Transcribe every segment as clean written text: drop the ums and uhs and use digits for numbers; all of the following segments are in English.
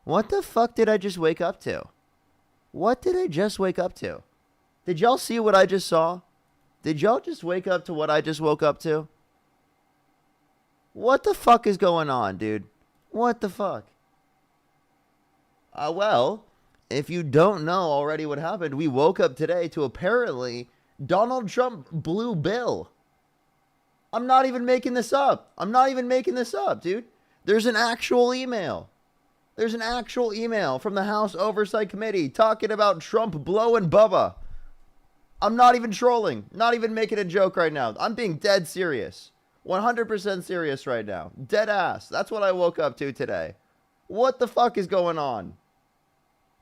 What the fuck did I just wake up to? What did I just wake up to? Did y'all see what I just saw? Did y'all just wake up to what I just woke up to? What the fuck is going on, dude? What the fuck? Well, if you don't know already what happened, we woke up today to apparently Donald Trump blew Bill. I'm not even making this up. I'm not even making this up, dude. There's an actual email. There's an actual email from the House Oversight Committee talking about Trump blowing Bubba. I'm not even trolling. Not even making a joke right now. I'm being dead serious. 100% serious right now. Dead ass. That's what I woke up to today. What the fuck is going on?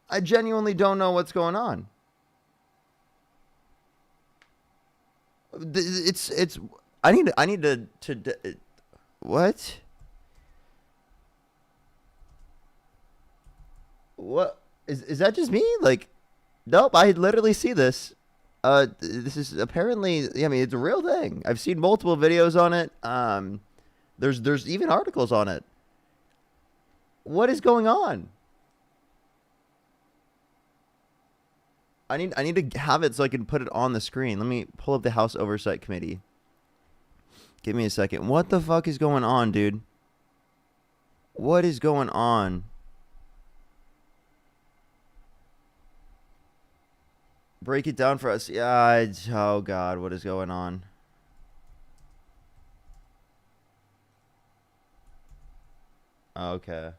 I genuinely don't know what's going on. It's I need to what? What is that just me? Like, nope, I literally see this. This is apparently, I mean, it's a real thing. I've seen multiple videos on it. There's even articles on it. What is going on? I need to have it so I can put it on the screen. Let me pull up the House Oversight Committee. Give me a second. What the fuck is going on, dude? What is going on? Break it down for us. Yeah, oh God, what is going on? Okay.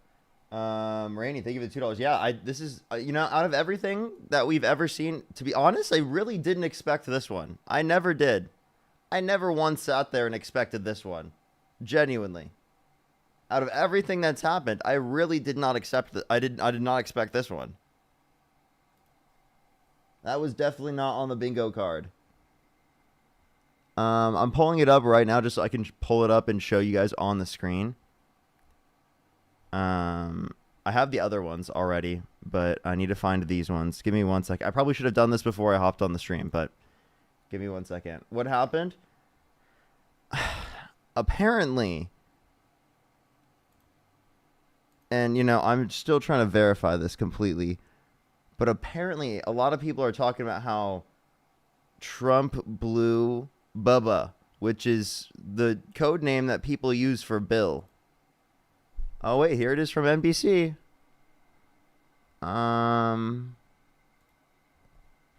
Rainey, thank you for the $2. Yeah, this is you know, out of everything that we've ever seen, to be honest, I really didn't expect this one. I never did. I never once sat there and expected this one. Genuinely. Out of everything that's happened, I really did not accept it. I did not expect this one. That was definitely not on the bingo card. I'm pulling it up right now just so I can pull it up and show you guys on the screen. I have the other ones already, but I need to find these ones. Give me 1 second. I probably should have done this before I hopped on the stream, but give me 1 second. What happened? Apparently, and you know, I'm still trying to verify this completely, but apparently a lot of people are talking about how Trump blew Bubba, which is the code name that people use for Bill. Oh wait, here it is from NBC.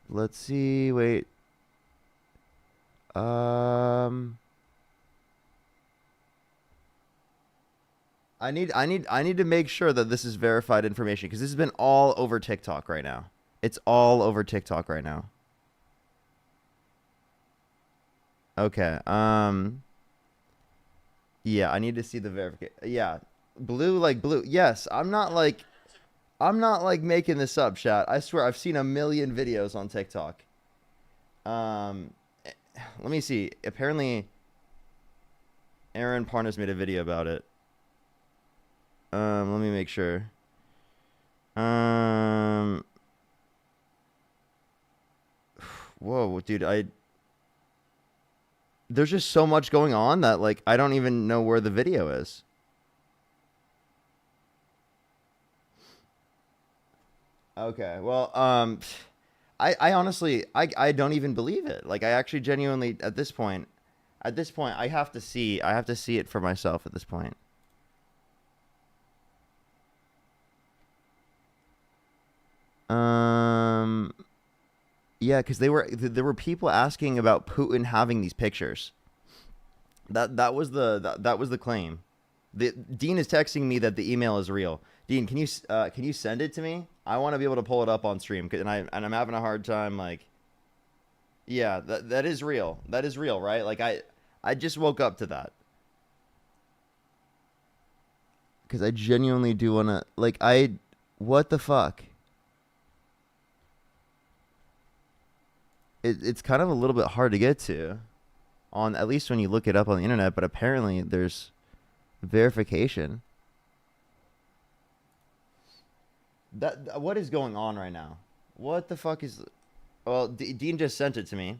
Let's see. Wait. I need to make sure that this is verified information because this has been all over TikTok right now. It's all over TikTok right now. Okay. Yeah, I need to see the verification. Yeah. Blue like blue. Yes, I'm not like making this up, chat. I swear I've seen a million videos on TikTok. Let me see. Apparently Aaron Parnas made a video about it. Let me make sure. Whoa, dude, there's just so much going on that like I don't even know where the video is. Okay, well, I honestly, I don't even believe it. Like, I actually genuinely, at this point, I have to see it for myself at this point. Yeah, because there were people asking about Putin having these pictures. That was the claim. Dean is texting me that the email is real. Dean, can you send it to me? I want to be able to pull it up on stream, and I'm having a hard time. Like, yeah, that is real. That is real, right? Like I just woke up to that because I genuinely do want to. Like, what the fuck? It's kind of a little bit hard to get to, on at least when you look it up on the internet. But apparently there's verification. What is going on right now? What the fuck is? Well, Dean just sent it to me.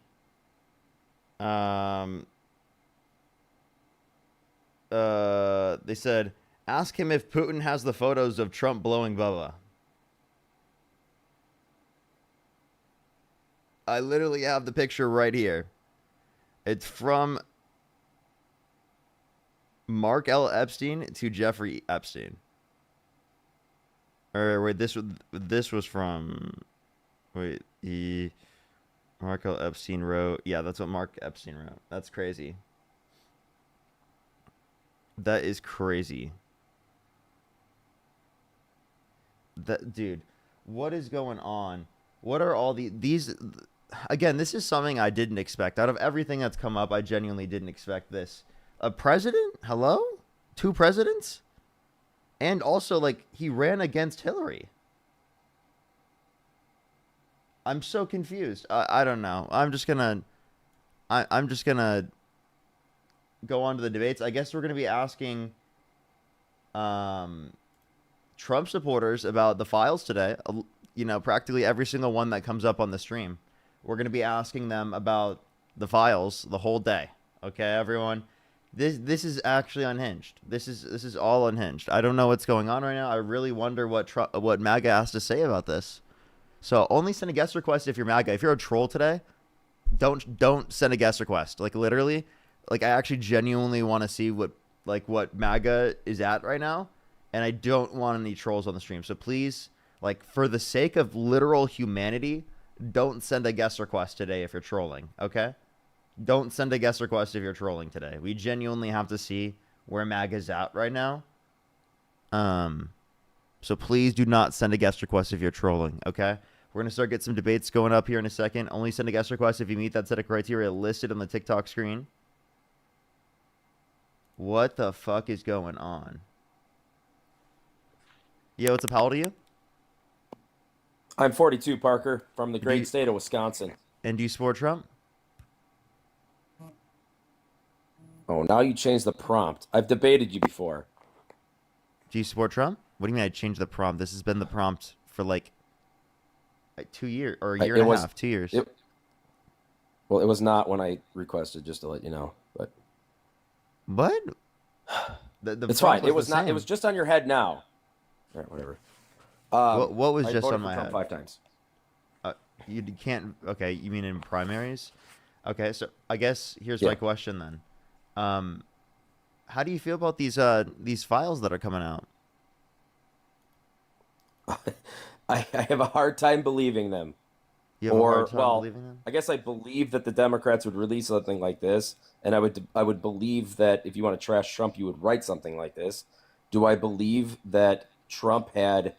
They said Ask him if Putin has the photos of Trump blowing Bubba. I literally have the picture right here. It's from Mark L. Epstein to Jeffrey Epstein. Or wait, this was from. Wait, Mark L. Epstein wrote. Yeah, that's what Mark Epstein wrote. That's crazy. That is crazy. That dude, what is going on? What are all these? Again, this is something I didn't expect. Out of everything that's come up, I genuinely didn't expect this. A president? Hello? 2 presidents? And also, like, he ran against Hillary. I'm so confused. I don't know. I'm just gonna go on to the debates. I guess we're gonna be asking Trump supporters about the files today. You know, practically every single one that comes up on the stream. We're going to be asking them about the files the whole day. Okay, everyone. This is actually unhinged. This is all unhinged. I don't know what's going on right now. I really wonder what MAGA has to say about this. So only send a guest request if you're MAGA. If you're a troll today, don't send a guest request. Like literally, like I actually genuinely want to see what MAGA is at right now, and I don't want any trolls on the stream. So please, like for the sake of literal humanity, don't send a guest request today if you're trolling, okay? Don't send a guest request if you're trolling today. We genuinely have to see where MAGA's at right now. So please do not send a guest request if you're trolling, okay? We're going to start getting some debates going up here in a second. Only send a guest request if you meet that set of criteria listed on the TikTok screen. What the fuck is going on? Yo, what's up? How old are you? I'm 42, Parker, from the great state of Wisconsin. And do you support Trump? Oh, now you changed the prompt. I've debated you before. Do you support Trump? What do you mean I changed the prompt? This has been the prompt for like 2 years or a year and a half, 2 years. Well, it was not when I requested, just to let you know. But what? It's fine. It was not. It was just on your head now. All right, whatever. What was I just voted on my for head? Trump 5 times. You can't. Okay, you mean in primaries? Okay, so I guess here's my question then. How do you feel about these files that are coming out? I have a hard time believing them. You have a hard time believing them? I guess I believe that the Democrats would release something like this, and I would believe that if you want to trash Trump, you would write something like this. Do I believe that Trump had,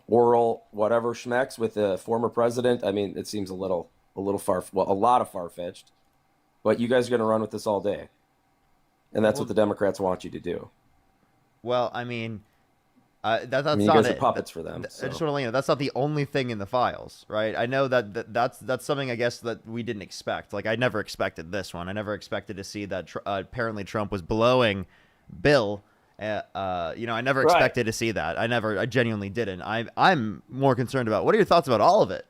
oral whatever schmecks with a former president? I mean, it seems a lot of far-fetched. But you guys are going to run with this all day. And that's what the Democrats want you to do. Well, I mean, that's not you guys are puppets for them. I just want to let you know, that's not the only thing in the files, right? I know that's something I guess that we didn't expect. Like, I never expected this one. I never expected to see that apparently Trump was blowing Bill. I never expected to see that. I genuinely didn't. I'm more concerned about, what are your thoughts about all of it?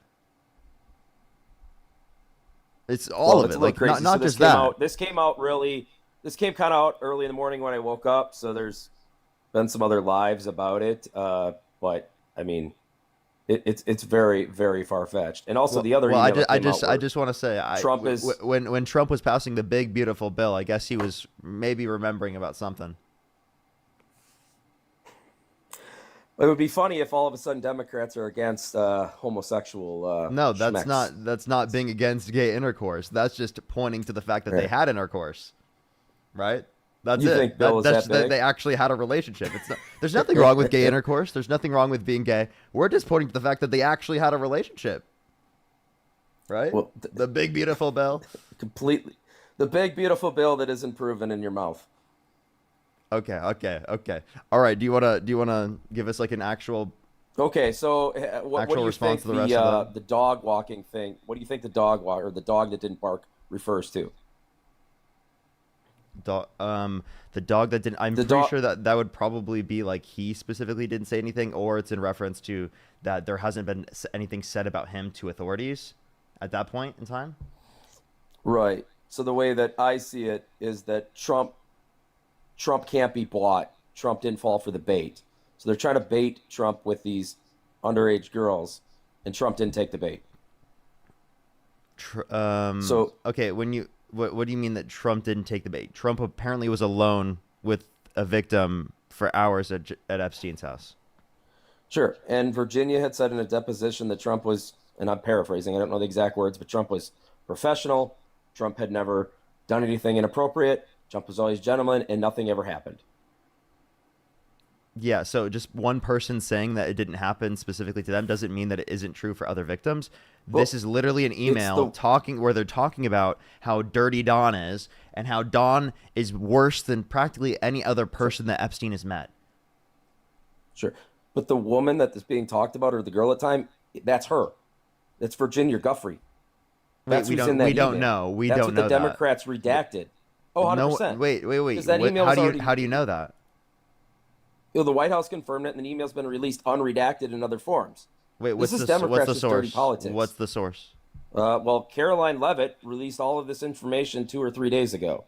It's all of it, like not so just that. This came kind of out early in the morning when I woke up. So there's been some other lives about it, but I mean, it's very, very far fetched. And also the other. Well, I just want to say, Trump is when Trump was passing the big beautiful bill, I guess he was maybe remembering about something. It would be funny if all of a sudden Democrats are against homosexual. No, schmecks. that's not being against gay intercourse. That's just pointing to the fact that they had intercourse, right? That's you it. Think Bill that's that big? They actually had a relationship. There's nothing wrong with gay intercourse. There's nothing wrong with being gay. We're just pointing to the fact that they actually had a relationship, right? Well, the big beautiful bill. Completely, the big beautiful bill that isn't proven in your mouth. Okay. All right. Do you wanna give us like an actual? Okay, so what do you think the dog walking thing? What do you think the dog the dog that didn't bark refers to? The dog that didn't. I'm pretty sure that would probably be like he specifically didn't say anything, or it's in reference to that there hasn't been anything said about him to authorities at that point in time. Right. So the way that I see it is that Trump can't be bought. Trump didn't fall for the bait. So they're trying to bait Trump with these underage girls, and Trump didn't take the bait. So okay, when you what do you mean that Trump didn't take the bait? Trump apparently was alone with a victim for hours at Epstein's house. sure, and Virginia had said in a deposition that Trump was, and I'm paraphrasing, I don't know the exact words, but Trump was professional. Trump had never done anything inappropriate. Trump was always gentleman, and nothing ever happened. Yeah, so just one person saying that it didn't happen specifically to them doesn't mean that it isn't true for other victims. Well, This is literally an email where they're talking about how dirty Don is and how Don is worse than practically any other person that Epstein has met. Sure. But the woman that is being talked about, or the girl at the time, that's her. That's Virginia Guffrey. That's we who's don't in that we don't email. know. We That's don't what know the that. Democrats redacted. Oh, 100%. No, wait. Because that email How was do you already, how do you know that? the White House confirmed it, and the email's been released unredacted in other forms. Wait, This is Democrats what's the with dirty source? politics. What's the source? Well, Caroline Leavitt released all of this information 2 or 3 days ago,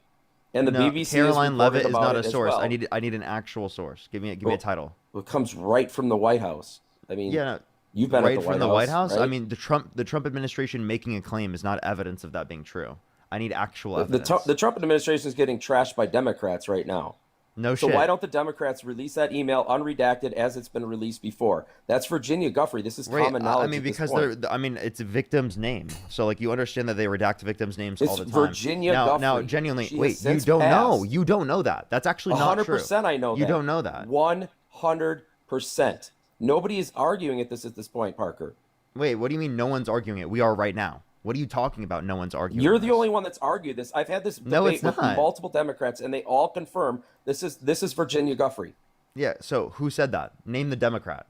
and the BBC Caroline has Leavitt reported is about not it a as source. well. I need an actual source. Give me a title. It comes right from the White House. I mean, Yeah, you've been right at the from the White House. right? I mean, the Trump administration making a claim is not evidence of that being true. I need actual evidence. The Trump administration is getting trashed by Democrats right now. No So shit. why don't the Democrats release that email unredacted as it's been released before? That's Virginia Guffrey. This is common knowledge. I mean, at this because point. it's a victim's name. So like you understand that they redact victims' names all the It's time. Virginia now, Guffrey. Now, genuinely, She has wait, you since don't know. passed. You don't know that. That's actually not true. 100% I know that. You don't know that. 100%. Nobody is arguing at this point, Parker. Wait, what do you mean no one's arguing it? We are right now. What are you talking about? No one's arguing You're this? the only one that's argued this. I've had this No, debate it's with not. multiple Democrats, and they all confirm this is Virginia Guffrey. Yeah, so who said that? Name the Democrat.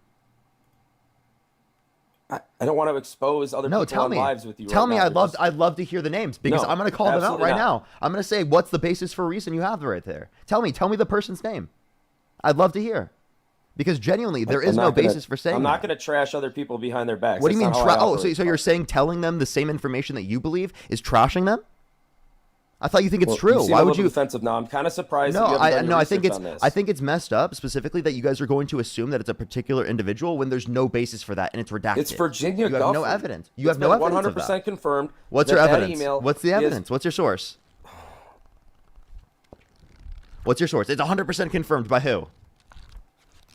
I don't want to expose other No, people tell on me. lives with you. Tell right me. now. I'd love to hear the names because No, I'm going to call them out absolutely right not. now. I'm going to say what's the basis for reason you have right there. Tell me the person's name. I'd love to hear. Because genuinely, there is no basis for saying I'm not that. going to trash other people behind their backs. What do you mean? That's not how I So operate. you're saying telling them the same information that you believe is trashing them? I thought you think it's Well, true. You seem Why a would little you? defensive now. I'm kind of surprised. No, that you haven't done your I think research it's on this. I think it's messed up specifically that you guys are going to assume that it's a particular individual when there's no basis for that and it's redacted. It's Virginia You have no Guffrey. evidence. You have no evidence of 100% that. confirmed. What's that your that evidence? email What's the is- evidence? What's your source? What's your source? It's 100% confirmed by who?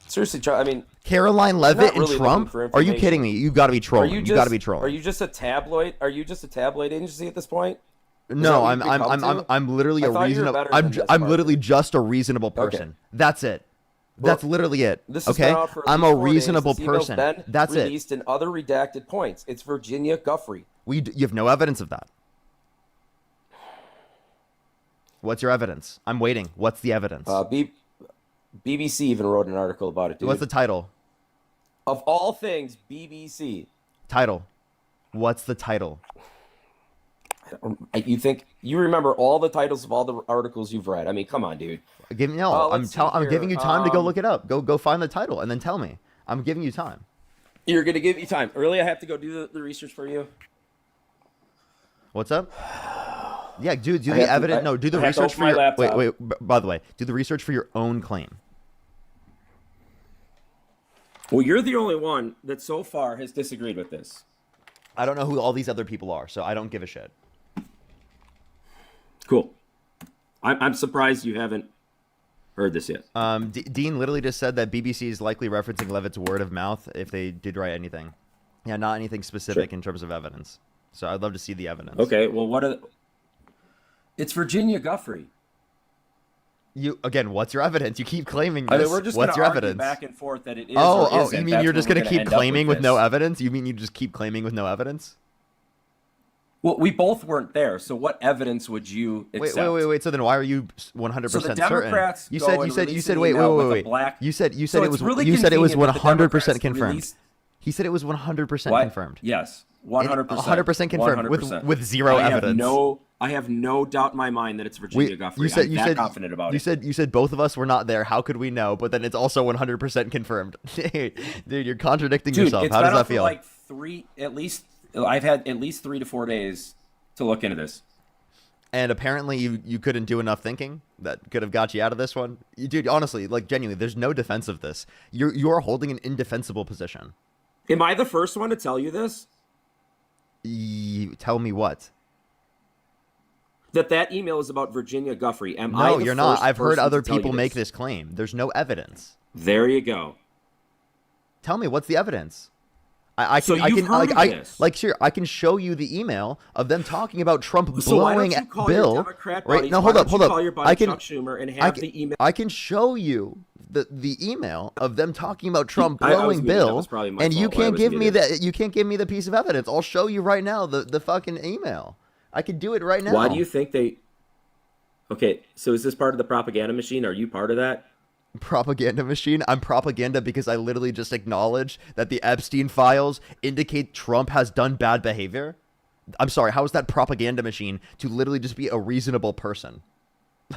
Seriously, I mean, Caroline Leavitt not and really Trump? looking for Are you information. kidding me? You got to be are trolling. you You just got to be trolling. Are you just a tabloid? Are you just a tabloid agency at this point? No, that what you've become to? I'm literally I a thought you were reasonable. better than this, I'm Parker. literally just a reasonable person. That's it. That's literally it. This has Okay, been out for at I'm least a 4 days. reasonable This email's person. been That's it. released in other redacted points. It's Virginia Guffrey. You have no evidence of that. What's your evidence? I'm waiting. What's the evidence? BBC even wrote an article about it, dude. What's the title? Of all things, BBC. Title. What's the title? You think you remember all the titles of all the articles you've read? I mean, come on, dude. I'm giving you time to go look it up. Go find the title and then tell me. I'm giving you time. You're gonna give me time. Really, I have to go do the research for you. What's up? Yeah, do the evidence. No, do the I have to research open for my your. laptop. Wait. By the way, do the research for your own claim. Well, you're the only one that so far has disagreed with this. I don't know who all these other people are, so I don't give a shit. Cool. I'm surprised you haven't heard this yet. Dean literally just said that BBC is likely referencing Levitt's word of mouth if they did write anything. Yeah, not anything specific in terms of evidence. So I'd love to see the evidence. Okay, well, it's Virginia Guffrey. What's your evidence? You keep claiming this. I mean, we're just What's your argue evidence? back and forth that it is. Oh, isn't. you mean That's you're where just we're gonna keep end up claiming with no this. evidence? You mean you just keep claiming with no evidence? Well, we both weren't there, so what evidence would you accept? Wait. So then why are you 100% So the Democrats certain? go and You release said an wait. email with a black- You said So it it's was really you said it was convenient that the 100% Democrats confirmed. released- He said it was 100% What? confirmed. Yes, 100%. 100% confirmed 100%. with zero evidence. I have no doubt in my mind that it's Virginia Guffrey. I'm that confident about it. You said both of us were not there. How could we know? But then it's also 100% confirmed. Dude, you're contradicting yourself. It's How been does that out for feel? like I've had at least 3 to 4 days to look into this. And apparently you couldn't do enough thinking that could have got you out of this one. Dude, honestly, like genuinely, there's no defense of this. You're holding an indefensible position. Am I the first one to tell you this? Tell me what? That email is about Virginia Guffrey. No, you're not. I've heard other people make this claim. There's no evidence. There you go. Tell me, what's the evidence? I So can, you've heard of this. like, sure, I can show you the email of them talking about Trump So why blowing don't you call Bill. your Democrat Right? buddies- No, why hold don't up, you hold up. call your buddy I can, Chuck Schumer and have the email. I can show you the email of them talking about Trump I was blowing muted. That Bill, was probably my and you fault. I can't was give me muted. that. You can't give me the piece of evidence. I'll show you right now the fucking email. I could do it right now. Why do you think they? Okay, so is this part of the propaganda machine? Are you part of that? Propaganda machine? I'm propaganda because I literally just acknowledge that the Epstein files indicate Trump has done bad behavior. I'm sorry, how is that propaganda machine to literally just be a reasonable person?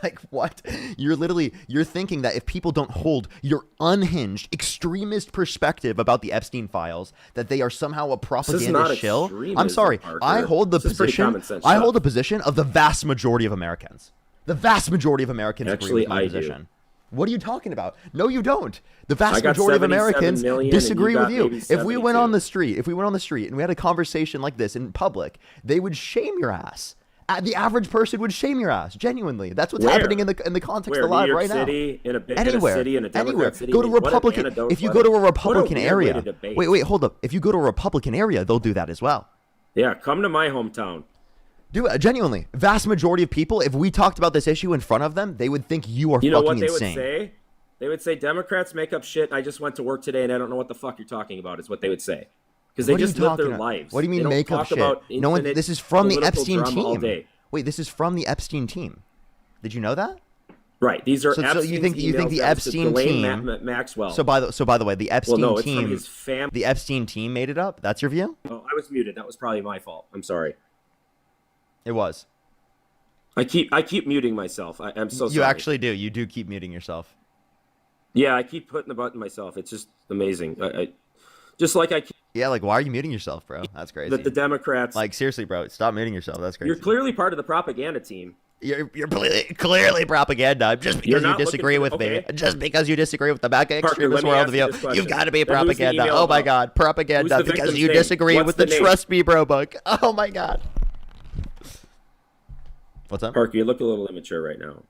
Like, what? You're thinking that if people don't hold your unhinged, extremist perspective about the Epstein files, that they are somehow a propaganda shill. I'm sorry. Parker. I hold the This is pretty position. common sense I stuff. hold the position of the vast majority of Americans. The vast majority of Americans agree Actually, with my I do. position. What are you talking about? No, you don't. The vast I got majority of 77 Americans million and disagree you got with you. maybe If we went 72. on the street, and we had a conversation like this in public, they would shame your ass. The average person would shame your ass. Genuinely, that's what's Where? happening in the context Where? of live New York right City, now. in a big Anywhere, city, in a Democrat anywhere. city. Go to What an Republican. anecdote, If you what go to a what Republican weird way area, to debate. wait, hold up. If you go to a Republican area, they'll do that as well. Yeah, come to my hometown. Dude, genuinely, vast majority of people, if we talked about this issue in front of them, they would think you are You know fucking what they insane. would say? They would say Democrats make up shit. I just went to work today and I don't know what the fuck you're talking about. Is what they would say because they What are you just live their talking about? lives. What do you They mean don't make up talk shit? about No one. infinite This is from the political Epstein drama all team. day. Wait, this is from the Epstein team. Did you know that? Right. These are So Epstein's you think the emails that was to Epstein Ghislaine team? Maxwell. So by the way, the Epstein well, no, it's team. from his family. The Epstein team made it up. That's your view? Oh, I was muted. That was probably my fault. I'm sorry. It was. I keep muting myself. I'm so sorry. You actually do. You do keep muting yourself. Yeah, I keep putting the button myself. It's just amazing. I just like I keep, Yeah, like why are you muting yourself, bro? That's crazy. that the Democrats. Like seriously, bro, stop muting yourself. That's crazy. You're clearly part of the propaganda team. You're clearly propaganda just because you not disagree looking with for- me. okay. Just because you disagree with the MAGA Parker, extremist let me ask you worldview, this question. you've got to be Then who's the propaganda. email Oh my about? God, Who's propaganda the because victim's you name? disagree What's with the the name? Trust Me Bro book. Oh my God. What's up? Parker, you look a little immature right now.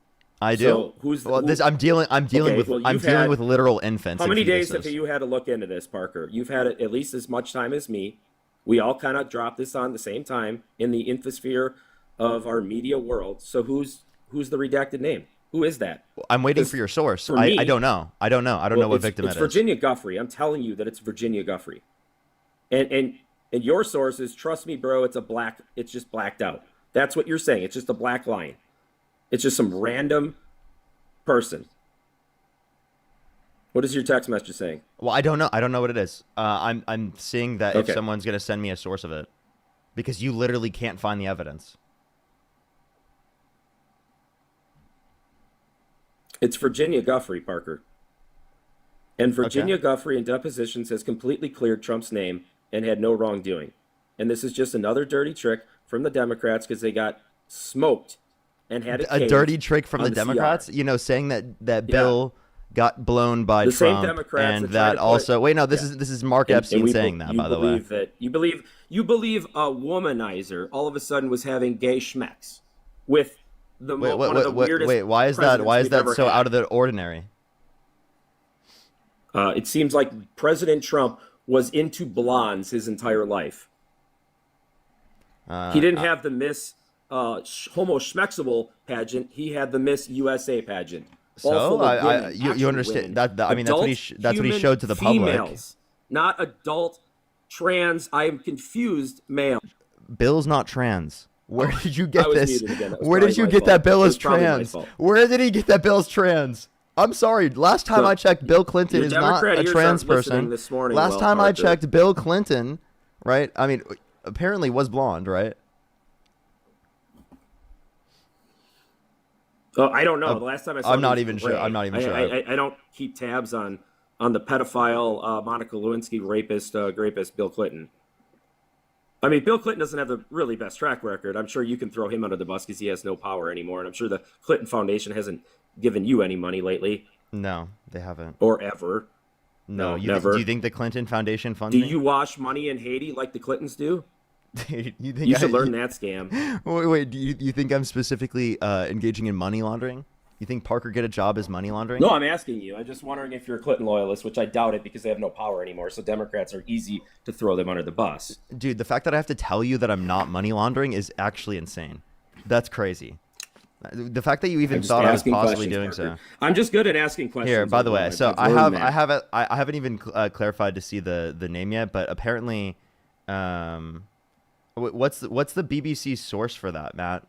I do. So who's the, Well, this I'm dealing Okay, with well, I'm you've dealing had- with literal infants. How and many days fetuses. have you had to look into this, Parker? You've had it at least as much time as me. We all kind of dropped this on the same time in the infosphere of our media world. So who's the redacted name? Who is that? I'm waiting for your source. for me- I don't know. I don't know what it's, victim it's it is. Virginia Guffrey. I'm telling you that it's Virginia Guffrey. And your source is, trust me, bro, it's just blacked out. That's what you're saying. It's just a black line. It's just some random person. What is your text message saying? Well, I don't know. I don't know what it is. I'm seeing that if Okay. someone's gonna send me a source of it, because you literally can't find the evidence. It's Virginia Guffrey, Parker. And Virginia Guffrey in depositions has completely cleared Trump's name and had no wrongdoing. And this is just another dirty trick from the Democrats because they got smoked and had A dirty trick from the Democrats, CR. you know, saying that Bill got blown by The same Trump, Democrats and that tried that to put- also. Wait, no, this Yeah. is Mark And Epstein we saying be- that, you by the way. believe that you believe a womanizer all of a sudden was having gay schmecks with one of the weirdest. Wait, why is that presidents we've ever so had. out of the ordinary? It seems like President Trump was into blondes his entire life. He didn't have the Miss Homo Schmexible pageant. He had the Miss USA pageant. all So full of women, you actual understand women. that? I mean, that's what he Adult that's what he human showed to the public. females, not adult trans. I am confused, male. Bill's not trans. Where did you get was this? muted again. That was Where did probably you my get that fault. Bill It is was probably my trans? fault. Where did he get that Bill's trans? I'm sorry. Last time So, I checked, Bill Clinton your is not Democrat a ears trans aren't listening person. this morning, Last Will time I Parker. checked, Bill Clinton, right? I mean, apparently was blonde, right? Oh, I don't know. The last time I saw I'm him, not he was even sure. gray. I'm not even sure. I don't keep tabs on the pedophile Monica Lewinsky rapist Bill Clinton. I mean, Bill Clinton doesn't have the really best track record. I'm sure you can throw him under the bus because he has no power anymore. And I'm sure the Clinton Foundation hasn't given you any money lately No, they haven't. or ever. No, No, never. do you think the Clinton Foundation funds Do me? you wash money in Haiti like the Clintons do? You think You should learn that scam. Wait, do you think I'm specifically engaging in money laundering? You think Parker get a job as money laundering? No, I'm asking you. I'm just wondering if you're a Clinton loyalist, which I doubt it because they have no power anymore. So Democrats are easy to throw them under the bus. Dude, the fact that I have to tell you that I'm not money laundering is actually insane. That's crazy. The fact that you even I'm just thought I was asking possibly questions, doing Parker. so. I'm just good at asking questions. Here, by the way, overall. so I've learned that. I haven't even clarified to see the name yet, but apparently, what's the BBC source for that, Matt?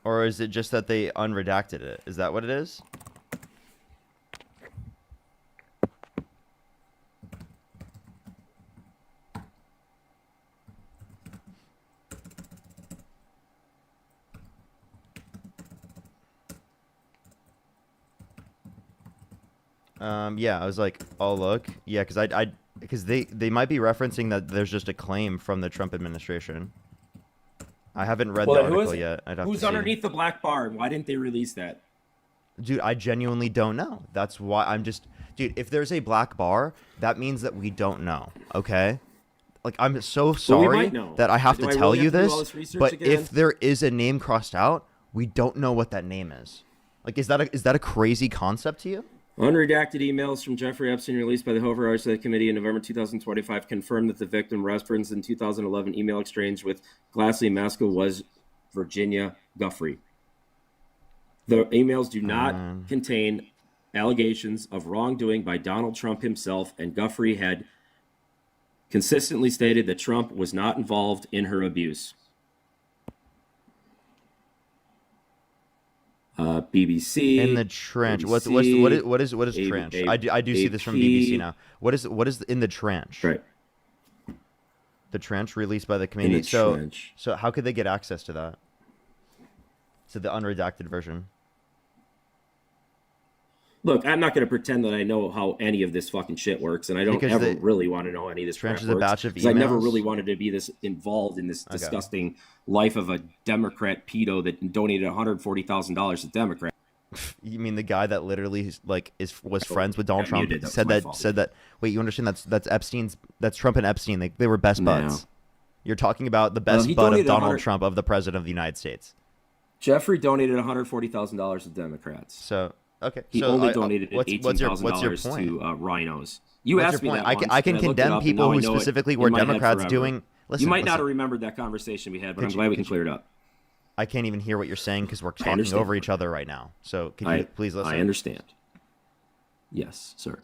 Or is it just that they unredacted it? Is that what it is? Yeah, I was like, oh look, yeah, because they might be referencing that there's just a claim from the Trump administration. I haven't read the Well, then article yet. who's underneath the black bar? Why didn't they release that? Dude, I genuinely don't know. That's why I'm just, dude, if there's a black bar, that means that we don't know, okay? Like, I'm so Well, we sorry might know. that I have Do to I tell really you have to do this, all this research but again? if there is a name crossed out, we don't know what that name is. Like, is that a crazy concept to you? Unredacted emails from Jeffrey Epstein released by the Hoover Oversight Committee in November 2025 confirmed that the victim referenced in 2011 email exchange with Glassy Maskell was Virginia Guffrey. The emails do not contain allegations of wrongdoing by Donald Trump himself, and Guffrey had consistently stated that Trump was not involved in her abuse. BBC In the trench. What is trench? I do see this from BBC now. What is in the trench? Right. The trench released by the committee. Trench. So how could they get access to that? To the unredacted version. Look, I'm not going to pretend that I know how any of this fucking shit works, and I don't Because ever the really want to know any of this trench crap is a works. batch of 'Cause I never emails? really wanted to be this involved in this disgusting life of a Democrat pedo that donated $140,000 to Democrats. You mean the guy that literally was friends with Donald got Trump? muted. That was Said my that fault. said that. Wait, you understand that's Trump and Epstein. They were best buds. No. You're talking about the best he bud of donated Donald 100 Trump, of the president of the United States. Jeffrey donated $140,000 to Democrats. So okay, He so only donated what's your $18,000 point? to rhinos. You What's asked your me point? that once, I can and looked it condemn up, and people now I who know it specifically in were my head Democrats forever. doing. Listen, You might not listen. have remembered that conversation we had, but I'm Could glad we you- can clear it up. I can't even hear what you're saying because we're talking understand. over each other right now. So can you please listen? I understand. Yes, sir.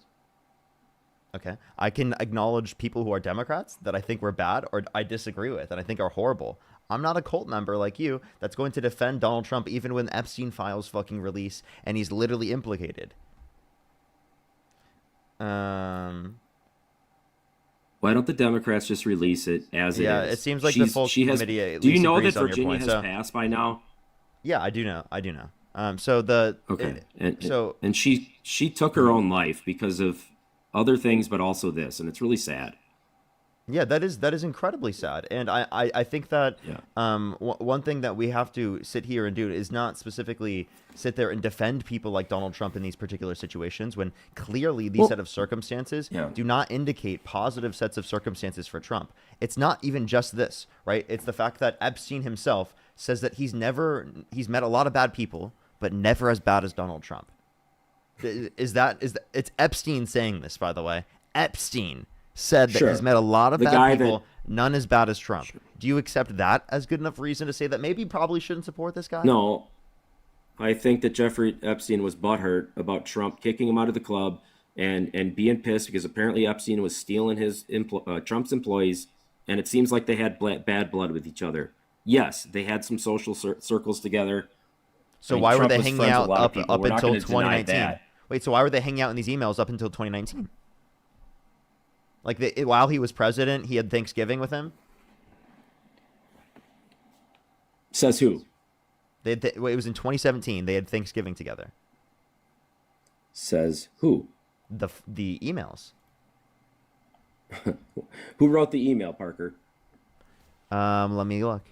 Okay. I can acknowledge people who are Democrats that I think were bad or I disagree with and I think are horrible. I'm not a cult member like you that's going to defend Donald Trump even when Epstein files fucking release and he's literally implicated. Why don't the Democrats just release it as it is? Yeah, it seems like the full committee at Do you least know that agrees on your Virginia point, has so- passed by now? Yeah, I do know. So the Okay, so and she took her own life because of other things, but also this, and it's really sad. yeah, that is incredibly sad, and I think that Yeah. one thing that we have to sit here and do is not specifically sit there and defend people like Donald Trump in these particular situations when clearly these set of circumstances Yeah. do not indicate positive sets of circumstances for Trump. It's not even just this, right? It's the fact that Epstein himself says that he's met a lot of bad people, but never as bad as Donald Trump. It's Epstein saying this, by the way. Epstein said that Sure. he's met a lot of The bad guy people, that- none as bad as Trump. Sure. Do you accept that as good enough reason to say that maybe probably shouldn't support this guy? No, I think that Jeffrey Epstein was butthurt about Trump kicking him out of the club and being pissed because apparently Epstein was stealing his Trump's employees, and it seems like they had bad blood with each other. Yes, they had some social circles together. So I mean, why were Trump they was hanging friends with out a lot of up people. We're not until gonna deny 2019? that. Wait, so why were they hanging out in these emails up until 2019? Like while he was president, he had Thanksgiving with him. Says who? It was in 2017. They had Thanksgiving together. Says who? The emails. Who wrote the email, Parker? Let me look.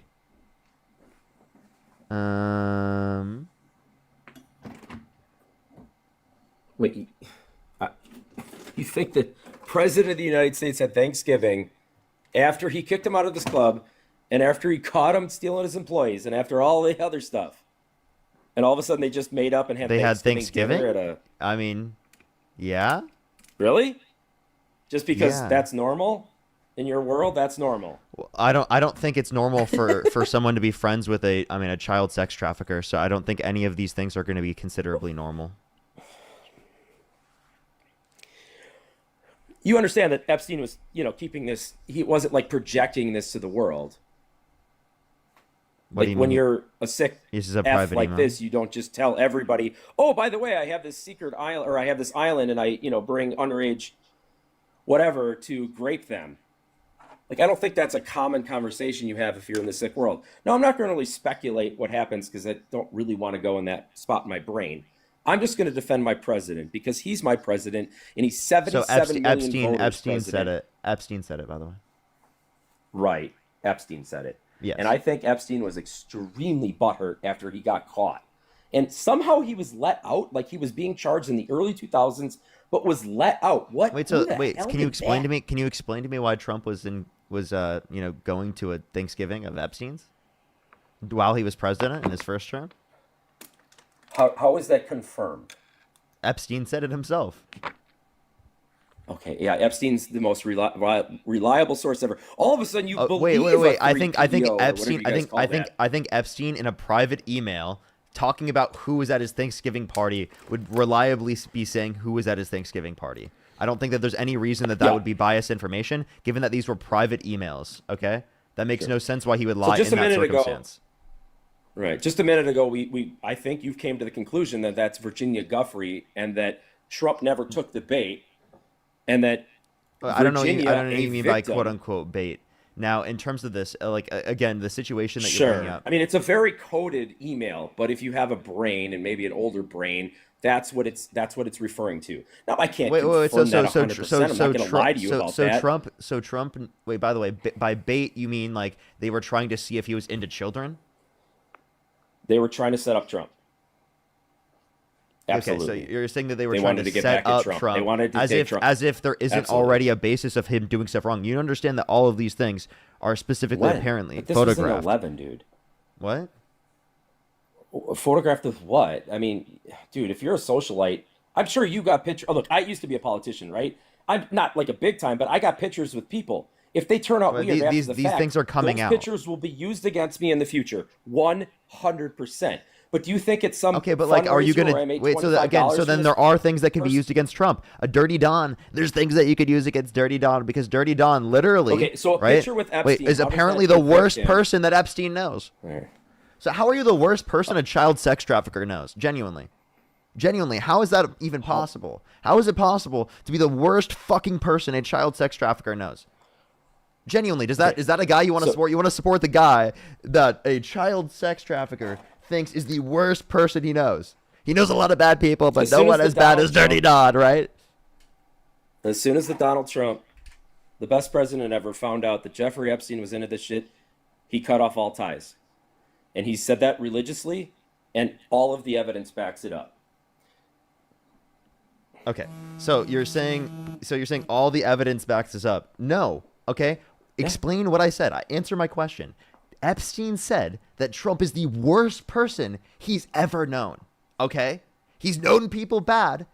Um, Wait, uh, you think the president of the United States at Thanksgiving, after he kicked him out of this club, and after he caught him stealing his employees, and after all the other stuff, and all of a sudden they just made up and had they had Thanksgiving dinner Thanksgiving? I mean, yeah. really? Just because Yeah. that's normal in your world? That's normal. Well, I don't think it's normal for someone to be friends with a child sex trafficker, so I don't think any of these things are going to be considerably normal. You understand that Epstein was, keeping this. He wasn't like projecting this to the world. What do Like you when mean? you're a sick This is a F private like email. this, you don't just tell everybody, "Oh, by the way, I have this secret island, or I have this island, and I, bring underage whatever to grape them." Like, I don't think that's a common conversation you have if you're in the sick world. No, I'm not going to really speculate what happens because I don't really want to go in that spot in my brain. I'm just going to defend my president because he's my president and he's So 77 million voters Epstein said president. it. Epstein said it, by the way. Right. Epstein said it. Yes. And I think Epstein was extremely butthurt after he got caught. And somehow he was let out, like he was being charged in the early 2000s, but was let out. What? Wait, Who so the wait, hell can you did explain to that? me? Can you explain to me why Trump was going to a Thanksgiving of Epstein's while he was president in his first term? How is that confirmed? Epstein said it himself. Okay, yeah, Epstein's the most reliable source ever. All of a sudden, you Wait, believe wait, wait. a I think 3PO or whatever Epstein. you guys call that. I think Epstein in a private email talking about who was at his Thanksgiving party would reliably be saying who was at his Thanksgiving party. I don't think that there's any reason that Yeah, would be biased information, given that these were private emails. Okay, that makes sure. no sense why he would So lie just in a that minute ago, circumstance. right? Just a minute ago, we I think you came to the conclusion that that's Virginia Guffrey, and that Trump never took the bait, and that I don't know. I Virginia, don't know what a you mean by quote victim. unquote bait. Now, in terms of this, again, the situation that you're bringing Sure. up. I mean, it's a very coded email, but if you have a brain and maybe an older brain, that's what it's referring to. Now, I can't Wait. So confirm so that so tr- so 100%. I'm not so going to lie Trump to you so about so that. Trump so Trump. Wait, by the way, by bait you mean like they were trying to see if he was into children? They were trying to set up Trump. Okay, so Absolutely. you're saying that they were They trying wanted to to get set back at up Trump. They Trump wanted to as take if Trump. as if there isn't Absolutely. already a basis of him doing stuff wrong. You understand that all of these things are specifically When? apparently But this was in photographed. 11, dude. What? Photographed with what? I mean, dude, if you're a socialite, I'm sure you got pictures. Oh, look, I used to be a politician, right? I'm not like a big time, but I got pictures with people. If they turn out Well, weird after these the these fact, things are coming those out. pictures will be used against me in the future, 100%. But do you think it's some Okay, but like, are you fundraiser where I gonna made wait? So that, again, so $25 from then this there are things that can be person? used against Trump. A Dirty Don. There's things that you could use against Dirty Don because Dirty Don, literally, Okay, so a right? picture with Wait, Epstein, is how does apparently that the convict worst him? person that Epstein knows. Right. So how are you the worst person a child sex trafficker knows? Genuinely, how is that even possible? How is it possible to be the worst fucking person a child sex trafficker knows? Genuinely, is Okay, that a guy you want to so support? You want to support the guy that a child sex trafficker thinks is the worst person he knows. He knows a lot of bad people, but as no soon as one the as bad as Donald Dirty Trump, Don, right? as soon as the Donald Trump, the best president ever, found out that Jeffrey Epstein was into this shit, he cut off all ties. And he said that religiously, and all of the evidence backs it up. Okay. So you're saying all the evidence backs this up. No. Okay? Yeah. Explain what I said. Answer my question. Epstein said that Trump is the worst person he's ever known. Okay? He's known people bad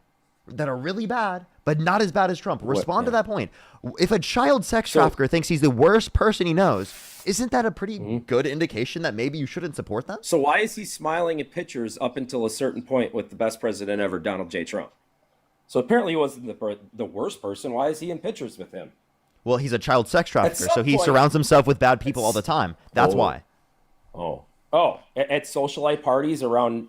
that are really bad, but not as bad as Trump. What? Respond to Yeah. that point. If a child sex So, trafficker thinks he's the worst person he knows, isn't that a pretty mhm. good indication that maybe you shouldn't support them? So why is he smiling at pictures up until a certain point with the best president ever, Donald J. Trump? So apparently he wasn't the worst person. Why is he in pictures with him? Well, he's a child sex At trafficker, so some he point, surrounds himself with bad people all the it's time. That's oh, why. at socialite parties around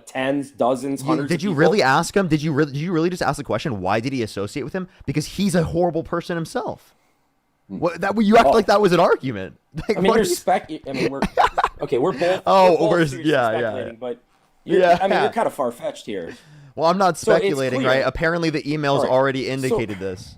tens, dozens, hundreds Did of you people. really ask him? Did you really just ask the question? Why did he associate with him? Because he's a horrible person himself. What that you act Oh, like that was an argument. Like, I mean, what you're are you- I mean, we're okay. We're both Oh, we're seriously yeah. speculating, but you're, Yeah. I mean, you're kind of far fetched here. Well, I'm not So it's speculating, clear. right? Apparently, the All emails right. already So indicated this.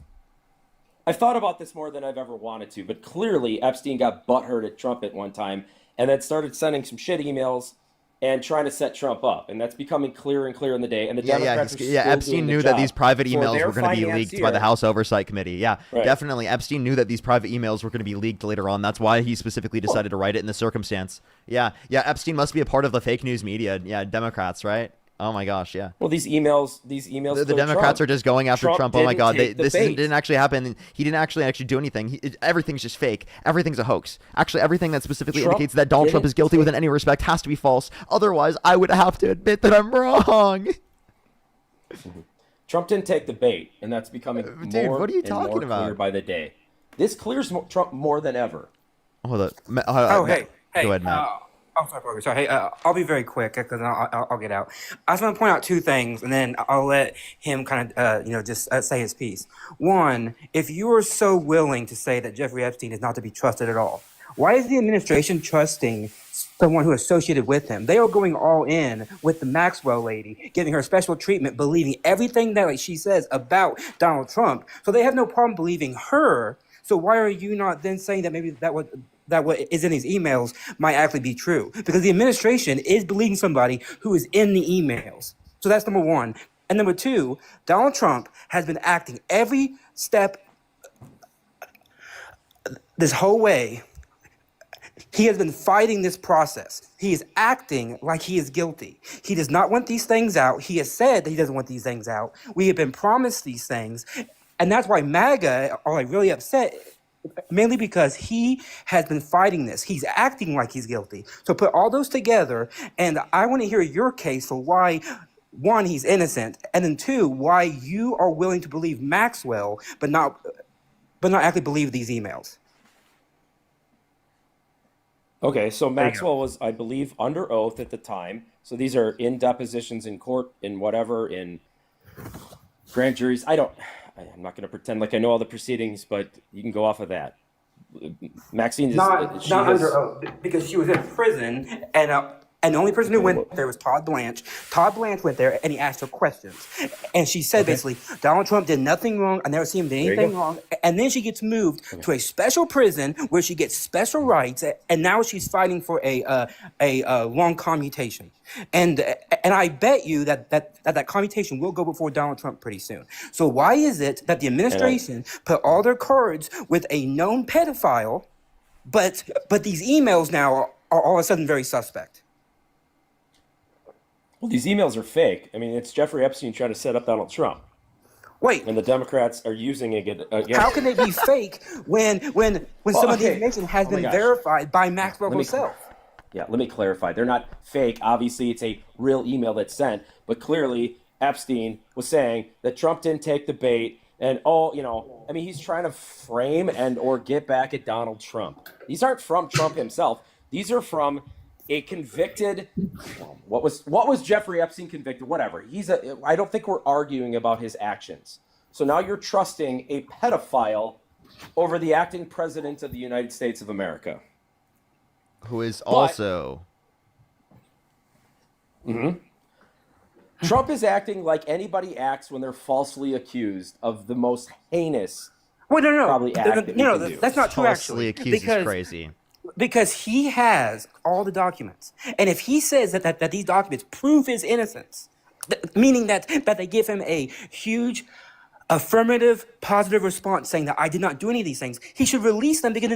I've thought about this more than I've ever wanted to, but clearly Epstein got butthurt at Trump at one time and then started sending some shit emails and trying to set Trump up. And that's becoming clearer and clearer in the day. And the Democrats are still Epstein doing the knew that job these private for emails their were going to be leaked by the financier. House Oversight Committee. Yeah, Right. definitely. Epstein knew that these private emails were going to be leaked later on. That's why he specifically decided to write it in the circumstance. Yeah, Epstein must be a part of the fake news media. Yeah, Democrats, right? Oh my gosh, yeah. Well, these emails. The clear Democrats Trump. are just going after Trump. Oh my didn't God, take the this bait. didn't actually happen. He didn't actually do anything. Everything's just fake. Everything's a hoax. Actually, everything that specifically Trump indicates that Donald Trump didn't is guilty take- within any respect has to be false. Otherwise, I would have to admit that I'm wrong. Trump didn't take the bait, and that's becoming Dude, more what are you and more talking about? clear by the day. This clears Trump more than ever. Hold up. Oh, hey. Go ahead, Matt. Sorry. Hey, I'll be very quick because I'll get out. I just want to point out two things, and then I'll let him kind of, just say his piece. One, if you are so willing to say that Jeffrey Epstein is not to be trusted at all, why is the administration trusting someone who associated with him? They are going all in with the Maxwell lady, giving her special treatment, believing everything that she says about Donald Trump. So they have no problem believing her. So why are you not then saying that maybe that what is in these emails might actually be true? Because the administration is believing somebody who is in the emails. So that's number one. And number two, Donald Trump has been acting every step this whole way. He has been fighting this process. He is acting like he is guilty. He does not want these things out. He has said that he doesn't want these things out. We have been promised these things. And that's why MAGA are like really upset, mainly because he has been fighting this. He's acting like he's guilty. So put all those together, and I want to hear your case for why, one, he's innocent, and then two, why you are willing to believe Maxwell, but not actually believe these emails. Okay, so Maxwell was, I believe, under oath at the time. So these are in depositions in court, in whatever, in grand juries. I'm not going to pretend like I know all the proceedings, but you can go off of that. Maxine is Not under oath, because she was in prison, and the only person who went there was Todd Blanche. Todd Blanche went there, and he asked her questions. And she said, basically, Donald Trump did nothing wrong. I never seen him do anything wrong. And then she gets moved to a special prison where she gets special rights, and now she's fighting for a long commutation. And I bet you that commutation will go before Donald Trump pretty soon. So why is it that the administration put all their cards with a known pedophile, but these emails now are all of a sudden very suspect? Well, these emails are fake. I mean, it's Jeffrey Epstein trying to set up Donald Trump. Wait, And the Democrats are using it against. how can they be fake when some of the information has been gosh. verified by Maxwell himself? Yeah, let me clarify. They're not fake. Obviously, it's a real email that's sent. But clearly, Epstein was saying that Trump didn't take the bait. And, I mean, he's trying to frame and or get back at Donald Trump. These aren't from Trump himself. These are from a convicted, what was Jeffrey Epstein convicted? Whatever. I don't think we're arguing about his actions. So now you're trusting a pedophile over the acting president of the United States of America. Who is also... Trump is acting like anybody acts when they're falsely accused of the most heinous Well, no, probably act that we can do. that's not true, falsely actually. accused is crazy. Because he has all the documents. And if he says that these documents prove his innocence, meaning that they give him a huge affirmative, positive response saying that I did not do any of these things, he should release them because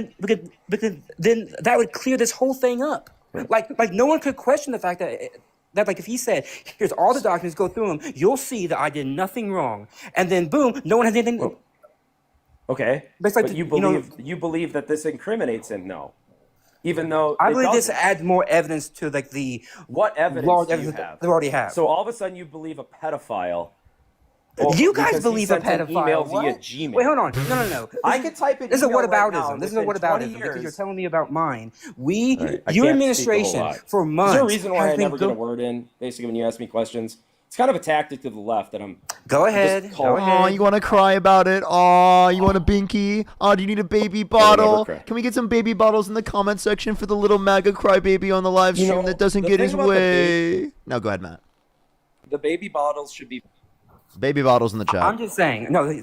then that would clear this whole thing up. Like no one could question the fact that like if he said, here's all the documents, go through them, you'll see that I did nothing wrong. And then boom, no one has anything. Okay, But it's like but you believe that this incriminates him, no? Even though I it believe this doesn't. adds more evidence to like the What evidence large do you evidence have? that they already have. So all of a sudden you believe a pedophile. You guys because he believe a sent an pedophile. email What? via Gmail. Wait, hold on. No. I could type an This is a email right whataboutism. now This is a within 20 whataboutism because you're years. telling me about mine. Right, I Your can't speak a whole administration lot. for months. Is there a reason why has I been never get a word in? Basically, when you ask me questions, it's kind of a tactic to the left that I'm. Go ahead. Just Go call- ahead. Oh, you want to cry about it? Oh, you want a binky? Oh, do you need a baby bottle? cry. Can we get some baby bottles in the comment section for the little MAGA crybaby on the live You stream know, that doesn't the get thing his about the way? No, go ahead, Matt. The baby bottles should be. Baby bottles in the chat. I'm just saying. No,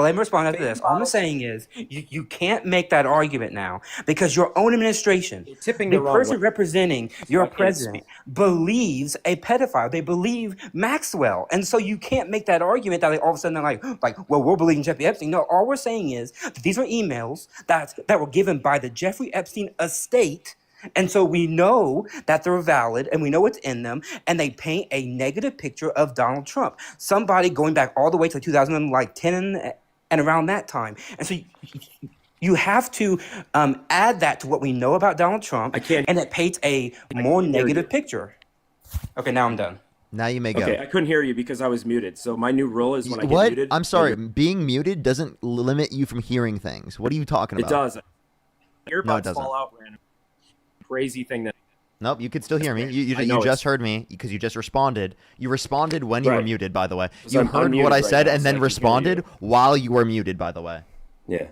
let me respond after this. All I'm saying is you can't make that argument now because your own administration, You're tipping the the wrong person way. representing your I can't president, believes a pedophile. They believe Maxwell. And so you can't make that argument that all of a sudden they're like, well, we're believing Jeffrey Epstein. No, all we're saying is that these are emails that were given by the Jeffrey Epstein estate. And so we know that they're valid and we know what's in them, and they paint a negative picture of Donald Trump. Somebody going back all the way to 2010 and around that time. And so you have to add that to what we know about Donald Trump, I can't- and it paints a more negative picture. Okay, now I'm done. Now you may go. Okay, I couldn't hear you because I was muted. So my new rule is when I get What? muted. I'm sorry. Being muted doesn't limit you from hearing things. What are you talking It about? does. Earbuds No, it doesn't. fall out random. Crazy thing that. Nope, you could still hear me. You I know just it's- heard me because you just responded. You responded when you were Right. muted, by the way. So You I'm heard unmuted what I right said now, and so then I can hear responded you. while you were muted, by the way. Yeah.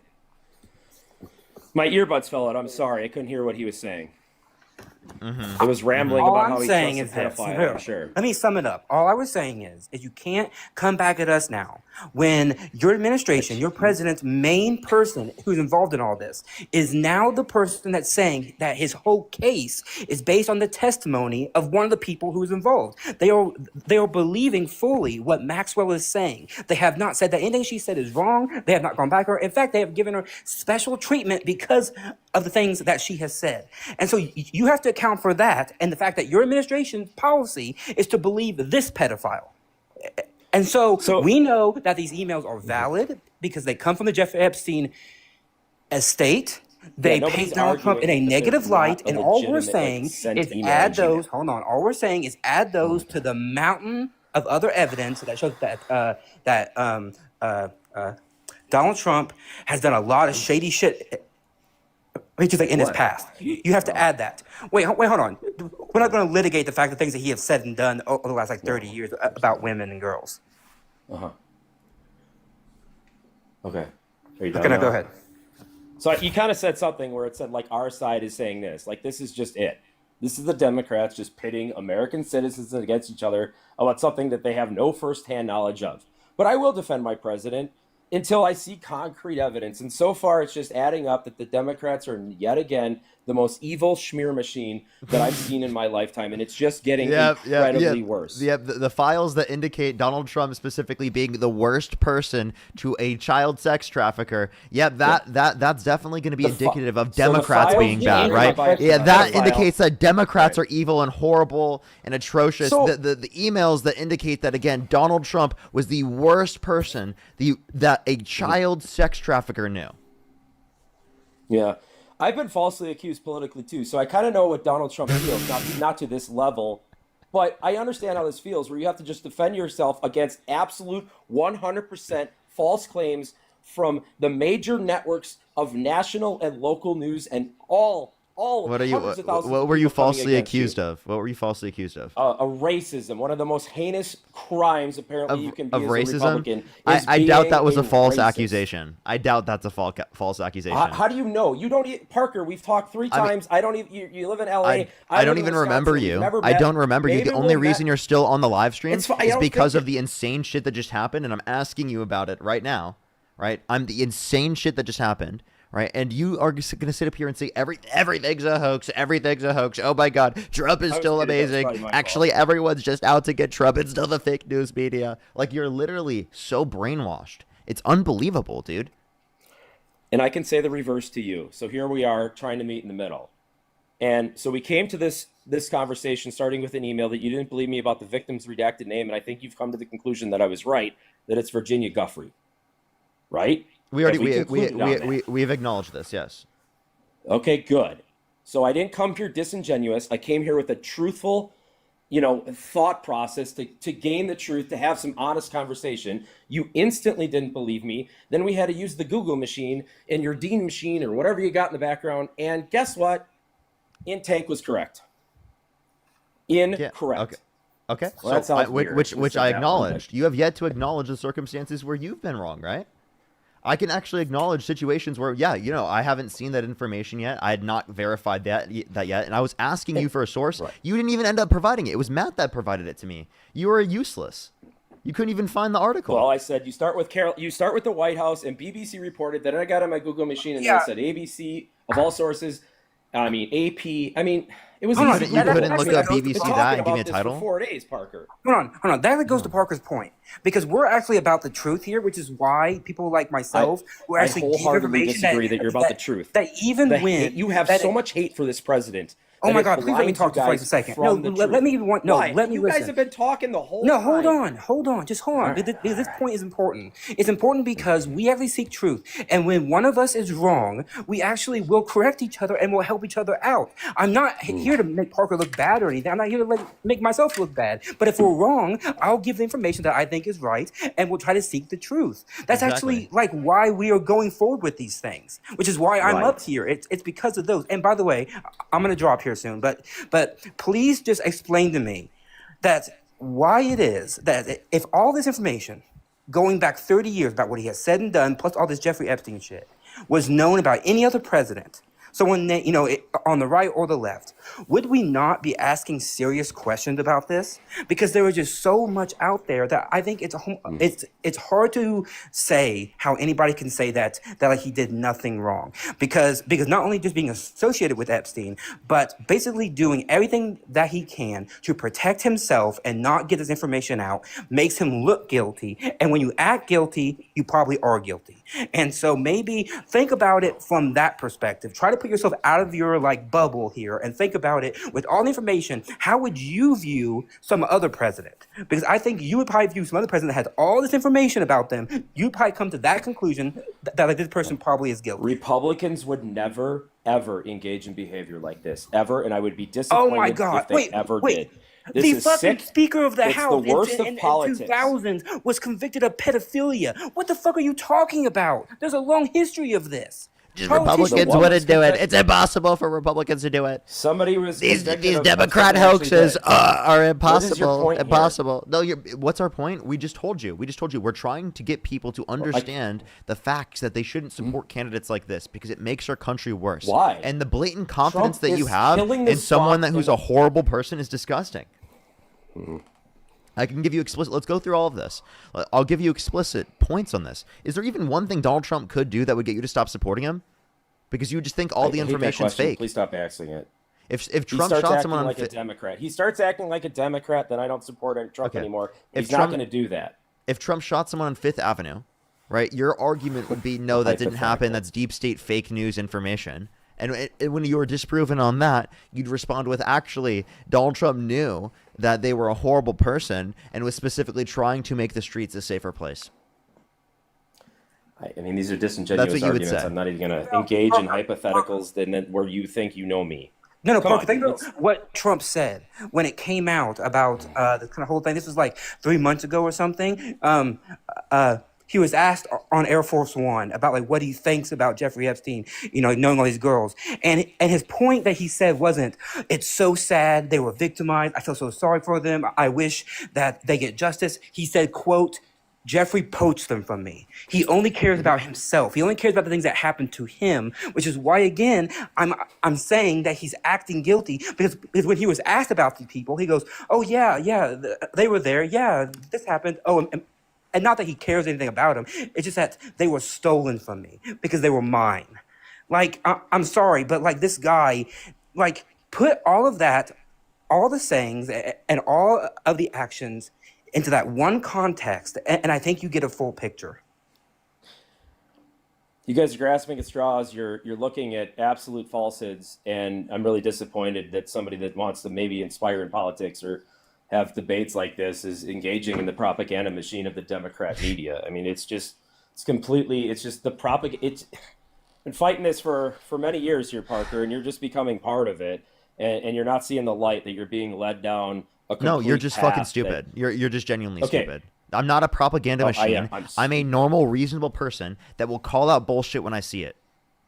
My earbuds fell out. I'm sorry. I couldn't hear what he was saying. It was rambling All about I'm how he saying trusts is a this. pedophile. I'm sure. Let me sum it up. All I was saying is you can't come back at us now when your administration, your president's main person who's involved in all this is now the person that's saying that his whole case is based on the testimony of one of the people who's involved. They are believing fully what Maxwell is saying. They have not said that anything she said is wrong. They have not gone back to her. In fact, they have given her special treatment because of the things that she has said. And so you have to account for that and the fact that your administration's policy is to believe this pedophile. And so we know that these emails are valid because they come from the Jeffrey Epstein estate. They paint Donald Trump in a negative light, and all we're saying is add those. Hold on, all we're saying is add those to the mountain of other evidence that shows that Donald Trump has done a lot of shady shit. In his past, you have to add that. Wait, hold on. We're not going to litigate the fact that things that he has said and done over the last 30 years about women and girls. Okay. Are you done Okay, now now? go ahead. So you kind of said something where it said, like, our side is saying this. Like, this is just it. This is the Democrats just pitting American citizens against each other about something that they have no firsthand knowledge of. But I will defend my president until I see concrete evidence. And so far, it's just adding up that the Democrats are yet again the most evil schmear machine that I've seen in my lifetime. And it's just getting incredibly worse. Yeah, the files that indicate Donald Trump specifically being the worst person to a child sex trafficker. That's definitely going to be indicative of Democrats being bad, right? Yeah, that indicates that Democrats are evil and horrible and atrocious. The emails that indicate that, again, Donald Trump was the worst person that a child sex trafficker knew. Yeah. I've been falsely accused politically too, so I kind of know what Donald Trump feels, not to this level, but I understand how this feels, where you have to just defend yourself against absolute 100% false claims from the major networks of national and local news and all What what were you falsely accused of? What were you falsely accused of? A racism, one of the most heinous crimes apparently you can be of as racism. a Republican. I doubt that was a false racist. accusation. I doubt that's a false accusation. How do you know? You don't, Parker. We've talked 3 times. I don't even. You live in LA. I don't even remember you. I don't remember you. The only reason you're still on the live stream is because of the insane shit that just happened, and I'm asking you about it right now. Right? The insane shit that just happened. Right, and you are going to sit up here and say everything's a hoax, everything's a hoax. Oh my God, Trump is still amazing. Actually, everyone's just out to get Trump. It's still the fake news media. Like, you're literally so brainwashed. It's unbelievable, dude. And I can say the reverse to you. So here we are trying to meet in the middle. And so we came to this conversation starting with an email that you didn't believe me about the victim's redacted name, and I think you've come to the conclusion that I was right, that it's Virginia Guffrey, right? We've acknowledged this, yes. Okay, good. So I didn't come here disingenuous. I came here with a truthful, thought process to gain the truth, to have some honest conversation. You instantly didn't believe me. Then we had to use the Google machine and your Dean machine or whatever you got in the background. And guess what? Tank was correct. Incorrect. Okay. Well, that sounds weird. Which I acknowledged. You have yet to acknowledge the circumstances where you've been wrong, right? I can actually acknowledge situations where, I haven't seen that information yet. I had not verified that yet. And I was asking you for a source. Right. You didn't even end up providing it. It was Matt that provided it to me. You were useless. You couldn't even find the article. Well, I said you start with the White House, and BBC reported. Then I got on my Google machine, and then it said ABC of all sources. I mean AP. I mean, it was Hold on, easy. You that- couldn't that's look up what I was BBC talking that and give about me a this title? for 4 days, Parker. Hold on. That goes to Parker's point, because we're actually about the truth here, which is why people like myself who I actually give wholeheartedly information disagree that you're about the truth. That even The when hate, you have that so it- much hate for this president. Oh that my it God! Please let me blinds talk you for a guys second. from No, the let truth. me want. No, Why? let me You listen. guys have been talking the whole No, time. hold on, just hold on. This point is important. It's important because we actually seek truth, and when one of us is wrong, we actually will correct each other and will help each other out. I'm not here to make Parker look bad or anything. I'm not here to make myself look bad. But if we're wrong, I'll give the information that I think is right, and we'll try to seek the truth. That's actually like why we are going forward with these things, which is why I'm up Right. here. It's because of those. And by the way, I'm gonna drop here soon, but please just explain to me that why it is that if all this information going back 30 years about what he has said and done, plus all this Jeffrey Epstein shit, was known about any other president, someone that, on the right or the left, would we not be asking serious questions about this? Because there is just so much out there that I think it's hard to say how anybody can say that like he did nothing wrong. Because not only just being associated with Epstein, but basically doing everything that he can to protect himself and not get this information out makes him look guilty. And when you act guilty, you probably are guilty. And so maybe think about it from that perspective. Try to put yourself out of your bubble here and think about it with all the information. How would you view some other president? Because I think you would probably view some other president that has all this information about them. You'd probably come to that conclusion that this person probably is guilty. Republicans would never, ever engage in behavior like this, ever, and I would be disappointed Oh my God! if they ever did. This The is fucking sick. Speaker of the It's House the worst of in politics. 2000s was convicted of pedophilia. What the fuck are you talking about? There's a long history of this. Just Politicians- Republicans The one wouldn't do it. convicted- It's impossible for Republicans to do it. Somebody was These convicted of Democrat something actually hoaxes did. are What is your impossible. point here? Impossible. No, what's our point? We just told you. We're trying to get people to understand the facts that they shouldn't support candidates like this because it makes our country worse. Why? And the blatant confidence Trump that you is have killing in the someone stock who's in- a horrible person is disgusting. I can give you explicit. Let's go through all of this. I'll give you explicit points on this. Is there even one thing Donald Trump could do that would get you to stop supporting him? Because you would just think all the I hate that information's question. fake. Please stop asking it. If He Trump starts shot acting someone on like a Democrat. He starts acting like a Democrat, then I don't support Trump Okay. anymore. If He's not Trump- going to do that. if Trump shot someone on Fifth Avenue, right, your argument would be, no, that didn't happen. Hypothetical. That's deep state fake news information. And when you were disproven on that, you'd respond with, actually, Donald Trump knew that they were a horrible person and was specifically trying to make the streets a safer place. I mean, these are disingenuous what you would arguments. say. I'm not even going to engage in hypotheticals where you think you know me. No, Come Parker, on, think it's- about what Trump said when it came out about the kind of whole thing. This was like 3 months ago or something. He was asked on Air Force One about what he thinks about Jeffrey Epstein, knowing all these girls. And his point that he said wasn't, it's so sad, they were victimized, I feel so sorry for them, I wish that they get justice. He said, quote, Jeffrey poached them from me. He only cares about himself. He only cares about the things that happened to him, which is why, again, I'm saying that he's acting guilty because when he was asked about these people, he goes, "Oh yeah, they were there. Yeah, this happened. Oh, and not that he cares anything about them. It's just that they were stolen from me because they were mine." I'm sorry, but this guy, put all of that, all the sayings and all of the actions into that one context, and I think you get a full picture. You guys are grasping at straws. You're looking at absolute falsehoods, and I'm really disappointed that somebody that wants to maybe inspire in politics or have debates like this is engaging in the propaganda machine of the Democrat media. I mean, it's just the propaganda. It's been fighting this for many years here, Parker, and you're just becoming part of it, and you're not seeing the light that you're being led down. No, you're just fucking stupid. You're just genuinely Okay. stupid. I'm not a propaganda machine. I'm a normal, reasonable person that will call out bullshit when I see it.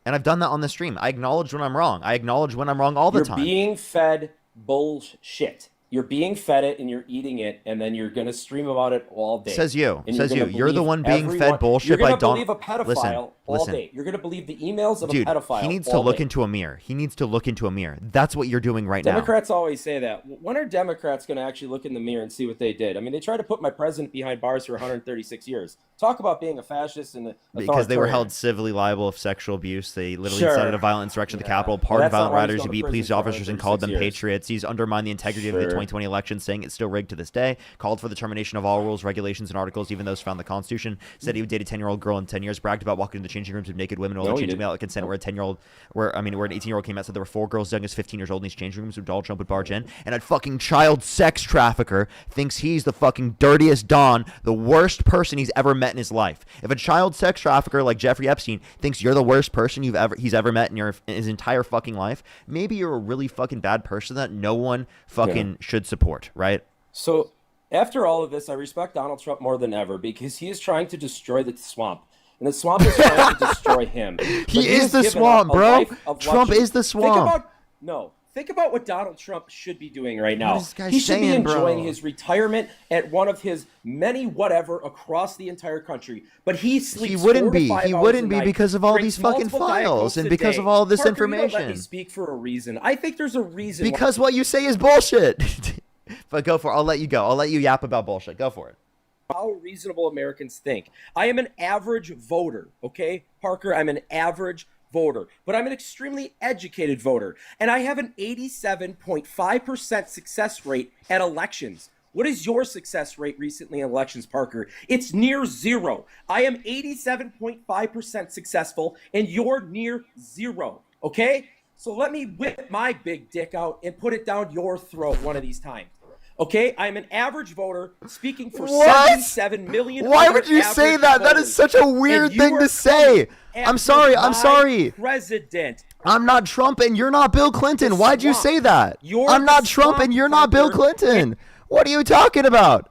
And I've done that on the stream. I acknowledge when I'm wrong. I acknowledge when I'm wrong all the time. You're being fed bullshit. You're being fed it and you're eating it, and then you're going to stream about it all day. Says you. And Says you. You're the believe one being everyone. fed bullshit You're by going to Donald. believe a pedophile all day. You're going to believe the emails of Dude, a pedophile. he needs to look into a mirror. He needs to look into a mirror. That's what you're doing right now. Democrats always say that. When are Democrats going to actually look in the mirror and see what they did? I mean, they tried to put my president behind bars for 136 years. Talk about being a fascist and because they were held civilly liable of sexual abuse. They literally Sure. incited a violent insurrection at the Capitol, Well, pardoned that's not violent why he's rioters, going he to beat prison police for officers and called them 136 years. patriots. He's undermined the integrity of the Sure. 2020 election, saying it's still rigged to this day. Called for the termination of all rules, regulations, and articles, even those found in the Constitution. Said he would date a 10-year-old girl in 10 years. Bragged about walking into the changing rooms of naked women while No, he changing didn't. without consent. Where an 18-year-old came out, said there were 4 girls as young as 15 years old in these changing rooms who Donald Trump would barge in. And a fucking child sex trafficker thinks he's the fucking dirtiest Don, the worst person he's ever met in his life. If a child sex trafficker like Jeffrey Epstein thinks you're the worst person he's ever met in his entire fucking life, maybe you're a really fucking bad person that no one fucking should support, right? So after all of this, I respect Donald Trump more than ever because he is trying to destroy the swamp. And the swamp is trying to destroy him. He is has the given swamp, up a bro. life of Trump luxury. is the swamp. Think about what Donald Trump should be doing right now. What is this guy He should be saying, enjoying bro? his retirement at one of his many whatever across the entire country. But he sleeps He wouldn't 4 to be. 5 He hours wouldn't a be night, because of all drinks these fucking multiple Diet files Cokes and a because day. of all this Parker, you don't let information. me speak for a reason. I think there's a reason. Because what you say is bullshit. But go for it. I'll let you go. I'll let you yap about bullshit. Go for it. How reasonable Americans think. I am an average voter, okay? Parker, I'm an average voter, but I'm an extremely educated voter, and I have an 87.5% success rate at elections. What is your success rate recently in elections, Parker? It's near 0. I am 87.5% successful, and you're near 0, okay? So let me whip my big dick out and put it down your throat one of these times. Okay, I'm an average voter speaking for 77 million. Why other would you say average that? That voters. is such a weird And you thing are to say. coming I'm sorry. I'm after sorry. my President. I'm not Trump and you're not Bill Clinton. The Why'd you swamp. say that? You're I'm not the Trump and swamp, you're not Bill Parker. Clinton. What are you talking about?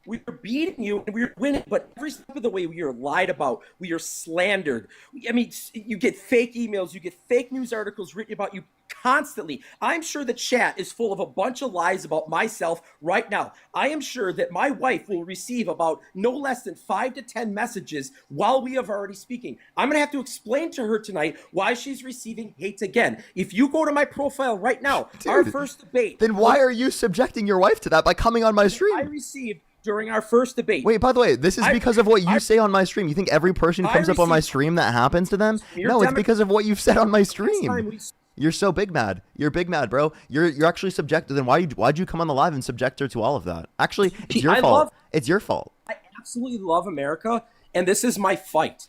We are beating you and we're winning, but every step of the way we are lied about, we are slandered. I mean, you get fake emails, you get fake news articles written about you constantly. I'm sure the chat is full of a bunch of lies about myself right now. I am sure that my wife will receive about no less than 5 to 10 messages while we have already speaking. I'm going to have to explain to her tonight why she's receiving hate again. If you go to my profile right now, our first debate. Then why are you subjecting your wife to that by coming on my I stream? received during our first debate. Wait, by the way, this is because of what you say on my stream. You think every person who comes up on my received- stream that happens to them? You're No, it's Demo- because of what you've said on my Last time stream. we- You're so big mad. You're big mad, bro. You're actually subjected. Then why'd you come on the live and subject her to all of that? Actually, it's your fault. It's your fault. I absolutely love America, and this is my fight.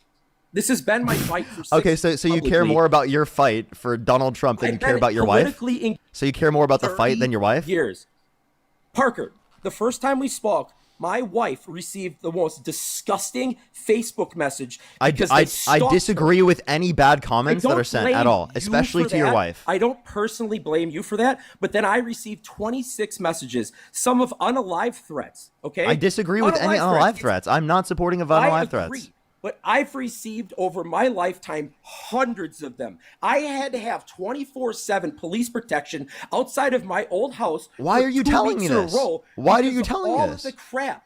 This has been my fight for 6 Okay, so you care more about your fight for Donald Trump than you care about your wife? So you care more about the fight than your wife? Years. Parker, the first time we spoke, my wife received the most disgusting Facebook message because I they stalked disagree her. with any bad comments I that don't are sent blame at all, you especially for to your that. wife. I don't personally blame you for that, but then I received 26 messages, some of unalive threats, okay? I disagree with any unalive threats. I'm not supporting of unalive threats. But I've received over my lifetime hundreds of them. I had to have 24/7 police protection outside of my old house. Why for are you 2 telling weeks me in a this? row Why are because you of telling all me of this? the crap.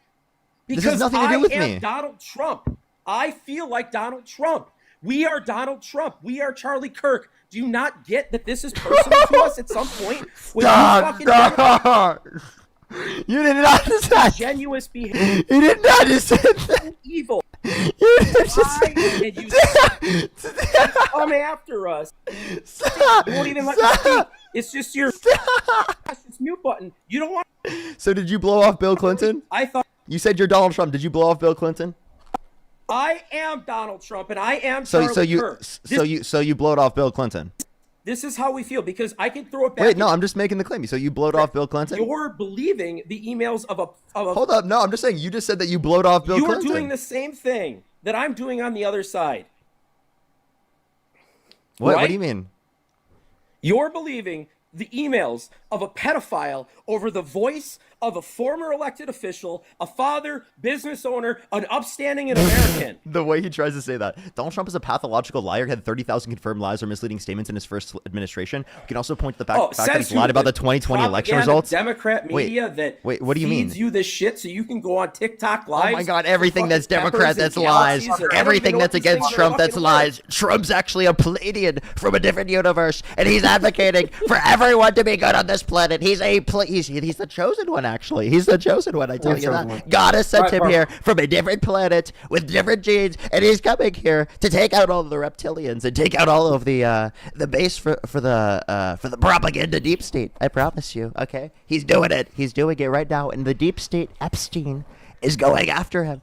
This Because has nothing to do with I me. am Donald Trump. I feel like Donald Trump. We are Donald Trump. We are Charlie Kirk. Do you not get that this is personal to us at some point? When Stop! You did not just say genuine behavior, You did not just say that. evil. You did just And you come after us. Stop! You won't even let me speak. It's just your it's mute button. You don't want. So did you blow off Bill Clinton? I thought You said you're Donald Trump. Did you blow off Bill Clinton? I am Donald Trump, and I am Charlie Kirk. So you blowed off Bill Clinton. This is how we feel because I can throw it back. Wait, no, I'm just making the claim. So you blowed off Bill Clinton? You're believing the emails of a. Hold up, no, I'm just saying you just said that you blowed off Bill You are Clinton. doing the same thing that I'm doing on the other side. What? What right? do you mean? You're believing the emails of a pedophile over the voice of a former elected official, a father, business owner, an upstanding American. The way he tries to say that. Donald Trump is a pathological liar, had 30,000 confirmed lies or misleading statements in his first administration. We can also point to the fact that he's lied about the 2020 election results. Democrat media wait, what do you mean? Feeds you this shit so you can go on TikTok live. Oh my God, everything that's Democrat, that's lies. Everything that's against Trump, that's lies. Trump's actually a Pleiadian from a different universe, and he's advocating for everyone to be good on this planet. He's the chosen one, actually. He's the chosen one, I tell you that. God has sent him here from a different planet with different genes, and he's coming here to take out all of the reptilians and take out all of the base for the propaganda deep state. I promise you, okay? He's doing it. He's doing it right now, and the deep state, Epstein, is going after him.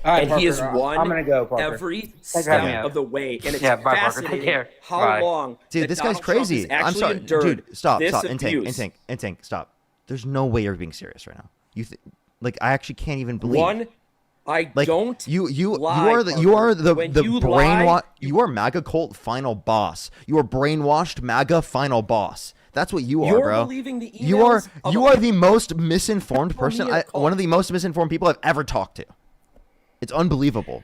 Right, and Parker, he has won I'm gonna go, every step of the way. And it's fascinating how long. Dude, this guy's crazy. I'm sorry. Dude, stop. Intink, stop. There's no way you're being serious right now. I actually can't even believe. You are the brainwash. You are MAGA cult final boss. You are brainwashed MAGA final boss. That's what you are, bro. Believing the you are the most misinformed person. One of the most misinformed people I've ever talked to. It's unbelievable.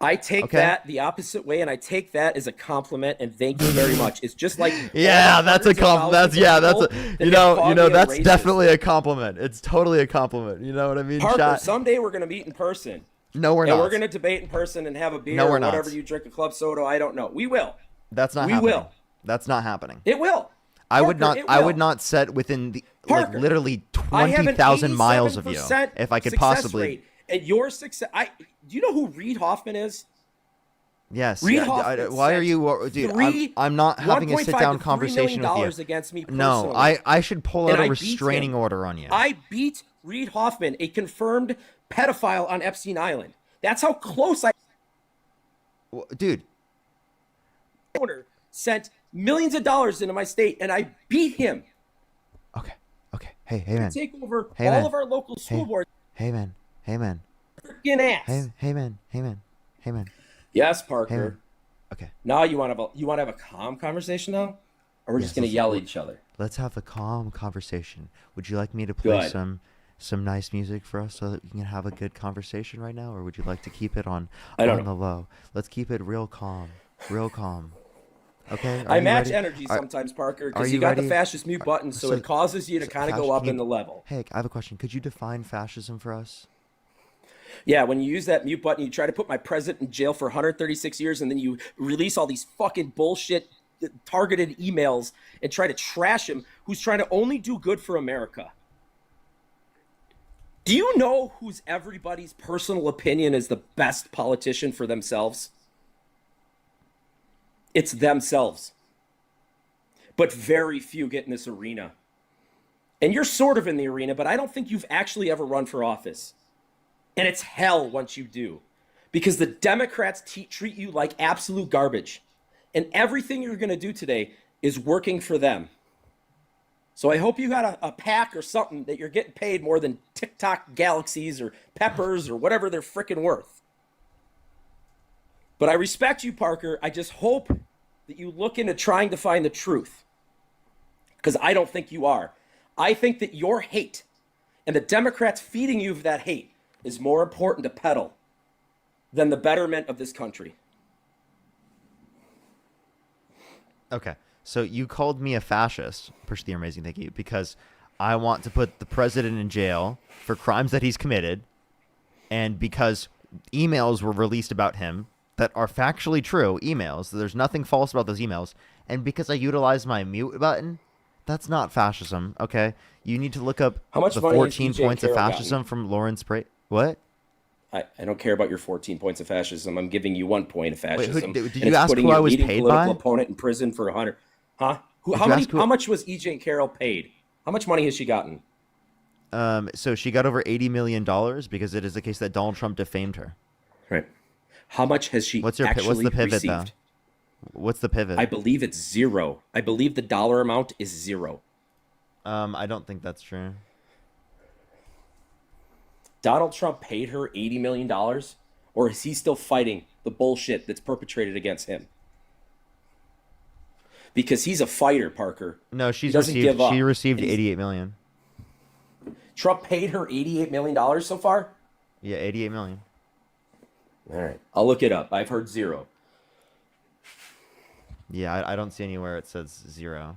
I take that the opposite way, and I take that as a compliment. And thank you very much. It's just like that's a compliment. That's definitely a compliment. It's totally a compliment. You know what I mean? Parker, someday we're gonna meet in person. No, we're not. And we're gonna debate in person and have a beer or whatever you drink, a club soda. I don't know. We will. That's not. We will. That's not happening. It will. I would not set within the literally 20,000 miles of you if I could possibly. Rate. And your success. Do you know who Reid Hoffman is? Yes. Reid Hoffman. Why are you, dude? I'm not having a sit-down conversation with you. Against me personally. No, I should pull out a restraining order on you. I beat Reid Hoffman, a confirmed pedophile on Epstein Island. That's how close I. Dude. Owner sent millions of dollars into my state, and I beat him. Okay. Hey man. To take over all of our local school boards. Hey man. Freaking ass. Hey man. Yes, Parker. Hey, man. Okay. Now you want to have a calm conversation now, or we're just gonna yell at each other? Let's have a calm conversation. Would you like me to play some nice music for us so that we can have a good conversation right now, or would you like to keep it on the low? Let's keep it real calm. Okay. I match energy sometimes, Parker, because you got the fascist mute button, so it causes you to kind of go up in the level. Hey, I have a question. Could you define fascism for us? Yeah, when you use that mute button, you try to put my president in jail for 136 years, and then you release all these fucking bullshit targeted emails and try to trash him, who's trying to only do good for America. Do you know whose everybody's personal opinion is the best politician for themselves? It's themselves. But very few get in this arena. And you're sort of in the arena, but I don't think you've actually ever run for office. And it's hell once you do, because the Democrats treat you like absolute garbage. And everything you're going to do today is working for them. So I hope you got a pack or something that you're getting paid more than TikTok galaxies or peppers or whatever they're freaking worth. But I respect you, Parker. I just hope that you look into trying to find the truth, because I don't think you are. I think that your hate and the Democrats feeding you of that hate is more important to peddle than the betterment of this country. Okay, so you called me a fascist, Push the Amazing, thank you, because I want to put the president in jail for crimes that he's committed, and because emails were released about him that are factually true, emails, there's nothing false about those emails, and because I utilized my mute button, that's not fascism, okay? You need to look up the 14 points of fascism from Lawrence Bray. What? I don't care about your 14 points of fascism. I'm giving you 1 point of fascism. Wait, did you ask who I was paid by? Political opponent in prison for 100. Huh? How much was E.J. Carroll paid? How much money has she gotten? So she got over $80 million because it is the case that Donald Trump defamed her. Right. How much has she what's the pivot, received? Though? What's the pivot? I believe it's zero. I believe the dollar amount is zero. I don't think that's true. Donald Trump paid her $80 million, or is he still fighting the bullshit that's perpetrated against him? Because he's a fighter, Parker. No, she received $88 million. Trump paid her $88 million so far? Yeah, 88 million. All right. I'll look it up. I've heard 0. Yeah, I don't see anywhere it says 0.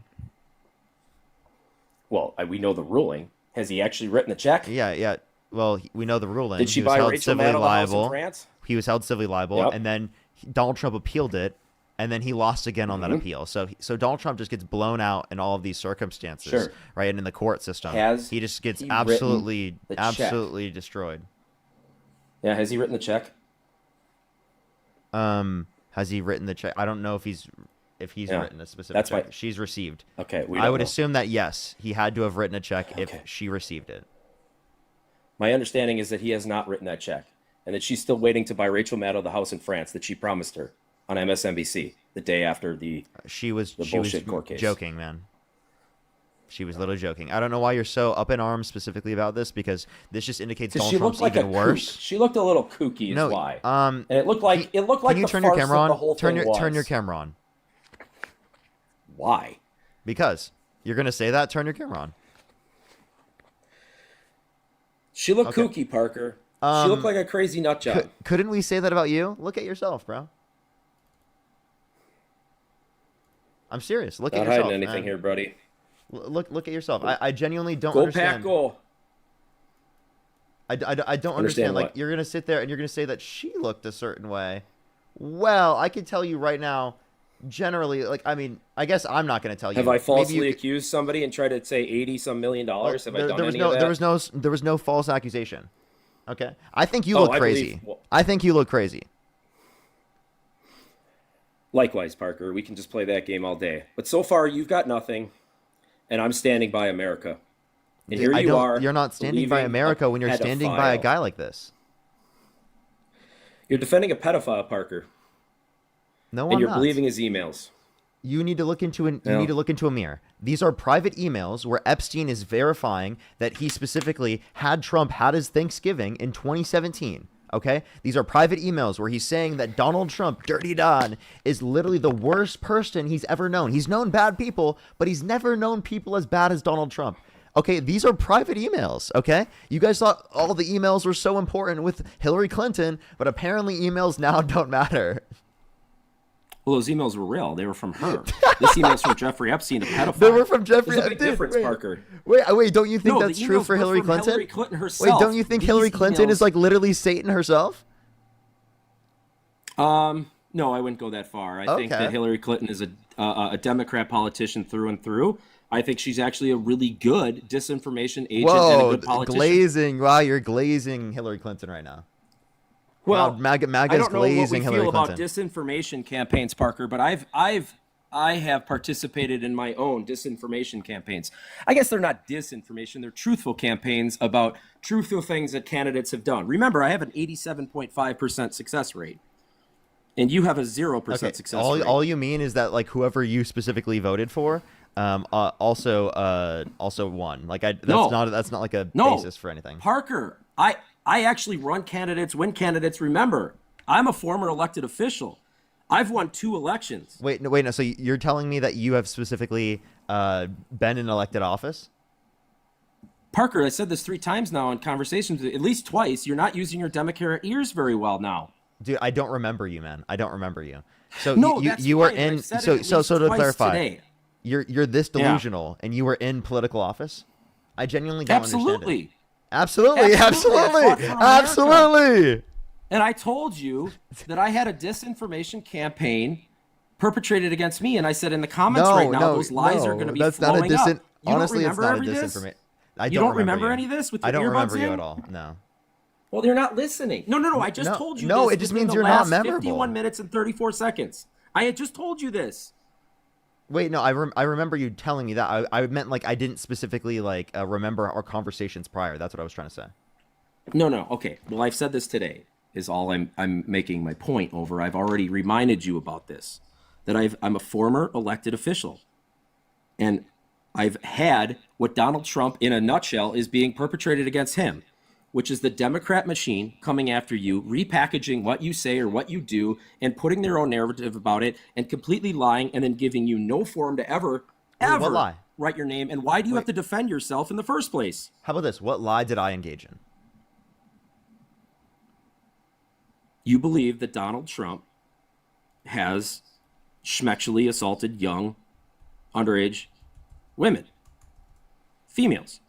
Well, we know the ruling. Has he actually written the check? Yeah. Well, we know the ruling. Did she He was buy held Rachel civilly Maddow the house in liable. France? He was held civilly liable, Yep. and then Donald Trump appealed it, and then he lost again on that Mm-hmm. appeal. So Donald Trump just gets blown out in all of these circumstances, Sure. right? And in the court system, Has he just gets he absolutely written the check? destroyed. Yeah, has he written the check? Has he written the check? I don't know if he's Yeah, written a specific that's check. why- She's received. Okay, I would assume that yes, he had to have written a check Okay. if she received it. My understanding is that he has not written that check, and that she's still waiting to buy Rachel Maddow the house in France that she promised her on MSNBC the day after the She was bullshit court case. joking, man. She was literally joking. I don't know why you're so up in arms specifically about this, because this just indicates Because Donald she Trump's looked like even a worse. kook. She looked a little kooky, is No, why. um, And it looked like can the you turn farce your camera that the on? whole Turn thing your was. camera on. Why? Because you're gonna say that. Turn your camera on. She looked Okay. kooky, Parker. She looked like a crazy nut job. Couldn't we say that about you? Look at yourself, bro. I'm serious. Look Not at yourself. hiding anything man. here, buddy. Look at yourself. I genuinely don't Go understand. pack, go. I don't understand. Understand Like, what? you're gonna sit there and you're gonna say that she looked a certain way. Well, I can tell you right now. Generally, like, I mean, I guess I'm not gonna tell you. Have I Maybe falsely you- accused somebody and tried to say 80-some million dollars? Have I done there was any no of that? there was no false accusation. Okay, I think you Oh, look I crazy. believe- well- I think you look crazy. Likewise, Parker. We can just play that game all day. But so far, you've got nothing, and I'm standing by America. And here you are. You're not standing by believing America when you're a standing by a pedophile. guy like this. You're defending a pedophile, Parker, No, and I'm you're not. believing his emails. You need to look into you No. need to look into a mirror. These are private emails where Epstein is verifying that he specifically had Trump had his Thanksgiving in 2017. Okay? These are private emails where he's saying that Donald Trump, Dirty Don, is literally the worst person he's ever known. He's known bad people, but he's never known people as bad as Donald Trump. Okay, these are private emails, okay? You guys thought all the emails were so important with Hillary Clinton, but apparently emails now don't matter. Well, those emails were real. They were from her. This email's from Jeffrey Epstein, a pedophile. They were from Jeffrey There's a big Dude, difference, wait. Parker. Wait, don't you think No, the that's true emails for were Hillary from Clinton? Hillary Clinton herself. Wait, don't you think These Hillary Clinton emails- is like literally Satan herself? No, I wouldn't go that far. I think Okay. that Hillary Clinton is a Democrat politician through and through. I think she's actually a really good disinformation agent and a Whoa, good politician. glazing. Wow, you're glazing Hillary Clinton right now. Well, Wow, MAGA's I don't know what we glazing Hillary feel about Clinton. disinformation campaigns, Parker, but I have participated in my own disinformation campaigns. I guess they're not disinformation; they're truthful campaigns about truthful things that candidates have done. Remember, I have an 87.5% success rate, and you have a 0% Okay, success rate. all you mean is that like whoever you specifically voted for, also won. Like that's No. not like a No. basis for anything. Parker, I actually run candidates, win candidates. Remember, I'm a former elected official. I've won 2 elections. Wait, no. So you're telling me that you have specifically been in elected office? Parker, I said this 3 times now in conversations, at least twice. You're not using your Democrat ears very well now. Dude, I don't remember you, man. I don't remember you. So No, you that's were fine. in. I've said So it at so least so to twice clarify, today. you're this delusional, and you were in political office. I genuinely don't understand it. Absolutely. Absolutely, Absolutely. I fought for America. absolutely. And I told you that I had a disinformation campaign perpetrated against me, and I said in the comments right now, those lies are going to be that's flowing not a up. You honestly, don't it's remember not a any of this? disinformation. You don't remember any of this with I your don't remember earbuds you in? at all. No. Well, you're not listening. No. I just No, told you no, this it just within means the you're not last memorable. 51 minutes and 34 seconds. I had just told you this. Wait, no, I remember you telling me that. I meant like I didn't specifically like remember our conversations prior. That's what I was trying to say. No. Okay. Well, I've said this today. Is all I'm making my point over. I've already reminded you about this. That I'm a former elected official, and I've had what Donald Trump, in a nutshell, is being perpetrated against him, which is the Democrat machine coming after you, repackaging what you say or what you do, and putting their own narrative about it, and completely lying, and then giving you no forum to ever What lie? write your name, and why do you have to defend yourself in the first place? How about this? What lie did I engage in? You believe that Donald Trump has schmexually assaulted young, underage women, females.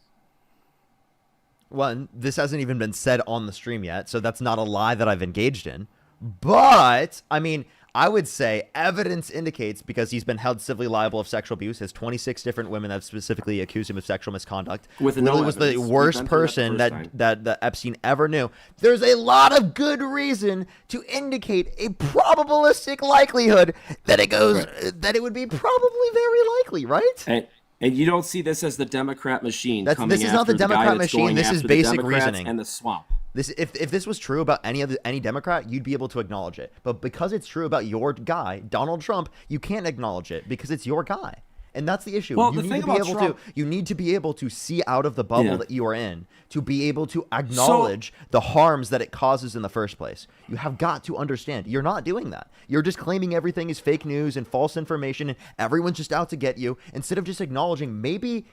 One, this hasn't even been said on the stream yet, so that's not a lie that I've engaged in. But, I mean, I would say evidence indicates, because he's been held civilly liable of sexual abuse, has 26 different women that have specifically accused him of sexual misconduct. With Literally no was the evidence. worst We've been through person that the first that Epstein ever knew. There's a lot of good reason to indicate a probabilistic likelihood that it goes, that it would be probably very likely, right? And you don't see this as the Democrat machine coming this is after not the guy Democrat that's machine. going This is after the basic Democrats reasoning. and the swamp. This, if this was true about any Democrat, you'd be able to acknowledge it. But because it's true about your guy, Donald Trump, you can't acknowledge it because it's your guy. And that's the issue. Well, You the need thing to be about able Trump- you need to be able to see out of the bubble Yeah. that you are in, to be able to acknowledge the harms that it causes in the first place. You have got to understand. You're not doing that. You're just claiming everything is fake news and false information and everyone's just out to get you, instead of just acknowledging maybe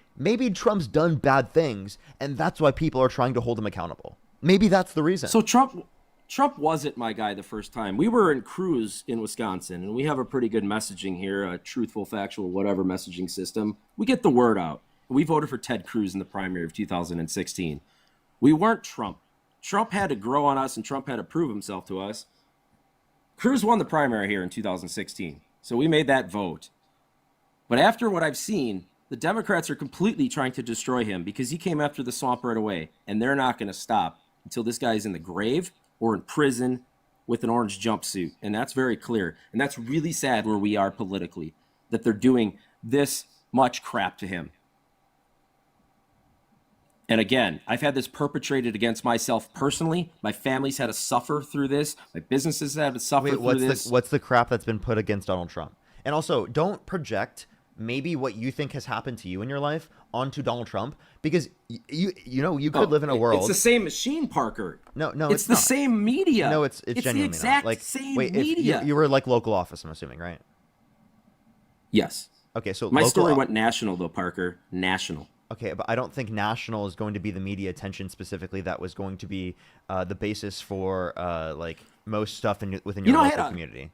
Trump's done bad things and that's why people are trying to hold him accountable. Maybe that's the reason. So Trump wasn't my guy the first time. We were in Cruz in Wisconsin, and we have a pretty good messaging here, a truthful, factual, whatever messaging system. We get the word out. We voted for Ted Cruz in the primary of 2016. We weren't Trump. Trump had to grow on us, and Trump had to prove himself to us. Cruz won the primary here in 2016, so we made that vote. But after what I've seen, the Democrats are completely trying to destroy him because he came after the swamp right away, and they're not going to stop until this guy's in the grave or in prison with an orange jumpsuit. And that's very clear. And that's really sad where we are politically, that they're doing this much crap to him. And again, I've had this perpetrated against myself personally. My family's had to suffer through this. My businesses had to suffer through this. What's the crap that's been put against Donald Trump? And also, don't project maybe what you think has happened to you in your life onto Donald Trump, because you could live in a world. It's the same machine, Parker. No, it's the not. same media. No, it's genuinely the exact not. Like, same wait, media. If you were like local office, I'm assuming, right? Yes. Okay, so my local story went national though, Parker. National. Okay, but I don't think national is going to be the media attention specifically that was going to be the basis for like most stuff within your local community.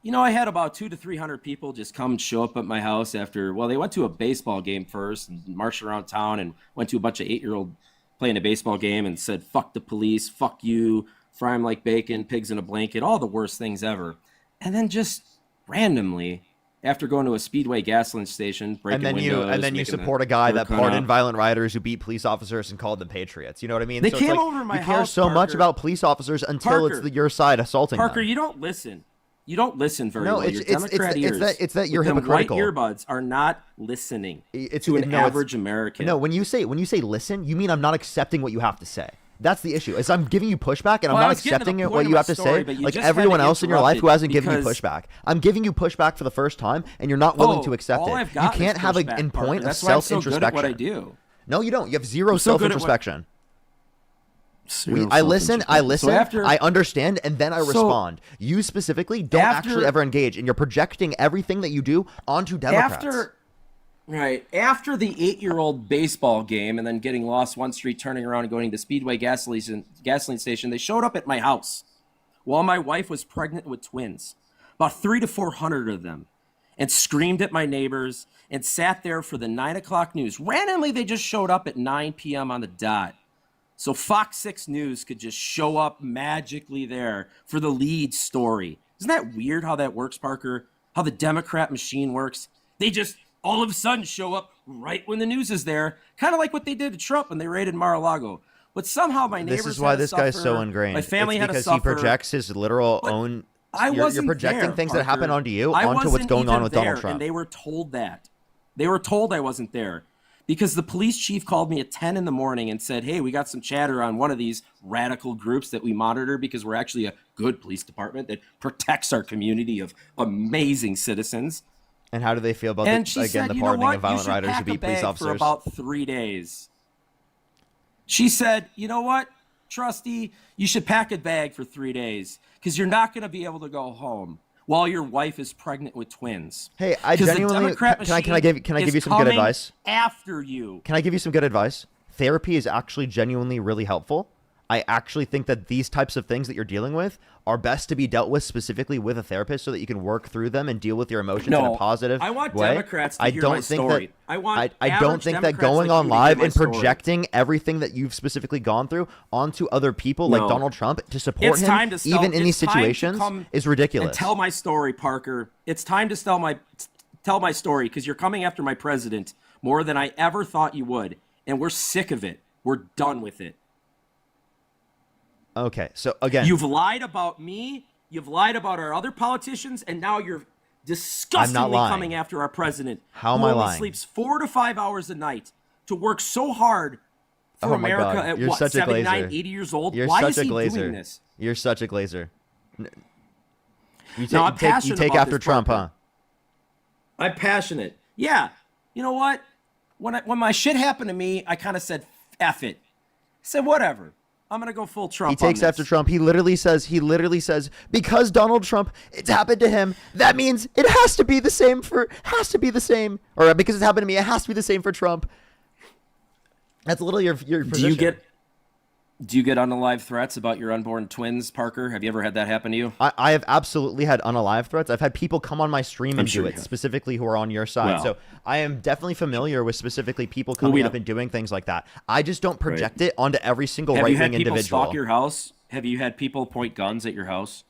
You know, I had about 200 to 300 people just come show up at my house after, well, they went to a baseball game first and marched around town and went to a bunch of 8-year-old playing a baseball game and said, fuck the police, fuck you, fry them like bacon, pigs in a blanket, all the worst things ever. And then just randomly, after going to a Speedway gasoline station, breaking windows, and then you support a guy that pardoned violent rioters who beat police officers and called them patriots. You know what I mean? They so came it's like, over my you care house, so much Parker. about police officers until Parker. it's your side assaulting Parker, them. you don't listen. You don't listen very No, well. Your it's Democrat ears. it's that you're with them hypocritical. White earbuds are not listening It's to an no, average American. No, when you say listen, you mean I'm not accepting what you have to say. That's the issue. Is I'm giving you pushback and Well, I I'm not was getting to the accepting point what of you my have to story, say. but you Like just had everyone to else in your life who interrupt hasn't given you because- pushback. I'm giving you pushback for the first time, and you're not willing to accept all it. I've You got can't is have pushback, in Parker. point of That's why I'm so self-introspection. good at what I do. No, you don't. You have zero I'm so good at what- self-introspection. Zero I listen, self-introspection. So after- I understand, and then I So- respond. You specifically don't After- actually ever engage, and you're projecting everything that you do onto Democrats. After the 8-year-old baseball game and then getting lost one street, turning around and going to the Speedway gasoline station, they showed up at my house while my wife was pregnant with twins, about 300 to 400 of them, and screamed at my neighbors and sat there for the 9 o'clock news. Randomly, they just showed up at 9 p.m. on the dot. So Fox 6 News could just show up magically there for the lead story. Isn't that weird how that works, Parker? How the Democrat machine works? They just all of a sudden show up right when the news is there, kind of like what they did to Trump when they raided Mar-a-Lago. But somehow my neighbors This is why had to this guy's so suffer, ingrained. My family it's had to because suffer. he projects his literal own. You're projecting there, things that happen Parker. onto you I onto what's wasn't going on even with Donald there, Trump. And they were told that. They were told I wasn't there. Because the police chief called me at 10 in the morning and said, hey, we got some chatter on one of these radical groups that we monitor because we're actually a good police department that protects our community of amazing citizens. And how do they feel about And she the said, pardoning of you violent should rioters who pack a beat police bag officers? for about 3 days. She said, you know what, Trusty, you should pack a bag for 3 days because you're not going to be able to go home. while your wife is pregnant with twins. Hey, I 'Cause the genuinely Democrat can I machine give you is some good coming advice? after you. Can I give you some good advice? Therapy is actually genuinely really helpful. I actually think that these types of things that you're dealing with are best to be dealt with specifically with a therapist so that you can work through them and deal with your emotions in a positive way. I want Democrats to hear my story. I want I don't average think that Democrats going like on you to hear live my and story. projecting everything that you've specifically gone through onto other people like No. Donald Trump to support It's him, time to even in these it's time to situations, come is ridiculous. And tell my story, Parker. It's time to tell my story because you're coming after my president more than I ever thought you would, and we're sick of it. We're done with it. Okay, so again, You've lied about me. You've lied about our other politicians, and now you're disgustingly lying. coming after our president. How am who I only lying? sleeps 4 to 5 hours a night to work so hard for Oh my America God. at You're what, such a 79, glazer. 80 years old? You're Why such is a he glazer. doing this? You're such a glazer. You No, I'm you passionate take about after this, Trump, Parker. huh? I'm passionate. Yeah. You know what? When my shit happened to me, I kind of said, F it. I said, whatever. I'm going to go full Trump. He takes on after this. Trump. He literally says, because Donald Trump, it's happened to him, that means it has to be the same or because it's happened to me, it has to be the same for Trump. That's literally your position. Do you get unalive threats about your unborn twins, Parker? Have you ever had that happen to you? I have absolutely had unalive threats. I've had people come on my stream and sure do you it, have. specifically who are on your side. Well. So I am definitely familiar with specifically people coming up and doing things like that. I just don't project it onto every single Have you had right-wing people individual. stalk your house? Have you had people point guns at your house?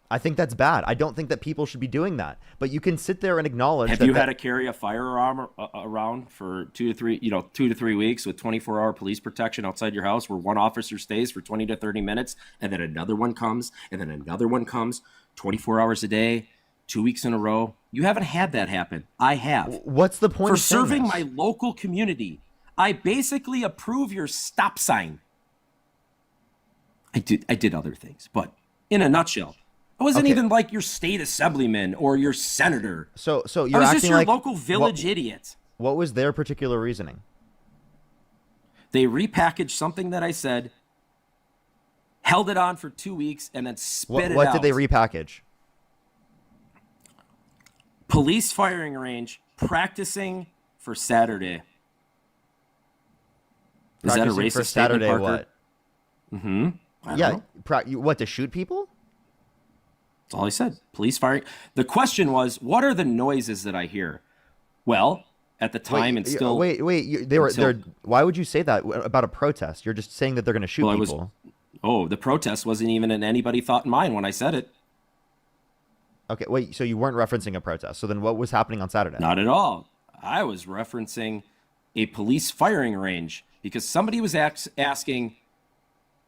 I think that's bad. I don't think that people should be doing that. But you can sit there and acknowledge Have that you had to carry a firearm around for 2 to 3 weeks with 24-hour police protection outside your house, where one officer stays for 20 to 30 minutes, and then another one comes, and then another one comes, 24 hours a day, 2 weeks in a row? You haven't had that happen. I have. What's the point For of saying serving this? my local community, I basically approve your stop sign. I did other things, but in a nutshell, I wasn't Okay. even like your state assemblyman or your senator. So I you're was acting just your like local village idiot. What was their particular reasoning? They repackaged something that I said, held it on for 2 weeks, and then spit it out. What did they repackage? Police firing range practicing for Saturday. Is that a Practicing racist for statement, Saturday? Parker? What? I don't Yeah, know. what, to shoot people? That's all I said. Police firing. The question was, what are the noises that I hear? Well, at the time, and still. Wait. Why would you say that about a protest? You're just saying that they're going to shoot people. The protest wasn't even in anybody thought in mind when I said it. Okay, wait. So you weren't referencing a protest. So then, what was happening on Saturday? Not at all. I was referencing a police firing range because somebody was asking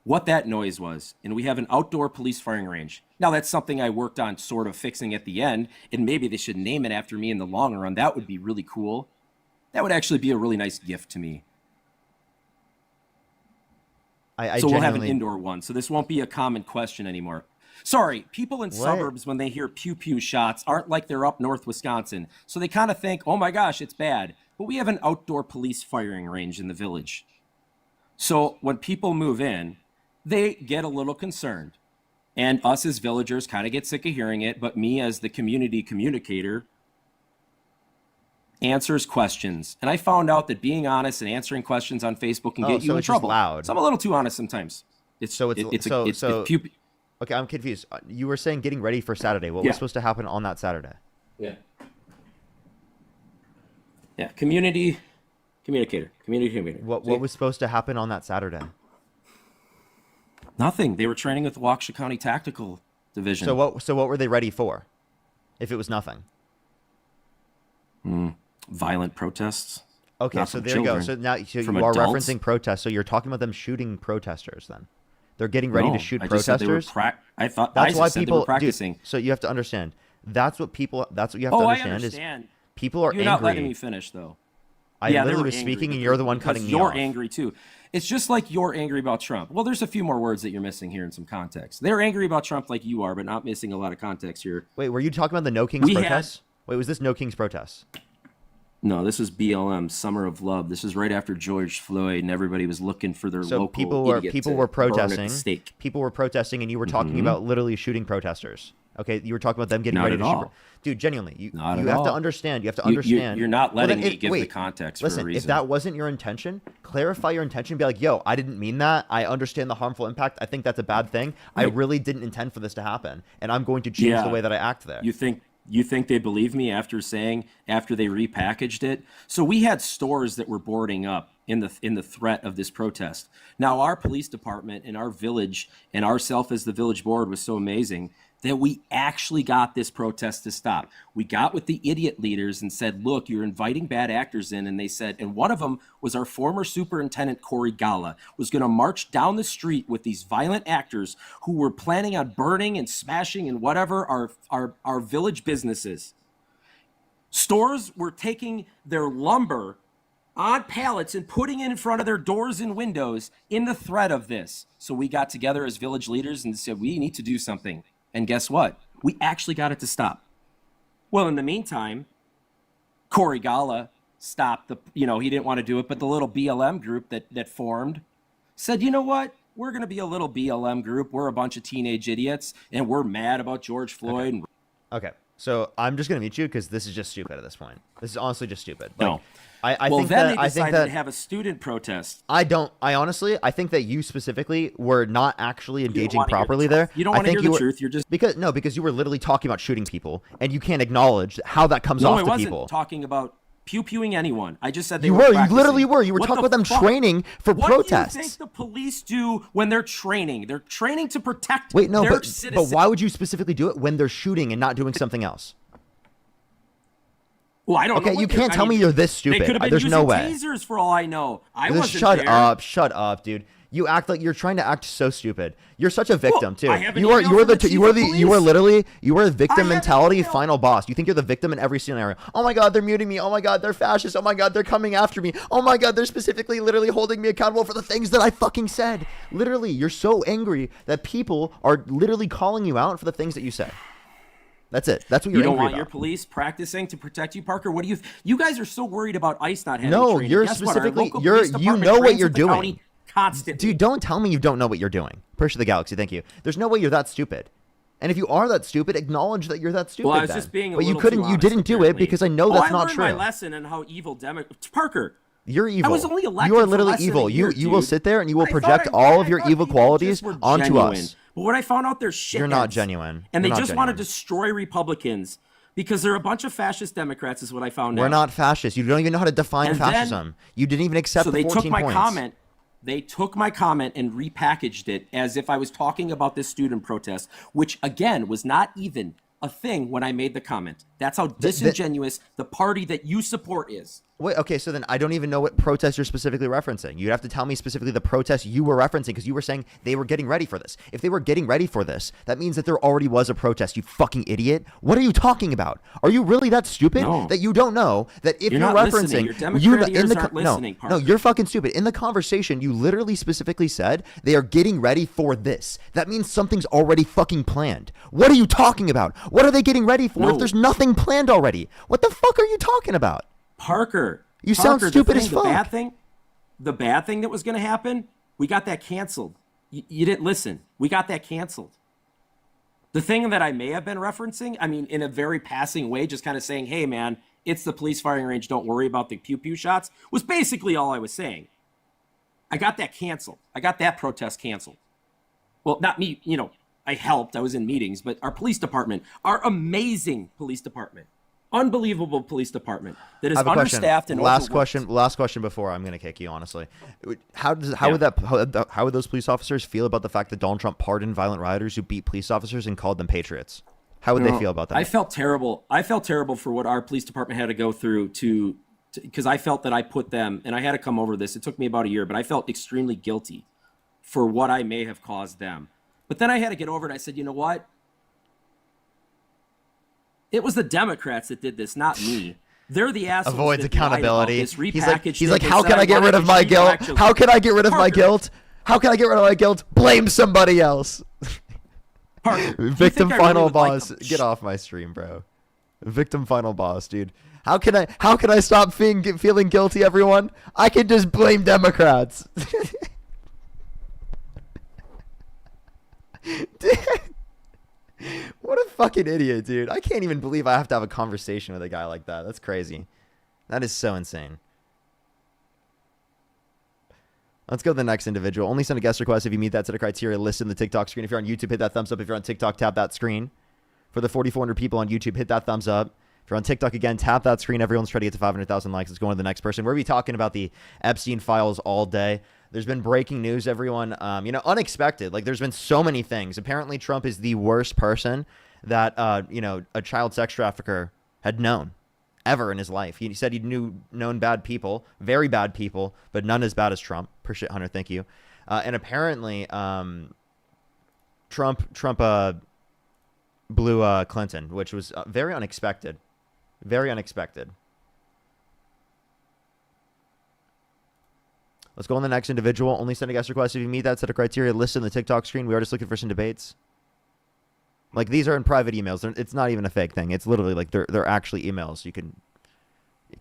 what that noise was, and we have an outdoor police firing range. Now, that's something I worked on sort of fixing at the end, and maybe they should name it after me in the long run. That would be really cool. That would actually be a really nice gift to me. So we'll have an indoor one, so this won't be a common question anymore. Sorry, people in suburbs, when they hear pew-pew shots, aren't like they're up north Wisconsin, so they kind of think, oh my gosh, it's bad. But we have an outdoor police firing range in the village. So when people move in, they get a little concerned. And us as villagers kind of get sick of hearing it, but me as the community communicator answers questions. And I found out that being honest and answering questions on Facebook can get you in it's just trouble. loud. So I'm a little too honest sometimes. Okay, I'm confused. You were saying getting ready for Saturday. What was supposed to happen on that Saturday? Yeah, community communicator. What was supposed to happen on that Saturday? Nothing. They were training with the Waukesha County Tactical Division. So what were they ready for? If it was nothing. Violent protests. Okay, Not so from there you go. children, So now you from are adults. referencing protests. So you're talking about them shooting protesters then. They're getting ready to shoot I just said protesters. I thought That's why said they people were practicing. Dude, so you have to understand. That's what you have to understand, I understand. is people are You're angry. not letting me finish though. I they literally were was angry, speaking but and you're the one cutting me You're off. angry too. It's just like you're angry about Trump. Well, there's a few more words that you're missing here in some context. They're angry about Trump like you are, but not missing a lot of context here. Wait, were you talking about the No Kings protests? Wait, was this No Kings protests? No, this is BLM, Summer of Love. This is right after George Floyd, and everybody was looking for their local idiot people to were burn at the protesting. stake. People were protesting, and you were talking about literally shooting protesters. Okay, you were talking about them getting Not ready at to all. shoot. Dude, genuinely, you Not have at to all. understand. You have to You- understand. You're not Well, letting then me give the context listen, for a reason. if that wasn't your intention, clarify your intention. Be like, yo, I didn't mean that. I understand the harmful impact. I think that's a bad thing. I Right. really didn't intend for this to happen, and I'm going to change the way that I act there. You think they believe me after they repackaged it? So we had stores that were boarding up in the threat of this protest. Now our police department and our village and ourself as the village board was so amazing that we actually got this protest to stop. We got with the idiot leaders and said, look, you're inviting bad actors in. And they said, and one of them was our former superintendent, Corey Gala, was going to march down the street with these violent actors who were planning on burning and smashing and whatever our village businesses. Stores were taking their lumber on pallets and putting it in front of their doors and windows in the threat of this. So we got together as village leaders and said, we need to do something. And guess what? We actually got it to stop. Well, in the meantime, Corey Gala stopped he didn't want to do it, but the little BLM group that formed said, you know what? We're going to be a little BLM group. We're a bunch of teenage idiots, and we're mad about George Floyd. Okay. So I'm just gonna mute you because this is just stupid at this point. This is honestly just stupid. No. I Well, think then that they I think decided that to have a student protest. I think that you specifically were not actually You don't engaging wanna hear the properly truth. there. You don't I want to think hear you the were- truth. You're just because you were literally talking about shooting people, and you can't acknowledge how that comes no. off I to wasn't people. talking about pew-pewing anyone. I just said they You were were. You practicing. literally were. You were What talking the about them fuck? training for What protests. do you think the police do when they're training? They're training to protect Wait, no, their but citizens. why would you specifically do it when they're shooting and not doing something else? Well, I don't know. Okay, what you they're- can't I tell me mean, you're this They stupid. could have been There's using no way. tasers for all I know. I Just wasn't shut there. shut up, dude. You act like you're trying to act so stupid. You're such a victim too. I have an You are email you are from the the you are chief the of you are police. literally you are a victim I have an mentality email. final boss. You think you're the victim in every scenario. Oh my god, they're muting me. Oh my god, they're fascists. Oh my god, they're coming after me. Oh my god, they're specifically literally holding me accountable for the things that I fucking said. Literally, you're so angry that people are literally calling you out for the things that you say. That's it. That's what you're You don't angry want about. your police practicing to protect you, Parker? What do you guys are so worried about ICE not having No, training. you're Guess what? Our specifically- local you're- police you department know what trains you're with the doing. county constantly. Dude, don't tell me you don't know what you're doing. Push the galaxy, thank you. There's no way you're that stupid. And if you are that stupid, acknowledge that you're that stupid. Well, I was then. just being a but you little couldn't. too You honest, didn't do it apparently. because I know that's I not learned true. my lesson and how evil Parker. You're evil. I was only elected You are for literally less than evil. a year, You will dude. sit there and you will I thought project I- all of I your thought evil people qualities just were onto genuine. us. But when I found out they're shit, You're not genuine. and You're they not just want to genuine. destroy Republicans because they're a bunch of fascist Democrats, is what I found out. We're not fascists. You don't even know how to define And then- fascism. You didn't even accept So the they 14 took my points. comment. They took my comment and repackaged it as if I was talking about this student protest, which again was not even a thing when I made the comment. That's how disingenuous the party that you support is. Wait, okay, so then I don't even know what protest you're specifically referencing. You'd have to tell me specifically the protest you were referencing because you were saying they were getting ready for this. If they were getting ready for this, that means that there already was a protest, you fucking idiot. What are you talking about? Are you really that stupid No. that you don't know that if You're you're, not listening. referencing Your Democrat ears aren't listening, no, Parker. you're fucking stupid. In the conversation, you literally specifically said they are getting ready for this. That means something's already fucking planned. What are you talking about? What are they getting ready for if No. there's nothing planned already? What the fuck are you talking about? Parker. You sound Parker, stupid the as thing, fuck. The bad thing that was going to happen, we got that canceled. You didn't listen. We got that canceled. The thing that I may have been referencing, I mean, in a very passing way, just kind of saying, hey, man, it's the police firing range. Don't worry about the pew-pew shots, was basically all I was saying. I got that canceled. I got that protest canceled. Well, not me, I helped. I was in meetings, but our police department, our amazing police department, unbelievable police department that is I have a question. understaffed and Last overworked. last question before I'm gonna kick you. Honestly, how would those police officers feel about the fact that Donald Trump pardoned violent rioters who beat police officers and called them patriots? How would they feel about that? I felt terrible. I felt terrible for what our police department had to go through because I felt that I put them, and I had to come over this. It took me about a year, but I felt extremely guilty for what I may have caused them. But then I had to get over it. I said, you know what? It was the Democrats that did this, not me. They're the assholes. Avoids that lied about accountability. this, He's like, repackaged he's it. like, They how said can I get wanted rid to of my change guilt? elections. How can I get rid of my Parker. guilt? How can I get rid of my guilt? Blame somebody else. Parker, do you Victim think I really final would like boss. them? Get off my stream, bro. Victim final boss, dude. How can I stop feeling guilty, everyone? I can just blame Democrats. What a fucking idiot, dude. I can't even believe I have to have a conversation with a guy like that. That's crazy. That is so insane. Let's go to the next individual. Only send a guest request if you meet that set of criteria listed in the TikTok screen. If you're on YouTube, hit that thumbs up. If you're on TikTok, tap that screen. For the 4,400 people on YouTube, hit that thumbs up. If you're on TikTok, again, tap that screen. Everyone's trying to get to 500,000 likes. Let's go on to the next person. We're going to be talking about the Epstein files all day. There's been breaking news, everyone. Unexpected. Like, there's been so many things. Apparently, Trump is the worst person that, a child sex trafficker had known ever in his life. He said he'd known bad people, very bad people, but none as bad as Trump. Appreciate Hunter, thank you. And apparently, Trump blew Clinton, which was very unexpected. Very unexpected. Let's go on the next individual. Only send a guest request if you meet that set of criteria listed in the TikTok screen. We are just looking for some debates. Like, these are in private emails. It's not even a fake thing. It's literally like they're actually emails. You can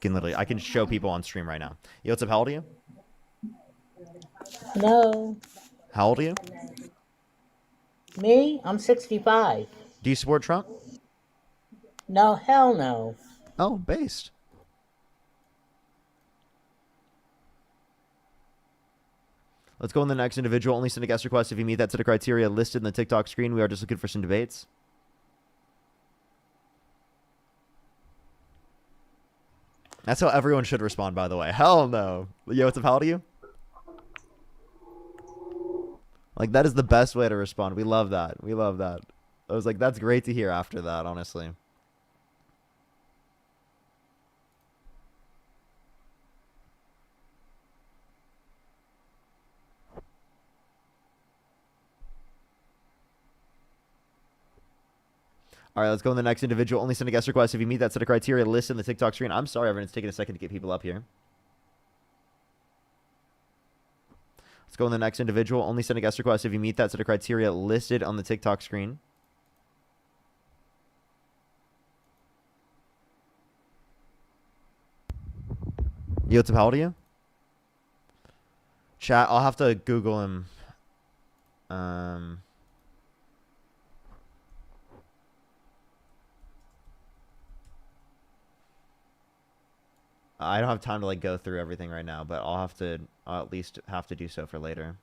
literally, I can show people on stream right now. Yo, what's up? How old are you? No. How old are you? Me? I'm 65. Do you support Trump? No, hell no. Oh, based. Let's go on the next individual. Only send a guest request if you meet that set of criteria listed in the TikTok screen. We are just looking for some debates. That's how everyone should respond, by the way. Hell no. Yo, what's up? How old are you? Like, that is the best way to respond. We love that. We love that. I was like, that's great to hear after that, honestly. All right, let's go on the next individual. Only send a guest request if you meet that set of criteria listed in the TikTok screen. I'm sorry, everyone. It's taking a second to get people up here. Let's go on the next individual. Only send a guest request if you meet that set of criteria listed on the TikTok screen. Yo, what's up? How old are you? Chat, I'll have to Google him. I don't have time to like go through everything right now, but I'll at least have to do so for later.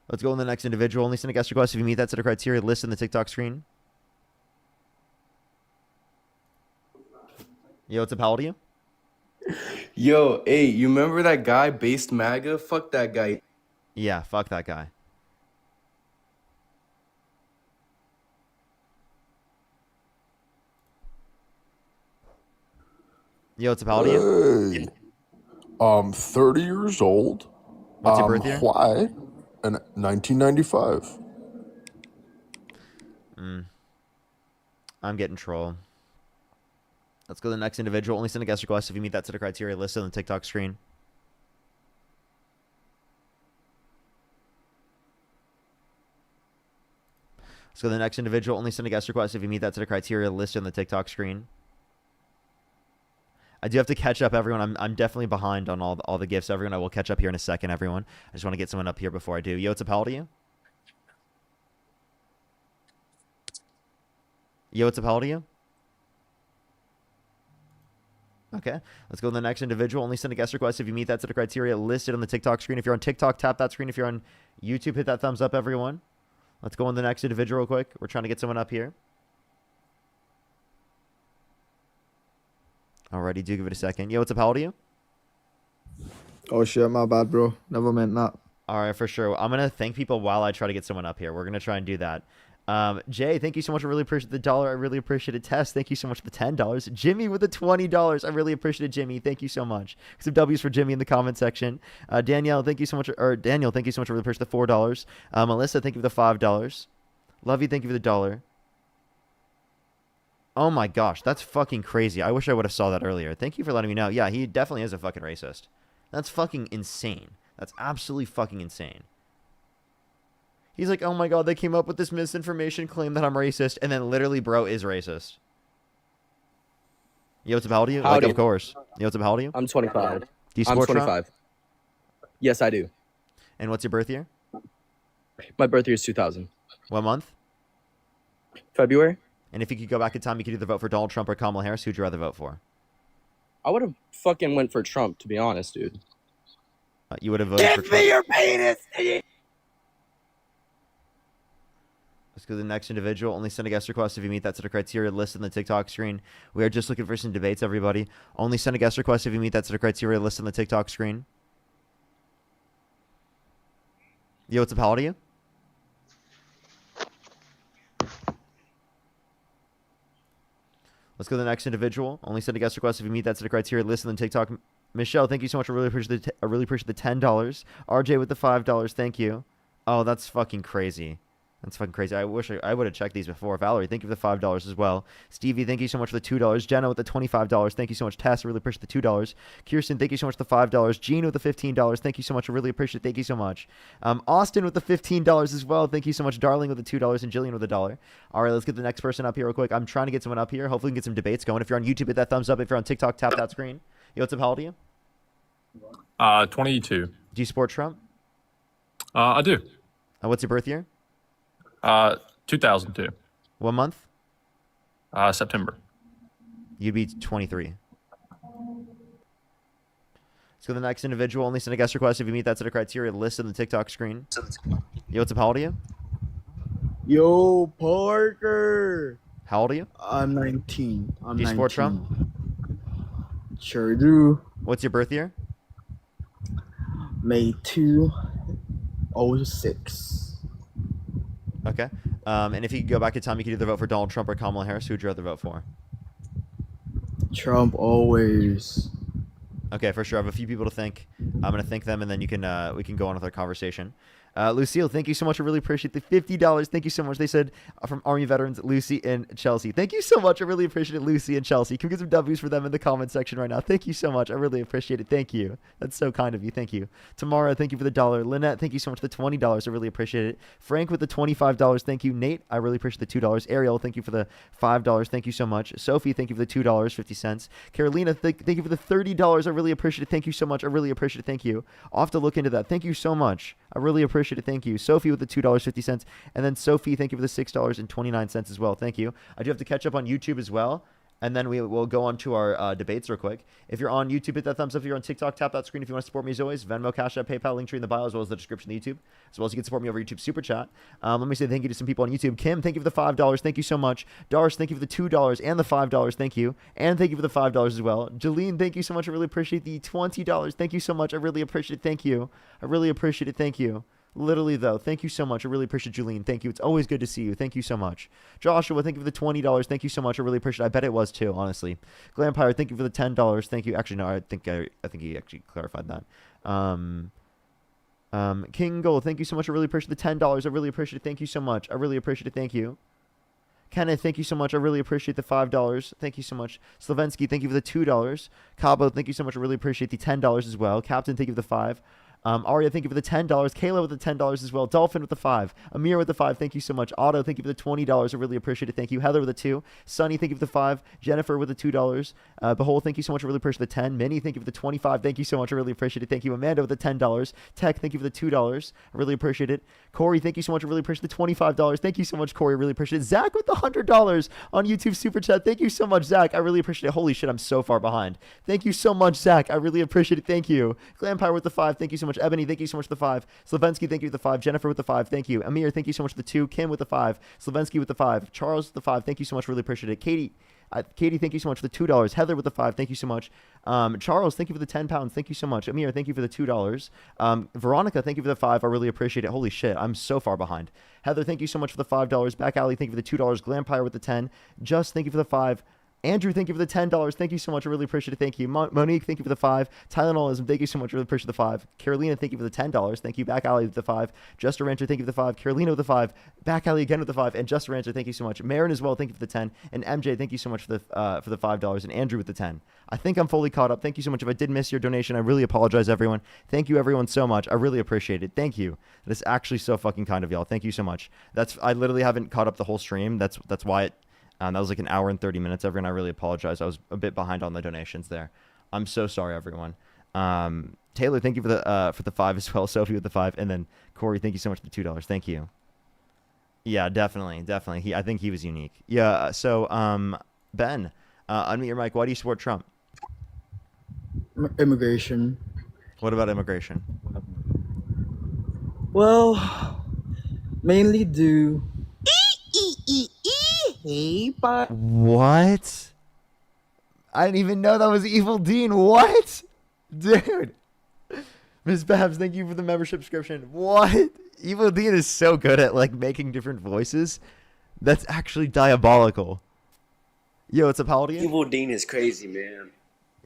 Let's go on the next individual. Only send a guest request if you meet that set of criteria listed in the TikTok screen. Yo, what's up? How old are you? Yo, hey, you remember that guy based MAGA? Fuck that guy. Yeah, fuck that guy. Yo, what's up? How old are you? Hey, I'm 30 years old. What's your I'm birth year? white and 1995. I'm getting troll. Let's go to the next individual. Only send a guest request if you meet that set of criteria listed on the TikTok screen. Let's go to the next individual. Only send a guest request if you meet that set of criteria listed on the TikTok screen. I do have to catch up, everyone. I'm definitely behind on all the gifts, everyone. I will catch up here in a second, everyone. I just want to get someone up here before I do. Yo, what's up? How old are you? Yo, what's up? How old are you? Okay, let's go to the next individual. Only send a guest request if you meet that set of criteria listed on the TikTok screen. If you're on TikTok, tap that screen. If you're on YouTube, hit that thumbs up, everyone. Let's go on the next individual real quick. We're trying to get someone up here. Alrighty, do give it a second. Yo, what's up? How old are you? Oh shit, my bad, bro. Never meant that. All right, for sure. I'm going to thank people while I try to get someone up here. We're going to try and do that. Jay, thank you so much. I really appreciate the $1. I really appreciate it. Tess, thank you so much for the $10. Jimmy with the $20. I really appreciate it, Jimmy. Thank you so much. Some W's for Jimmy in the comment section. Danielle, thank you so much. Or Daniel, thank you so much for the the $4. Melissa, thank you for the $5. Love you, thank you for the $1. Oh my gosh, that's fucking crazy. I wish I would have saw that earlier. Thank you for letting me know. Yeah, he definitely is a fucking racist. That's fucking insane. That's absolutely fucking insane. He's like, oh my god, they came up with this misinformation claim that I'm racist, and then literally bro is racist. Yo, what's up? How old are you? Howdy. Like, of course. Yo, what's up? How old are you? I'm 25. Do you I'm support Trump? 25. Yes, I do. And what's your birth year? My birthday is 2000. What month? February. And if you could go back in time, you could either vote for Donald Trump or Kamala Harris. Who'd you rather vote for? I would have fucking went for Trump, to be honest, dude. You would have voted for Trump. your penis! Let's go to the next individual. Only send a guest request if you meet that set of criteria listed in the TikTok screen. We are just looking for some debates, everybody. Only send a guest request if you meet that set of criteria listed in the TikTok screen. Yo, what's up? How old are you? Let's go to the next individual. Only send a guest request if you meet that set of criteria listed in the TikTok. Michelle, thank you so much. I really appreciate the $10. RJ with the $5. Thank you. Oh, that's fucking crazy. That's fucking crazy. I wish I would have checked these before. Valerie, thank you for the $5 as well. Stevie, thank you so much for the $2. Jenna with the $25. Thank you so much. Tess, I really appreciate the $2. Kirsten, thank you so much for the $5. Gene with the $15. Thank you so much. I really appreciate it. Thank you so much. Austin with the $15 as well. Thank you so much. Darling with the $2 and Jillian with the $1. All right, let's get the next person up here real quick. I'm trying to get someone up here. Hopefully we can get some debates going. If you're on YouTube, hit that thumbs up. If you're on TikTok, tap that screen. Yo, what's up? How old are you? 22. Do you support Trump? I do. What's your birth year? 2002. What month? September. You'd be 23. Let's go to the next individual. Only send a guest request if you meet that set of criteria listed in the TikTok screen. Yo, what's up? How old are you? Yo, Parker. How old are you? I'm 19. Do you support Trump? Sure do. What's your birth year? May 2006. Okay. And if you could go back in time, you could either vote for Donald Trump or Kamala Harris. Who would you rather vote for? Trump always. Okay, for sure. I have a few people to thank. I'm going to thank them, and then we can go on with our conversation. Lucille, thank you so much. I really appreciate the $50. Thank you so much. They said from Army veterans, Lucy and Chelsea. Thank you so much. I really appreciate it, Lucy and Chelsea. Can we get some W's for them in the comment section right now? Thank you so much. I really appreciate it. Thank you. That's so kind of you. Thank you. Tamara, thank you for the $1. Lynette, thank you so much for the $20. I really appreciate it. Frank with the $25. Thank you. Nate, I really appreciate the $2. Ariel, thank you for the $5. Thank you so much. Sophie, thank you for the $2.50. Carolina, thank you for the $30. I really appreciate it. Thank you so much. I really appreciate it. Thank you. I'll have to look into that. Thank you so much. I really appreciate it. Thank you. Sophie with the $2.50. And then Sophie, thank you for the $6.29 as well. Thank you. I do have to catch up on YouTube as well. And then we will go on to our debates real quick. If you're on YouTube, hit that thumbs up. If you're on TikTok, tap that screen. If you want to support me as always, Venmo, Cash App, PayPal, link tree in the bio, as well as the description of YouTube. As well as you can support me over YouTube Super Chat. Let me say thank you to some people on YouTube. Kim, thank you for the $5. Thank you so much. Doris, thank you for the $2 and the $5. Thank you. And thank you for the $5 as well. Jolene, thank you so much. I really appreciate the $20. Thank you so much. I really appreciate it. Thank you. I really appreciate it. Thank you. Literally, though, thank you so much. I really appreciate Julene. Thank you. It's always good to see you. Thank you so much. Joshua, thank you for the $20. Thank you so much. I really appreciate it. I bet it was too, honestly. Glampire, thank you for the $10. Thank you. Actually, no, I think he actually clarified that. King Gold, thank you so much. I really appreciate the $10. I really appreciate it. Thank you so much. I really appreciate it. Thank you. Kenneth, thank you so much. I really appreciate the $5. Thank you so much. Slavensky, thank you for the $2. Cabo, thank you so much. I really appreciate the $10 as well. Captain, thank you for the $5. Arya, thank you for the $10. Kayla with the $10 as well. Dolphin with the $5. Amir with the $5. Thank you so much. Otto, thank you for the $20. I really appreciate it. Thank you. Heather with the $2. Sunny, thank you for the $5. Jennifer with the $2. Behold, thank you so much. I really appreciate the $10. Minnie, thank you for the $25. Thank you so much. I really appreciate it. Thank you. Amanda with the $10. Tech, thank you for the $2. I really appreciate it. Corey, thank you so much. I really appreciate the $25. Thank you so much, Corey. I really appreciate it. Zach with the $100 on YouTube Super Chat. Thank you so much, Zach. I really appreciate it. Holy shit, I'm so far behind. Thank you so much, Zach. I really appreciate it. Thank you. Glampire with the $5. Thank you so much. Ebony, thank you so much for the $5. Slavensky, thank you for the $5. Jennifer with the $5. Thank you. Amir, thank you so much for the $2. Kim with the $5. Slavensky with the $5. Charles with the $5. Thank you so much. Really appreciate it. Katie, thank you so much for the $2. Heather with the $5. Thank you so much. Charles, thank you for the £10. Thank you so much. Amir, thank you for the $2. Veronica, thank you for the $5. I really appreciate it. Holy shit, I'm so far behind. Heather, thank you so much for the $5. Back Alley, thank you for the $2. Glampire with the 10. Just, thank you for the $5. Andrew, thank you for the $10. Thank you so much. I really appreciate it. Thank you. Monique, thank you for the $5. Tylenolism, thank you so much. I really appreciate the $5. Carolina, thank you for the $10. Thank you. Back Alley with the $5. Just a Rancher, thank you for the $5. Carolina with the $5. Back Alley again with the $5. And Just a Rancher, thank you so much. Marin as well, thank you for the 10. And MJ, thank you so much for the $5. And Andrew with the 10. I think I'm fully caught up. Thank you so much. If I did miss your donation, I really apologize, everyone. Thank you, everyone, so much. I really appreciate it. Thank you. That is actually so fucking kind of y'all. Thank you so much. I literally haven't caught up the whole stream. That's why it. That was like an hour and 30 minutes, everyone. I really apologize. I was a bit behind on the donations there. I'm so sorry, everyone. Taylor, thank you for the $5 as well. Sophie with the $5. And then Corey, thank you so much for the $2. Thank you. Yeah, definitely, definitely. I think he was unique. Yeah. So, Ben, unmute your mic. Why do you support Trump? Immigration. What about immigration? Well, mainly due. Hey, but What? I didn't even know that was Evil Dean. What? Dude. Ms. Babs, thank you for the membership subscription. What? Evil Dean is so good at like making different voices. That's actually diabolical. Yo, what's up, Paladin? Evil Dean is crazy, man.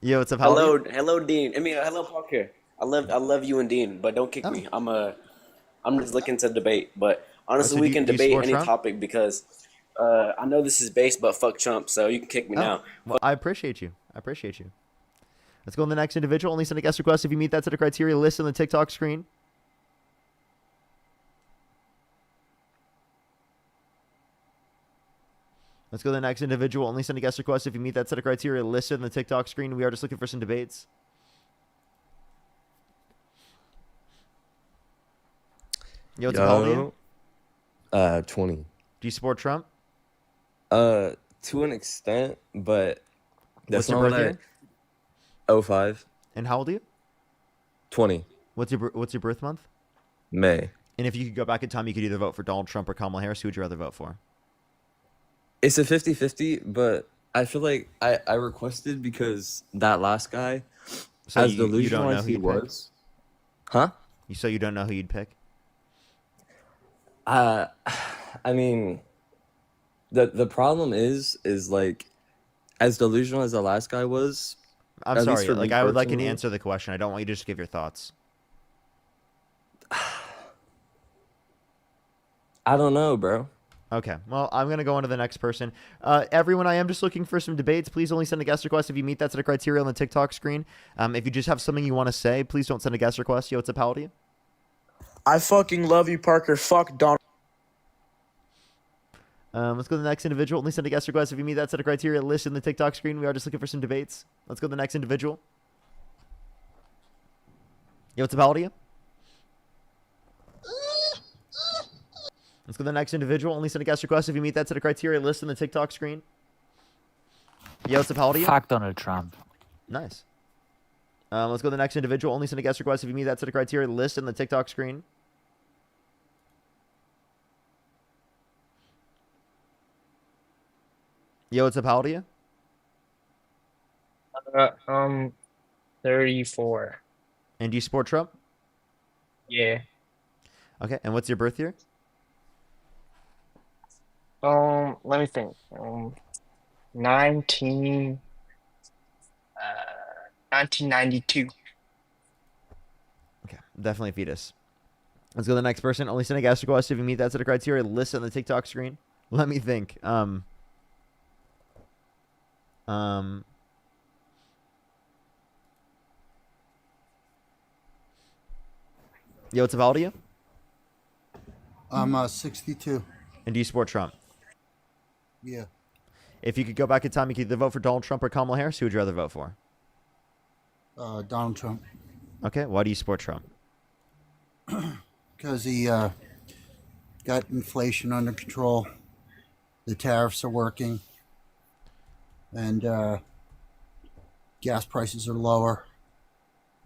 Yo, what's up, Paladin? Hello, Dean. I mean, hello, Parker. I love you and Dean, but don't kick Oh. me. I'm just looking to debate. But honestly, so we do can you debate support any Trump? topic because I know this is base, but fuck Trump, so you can kick me now. Well, I appreciate you. I appreciate you. Let's go on the next individual. Only send a guest request if you meet that set of criteria listed on the TikTok screen. Let's go to the next individual. Only send a guest request if you meet that set of criteria listed on the TikTok screen. We are just looking for some debates. Yo, what's up, how old are you? 20. Do you support Trump? To an extent, but What's that's your not birth what year? I. 05. And how old are you? 20. What's your birth month? May. And if you could go back in time, you could either vote for Donald Trump or Kamala Harris. Who would you rather vote for? It's a 50-50, but I feel like I requested because that last guy, So as you don't delusional know as who he you'd pick? was. Huh? So you don't know who you'd pick? I mean, the problem is like, as delusional as the last guy was. I'm At least sorry. for Like, me I would like you to personally. answer the question. I don't want you to just give your thoughts. I don't know, bro. Okay. Well, I'm going to go on to the next person. Everyone, I am just looking for some debates. Please only send a guest request if you meet that set of criteria on the TikTok screen. If you just have something you want to say, please don't send a guest request. Yo, what's up, how old are you? I fucking love you, Parker. Fuck Donald. Let's go to the next individual. Only send a guest request if you meet that set of criteria listed in the TikTok screen. We are just looking for some debates. Let's go to the next individual. Yo, what's up, how old are you? Let's go to the next individual. Only send a guest request if you meet that set of criteria listed in the TikTok screen. Yo, what's up, how old are you? Fuck Donald Trump. Nice. Let's go to the next individual. Only send a guest request if you meet that set of criteria listed in the TikTok screen. Yo, what's up, how old are you? 34. And do you support Trump? Yeah. Okay, and what's your birth year? Let me think. 19, 1992. Okay, definitely fetus. Let's go to the next person. Only send a guest request if you meet that set of criteria listed on the TikTok screen. Let me think. Yo, what's up, how old are you? I'm 62. And do you support Trump? Yeah. If you could go back in time, you could either vote for Donald Trump or Kamala Harris. Who would you rather vote for? Donald Trump. Okay, why do you support Trump? Because he got inflation under control. The tariffs are working. And gas prices are lower.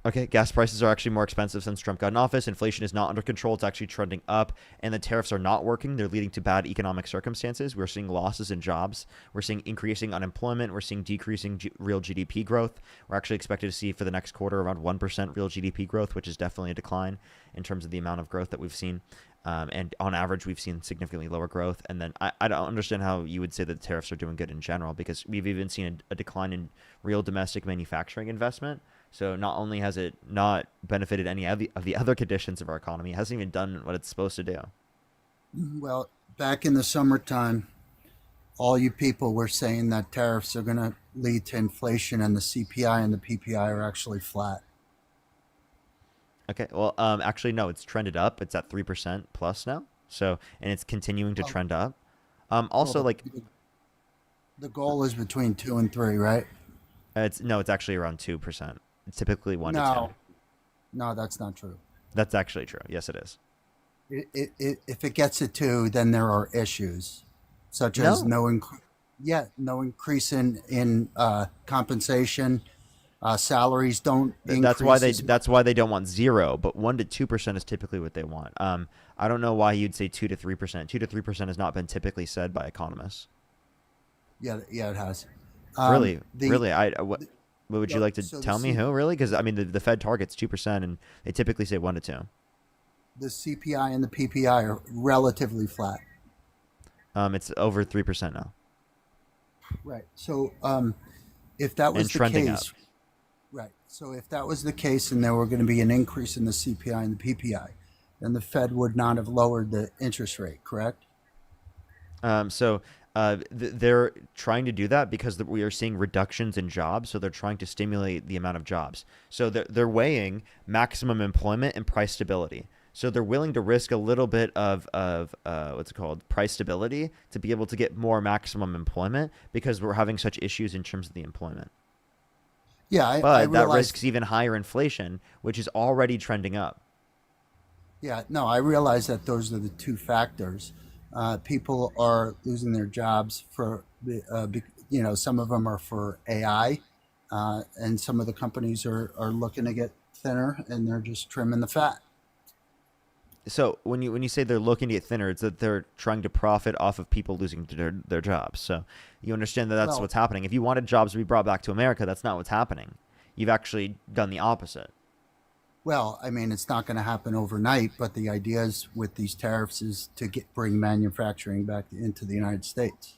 Okay, gas prices are actually more expensive since Trump got in office. Inflation is not under control. It's actually trending up. And the tariffs are not working. They're leading to bad economic circumstances. We're seeing losses in jobs. We're seeing increasing unemployment. We're seeing decreasing real GDP growth. We're actually expected to see for the next quarter around 1% real GDP growth, which is definitely a decline in terms of the amount of growth that we've seen. And on average, we've seen significantly lower growth. And then I don't understand how you would say that the tariffs are doing good in general, because we've even seen a decline in real domestic manufacturing investment. So not only has it not benefited any of the other conditions of our economy, it hasn't even done what it's supposed to do. Well, back in the summertime, all you people were saying that tariffs are going to lead to inflation, and the CPI and the PPI are actually flat. Okay, well, actually, no, it's trended up. It's at 3% plus now. So, and it's continuing to trend up. Also, Well, the goal is between 2 and 3, right? it's actually around 2%. It's typically 1 to 2. No, that's not true. That's actually true. Yes, it is. If it gets to 2, then there are issues, such as No. no increase in compensation. Salaries don't That's why increase as much. that's why they don't want 0, but 1 to 2% is typically what they want. I don't know why you'd say 2 to 3%. 2 to 3% has not been typically said by economists. Yeah, it has. Really, The really. What would you like to so tell me? Who really? Because I mean, the Fed targets 2%, and they typically say 1 to 2. the CPI and the PPI are relatively flat. It's over 3% now, Right. So if that was and the trending up. case, right. So if that was the case, and there were going to be an increase in the CPI and the PPI, then the Fed would not have lowered the interest rate, correct? They're trying to do that because we are seeing reductions in jobs, so they're trying to stimulate the amount of jobs. So they're weighing maximum employment and price stability. So they're willing to risk a little bit of what's it called, price stability, to be able to get more maximum employment because we're having such issues in terms of the employment. Yeah, I But that realize. risks even higher inflation, which is already trending up. Yeah, no, I realize that those are the 2 factors. People are losing their jobs some of them are for AI, and some of the companies are looking to get thinner, and they're just trimming the fat. So when you say they're looking to get thinner, it's that they're trying to profit off of people losing their jobs. So you understand that that's Well, what's happening. If you wanted jobs to be brought back to America, that's not what's happening. You've actually done the opposite. well, I mean, it's not going to happen overnight, but the idea is with these tariffs is to bring manufacturing back into the United States.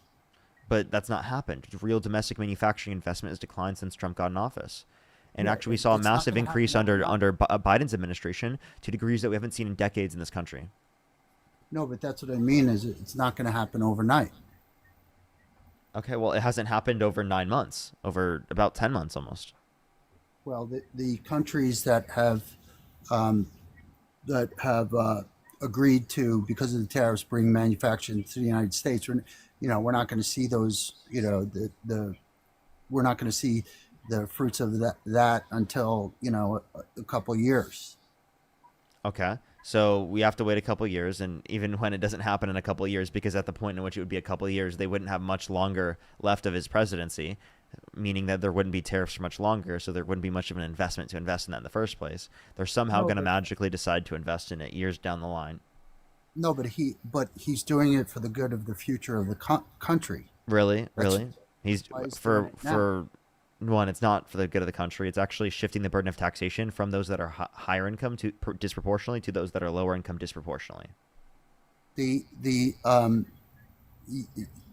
But that's not happened. Real domestic manufacturing investment has declined since Trump got in office. And Yeah, actually, we saw a it's not massive going to increase happen under overnight. Biden's administration to degrees that we haven't seen in decades in this country. No, but that's what I mean is it's not going to happen overnight. Okay, well, it hasn't happened over 9 months, over about 10 months almost. Well, the countries um, that have agreed to, because of the tariffs, bring manufacturing to the United States. We're not going to see those. We're not going to see the fruits of that until a couple of years. Okay. So we have to wait a couple of years, and even when it doesn't happen in a couple of years, because at the point in which it would be a couple of years, they wouldn't have much longer left of his presidency, meaning that there wouldn't be tariffs for much longer, so there wouldn't be much of an investment to invest in that in the first place. They're somehow No, going to but magically decide to invest in it years down the line. no, but he's doing it for the good of the future of the country. Really? That's Really? He's why he's doing for it now. for one, it's not for the good of the country. It's actually shifting the burden of taxation from those that are higher income to disproportionately to those that are lower income disproportionately. The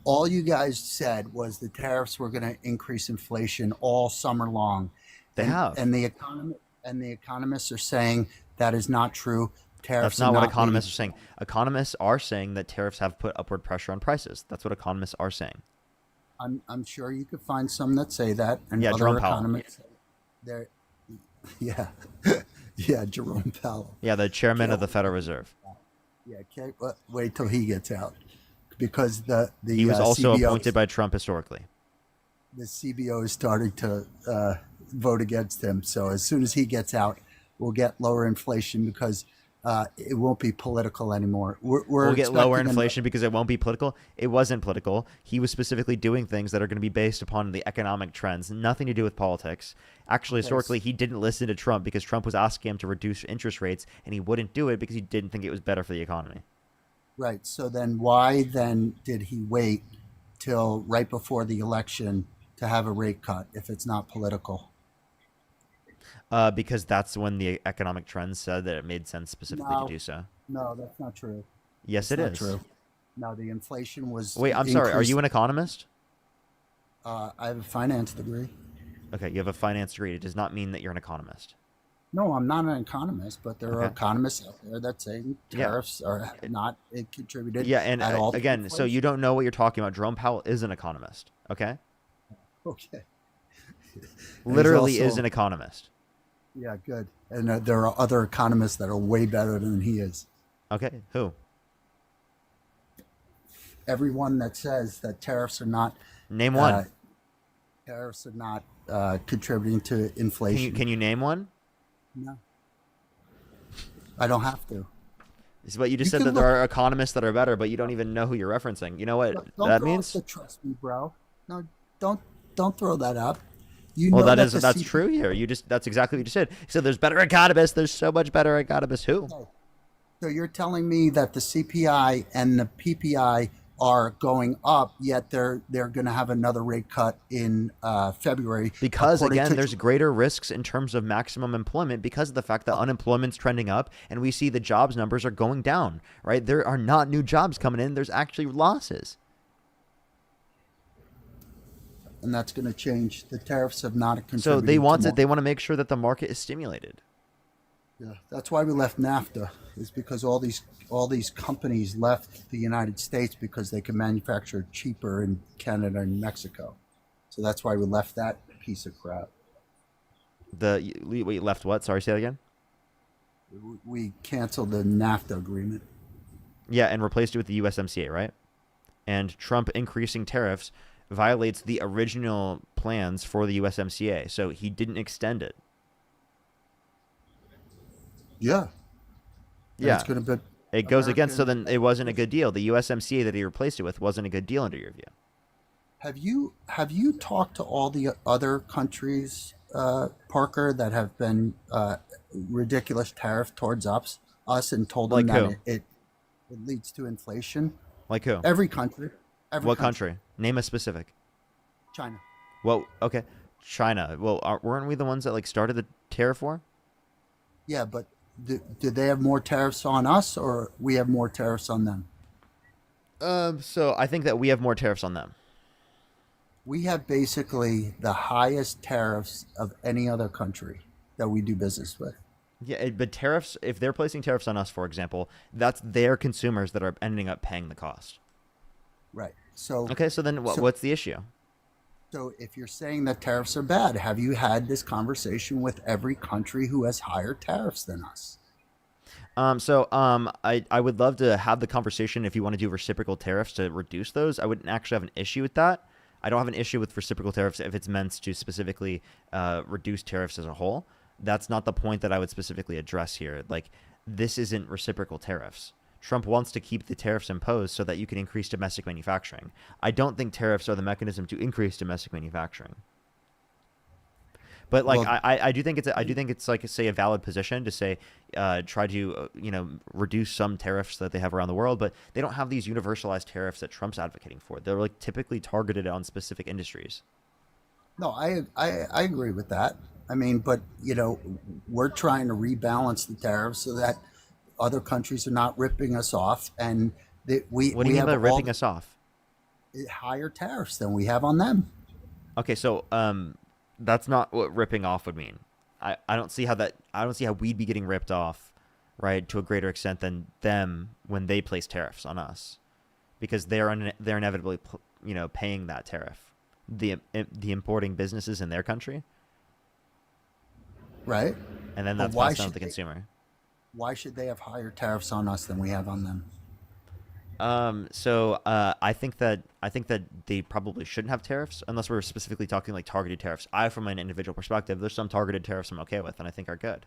all you guys said was the tariffs were going to increase inflation all summer long. They have. And the economists are saying that is not true. That's Tariffs are not what not economists are leading. saying. Economists are saying that tariffs have put upward pressure on prices. That's what economists are saying. I'm sure you could find some that say that, and Yeah, other Jerome Powell. economists. They're, yeah, yeah, Jerome Powell. Yeah, the chairman of the Can't- Federal Reserve. Yeah, can't wait till he gets out, because He was also CBO appointed by Trump historically. the CBO is starting to vote against him. So as soon as he gets out, we'll get lower inflation because it won't be political anymore. We're We'll get lower expecting inflation because it won't be political. It wasn't political. He was specifically doing things that are going to be based upon the economic trends, nothing to do with politics. Actually, Okay, historically, he didn't listen to Trump because Trump was asking him to reduce interest rates, and he wouldn't do it because he didn't think it was better for the economy. Right. So then why then did he wait till right before the election to have a rate cut if it's not political? Because that's when the economic trends said that it made sense specifically No. to do so. No, that's not true. Yes, That's it not is. true. No, the inflation was Wait, I'm sorry. Are increased. you an economist? I have a finance degree. Okay, you have a finance degree. It does not mean that you're an economist. No, I'm not an economist, but there are Okay. economists out there that say Yeah. tariffs are not contributed Yeah, and at all to again, so you inflation. don't know what you're talking about. Jerome Powell is an economist. Okay, Okay. And he's literally is also- an economist. Yeah, good. And there are other economists that are way better than he is. Okay, who? Everyone that says that tariffs are not Name one. Contributing to Can inflation. you name one? No, I don't have to. But you just You said can that there look. are economists that are better, but you don't even know who you're referencing. You know what Don't that go off means? the trust me, bro. No, don't throw that up. You Well, know that the that's CP. true here. That's exactly what you just said. You said there's better economists. There's so much better economists. Who? So you're telling me that the CPI and the PPI are going up, yet they're going to have another rate cut in February, Because according again, to. there's greater risks in terms of maximum employment because of the fact that unemployment's trending up and we see the jobs numbers are going down, right? There are not new jobs coming in. There's actually losses. And that's going to change. The tariffs have not contributed. So they want to it. They want to make sure that the market is stimulated. Yeah, that's why we left NAFTA. Is because all these companies left the United States because they could manufacture cheaper in Canada and Mexico. So that's why we left that piece of crap. We left what? Sorry, say that again. We canceled the NAFTA agreement. Yeah, and replaced it with the USMCA, right? And Trump increasing tariffs violates the original plans for the USMCA, so he didn't extend it. Yeah. Yeah. It's going to be. It goes against, so then it wasn't a good deal. The USMCA that he replaced it with wasn't a good deal under your view. Have you talked to all the other countries, Parker, that have been ridiculous tariff towards us and told them Like that who? it leads to inflation? Like who? Every country. What country? Name a specific. China. Well, okay. China. Well, weren't we the ones that like started the tariff war? Yeah, but do they have more tariffs on us or we have more tariffs on them? So I think that we have more tariffs on them. We have basically the highest tariffs of any other country that we do business with. Yeah, but tariffs, if they're placing tariffs on us, for example, that's their consumers that are ending up paying the cost. Right. So Okay, so then what's the issue? So if you're saying that tariffs are bad, have you had this conversation with every country who has higher tariffs than us? I would love to have the conversation if you want to do reciprocal tariffs to reduce those. I wouldn't actually have an issue with that. I don't have an issue with reciprocal tariffs if it's meant to specifically reduce tariffs as a whole. That's not the point that I would specifically address here. Like, this isn't reciprocal tariffs. Trump wants to keep the tariffs imposed so that you can increase domestic manufacturing. I don't think tariffs are the mechanism to increase domestic manufacturing. But like, Well, I do think it's like, say, a valid position to say, try to reduce some tariffs that they have around the world, but they don't have these universalized tariffs that Trump's advocating for. They're like typically targeted on specific industries. No, I agree with that. I mean, but we're trying to rebalance the tariffs so that other countries are not ripping us off, and we What do you mean have by all ripping us off? higher tariffs than we have on them. Okay, so that's not what ripping off would mean. I don't see how we'd be getting ripped off, right, to a greater extent than them when they place tariffs on us, because they're inevitably paying that tariff. The importing businesses in their country, Right. and then But that's why passed on to should the consumer. Why should they have higher tariffs on us than we have on them? I think that they probably shouldn't have tariffs unless we're specifically talking like targeted tariffs. From an individual perspective, there's some targeted tariffs I'm okay with and I think are good.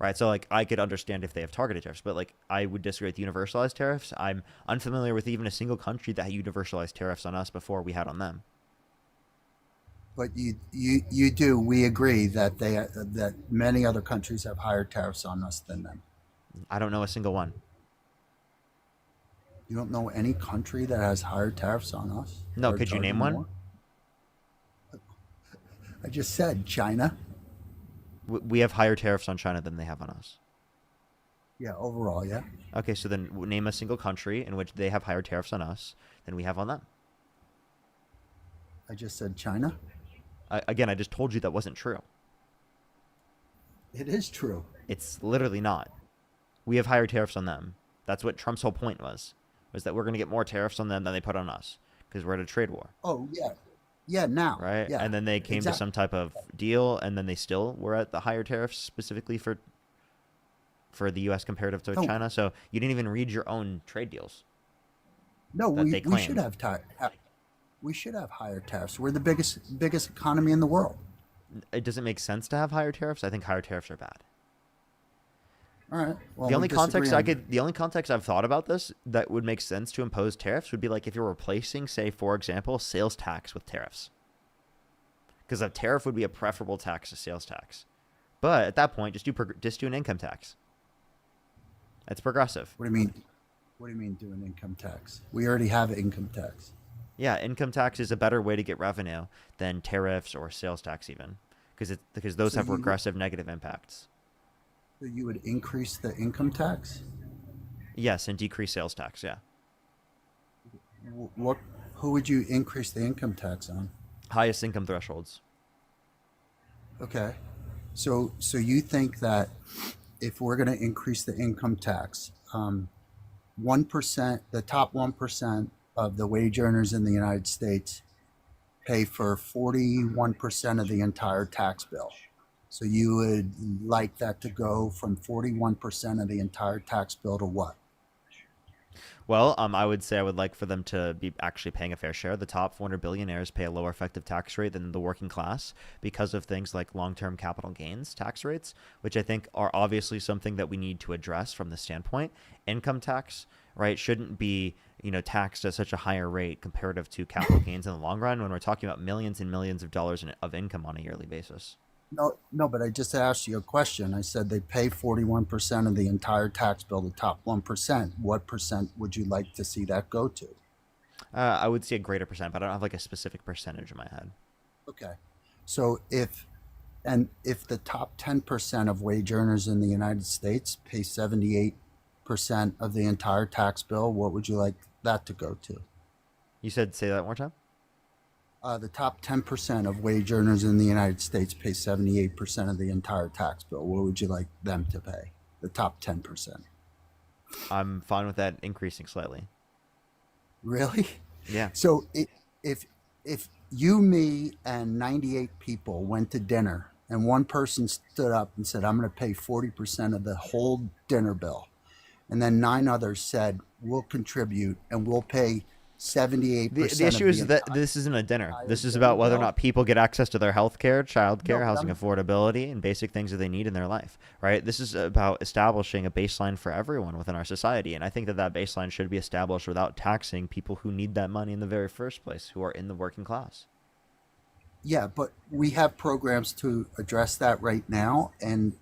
Right. So like I could understand if they have targeted tariffs, but like I would disagree with universalized tariffs. I'm unfamiliar with even a single country that had universalized tariffs on us before we had on them. But you do. We agree that that many other countries have higher tariffs on us than them. I don't know a single one. You don't know any country that has higher tariffs on us? No, Or could you charging name one? more? I just said China. We have higher tariffs on China than they have on us. Yeah, overall, yeah. Okay, so then name a single country in which they have higher tariffs on us than we have on them. I just said China. Again, I just told you that wasn't true. It is true. It's literally not. We have higher tariffs on them. That's what Trump's whole point was that we're going to get more tariffs on them than they put on us because we're at a trade war. Oh, yeah. Yeah, now. Right? Yeah, and then they came to some type of deal, and then they still were at the higher tariffs specifically for the U.S. comparative to No. China. So you didn't even read your own trade deals. No, that they we should claim. have we should have higher tariffs. We're the biggest economy in the world. It doesn't make sense to have higher tariffs. I think higher tariffs are bad. All right. Well, The we only disagree context on the only context I've thought about this that would make sense to impose tariffs would be like if you're replacing, say, for example, sales tax with tariffs. Because a tariff would be a preferable tax to sales tax. But at that point, just do an income tax. It's progressive. What do you mean? What do you mean do an income tax? We already have income tax. Yeah, income tax is a better way to get revenue than tariffs or sales tax even, because those So have regressive negative impacts. So you would increase the income tax? Yes, and decrease sales tax. Yeah, What? Who would you increase the income tax on? highest income thresholds. Okay. So you think that if we're going to increase the income tax, 1%, the top 1% of the wage earners in the United States pay for 41% of the entire tax bill. So you would like that to go from 41% of the entire tax bill to what? Well, I would say I would like for them to be actually paying a fair share. The top 400 billionaires pay a lower effective tax rate than the working class because of things like long-term capital gains tax rates, which I think are obviously something that we need to address from the standpoint. Income tax, right, shouldn't be, taxed at such a higher rate comparative to capital gains in the long run when we're talking about millions and millions of dollars of income on a yearly basis. No, but I just asked you a question. I said they pay 41% of the entire tax bill, the top 1%. What percent would you like to see that go to? I would see a greater percent, but I don't have like a specific percentage in my head. Okay. So if the top 10% of wage earners in the United States pay 78% of the entire tax bill, what would you like that to go to? You said say that one more time? The top 10% of wage earners in the United States pay 78% of the entire tax bill. What would you like them to pay? The top 10%. I'm fine with that increasing slightly. Really? Yeah. So if you, me, and 98 people went to dinner and one person stood up and said, I'm going to pay 40% of the whole dinner bill, and then 9 others said, we'll contribute and we'll pay 78%. The issue is that this isn't a dinner. This is about whether or not people get access to their health care, child care, housing affordability, and basic things that they need in their life, right? This is about establishing a baseline for everyone within our society. And I think that baseline should be established without taxing people who need that money in the very first place, who are in the working class. Yeah, but we have programs to address that right now. And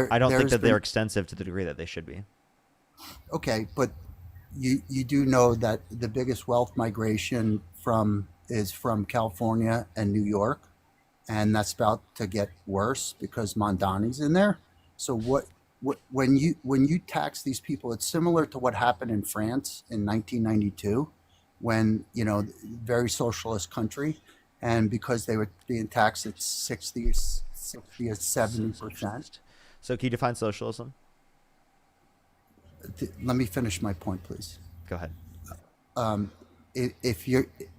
I don't think that they're extensive to the degree that they should be. Okay, but you do know that the biggest wealth migration is from California and New York, and that's about to get worse because Mondani's in there. So when you tax these people, it's similar to what happened in France in 1992, when very socialist country, and because they were being taxed at 60 or 70%. So can you define socialism? Let me finish my point, please. Go ahead.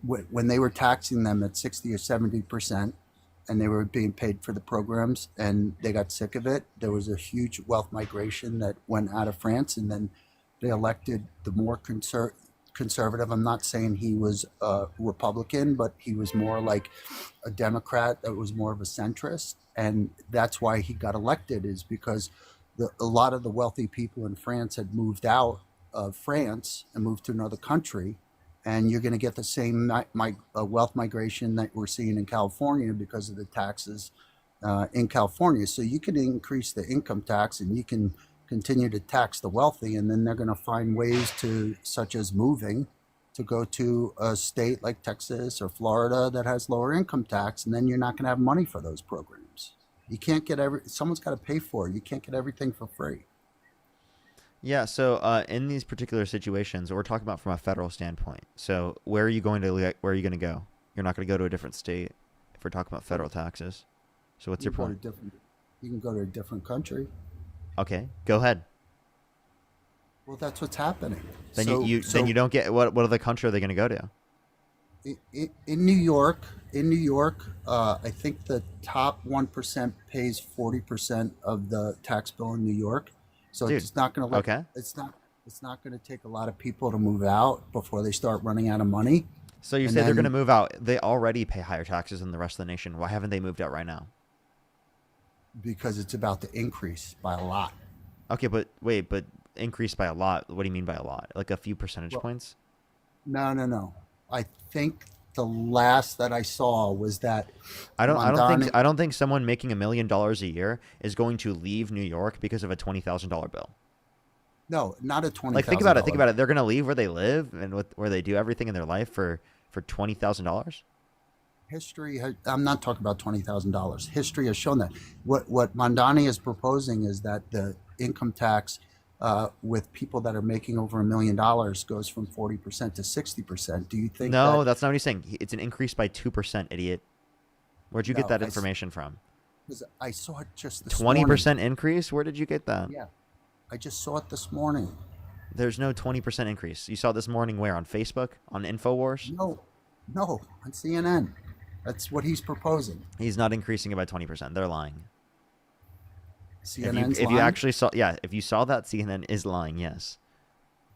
When they were taxing them at 60 or 70%, and they were being paid for the programs, and they got sick of it, there was a huge wealth migration that went out of France, and then they elected the more conservative. I'm not saying he was a Republican, but he was more like a Democrat that was more of a centrist, and that's why he got elected, is because a lot of the wealthy people in France had moved out of France and moved to another country, and you're going to get the same wealth migration that we're seeing in California because of the taxes in California. So you can increase the income tax and you can continue to tax the wealthy, and then they're going to find ways to, such as moving, to go to a state like Texas or Florida that has lower income tax, and then you're not going to have money for those programs. You can't get someone's got to pay for it. You can't get everything for free. Yeah, so in these particular situations, we're talking about from a federal standpoint. So where are you going to go? You're not going to go to a different state if we're talking about federal taxes. So what's your point? You can go to a different country. Okay, go ahead. Well, that's what's happening. Then you don't get what other country are they going to go to? In New York, I think the top 1% pays 40% of the tax bill in New York. So it's not going to it's not going to take a lot of people to move out before they start running out of money. So you say they're going to move out. They already pay higher taxes than the rest of the nation. Why haven't they moved out right now? Because it's about to increase by a lot. Okay, but wait, but increased by a lot. What do you mean by a lot? Like a few percentage Well, points? no. I think the last that I saw was that Mondani. I don't think someone making $1 million a year is going to leave New York because of a $20,000 bill. No, not a twenty Like thousand think dollar. about it. They're gonna leave where they live and where they do everything in their life for $20,000. I'm not talking about $20,000. History has shown that. What Mondani is proposing is that the income tax with people that are making over $1 million goes from 40% to 60%. Do you think No, that? that's not what he's saying. It's an increase by 2%, idiot. Where'd you get No, that information from? because I saw it just this morning. 20% increase? Where did you get that? Yeah, I just saw it this morning. There's no 20% increase. You saw it this morning where? On Facebook? On InfoWars? No, on CNN. That's what he's proposing. He's not increasing it by 20%. They're lying. CNN's If you lying? actually saw, yeah, if you saw that, CNN is lying, yes.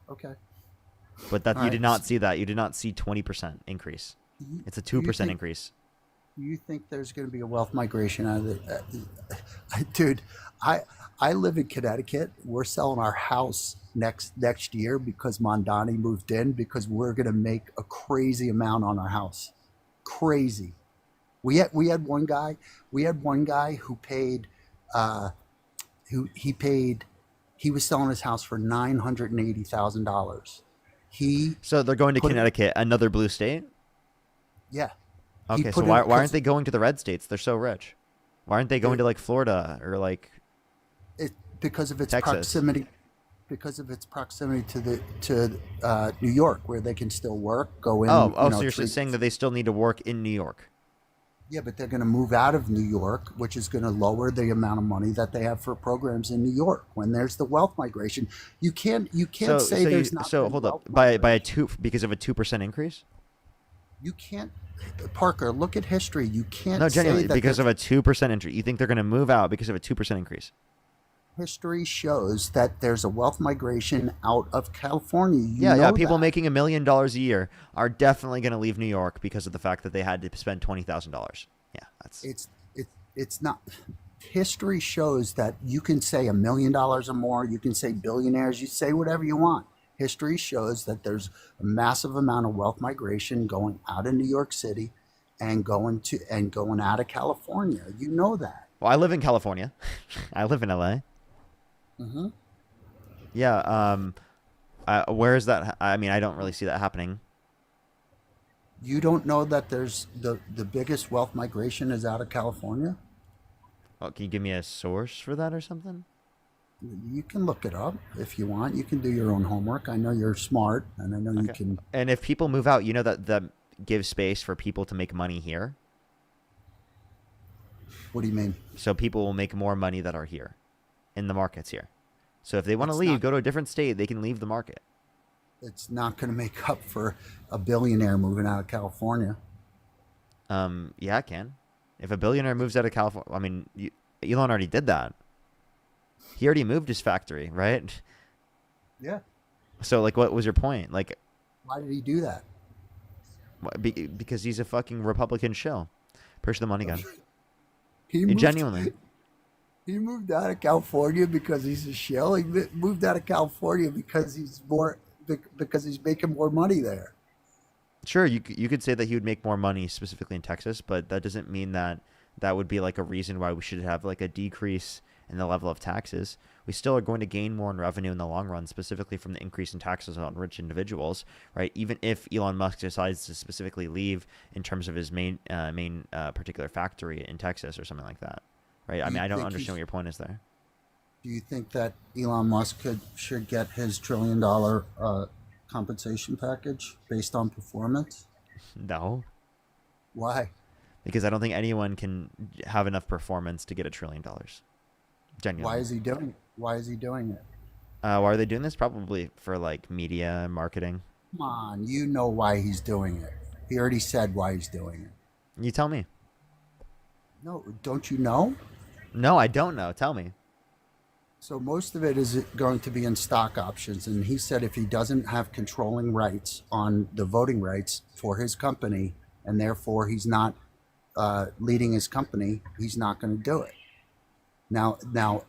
Okay. But that All you right. did not see that. You did not see 20% increase. It's a 2% increase. Do you think there's going to be a wealth migration out of the? Dude, I live in Connecticut. We're selling our house next year because Mondani moved in because we're going to make a crazy amount on our house. Crazy. We had one guy who paid he was selling his house for $980,000. So they're going to put it- Connecticut, another blue state? Yeah. He Okay, so put it- why 'cause- aren't they going to the red states? They're so rich. Why aren't they going to like Florida or like because of its Texas? proximity to New York, where they can still work, go in. So you're saying that they still need to work in New York? Yeah, but they're going to move out of New York, which is going to lower the amount of money that they have for programs in New York. When there's the wealth migration, you can't say there's not. So been hold up, wealth by a migration. because of a 2% increase? You can't, Parker. Look at history. You can't No, say genuinely, that because of there's- a 2% increase. You think they're going to move out because of a 2% increase? history shows that there's a wealth migration out of California. You Yeah. know People that. making $1 million a year are definitely going to leave New York because of the fact that they had to spend $20,000. Yeah, that's It's not. History shows that you can say $1 million or more. You can say billionaires. You say whatever you want. History shows that there's a massive amount of wealth migration going out of New York City and going out of California. You know that. Well, I live in California. I live in LA. Mm-hmm. Yeah. Where is that? I mean, I don't really see that happening. You don't know that there's the biggest wealth migration is out of California? Oh, can you give me a source for that or something? You can look it up if you want. You can do your own homework. I know you're smart, and I know you can. And if people move out, you know that gives space for people to make money here. What do you mean? So people will make more money that are here in the markets here. So if they want to That's leave, not- go to a different state, they can leave the market. It's not going to make up for a billionaire moving out of California. Yeah, it can. If a billionaire moves out of California, I mean, Elon already did that. He already moved his factory, right? Yeah. So, like, what was your point? Like, Why did he do that? because he's a fucking Republican shill. Push the money gun. He moved, Genuinely. He moved out of California because he's a shill. He moved out of California because he's making more money there. Sure, you could say that he would make more money specifically in Texas, but that doesn't mean that would be like a reason why we should have like a decrease in the level of taxes. We still are going to gain more in revenue in the long run, specifically from the increase in taxes on rich individuals, right? Even if Elon Musk decides to specifically leave in terms of his main particular factory in Texas or something like that, right? I mean, I don't understand what your point is there. Do you think that Elon Musk should get his $1 trillion compensation package based on performance? No. Why? Because I don't think anyone can have enough performance to get $1 trillion. Genuinely. Why is he doing it? Why are they doing this? Probably for like media and marketing. Come on, you know why he's doing it. He already said why he's doing it. You tell me. No, don't you know? No, I don't know. Tell me. So most of it is going to be in stock options, and he said if he doesn't have controlling rights on the voting rights for his company, and therefore he's not leading his company, he's not going to do it. Now,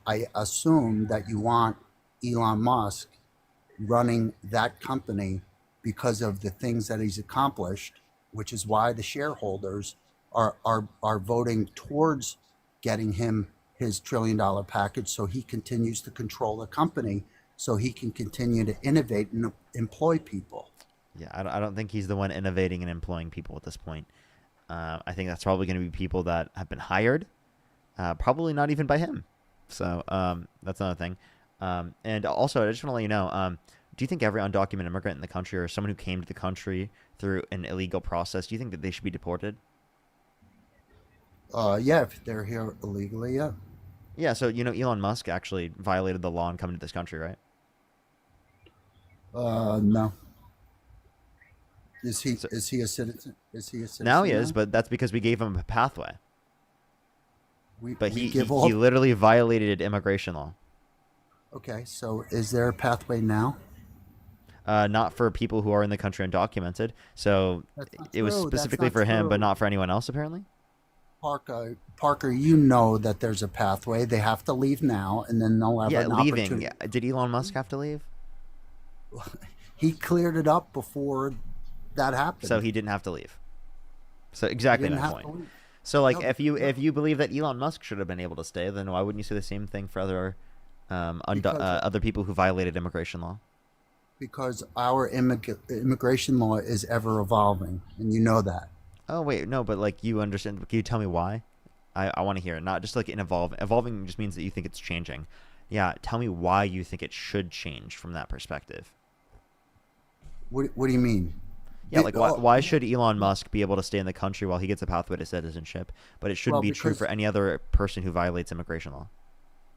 I assume that you want Elon Musk running that company because of the things that he's accomplished, which is why the shareholders are voting towards getting him his $1 trillion package, so he continues to control the company, so he can continue to innovate and employ people. Yeah, I don't think he's the one innovating and employing people at this point. I think that's probably going to be people that have been hired, probably not even by him. So that's another thing. And also, I just want to let you know, do you think every undocumented immigrant in the country or someone who came to the country through an illegal process, do you think that they should be deported? Yeah, if they're here illegally, yeah. Yeah, so Elon Musk actually violated the law and coming to this country, right? No. Is he So is he a citizen? Is he a now he citizen is, now? but that's because we gave him a pathway. But We he, give he, all. he literally violated immigration law. Okay, so is there a pathway now? Not for people who are in the country undocumented. So That's not it was true. That's specifically not for him, but true. not for anyone else, apparently. Parker, you know that there's a pathway. They have to leave now, and then they'll have Yeah, an leaving. opportunity. Did Elon Musk have to leave? He cleared it up before that So happened. he didn't have to leave. So He exactly didn't my have point. to leave. So like No, if you believe that Elon Musk should have been able to stay, then why wouldn't you say the same thing for because other people who violated immigration law? because our immigration law is ever evolving, and you know that. Oh wait, no, but like you understand. Can you tell me why? I want to hear it. Not just like in evolve. Evolving just means that you think it's changing. Yeah, tell me why you think it should change from that perspective. What do you mean? Yeah, like why, Oh, why should Elon Musk be able to stay in the country while he gets a pathway to citizenship, but it shouldn't well, be true because for any other person who violates immigration law?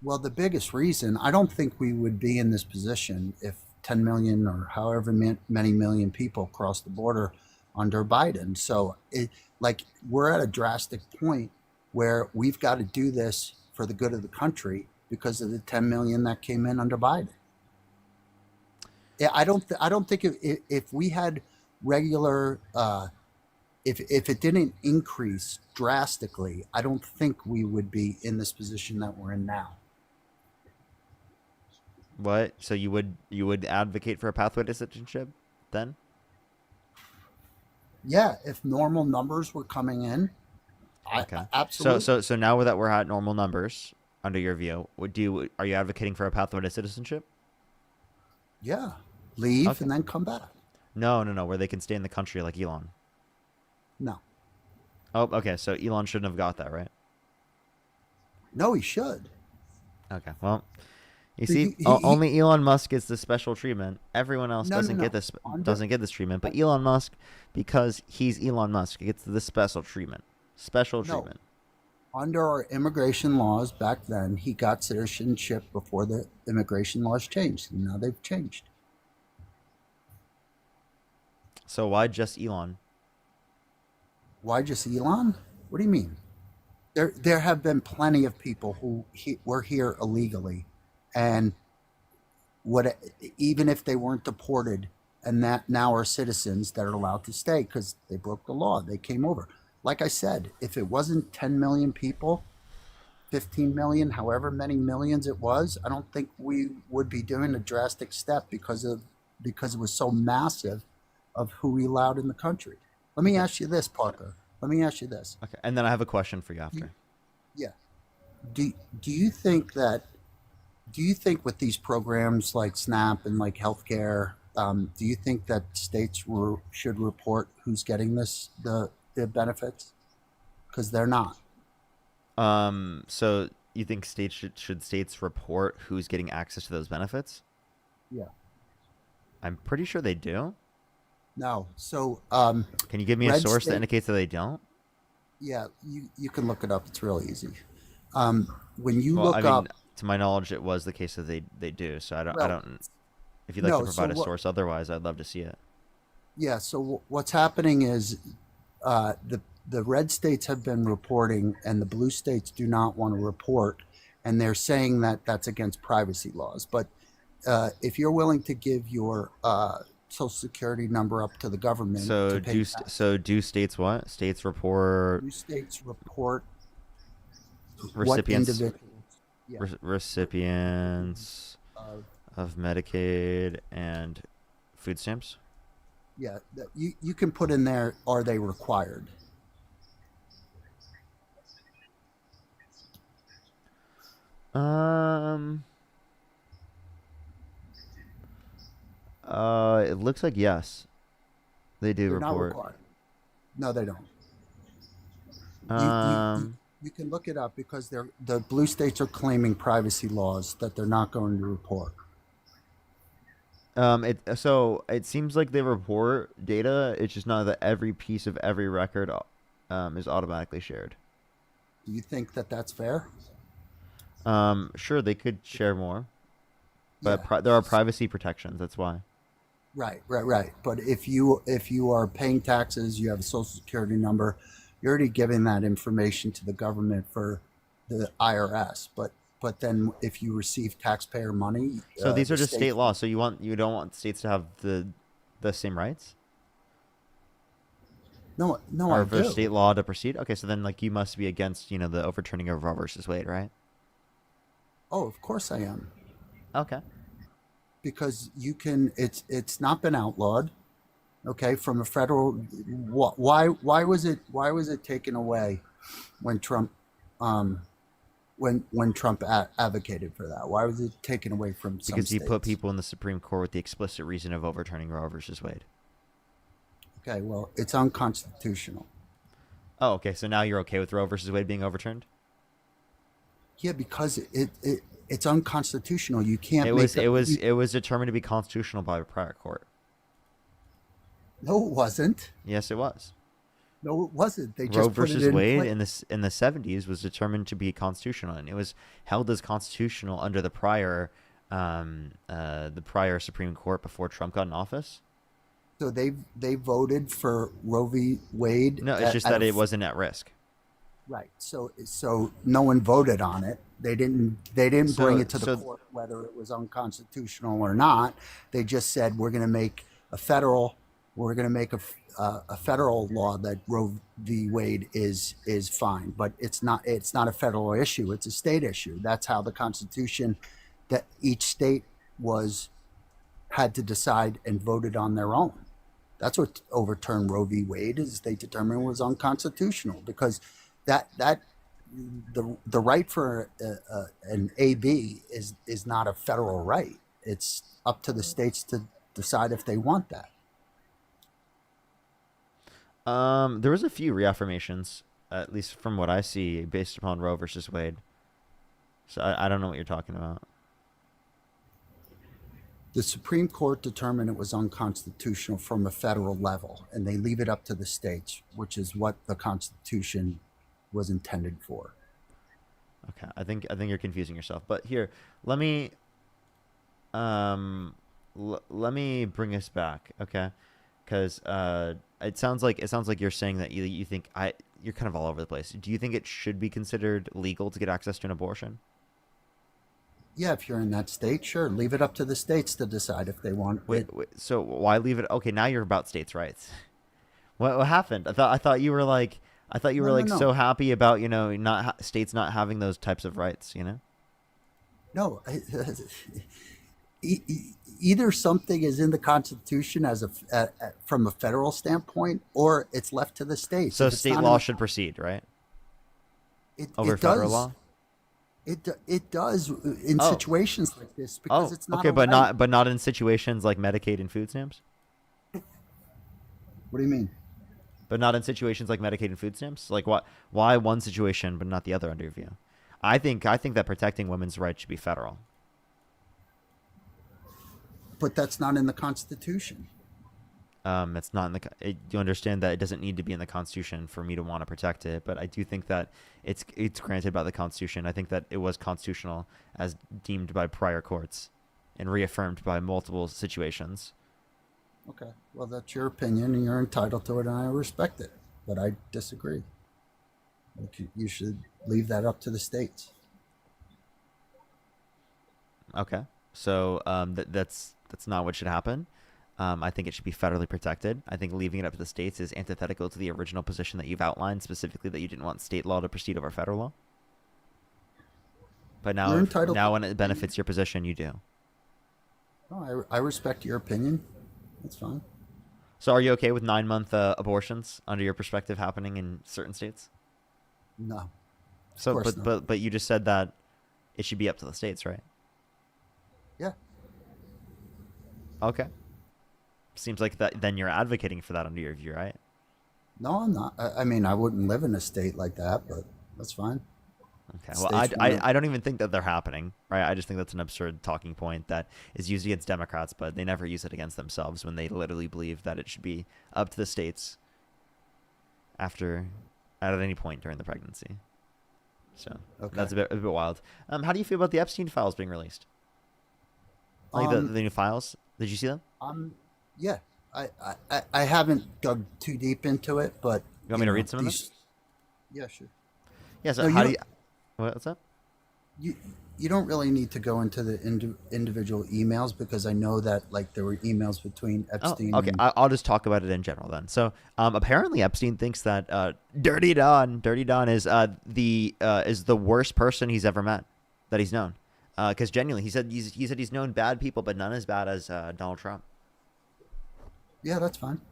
well, the biggest reason I don't think we would be in this position if 10 million or however many million people crossed the border under Biden. So, like, we're at a drastic point where we've got to do this for the good of the country because of the 10 million that came in under Biden. Yeah, I don't think if we had regular if it didn't increase drastically, I don't think we would be in this position that we're in now. What? So you would advocate for a pathway to citizenship then? Yeah, if normal numbers were coming in, Okay. So absolutely. so so now that we're at normal numbers, under your view, are you advocating for a pathway to citizenship? Yeah, leave Okay. and then come back. No, where they can stay in the country like Elon. No, Oh, okay. So Elon shouldn't have got that, right? no, he should. Okay. Well, you He, see, he, he, he- only Elon Musk gets the special treatment. Everyone else no, no, doesn't get no. this Under doesn't get this treatment, but Elon Musk, because he's Elon Musk, gets the special treatment. Special no, treatment. under our immigration laws back then, he got citizenship before the immigration laws changed. And now they've changed. So why just Elon? Why just Elon? What do you mean? There have been plenty of people who were here illegally, and what even if they weren't deported, and that now are citizens that are allowed to stay because they broke the law. They came over. Like I said, if it wasn't 10 million people, 15 million, however many millions it was, I don't think we would be doing a drastic step because it was so massive of who we allowed in the country. Let me Okay. ask you this, Parker. Let me ask you this. Okay. And then I have a question for you You, after. yeah. Do you think that do you think with these programs like SNAP and like healthcare, do you think that states should report who's getting the benefits? Because they're not. So you think states should states report who's getting access to those benefits? Yeah. I'm pretty sure they do. No. So Can you give me a red source that state. indicates that they don't? Yeah, you can look it up. It's real easy. When you Well, I look mean, up, to my knowledge, it was the case that they do. So I well, don't. If you'd like to no. So provide a what? source, otherwise, I'd love to see it. Yeah. So what's happening is the red states have been reporting, and the blue states do not want to report, and they're saying that that's against privacy laws. But if you're willing to give your social security number up to the government So to pay do states what? States report blue states report what recipients. individuals Yeah. Recipients Of of Medicaid and food stamps. yeah, you can put in there, are they required? Um. It looks like yes, they do They're not report. required. No, they don't. You you you Um. you can look it up because the blue states are claiming privacy laws that they're not going to report. It seems like they report data. It's just not that every piece of every record, is automatically shared. Do you think that that's fair? Sure, they could share more, but Yeah. there are privacy protections. That's why. Right. But if you are paying taxes, you have a social security number, you're already giving that information to the government for the IRS. But then if you receive taxpayer money, So these the are just state states. laws. So you don't want states to have the same rights, No, I or for the do. state law to proceed. Okay, so then like you must be against the overturning of Roe versus Wade, right? Oh, of course I am. Okay. Because you can. It's not been outlawed. Okay, from a federal. Why was it taken away when Trump um, when Trump advocated for that? Why was it taken away from some Because you put states? people in the Supreme Court with the explicit reason of overturning Roe versus Wade. Okay, well, it's unconstitutional. Oh, okay. So now you're okay with Roe versus Wade being overturned? Yeah, because it's unconstitutional. You can't It make was the, it was you, it was determined to be constitutional by a prior court. no, it wasn't. Yes, it was. No, it wasn't. They Roe just put it versus in Wade place. in the 70s was determined to be constitutional, and it was held as constitutional under the prior Supreme Court before Trump got in office. So they voted for Roe v. Wade. No, it's just that it wasn't at risk. Right. So no one voted on it. They didn't bring So it to the so court whether it was unconstitutional or not. They just said we're going to make a federal a federal law that Roe v. Wade is fine, but it's not a federal issue. It's a state issue. That's how the Constitution that each state had to decide and voted on their own. That's what overturned Roe v. Wade is. They determined it was unconstitutional because that the right for an AB is not a federal right. It's up to the states to decide if they want that. there was a few reaffirmations, at least from what I see, based upon Roe versus Wade. So I don't know what you're talking about. The Supreme Court determined it was unconstitutional from a federal level, and they leave it up to the states, which is what the Constitution was intended for. Okay, I think you're confusing yourself. But here, let me let me bring us back, okay? Because it sounds like you're saying that you think you're kind of all over the place. Do you think it should be considered legal to get access to an abortion? Yeah, if you're in that state, sure, leave it up to the states to decide if they want it. Wait, so why leave it? Okay, now you're about states' rights. What happened? I thought you were like No. so happy about not states not having those types of rights. No, either something is in the Constitution as from a federal standpoint, or it's left to the states. So If it's state not law in should proceed, right? it Federal does. law. It does in Oh. situations like this because it's not okay, a but right. not in situations like Medicaid and food stamps. What do you mean? But not in situations like Medicaid and food stamps. Like why one situation but not the other under your view? I think that protecting women's rights should be federal. But that's not in the Constitution. It's not in you understand that it doesn't need to be in the Constitution for me to want to protect it, but I do think that it's granted by the Constitution. I think that it was constitutional as deemed by prior courts and reaffirmed by multiple situations. Okay, well, that's your opinion, and you're entitled to it, and I respect it. But I disagree. You should leave that up to the states. Okay, so that's not what should happen. I think it should be federally protected. I think leaving it up to the states is antithetical to the original position that you've outlined, specifically that you didn't want state law to proceed over federal law. But You're now, entitled now to when your it benefits your position, you do. No, I respect your opinion. That's fine. So are you okay with 9-month abortions under your perspective happening in certain states? No, of So, course not. but you just said that it should be up to the states, right? Yeah. Okay. Seems like that. Then you're advocating for that under your view, right? No, I'm not. I mean, I wouldn't live in a state like that, but that's fine. Okay. Well, I, States I, wanna- I don't even think that they're happening, right? I just think that's an absurd talking point that is used against Democrats, but they never use it against themselves when they literally believe that it should be up to the states at any point during the pregnancy. So that's a bit wild. How do you feel about the Epstein files being released? Like the new files? Did you see them? Yeah. I haven't dug too deep into it, but You want me to read some of them? Yeah, sure. Yeah. So No, you how do don't- you? What's that? You don't really need to go into the individual emails because I know that like there were emails between Epstein. Oh, okay. and I'll just talk about it in general then. So, apparently Epstein thinks that Dirty Don is the worst person he's ever met, that he's known. Because genuinely, he said he's known bad people, but none as bad as Donald Trump. Yeah, that's fine.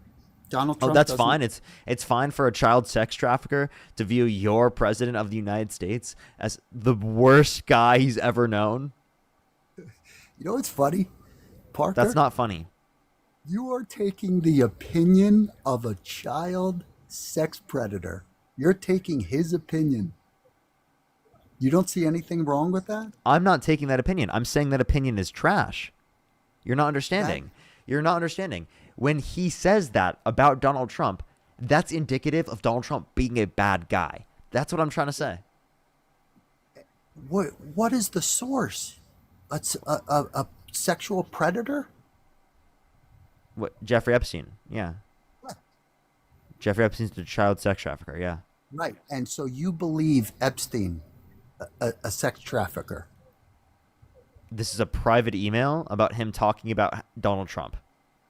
Donald Trump. Oh, that's doesn't- fine. It's fine for a child sex trafficker to view your president of the United States as the worst guy he's ever known. You know what's funny, Parker? That's not funny. You are taking the opinion of a child sex predator. You're taking his opinion. You don't see anything wrong with that? I'm not taking that opinion. I'm saying that opinion is trash. You're not understanding. You're not understanding. When he says that about Donald Trump, that's indicative of Donald Trump being a bad guy. That's what I'm trying to say. What is the source? A sexual predator? What, Jeffrey Epstein? Yeah. Jeffrey Epstein's the child sex trafficker. Yeah. Right. And so you believe Epstein, a sex trafficker? This is a private email about him talking about Donald Trump.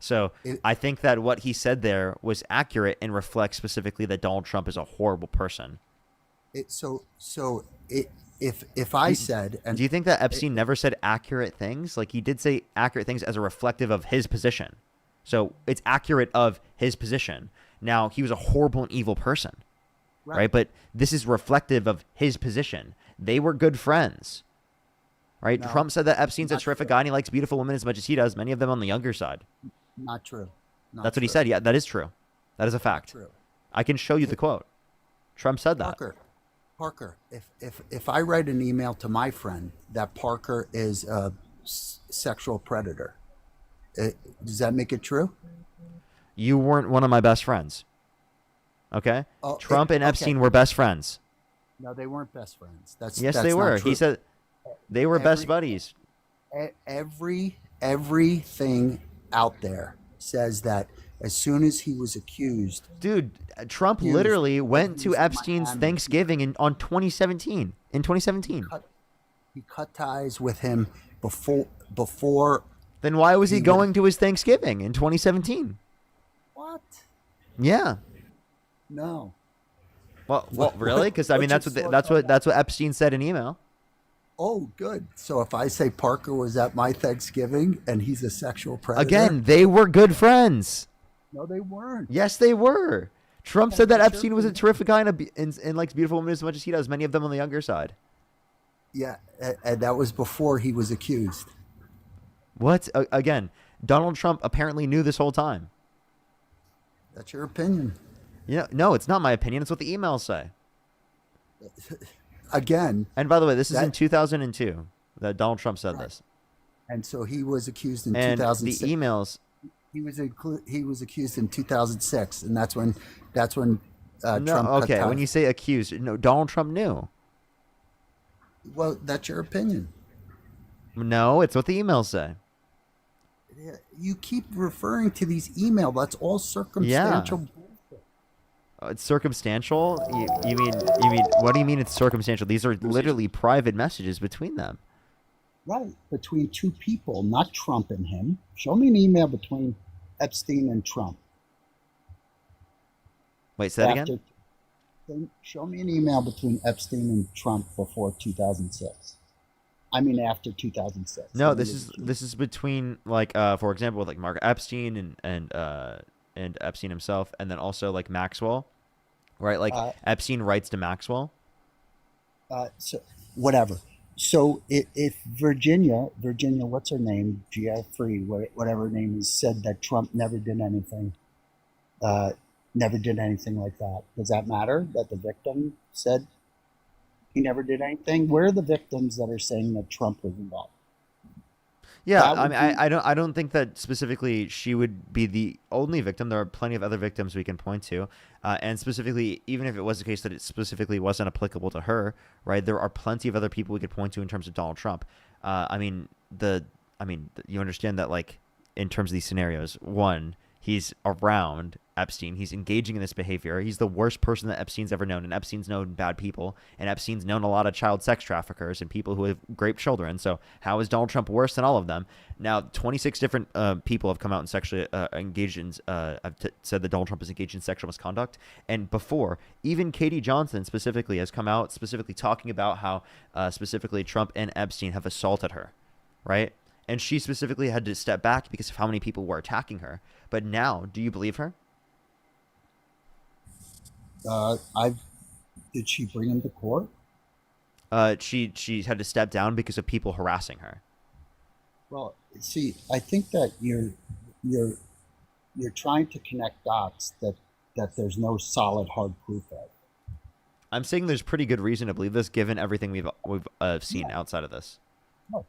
So I think that what he said there was accurate and reflects specifically that Donald Trump is a horrible person. If I said, and do you think that Epstein never said accurate things? Like, he did say accurate things as a reflective of his position. So it's accurate of his position. Now, he was a horrible and evil person, right? But this is reflective of his position. They were good friends, right? No, Trump said that Epstein's a not terrific true. guy and he likes beautiful women as much as he does, many of them on the younger side. Not true. Not That's what he true. said. Yeah, that is true. That is a fact. True. I can show you the quote. Trump said that. Parker, if I write an email to my friend that Parker is a sexual predator, does that make it true? You weren't one of my best friends. Okay? Oh, Trump and okay. Epstein were best friends. No, they weren't best friends. That's Yes, that's they not were. true. He said they were best buddies. Everything out there says that as soon as he was accused, Dude, Trump He was- literally went he to was in Epstein's Miami. Thanksgiving on 2017. In 2017. he cut ties with him before. Then why was he he going to his Thanksgiving in 2017? What? Yeah. No. Well, really? Because I mean, what's that's your what source on that's what Epstein said in email. Oh, good. So if I say Parker was at my Thanksgiving and he's a sexual predator, Again, they were good friends. no, they weren't. Yes, they were. Trump said that Sure. Epstein was a terrific guy and likes beautiful women as much as he does. Many of them on the younger side. Yeah, and that was before he was accused. What? Again, Donald Trump apparently knew this whole time. That's your opinion. Yeah, no, it's not my opinion. It's what the emails say. Again, And by the way, this is in That- 2002 that Donald Trump said this. and so he was accused in And the 2006. emails. He was accused in 2006, and that's when Trump No, cut okay. When ties. you say accused, no, Donald Trump knew. Well, that's your opinion. No, it's what the emails say. Yeah, you keep referring to these emails. That's all circumstantial. It's circumstantial. You mean? What do you mean it's circumstantial? These are literally private messages between them. Right, between two people, not Trump and him. Show me an email between Epstein and Trump. Wait, say that again. Show me an email between Epstein and Trump before 2006. I mean, after 2006. No, I mean, this is between like for example with like Mark Epstein and Epstein himself, and then also like Maxwell, right? Like uh, Epstein writes to Maxwell. so whatever. So if Virginia, what's her name, Jeffrey, whatever her name is, said that Trump uh, never did anything like that, does that matter that the victim said he never did anything? Where are the victims that are saying that Trump was involved? Yeah, That I would mean, be I don't think that specifically she would be the only victim. There are plenty of other victims we can point to, and specifically, even if it was the case that it specifically wasn't applicable to her, right? There are plenty of other people we could point to in terms of Donald Trump. You understand that, like, in terms of these scenarios, one, he's around Epstein. He's engaging in this behavior. He's the worst person that Epstein's ever known, and Epstein's known bad people, and Epstein's known a lot of child sex traffickers and people who have raped children. So how is Donald Trump worse than all of them? Now, 26 different people have come out and sexually engaged in, said that Donald Trump is engaged in sexual misconduct. And before, even Katie Johnson specifically has come out specifically talking about how specifically Trump and Epstein have assaulted her, right? And she specifically had to step back because of how many people were attacking her. But now, do you believe her? I did she bring him to court? She had to step down because of people harassing her. Well, see, I think that you're trying to connect dots that there's no solid hard proof of. I'm saying there's pretty good reason to believe this, given everything we've seen outside of this. Look,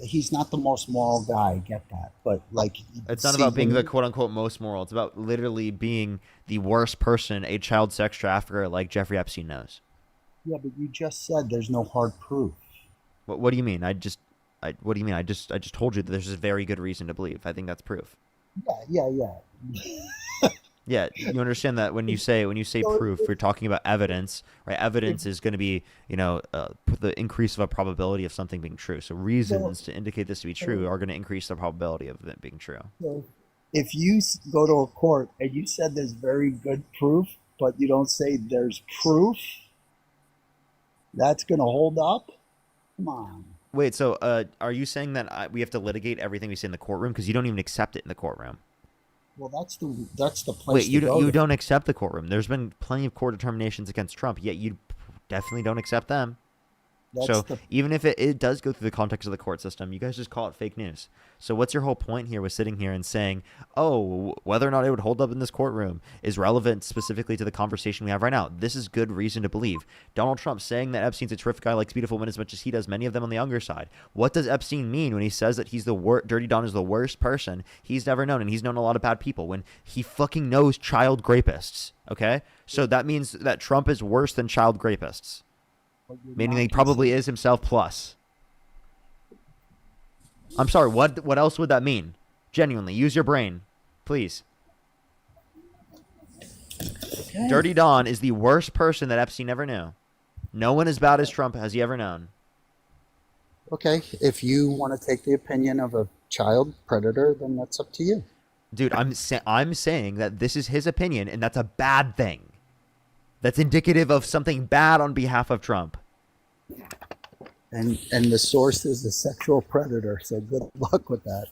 he's not the most moral guy. I get that, but like, It's not see, about being when the you- quote unquote most moral. It's about literally being the worst person a child sex trafficker like Jeffrey Epstein knows. yeah, but you just said there's no hard proof. What do you mean? What do you mean? I just told you that there's a very good reason to believe. I think that's proof. Yeah. Yeah, you understand that when you say proof, you're talking about evidence, right? Evidence is going to be, the increase of a probability of something being true. So reasons to indicate this to be true are going to increase the probability of it being true. So if you go to a court and you said there's very good proof, but you don't say there's proof, that's going to hold up. Come on. Wait, so are you saying that we have to litigate everything we say in the courtroom because you don't even accept it in the courtroom? Well, that's the place. Wait, to go you to. don't accept the courtroom. There's been plenty of court determinations against Trump, yet you definitely don't accept them. That's So even if it does go through the context of the court system, you guys just call it fake news. So what's your whole point here with sitting here and saying, oh, whether or not it would hold up in this courtroom is relevant specifically to the conversation we have right now? This is good reason to believe. Donald Trump saying that Epstein's a terrific guy, likes beautiful women as much as he does, many of them on the younger side. What does Epstein mean when he says that he's Dirty Don is the worst person he's never known, and he's known a lot of bad people, when he fucking knows child rapists, okay? So that means that Trump is worse than child rapists. Meaning he probably is himself plus. I'm sorry, what else would that mean? Genuinely, use your brain, please. Okay. Dirty Don is the worst person that Epstein ever knew. No one as bad as Trump has he ever known. Okay, if you want to take the opinion of a child predator, then that's up to you. Dude, I'm saying that this is his opinion, and that's a bad thing. That's indicative of something bad on behalf of Trump. And the source is a sexual predator, so good luck with that.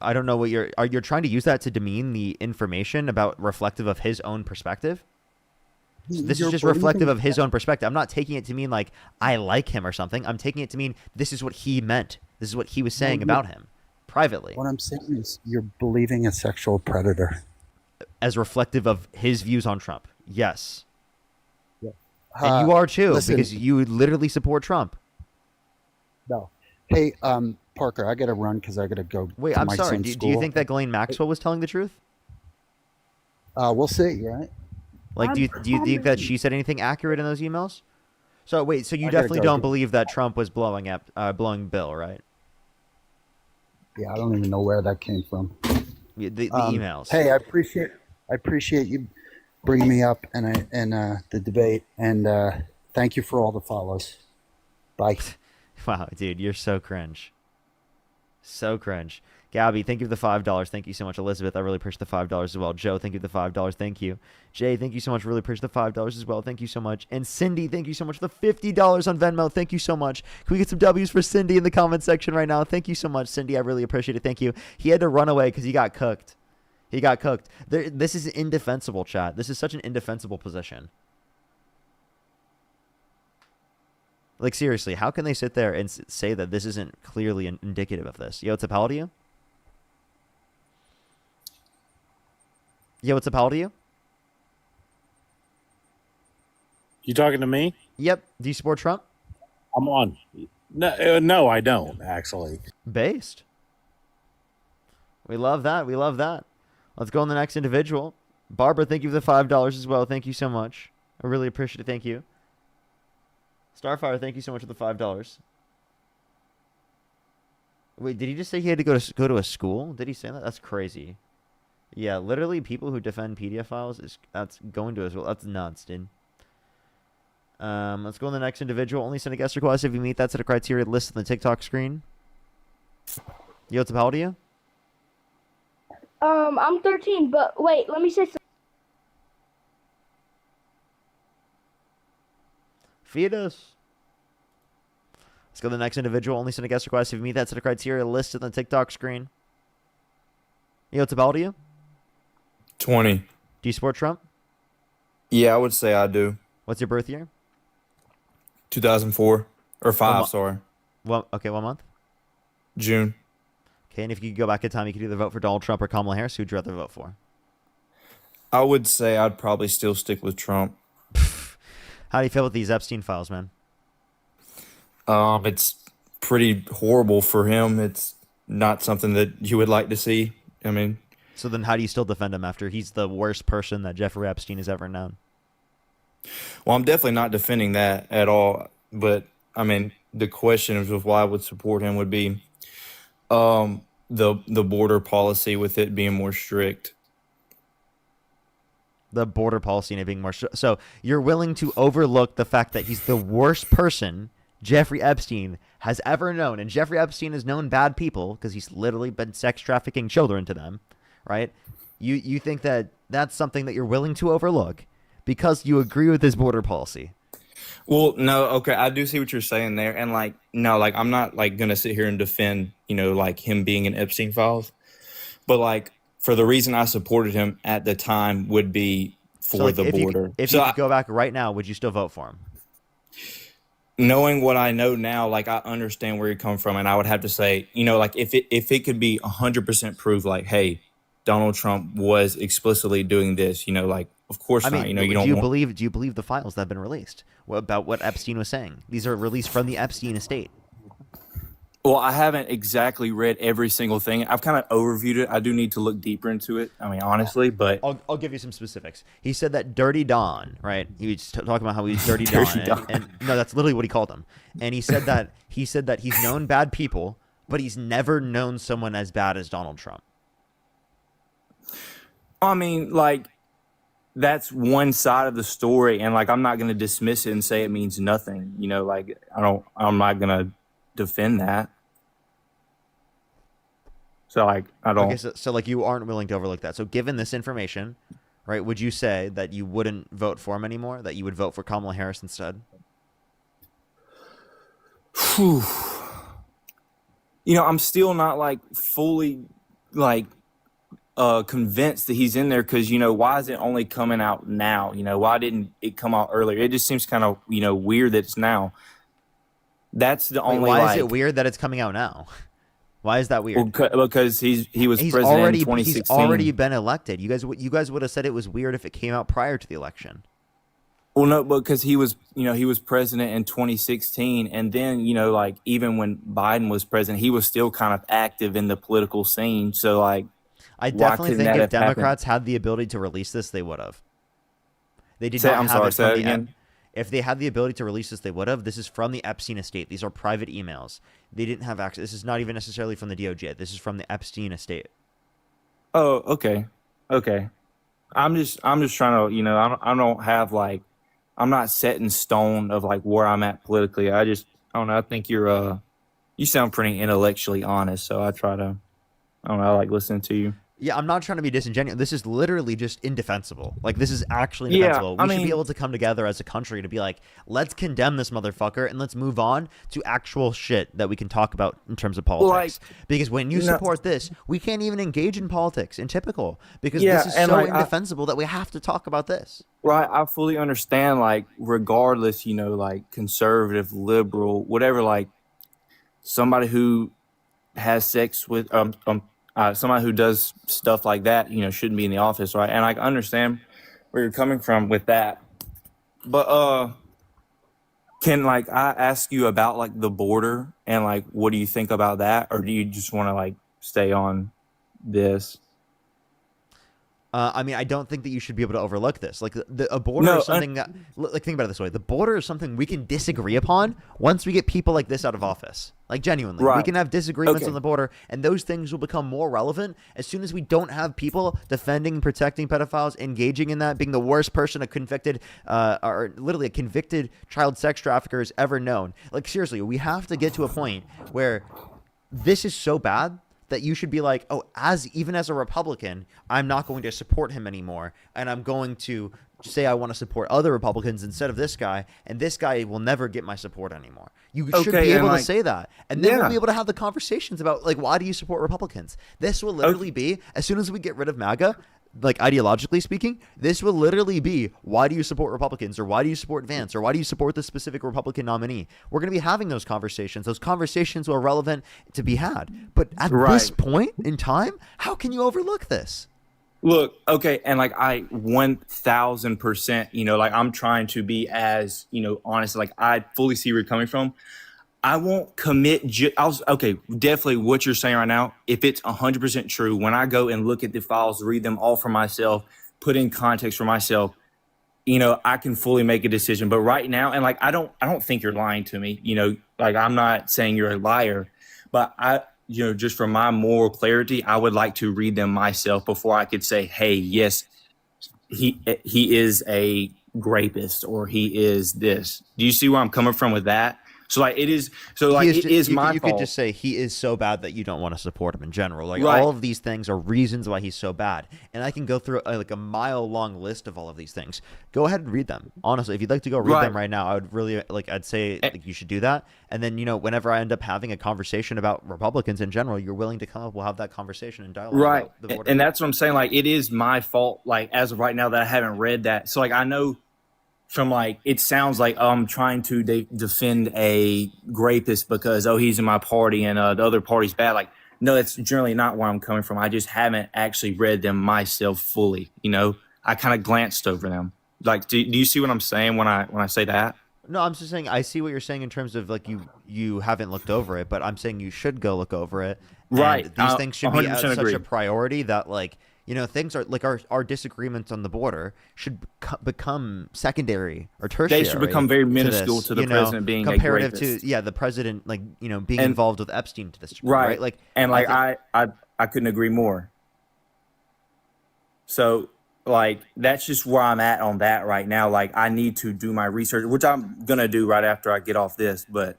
I don't know what you're trying to use that to demean the information about reflective of his own perspective. This You're is just believing reflective of his own perspective. I'm not taking it to mean like I like him or something. I'm taking it to mean this is what he meant. This is what he was saying about him privately. What I'm saying is you're believing a sexual predator. As reflective of his views on Trump. Yes. Yeah. And you are too, listen. because you literally support Trump. No. Hey, Parker, I got to run because I got to go. Wait, to I'm my sorry. son's Do you school. think that Ghislaine Maxwell was telling the truth? We'll see, right? Like, do you think that she said anything accurate in those emails? So wait, so you I gotta definitely go. don't believe that Trump was blowing Bill, right? Yeah, I don't even know where that came from. The emails. Hey, I appreciate you bringing me up and the debate, and thank you for all the follows. Bye. Wow, dude, you're so cringe. So cringe. Gabby, thank you for the $5. Thank you so much. Elizabeth, I really appreciate the $5 as well. Joe, thank you for the $5. Thank you. Jay, thank you so much. Really appreciate the $5 as well. Thank you so much. And Cindy, thank you so much for the $50 on Venmo. Thank you so much. Can we get some W's for Cindy in the comment section right now? Thank you so much, Cindy. I really appreciate it. Thank you. He had to run away because he got cooked. He got cooked. This is indefensible, chat. This is such an indefensible position. Like, seriously, how can they sit there and say that this isn't clearly indicative of this? Yo, what's up, how old are you? Yo, what's up, how old are you? You talking to me? Yep. Do you support Trump? I'm on. No, I don't, actually. Based. We love that. We love that. Let's go on the next individual. Barbara, thank you for the $5 as well. Thank you so much. I really appreciate it. Thank you. Starfire, thank you so much for the $5. Wait, did he just say he had to go to a school? Did he say that? That's crazy. Yeah, literally, people who defend pedophiles that's going to as well. That's nuts, dude. Let's go on the next individual. Only send a guest request if you meet that set of criteria listed on the TikTok screen. Yo, what's up? How old are you? I'm 13, but wait, let me say something. Fetus. Let's go to the next individual. Only send a guest request if you meet that set of criteria listed on the TikTok screen. Yo, what's up? How old are you? 20. Do you support Trump? Yeah, I would say I do. What's your birth year? 2004. Or 5, sorry. Well, okay, 1 month? June. Okay, and if you could go back in time, you could either vote for Donald Trump or Kamala Harris. Who'd you rather vote for? I would say I'd probably still stick with Trump. How do you feel with these Epstein files, man? It's pretty horrible for him. It's not something that you would like to see. I mean... So then how do you still defend him after he's the worst person that Jeffrey Epstein has ever known? Well, I'm definitely not defending that at all. But, I mean, the question of why I would support him would be the border policy with it being more strict. The border policy and it being more... So you're willing to overlook the fact that he's the worst person Jeffrey Epstein has ever known. And Jeffrey Epstein has known bad people because he's literally been sex trafficking children to them. Right? You think that that's something that you're willing to overlook because you agree with his border policy. Well, no, okay, I do see what you're saying there. And, like, no, like, I'm not, like, going to sit here and defend, you know, like, him being in Epstein files. But, like, for the reason I supported him at the time would be for so, like, the border. If you could go back right now, would you still vote for him? Knowing what I know now, like, I understand where you come from. And I would have to say, you know, like, if it could be 100% proved, like, hey, Donald Trump was explicitly doing this, you know, like, of course not. You know, you don't. Do you believe the files that have been released about what Epstein was saying? These are released from the Epstein estate. Well, I haven't exactly read every single thing. I've kind of overviewed it. I do need to look deeper into it. I mean, honestly, but I'll give you some specifics. He said that Dirty Don, right? He was talking about how he's Dirty Don, and no, that's literally what he called him. And he said that he's known bad people, but he's never known someone as bad as Donald Trump. I mean, like, that's one side of the story, and, like, I'm not going to dismiss it and say it means nothing. You know, like, I'm not going to defend that. So, like, I don't. Okay, so like, you aren't willing to overlook that. So, given this information, right, would you say that you wouldn't vote for him anymore? That you would vote for Kamala Harris instead? Whew. You know, I'm still not, like, fully, like, convinced that he's in there because, you know, why is it only coming out now? You know, why didn't it come out earlier? It just seems kind of, you know, weird that it's now. That's the only. Why is it weird that it's coming out now? Why is that weird? Well, because he was president in 2016. He's already been elected. You guys would have said it was weird if it came out prior to the election. Well, no, because he was president in 2016, and then, you know, like, even when Biden was president, he was still kind of active in the political scene. So, like, I definitely think if Democrats had the ability to release this, they would have. They did not have it from the If they had the ability to release this, they would have. This is from the Epstein estate. These are private emails. They didn't have access. This is not even necessarily from the DOJ. This is from the Epstein estate. Oh, okay. Okay. I'm just trying to, you know, I don't have, like, I'm not set in stone of, like, where I'm at politically. I don't know. I think you sound pretty intellectually honest. So I try to I don't know. I like listening to you. Yeah, I'm not trying to be disingenuous. This is literally just indefensible. Like, this is actually Yeah, indefensible. I We should be mean, able to come together as a country to be like, let's condemn this motherfucker and let's move on to actual shit that we can talk about in terms of politics. Because when you you know- support this, we can't even engage in politics in typical because Yeah, this is and, so like, indefensible that we have to talk about this. Right, I fully understand. Like, regardless, like conservative, liberal, whatever. Like, somebody who has sex with somebody who does stuff like that, shouldn't be in the office, right? And I understand where you're coming from with that. But can like I ask you about like the border and like what do you think about that, or do you just want to like stay on this? I mean, I don't think that you should be able to overlook this. Like, a border is something that, like, think about it this way. The border is something we can disagree upon once we get people like this out of office. Like, genuinely. We can have disagreements on the border, and those things will become more relevant as soon as we don't have people defending and protecting pedophiles, engaging in that, being the worst person a convicted, or literally a convicted child sex trafficker has ever known. Like, seriously, we have to get to a point where this is so bad that you should be like, oh, even as a Republican, I'm not going to support him anymore, and I'm going to say I want to support other Republicans instead of this guy, and this guy will never get my support anymore. You should be able to say that, and then we'll be able to have the conversations about, like, why do you support Republicans? This will literally be, as soon as we get rid of MAGA, like, ideologically speaking, this will literally be, why do you support Republicans, or why do you support Vance, or why do you support this specific Republican nominee? We're going to be having those conversations. Those conversations are relevant to be had. But at this point in time, how can you overlook this? Look, okay, and like I 1000%, like I'm trying to be as, honest, like I fully see where you're coming from. I won't commit. Okay, definitely what you're saying right now. If it's 100% true, when I go and look at the files, read them all for myself, put in context for myself, I can fully make a decision. But right now, and like I don't think you're lying to me. Like I'm not saying you're a liar, but just for my moral clarity, I would like to read them myself before I could say, hey, yes, he is a rapist or he is this. Do you see where I'm coming from with that? So like it is. So like it is my fault. You could just say he is so bad that you don't want to support him in general. Like all of these things are reasons why he's so bad, and I can go through like a mile-long list of all of these things. Go ahead and read them. Honestly, if you'd like to go read them right now, I would really I'd say like you should do that. And then whenever I end up having a conversation about Republicans in general, you're willing to come up. We'll have that conversation and dialogue. Right, about the border. and that's what I'm saying. Like it is my fault. Like as of right now that I haven't read that. So like I know. From like it sounds like I'm trying to defend a rapist because he's in my party and the other party's bad. Like no, that's generally not where I'm coming from. I just haven't actually read them myself fully. I kind of glanced over them. Like do you see what I'm saying when I say that? No, I'm just saying I see what you're saying in terms of like you haven't looked over it, but I'm saying you should go look over it. Right, And these things should be such agree. a priority that like. Things are like our disagreements on the border should become secondary or tertiary. They should become very minuscule to the president being comparative a rapist. to the president being involved with Epstein to this degree, right? Like and like I couldn't agree more. So like that's just where I'm at on that right now. Like I need to do my research, which I'm gonna do right after I get off this. But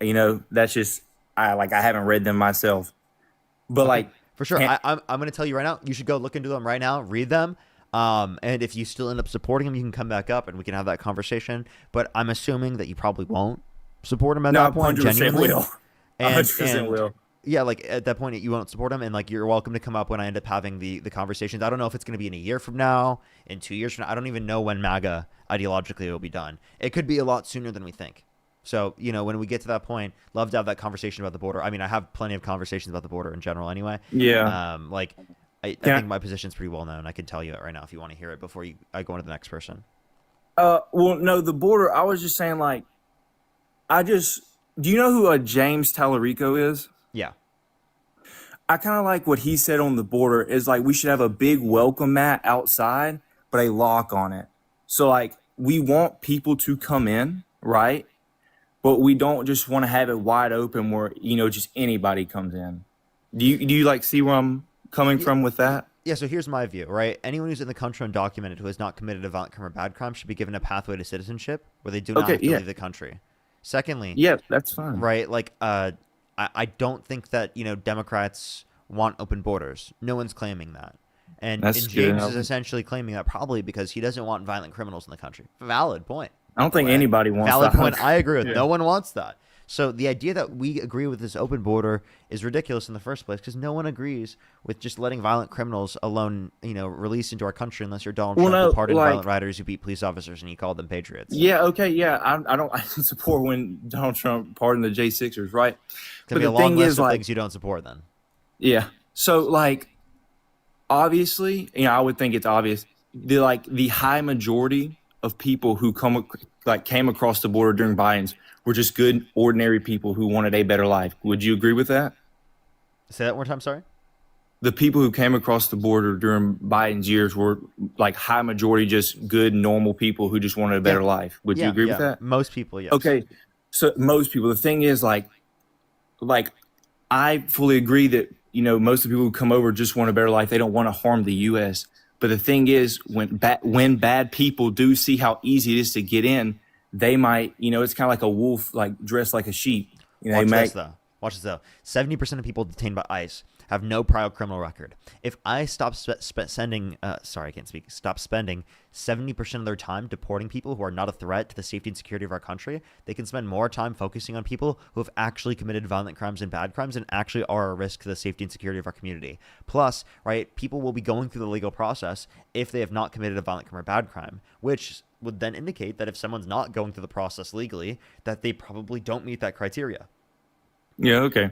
that's just I haven't read them myself. But like. For sure. I'm going to tell you right now, you should go look into them right now, read them. And if you still end up supporting them, you can come back up and we can have that conversation. But I'm assuming that you probably won't support them at that point. 100% genuinely. will. 100% will. Yeah, like at that point, you won't support them. And like you're welcome to come up when I end up having the conversations. I don't know if it's going to be in a year from now, in 2 years from now. I don't even know when MAGA ideologically will be done. It could be a lot sooner than we think. So, when we get to that point, love to have that conversation about the border. I mean, I have plenty of conversations about the border in general anyway. Yeah. I think my position's pretty well known. I can tell you it right now if you want to hear it before I go into the next person. Well, no, the border, I was just saying, like, do you know who James Tallarico is? Yeah. I kind of like what he said on the border is, like, we should have a big welcome mat outside, but a lock on it. So, like, we want people to come in, right? But we don't just want to have it wide open where, just anybody comes in. Do you like see where I'm coming from with that? Yeah, so here's my view, right? Anyone who's in the country undocumented who has not committed a violent crime or bad crime should be given a pathway to citizenship where they do not have to leave the country. Secondly, yeah, that's fine. Right? Like I don't think that, Democrats want open borders. No one's claiming that. And That's good James enough. is essentially claiming that probably because he doesn't want violent criminals in the country. Valid point. I don't think anybody wants Valid that. point. I agree with. Yeah. No one wants that. So the idea that we agree with this open border is ridiculous in the first place because no one agrees with just letting violent criminals alone, released into our country unless you're Donald Trump who pardoned violent rioters who beat police officers and he called them patriots. Yeah, okay, yeah. I don't support when Donald Trump pardoned the J6ers, right? Could be a long list of things you don't support then. Yeah. So obviously, I would think it's obvious. The high majority of people who came across the border during Biden's were just good, ordinary people who wanted a better life. Would you agree with that? Say that one more time, sorry? The people who came across the border during Biden's years were high majority just good, normal people who just wanted a better life. Would you agree with that? Most people, yes. Okay. So most people, the thing is I fully agree that, most of the people who come over just want a better life. They don't want to harm the U.S. But the thing is, when bad people do see how easy it is to get in, they might, it's kind of like a wolf, dressed like a sheep. Watch this, though. 70% of people detained by ICE have no prior criminal record. If ICE stops spending 70% of their time deporting people who are not a threat to the safety and security of our country, they can spend more time focusing on people who have actually committed violent crimes and bad crimes and actually are a risk to the safety and security of our community. Plus, right, people will be going through the legal process if they have not committed a violent crime or bad crime, which would then indicate that if someone's not going through the process legally, that they probably don't meet that criteria. Yeah, okay.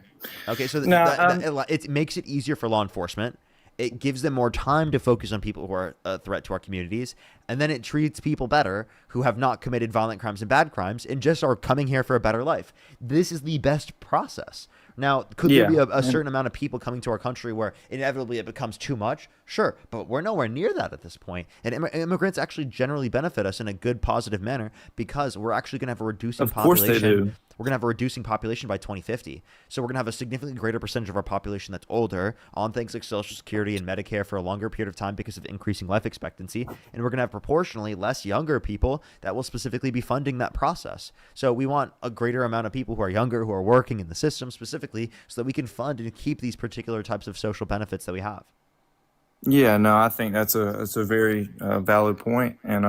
Okay, so it makes it easier for law enforcement. It gives them more time to focus on people who are a threat to our communities. And then it treats people better who have not committed violent crimes and bad crimes and just are coming here for a better life. This is the best process. Now, could there be a certain amount of people coming to our country where inevitably it becomes too much? Sure, but we're nowhere near that at this point. And immigrants actually generally benefit us in a good, positive manner because we're actually going to have a reducing population. Of course they do. We're going to have a reducing population by 2050. So we're going to have a significantly greater percentage of our population that's older on things like Social Security and Medicare for a longer period of time because of increasing life expectancy. And we're going to have proportionally less younger people that will specifically be funding that process. So we want a greater amount of people who are younger, who are working in the system specifically so that we can fund and keep these particular types of social benefits that we have. Yeah, no, I think that's a very valid point. And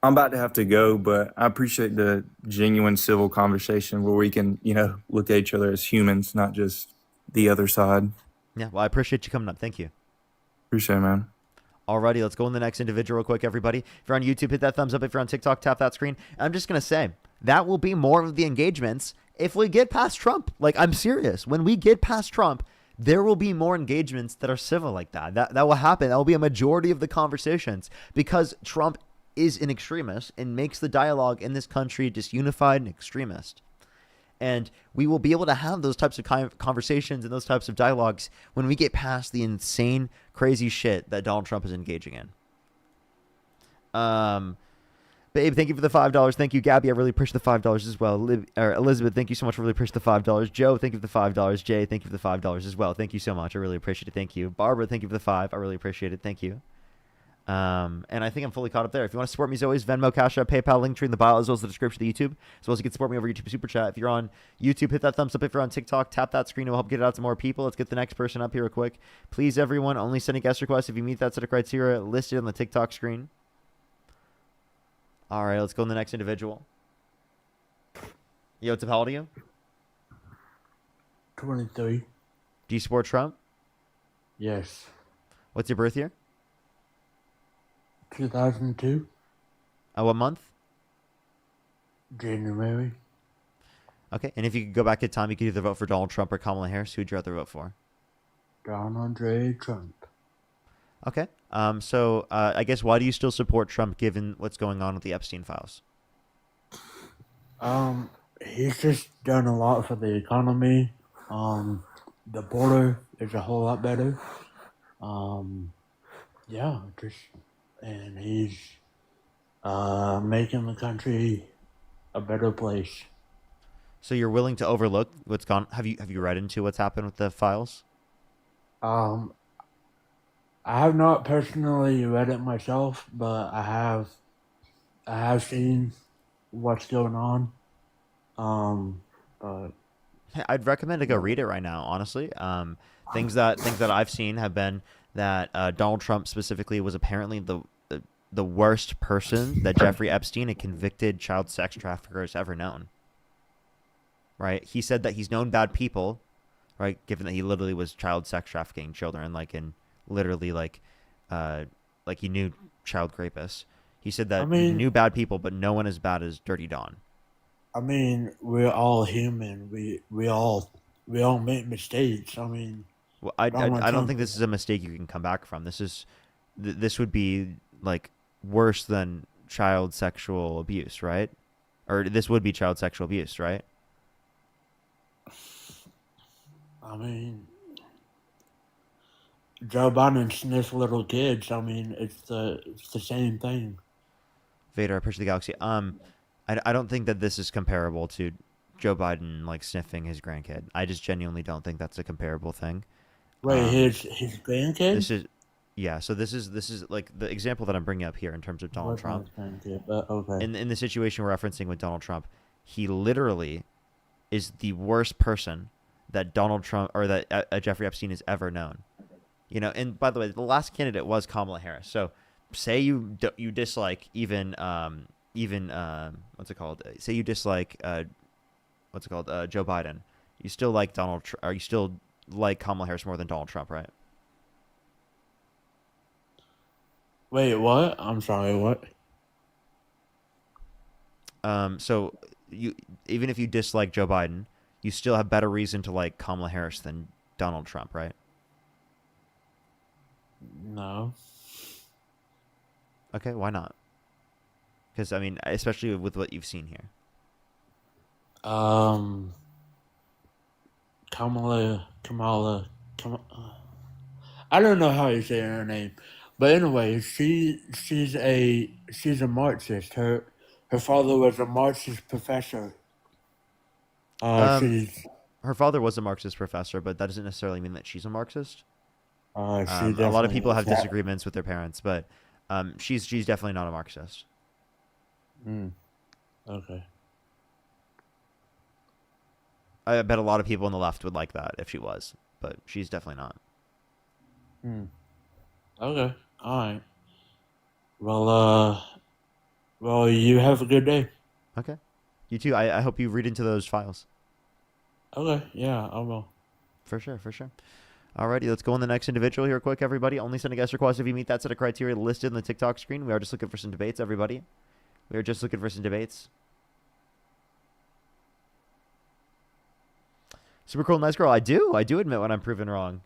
I'm about to have to go, but I appreciate the genuine civil conversation where we can, look at each other as humans, not just the other side. Yeah, well, I appreciate you coming up. Thank you. Appreciate it, man. Alrighty, let's go on the next individual real quick, everybody. If you're on YouTube, hit that thumbs up. If you're on TikTok, tap that screen. And I'm just going to say, that will be more of the engagements if we get past Trump. I'm serious. When we get past Trump, there will be more engagements that are civil like that. That will happen. That will be a majority of the conversations because Trump is an extremist and makes the dialogue in this country disunified and extremist. And we will be able to have those types of conversations and those types of dialogues when we get past the insane, crazy shit that Donald Trump is engaging in. Babe, thank you for the $5. Thank you, Gabby. I really appreciate the $5 as well. Elizabeth, thank you so much. I really appreciate the $5. Joe, thank you for the $5. Jay, thank you for the $5 as well. Thank you so much. I really appreciate it. Thank you. Barbara, thank you for the $5. I really appreciate it. Thank you. And I think I'm fully caught up there. If you want to support me as always, Venmo, Cash App, PayPal, link tree in the bio, as well as the description of the YouTube, as well as you can support me over YouTube Super Chat. If you're on YouTube, hit that thumbs up. If you're on TikTok, tap that screen. It will help get it out to more people. Let's get the next person up here real quick. Please, everyone, only send a guest request if you meet that set of criteria listed on the TikTok screen. All right, let's go on the next individual. Yo, what's up? How old are you? 23. Do you support Trump? Yes. What's your birth year? 2002. What month? January. Okay, and if you could go back in time, you could either vote for Donald Trump or Kamala Harris. Who'd you rather vote for? Donald J. Trump. Okay, so I guess why do you still support Trump given what's going on with the Epstein files? He's just done a lot for the economy. The border is a whole lot better. And he's making the country a better place. So you're willing to overlook what's gone? Have you read into what's happened with the files? I have not personally read it myself, but I have seen what's going on. But I'd recommend to go read it right now. Honestly, things that I've seen have been that Donald Trump specifically was apparently the worst person that Jeffrey Epstein, a convicted child sex trafficker, has ever known. Right? He said that he's known bad people, right? Given that he literally was child sex trafficking children, like in literally like he knew child rapists. He said that he knew bad people, but no one as bad as Dirty Don. I mean, we're all human. We all make mistakes. I mean, Well, I don't think this is a mistake you can come back from. This would be like worse than child sexual abuse, right? Or this would be child sexual abuse, right? I mean, Joe Biden sniffs little kids. I mean, it's the same thing. Vader, I appreciate the galaxy. I don't think that this is comparable to Joe Biden like sniffing his grandkid. I just genuinely don't think that's a comparable thing. Wait, his grandkid? This is, yeah. So this is like the example that I'm bringing up here in terms of Donald Trump. Okay. In the situation we're referencing with Donald Trump, he literally is the worst person that Donald Trump or that Jeffrey Epstein has ever known. You know, and by the way, the last candidate was Kamala Harris. So say you dislike even what's it called? Say you dislike Joe Biden. You still like or you still like Kamala Harris more than Donald Trump, right? Wait, what? I'm sorry, what? So you even if you dislike Joe Biden, you still have better reason to like Kamala Harris than Donald Trump, right? No. Okay, why not? Because I mean, especially with what you've seen here. Kamala. I don't know how you say her name, but anyway, she's a Marxist. Her father was a Marxist professor. Her father was a Marxist professor, but that doesn't necessarily mean that she's a Marxist. A lot of people have disagreements with their parents, but she's definitely not a Marxist. Okay. I bet a lot of people on the left would like that if she was, but she's definitely not. Okay. All right. Well, you have a good day. Okay. You too. I hope you read into those files. Okay. Yeah, I will. For sure. Alrighty, let's go on the next individual here quick, everybody. Only send a guest request if you meet that set of criteria listed in the TikTok screen. We are just looking for some debates, everybody. We are just looking for some debates. Super cool, nice girl. I do admit when I'm proven wrong.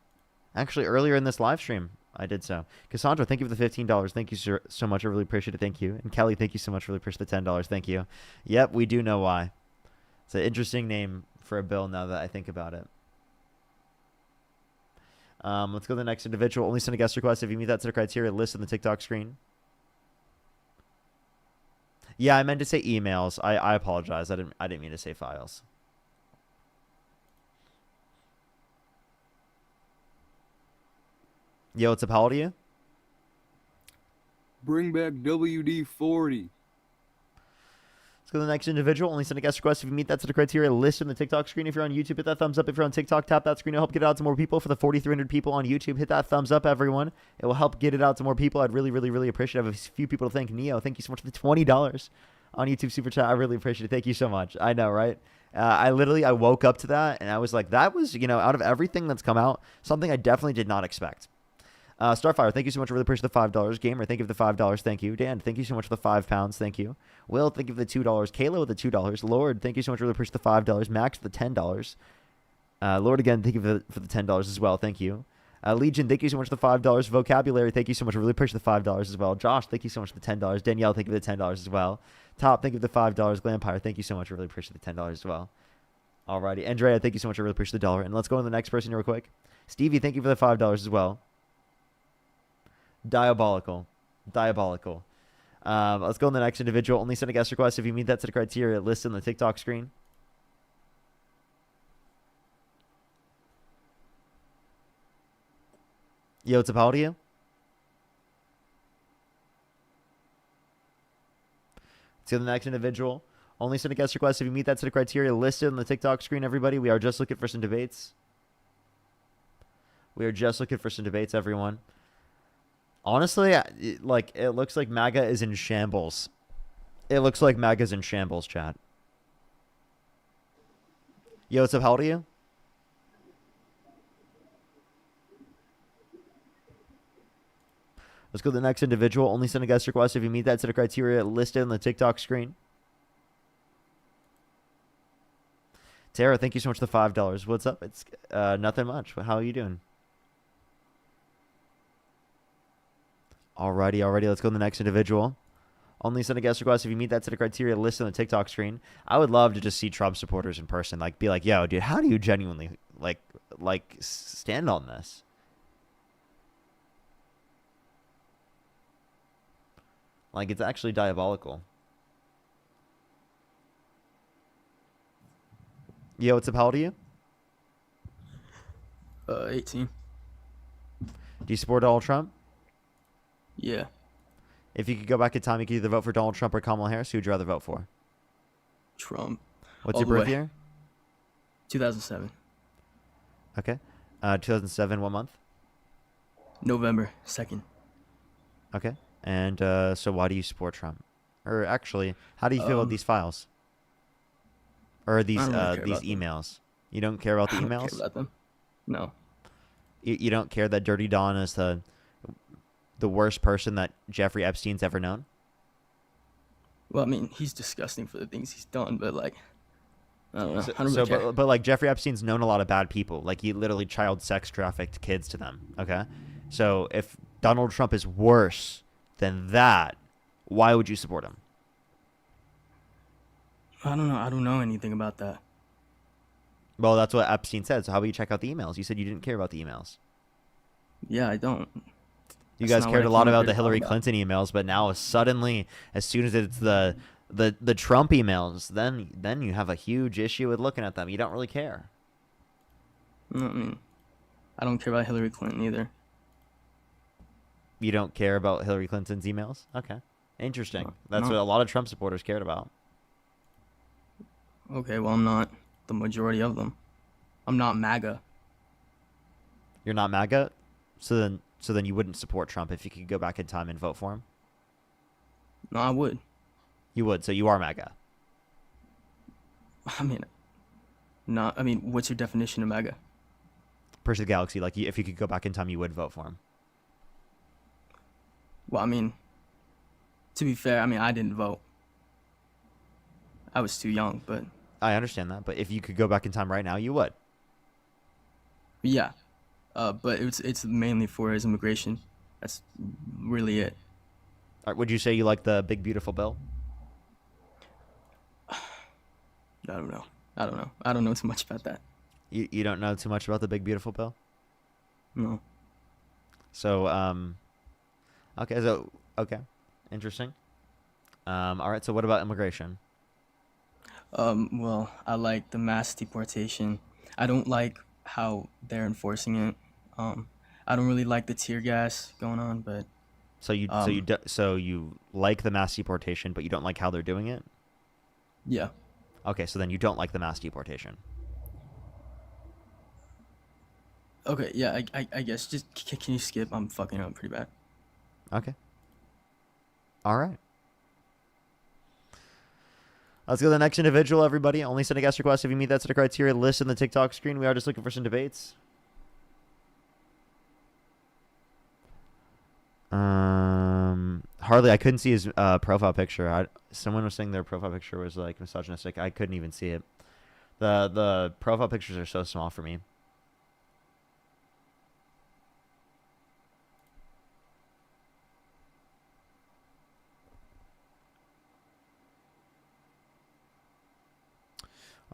Actually, earlier in this live stream, I did so. Cassandra, thank you for the $15. Thank you so much. I really appreciate it. Thank you. And Kelly, thank you so much. Really appreciate the $10. Thank you. Yep, we do know why. It's an interesting name for a bill now that I think about it. Let's go to the next individual. Only send a guest request if you meet that set of criteria listed on the TikTok screen. Yeah, I meant to say emails. I apologize. I didn't mean to say files. Yo, what's up? How old are you? Bring back WD-40. Let's go to the next individual. Only send a guest request if you meet that set of criteria listed on the TikTok screen. If you're on YouTube, hit that thumbs up. If you're on TikTok, tap that screen. It'll help get it out to more people. For the 4,300 people on YouTube, hit that thumbs up, everyone. It will help get it out to more people. I'd really, really, really appreciate it. I have a few people to thank. Neo, thank you so much for the $20 on YouTube Super Chat. I really appreciate it. Thank you so much. I know, right? I woke up to that, and I was like, that was, out of everything that's come out, something I definitely did not expect. Starfire, thank you so much. I really appreciate the $5. Gamer, thank you for the $5. Thank you. Dan, thank you so much for the £5. Thank you. Will, thank you for the $2. Kayla with the $2. Lord, thank you so much. Really appreciate the $5. Max for the $10. Lord, again, thank you for the $10 as well. Thank you. Legion, thank you so much for the $5. Vocabulary, thank you so much. I really appreciate the $5 as well. Josh, thank you so much for the $10. Danielle, thank you for the $10 as well. Top, thank you for the $5. Glampire, thank you so much. I really appreciate the $10 as well. Alrighty. Andrea, thank you so much. I really appreciate the $1. And let's go on to the next person real quick. Stevie, thank you for the $5 as well. Diabolical. Let's go on the next individual. Only send a guest request if you meet that set of criteria listed on the TikTok screen. Yo, what's up? How old are you? Let's go to the next individual. Only send a guest request if you meet that set of criteria listed on the TikTok screen, everybody. We are just looking for some debates. We are just looking for some debates, everyone. Honestly, it looks like MAGA is in shambles. It looks like MAGA's in shambles, chat. Yo, what's up? How old are you? Let's go to the next individual. Only send a guest request if you meet that set of criteria listed on the TikTok screen. Tara, thank you so much for the $5. What's up? It's nothing much. How are you doing? Alrighty. Let's go to the next individual. Only send a guest request if you meet that set of criteria listed on the TikTok screen. I would love to just see Trump supporters in person. Like, be like, yo, dude, how do you genuinely like stand on this? Like, it's actually diabolical. Yo, what's up? How old are you? 18. Do you support Donald Trump? Yeah. If you could go back in time, you could either vote for Donald Trump or Kamala Harris. Who would you rather vote for? Trump. What's All your the birth way. year? 2007. Okay. 2007, what month? November 2nd. Okay. And so why do you support Trump? Or actually, how do you feel about these files? Or these I don't really care these about them. emails? You don't care about the I don't emails? care about them. No. You don't care that Dirty Don is the worst person that Jeffrey Epstein's ever known? Well, I mean, he's disgusting for the things he's done, but like, I don't know. So, I don't really care. but like Jeffrey Epstein's known a lot of bad people. Like he literally child sex trafficked kids to them. Okay, so if Donald Trump is worse than that, why would you support him? I don't know. I don't know anything about that. Well, that's what Epstein said. So how about you check out the emails? You said you didn't care about the emails. Yeah, I don't. You That's guys not cared what a I lot came up about here the to Hillary talk about. Clinton emails, but now suddenly, as soon as it's the Trump emails, then you have a huge issue with looking at them. You don't really care. I mean, I don't care about Hillary Clinton either. You don't care about Hillary Clinton's emails? Okay. Interesting. That's no. what a lot of Trump supporters cared about. Okay, well, I'm not the majority of them. I'm not MAGA. You're not MAGA? So then you wouldn't support Trump if you could go back in time and vote for him? No, I would. You would, so you are MAGA. I mean, not. I mean, what's your definition of MAGA? Person of the Galaxy, like if you could go back in time, you would vote for him. Well, I mean, to be fair, I mean, I didn't vote. I was too young, but I understand that, but if you could go back in time right now, you would. yeah. But it's mainly for his immigration. That's really it. All right, would you say you like the big beautiful bill? I don't know. I don't know too much about that. You don't know too much about the big beautiful bill? No. So okay. Interesting. All right, so what about immigration? Well, I like the mass deportation. I don't like how they're enforcing it. I don't really like the tear gas going on, but So you like the mass deportation, but you don't like how they're doing it? yeah. Okay, so then you don't like the mass deportation. Okay, yeah, I guess just can you skip? I'm fucking up pretty bad. Okay. All right. Let's go to the next individual, everybody. Only send a guest request if you meet that set of criteria listed in the TikTok screen. We are just looking for some debates. Hardly, I couldn't see his profile picture. Someone was saying their profile picture was like misogynistic. I couldn't even see it. The profile pictures are so small for me.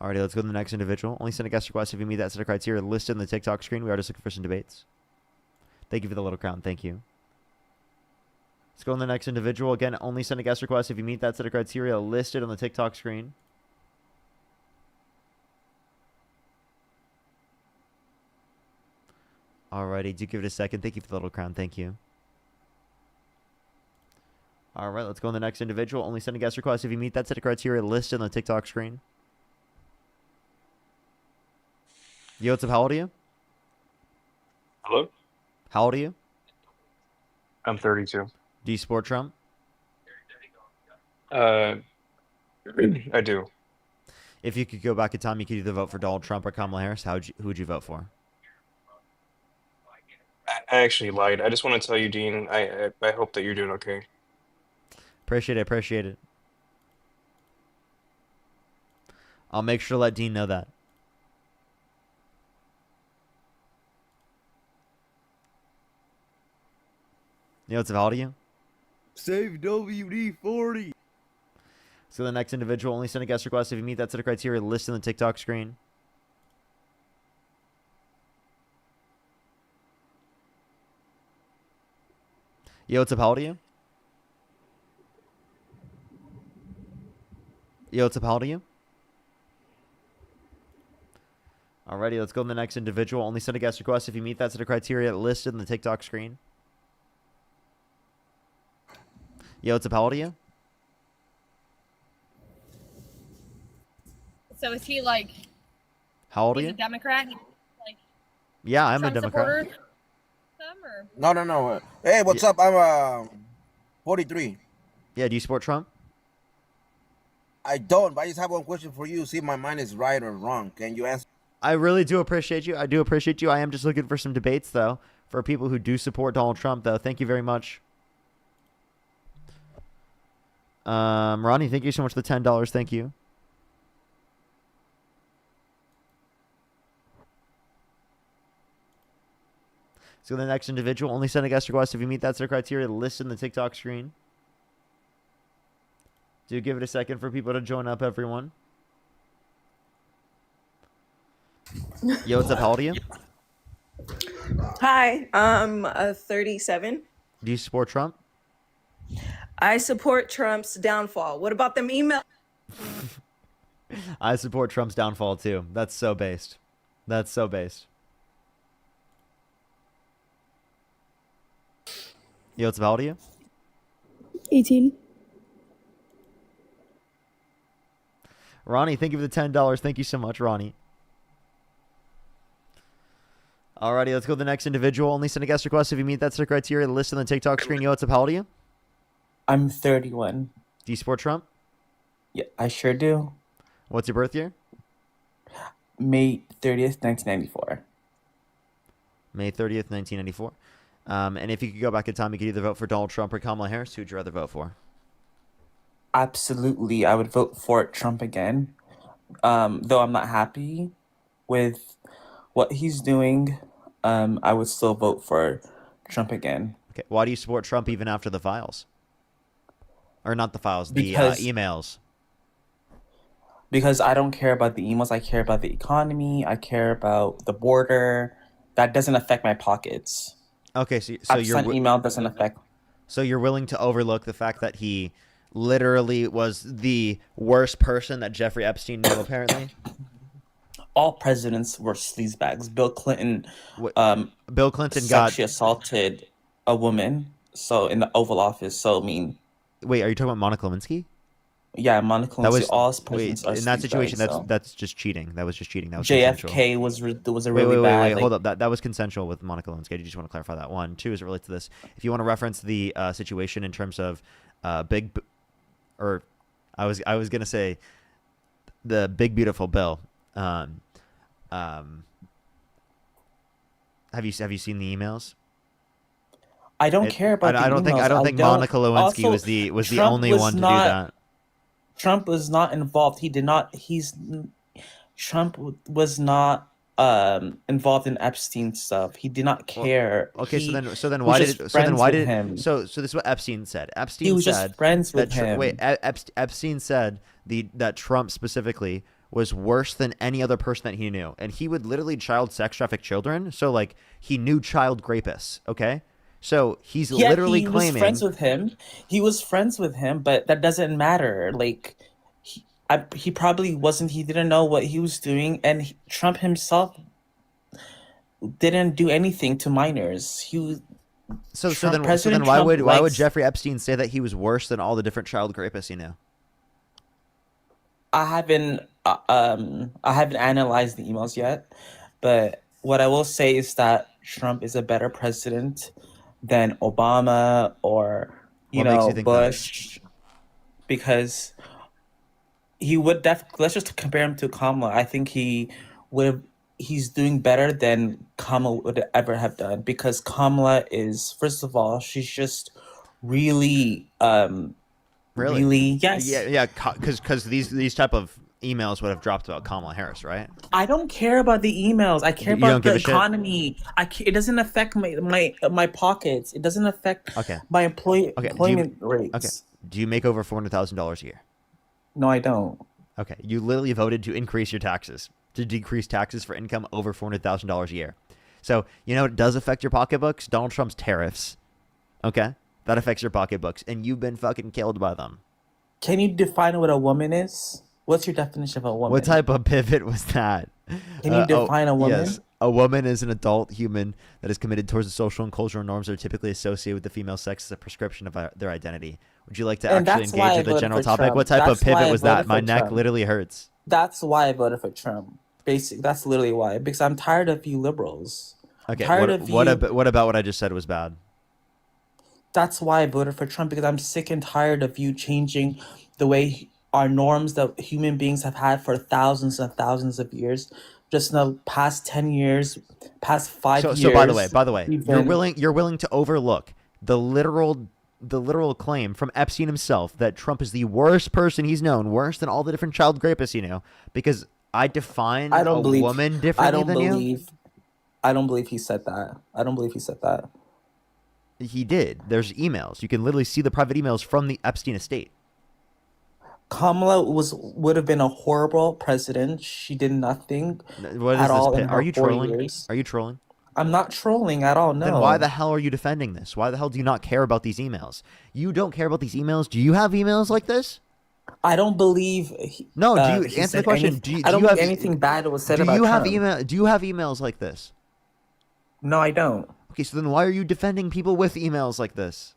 Alrighty, let's go to the next individual. Only send a guest request if you meet that set of criteria listed in the TikTok screen. We are just looking for some debates. Thank you for the little crown. Thank you. Let's go on the next individual. Again, only send a guest request if you meet that set of criteria listed on the TikTok screen. Alrighty, do give it a second. Thank you for the little crown. Thank you. All right, let's go on the next individual. Only send a guest request if you meet that set of criteria listed on the TikTok screen. Yo, what's up? How old are you? Hello? How old are you? I'm 32. Do you support Trump? I do. If you could go back in time, you could either vote for Donald Trump or Kamala Harris. Who would you vote for? I actually lied. I just want to tell you, Dean, I hope that you're doing okay. Appreciate it. Appreciate it. I'll make sure to let Dean know that. You know what's how old are you? Save WD-40. So the next individual, only send a guest request if you meet that set of criteria listed on the TikTok screen. Yo, what's up? How old are you? Yo, what's up? How old are you? Alrighty, let's go to the next individual. Only send a guest request if you meet that set of criteria listed on the TikTok screen. Yo, what's up? How old are you? So is he like? How old are He's you? a Democrat. Like Yeah, I'm a Trump Democrat. supporter? Some or? No. Hey, what's up? I'm 43. Yeah, do you support Trump? I don't, but I just have one question for you. See if my mind is right or wrong. Can you answer? I really do appreciate you. I do appreciate you. I am just looking for some debates, though, for people who do support Donald Trump, though. Thank you very much. Ronnie, thank you so much for the $10. Thank you. So the next individual, only send a guest request if you meet that set of criteria listed in the TikTok screen. Do give it a second for people to join up, everyone. Yo, what's up? How old are you? Hi, I'm 37. Do you support Trump? I support Trump's downfall. What about them emails? I support Trump's downfall, too. That's so based. That's so based. Yo, what's up? How old are you? 18. Ronnie, thank you for the $10. Thank you so much, Ronnie. Alrighty, let's go to the next individual. Only send a guest request if you meet that set of criteria listed on the TikTok screen. Yo, what's up? How old are you? I'm 31. Do you support Trump? Yeah, I sure do. What's your birth year? May 30th, 1994. May 30th, 1994. And if you could go back in time, you could either vote for Donald Trump or Kamala Harris. Who'd you rather vote for? Absolutely, I would vote for Trump again. Though I'm not happy with what he's doing, I would still vote for Trump again. Okay, why do you support Trump even after the files? Or not the files, the Because- emails. Because I don't care about the emails, I care about the economy, I care about the border. That doesn't affect my pockets. Okay, so Absent email doesn't affect. So you're willing to overlook the fact that he literally was the worst person that Jeffrey Epstein knew, apparently? All presidents were sleazebags. Bill Clinton, Bill Clinton got sexually assaulted a woman. So in the Oval Office. So I mean, Wait, are you talking about Monica Lewinsky? yeah, Monica That Lewinsky. was All presidents are in that situation. sleazebags, so. That's just cheating. That was just cheating. That was consensual. JFK was a really wait, bad. hold up. That was consensual with Monica Lewinsky. I just want to clarify that. One, two, as it relates to this, if you want to reference the situation in terms of I was gonna say the big beautiful bill. Have you seen the emails? I don't care about. I don't think Monica Lewinsky Also, was the Trump only was one to not- do that. Trump was not involved. He did not. Trump was not involved in Epstein stuff. He did not care. Okay, He so then was why just did friends with him. so this is what Epstein said. Epstein He was said just friends with that him. Epstein said that Trump specifically was worse than any other person that he knew, and he would literally child sex traffic children. So like he knew child rapists. Okay, so he's literally claiming he was friends with him. He was friends with him, but that doesn't matter. Like he probably wasn't. He didn't know what he was doing, and Trump himself didn't do anything to minors. So Trump- then President why Trump would likes- Jeffrey Epstein say that he was worse than all the different child rapists you knew? I haven't analyzed the emails yet, but what I will say is that Trump is a better president than Obama or What makes you think that? Bush, because he would let's just compare him to Kamala. I think he's doing better than Kamala would ever have done, because Kamala is, first of all, she's just really yes. Yeah, because these type of emails would have dropped about Kamala Harris, right? I don't care about the emails. I care You don't about give the a shit? economy. It doesn't affect my pockets. It doesn't affect Okay. my Okay. employment rates. Okay. Do you make over $400,000 a year? No, I don't. Okay. You literally voted to increase your taxes, to decrease taxes for income over $400,000 a year. So, you know, it does affect your pocketbooks. Donald Trump's tariffs. Okay. That affects your pocketbooks, and you've been fucking killed by them. Can you define what a woman is? What's your definition of a woman? What type of pivot was that? Can you define a woman? Yes. A woman is an adult human that is committed towards the social and cultural norms that are typically associated with the female sex as a prescription of their identity. Would you like to And actually that's why I engage with the voted general for topic? Trump. What type of That's why pivot I was that? voted My for neck Trump. literally hurts. That's why I voted for Trump. That's literally why. Because I'm tired of you liberals. Okay. Tired What of you. what about what I just said was bad? That's why I voted for Trump, because I'm sick and tired of you changing the way our norms that human beings have had for thousands and thousands of years. Just in the past 10 years, past 5 years. So by the way, we've you're been- willing to overlook the literal claim from Epstein himself that Trump is the worst person he's known, worse than all the different child rapists you know, because I define I don't a believe woman differently than you. I don't believe he said that. I don't believe he said that. He did. There's emails. You can literally see the private emails from the Epstein estate. Kamala would have been a horrible president. She did nothing What is at all this? in her Are you 4 trolling? years. Are you trolling? I'm not trolling at all. No. Then why the hell are you defending this? Why the hell do you not care about these emails? You don't care about these emails? Do you have emails like this? I don't believe. No. Do you he answer the said question? any- Do I don't you think have anything bad was said do about you have Trump. Do you have emails like this? No, I don't. Okay, so then why are you defending people with emails like this?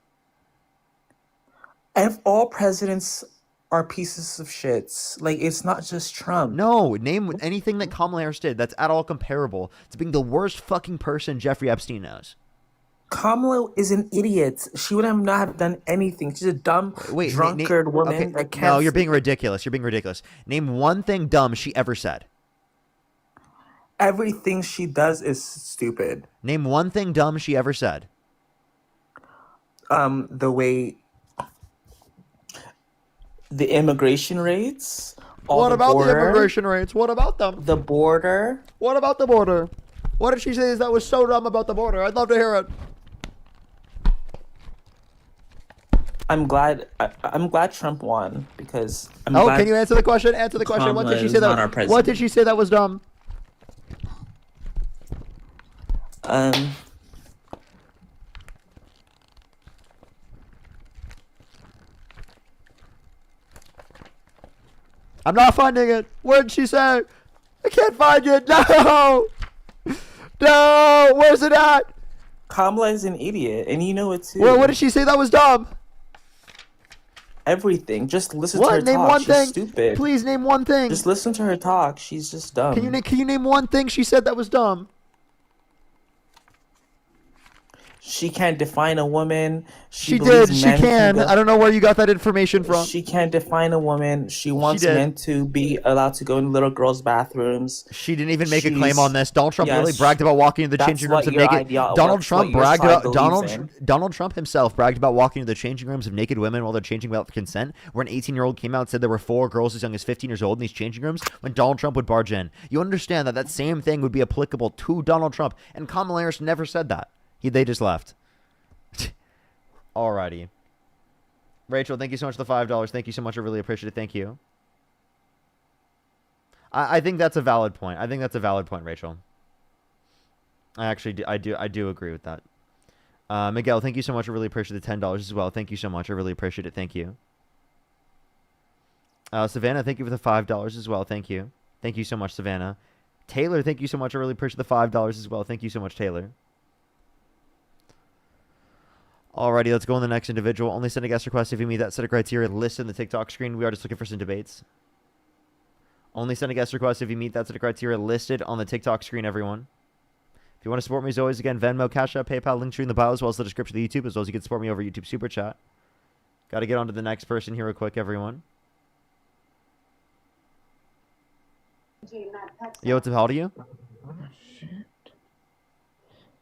If all presidents are pieces of shits, like, it's not just Trump. No, name anything that Kamala Harris did that's at all comparable to being the worst fucking person Jeffrey Epstein knows. Kamala is an idiot. She would not have done anything. She's a dumb, drunkard woman Okay, that can't. no, you're being ridiculous. You're being ridiculous. Name one thing dumb she ever said. Everything she does is stupid. Name one thing dumb she ever said. The way the immigration rates. What about the border, immigration rates? What about them? The border. What about the border? What did she say that was so dumb about the border? I'd love to hear it. I'm glad Trump won, because I'm Oh, glad can you answer the question? Answer the question. What Kamala did she is say not our that? president. What did she say that was dumb? I'm not finding it. What did she say? I can't find it. No. No. Where's it at? Kamala is an idiot, and you know it too. Well, what did she say that was dumb? Everything. Just listen to her What? Name talk. one She's thing. stupid. Please name one thing. Just listen to her talk. She's just dumb. Can you name one thing she said that was dumb? She can't define a woman. She believes did. She men can. go- I don't know where you got that information from. She can't define a woman. She wants did. men to be allowed to go in little girls' bathrooms. She didn't even make a claim on this. Donald Trump literally bragged about walking into the that's changing rooms what of your naked. idea- Donald that's Trump what your bragged side about believes in. Donald Trump himself bragged about walking into the changing rooms of naked women while they're changing without consent. Where an 18-year-old came out and said there were 4 girls as young as 15 years old in these changing rooms. When Donald Trump would barge in, you understand that that same thing would be applicable to Donald Trump. And Kamala Harris never said that. They just left. Alrighty. Rachel, thank you so much for the $5. Thank you so much. I really appreciate it. Thank you. I think that's a valid point. I think that's a valid point, Rachel. I actually do. I do agree with that. Miguel, thank you so much. I really appreciate the $10 as well. Thank you so much. I really appreciate it. Thank you. Savannah, thank you for the $5 as well. Thank you. Thank you so much, Savannah. Taylor, thank you so much. I really appreciate the $5 as well. Thank you so much, Taylor. Alrighty, let's go on the next individual. Only send a guest request if you meet that set of criteria listed in the TikTok screen. We are just looking for some debates. Only send a guest request if you meet that set of criteria listed on the TikTok screen, everyone. If you want to support me, as always, again, Venmo, Cash App, PayPal, link tree in the bio, as well as the description of the YouTube, as well as you can support me over YouTube Super Chat. Got to get on to the next person here real quick, everyone. Yo, what's up? How old are you?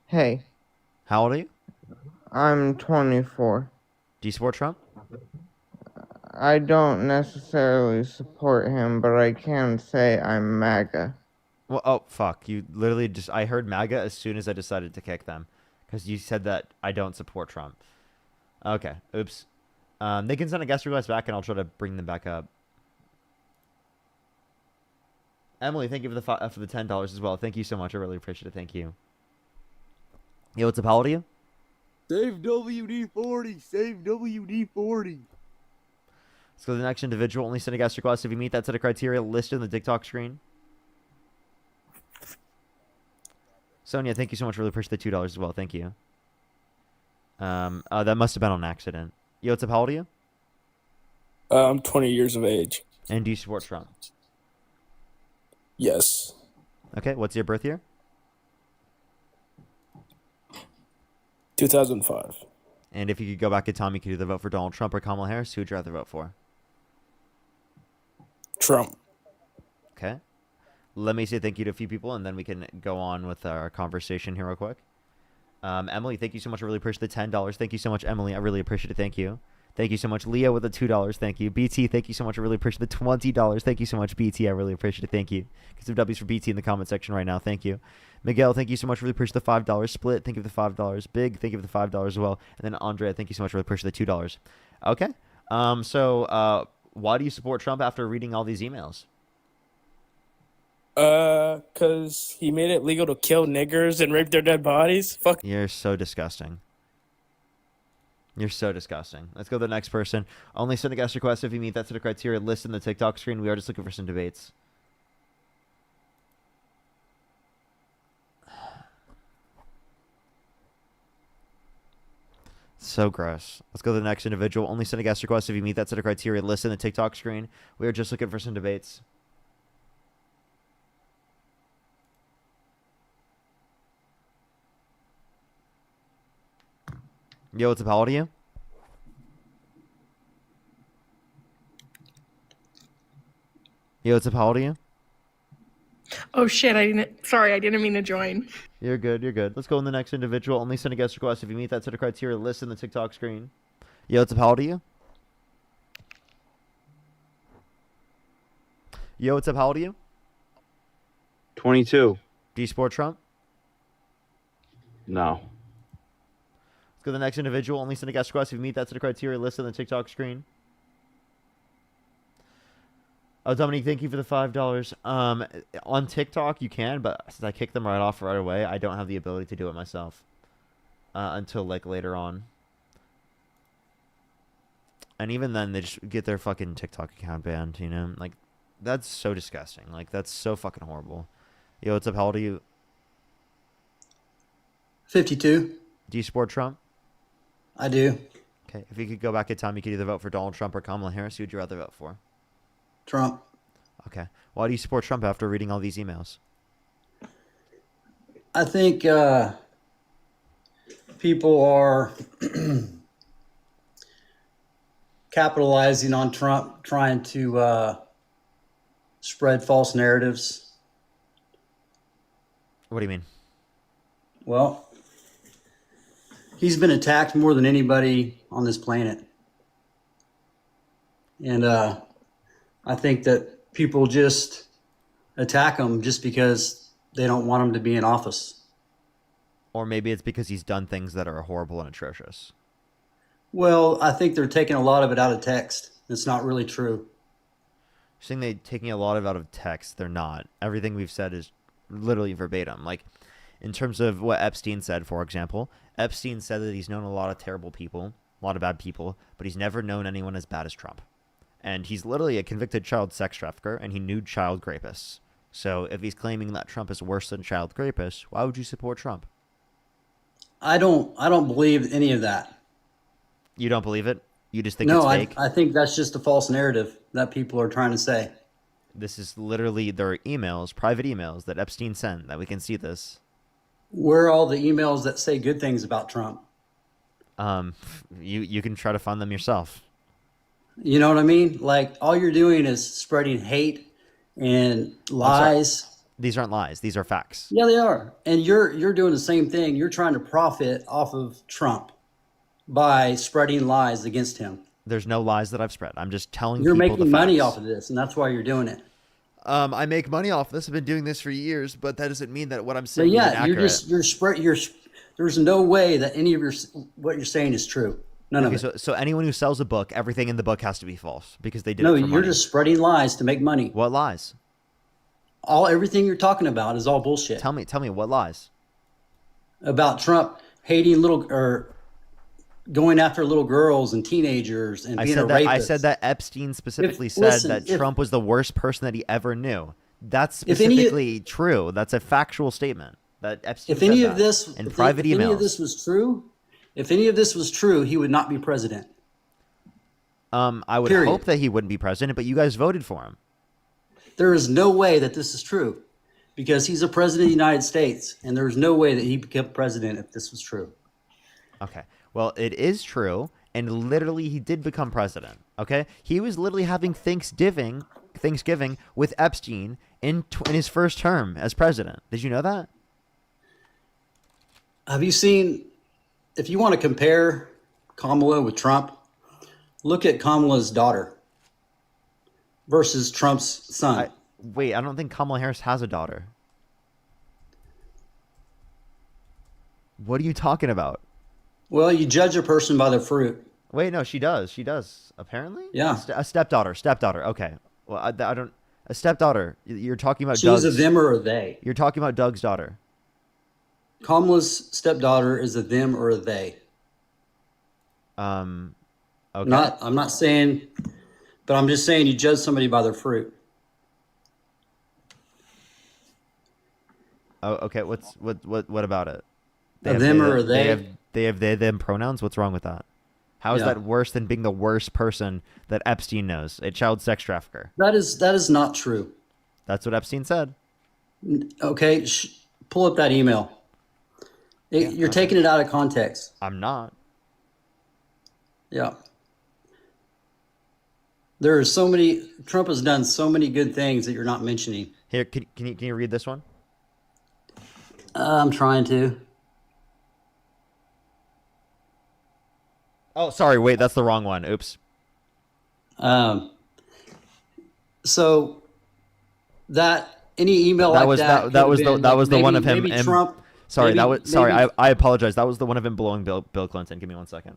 Hey, How old are you? I'm 24. Do you support Trump? I don't necessarily support him, but I can say I'm MAGA. Well, oh, fuck. You literally just... I heard MAGA as soon as I decided to kick them. Because you said that I don't support Trump. Okay. Oops. They can send a guest request back, and I'll try to bring them back up. Emily, thank you for the $10 as well. Thank you so much. I really appreciate it. Thank you. Yo, what's up? How old are you? Save WD-40. Save WD-40. Let's go to the next individual. Only send a guest request if you meet that set of criteria listed in the TikTok screen. Sonia, thank you so much. Really appreciate the $2 as well. Thank you. That must have been on accident. Yo, what's up? How old are you? I'm 20 years of age. And do you support Trump? Yes. Okay, what's your birth year? 2005. And if you could go back in time, you could either vote for Donald Trump or Kamala Harris. Who would you rather vote for? Trump. Okay. Let me say thank you to a few people, and then we can go on with our conversation here real quick. Emily, thank you so much. I really appreciate the $10. Thank you so much, Emily. I really appreciate it. Thank you. Thank you so much, Leah, with the $2. Thank you. BT, thank you so much. I really appreciate the $20. Thank you so much, BT. I really appreciate it. Thank you. Get some W's for BT in the comment section right now. Thank you. Miguel, thank you so much. Really appreciate the $5. Split, thank you for the $5. Big, thank you for the $5 as well. And then Andrea, thank you so much. Really appreciate the $2. Okay. So why do you support Trump after reading all these emails? Cause he made it legal to kill niggers and rape their dead bodies. Fuck. You're so disgusting. You're so disgusting. Let's go to the next person. Only send a guest request if you meet that set of criteria listed in the TikTok screen. We are just looking for some debates. So gross. Let's go to the next individual. Only send a guest request if you meet that set of criteria listed in the TikTok screen. We are just looking for some debates. Yo, what's up? How old are you? Yo, what's up? How old are you? Oh shit, I didn't mean to join. You're good, you're good. Let's go on the next individual. Only send a guest request if you meet that set of criteria listed in the TikTok screen. Yo, what's up? How old are you? Yo, what's up? How old are you? 22. Do you support Trump? No. Let's go to the next individual. Only send a guest request if you meet that set of criteria listed on the TikTok screen. Oh, Dominique, thank you for the $5. On TikTok, you can, but since I kicked them right off right away, I don't have the ability to do it myself until, like, later on. And even then, they just get their fucking TikTok account banned, you know? Like, that's so disgusting. Like, that's so fucking horrible. Yo, what's up? How old are you? 52. Do you support Trump? I do. Okay, if you could go back in time, you could either vote for Donald Trump or Kamala Harris. Who would you rather vote for? Trump. Okay. Why do you support Trump after reading all these emails? I think people are capitalizing on Trump, trying to spread false narratives. What do you mean? Well, he's been attacked more than anybody on this planet. And I think that people just attack him just because they don't want him to be in office. Or maybe it's because he's done things that are horrible and atrocious. Well, I think they're taking a lot of it out of text. It's not really true. You're saying they're taking a lot of out of text. They're not. Everything we've said is literally verbatim. Like, in terms of what Epstein said, for example, Epstein said that he's known a lot of terrible people, a lot of bad people, but he's never known anyone as bad as Trump. And he's literally a convicted child sex trafficker, and he knew child rapists. So if he's claiming that Trump is worse than child rapists, why would you support Trump? I don't believe any of that. You don't believe it? You just think No, it's fake? I think that's just a false narrative that people are trying to say. This is literally their emails, private emails that Epstein sent, that we can see this. Where are all the emails that say good things about Trump? You can try to find them yourself. You know what I mean? Like, all you're doing is spreading hate and lies. These aren't lies. These are facts. Yeah, they are. And you're doing the same thing. You're trying to profit off of Trump by spreading lies against him. There's no lies that I've spread. I'm just telling You're people the making money facts. off of this, and that's why you're doing it. I make money off this. I've been doing this for years, but that doesn't mean that what I'm But saying is yeah, inaccurate. there's no way that any of what you're saying is true. None of it. So anyone who sells a book, everything in the book has to be false because they did No, it for you're money. just spreading lies to make money. What lies? Everything you're talking about is all bullshit. Tell me what lies? About Trump hating or going after little girls and teenagers and being a rapist. I said that Epstein specifically said that Trump was the worst person that he ever knew. That's specifically true. That's a factual statement that Epstein If any said of that this, in private if emails. any of this was true, he would not be president. I would Period. hope that he wouldn't be president, but you guys voted for him. There is no way that this is true because he's a president of the United States, and there is no way that he became president if this was true. Okay. Well, it is true, and literally he did become president. Okay? He was literally having Thanksgiving with Epstein in his first term as president. Did you know that? Have you seen, if you want to compare Kamala with Trump, look at Kamala's daughter versus Trump's son. Wait, I don't think Kamala Harris has a daughter. What are you talking about? Well, you judge a person by their fruit. Wait, no, she does. She does. Apparently? Yeah. A stepdaughter. Okay. Well, I don't... A stepdaughter. You're talking about She's Doug's... a them or a they. You're talking about Doug's daughter. Kamala's stepdaughter is a them or a they. Okay. I'm not saying, but I'm just saying you judge somebody by their fruit. Oh, okay. What about it? A them or a they? They have they them pronouns. What's wrong with that? How is Yeah. that worse than being the worst person that Epstein knows? A child sex trafficker. That is not true. That's what Epstein said. Okay, pull up that email. You're taking it out of context. I'm not. Yeah. There are so many. Trump has done so many good things that you're not mentioning. Here, can you read this one? I'm trying to. Oh, sorry. Wait, that's the wrong one. Oops. So that any email that like was that that was the one of him. Maybe Trump. Sorry, maybe- I apologize. That was the one of him blowing Bill Clinton. Give me 1 second.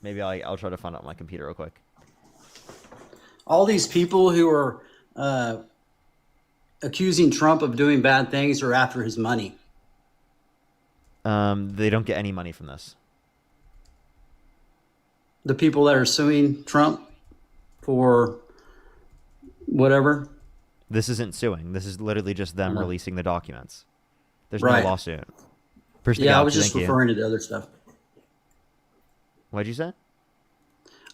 Maybe I'll try to find it on my computer real quick. All these people who are accusing Trump of doing bad things are after his money. They don't get any money from this. The people that are suing Trump for whatever. This isn't suing. This is literally just them releasing the documents. There's Right. no lawsuit. Yeah, I was just referring to the other stuff. What'd you say?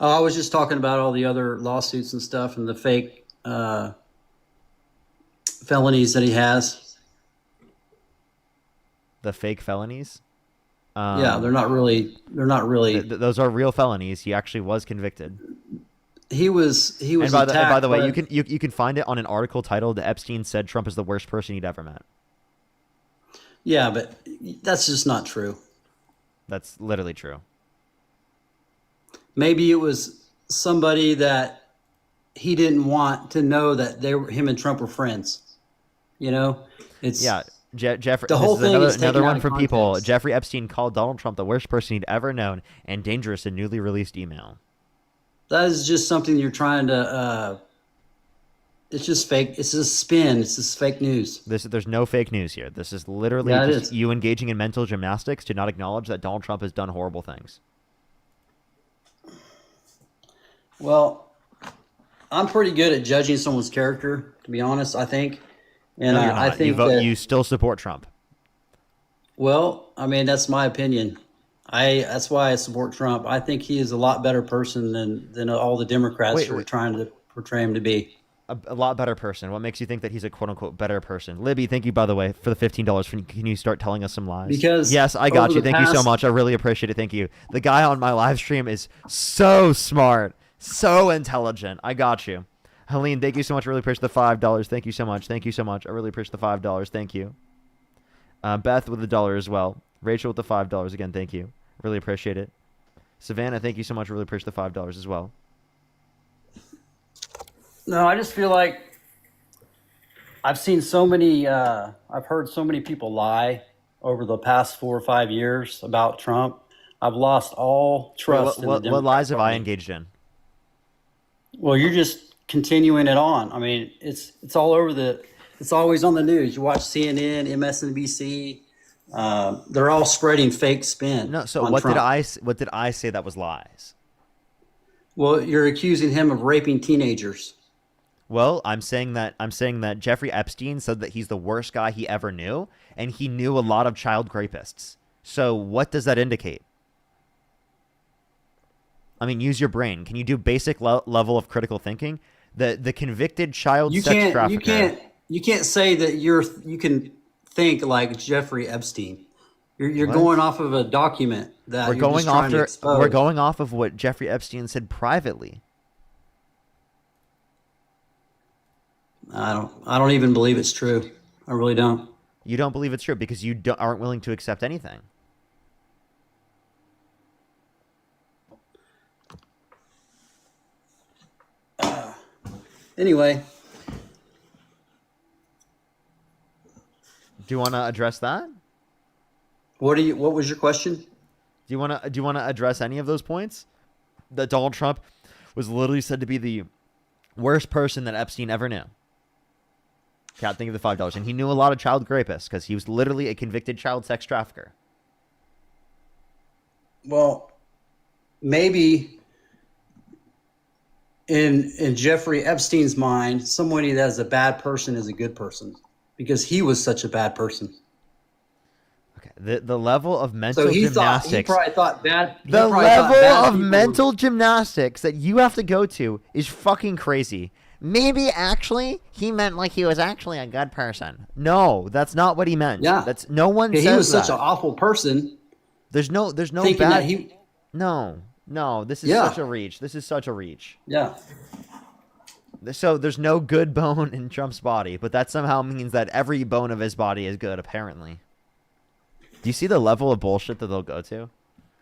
Oh, I was just talking about all the other lawsuits and stuff and the fake felonies that he has. The fake felonies? Yeah, they're not really. Those are real felonies. He actually was convicted. He was And by attacked. the way, but- you can find it on an article titled "Epstein said Trump is the worst person he'd ever met." Yeah, but that's just not true. That's literally true. Maybe it was somebody that he didn't want to know that him and Trump were friends. You know, it's Jeffrey. The whole this is thing is another taken out one of from people. context. Jeffrey Epstein called Donald Trump the worst person he'd ever known and dangerous in newly released email. That is just something you're trying to. It's just fake. It's just spin. It's just fake news. There's no fake news here. This is literally Yeah, it just is. you engaging in mental gymnastics to not acknowledge that Donald Trump has done horrible things. Well, I'm pretty good at judging someone's character, to be honest. I think, and No, you're I not. think you that. you still support Trump. Well, I mean that's my opinion. That's why I support Trump. I think he is a lot better person than all the Democrats Wait, who are wait. trying to portray him to be. A lot better person. What makes you think that he's a quote unquote better person? Libby, thank you by the way for the $15. Can you start telling us some lies? Because yes, I got over you. the Thank you so past- much. I really appreciate it. Thank you. The guy on my live stream is so smart, so intelligent. I got you. Helene, thank you so much. I really appreciate the $5. Thank you so much. Thank you so much. I really appreciate the $5. Thank you. Beth with $1 as well. Rachel with the $5 again. Thank you. Really appreciate it. Savannah, thank you so much. I really appreciate the $5 as well. No, I just feel like I've seen so many, I've heard so many people lie over the past 4 or 5 years about Trump. I've lost all trust. What lies have I engaged in? Well, you're just continuing it on. I mean, it's all over it's always on the news. You watch CNN, MSNBC. They're all spreading fake spin. No, so on what Trump. did I say that was lies? Well, you're accusing him of raping teenagers. Well, I'm saying that Jeffrey Epstein said that he's the worst guy he ever knew, and he knew a lot of child rapists. So what does that indicate? I mean, use your brain. Can you do basic level of critical thinking? The convicted child sex trafficker. You can't say that you can think like Jeffrey Epstein. You're What? going off of a document that We're you're going just trying to expose. we're going off of what Jeffrey Epstein said privately. I don't even believe it's true. I really don't. You don't believe it's true because you aren't willing to accept anything. Anyway, do you want to address that? what was your question? Do you want to address any of those points? That Donald Trump was literally said to be the worst person that Epstein ever knew. Can't think of the $5, and he knew a lot of child rapists because he was literally a convicted child sex trafficker. Well, maybe in Jeffrey Epstein's mind, somebody that is a bad person is a good person because he was such a bad person. Okay, the level of mental So he gymnastics. probably thought bad. he The probably thought level bad of people were- mental gymnastics that you have to go to is fucking crazy. Maybe actually he meant like he was actually a good person. No, that's not what he meant. Yeah. That's no one Yeah, says he was that. such an awful person. There's no thinking bad. that he- No. This is Yeah. such a reach. This is such a reach. Yeah. So there's no good bone in Trump's body, but that somehow means that every bone of his body is good. Apparently. Do you see the level of bullshit that they'll go to?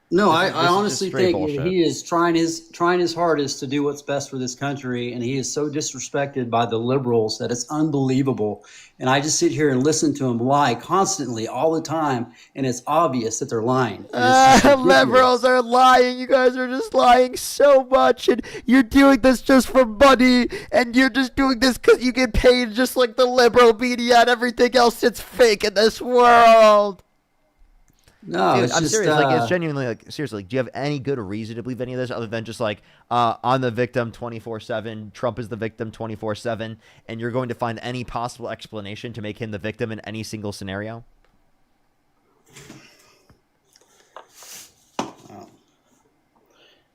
No, This I is just honestly straight think bullshit. he is trying his hardest to do what's best for this country, and he is so disrespected by the liberals that it's unbelievable. And I just sit here and listen to him lie constantly, all the time, and it's obvious that they're lying. And it's just ridiculous. Liberals are lying. You guys are just lying so much, and you're doing this just for money, and you're just doing this because you get paid, just like the liberal media and everything else that's fake in this world. No, Dude, it's I'm just, serious. Like, it's genuinely like seriously. Like, do you have any good reason to believe any of this other than just like I'm the victim 24/7, Trump is the victim 24/7, and you're going to find any possible explanation to make him the victim in any single scenario?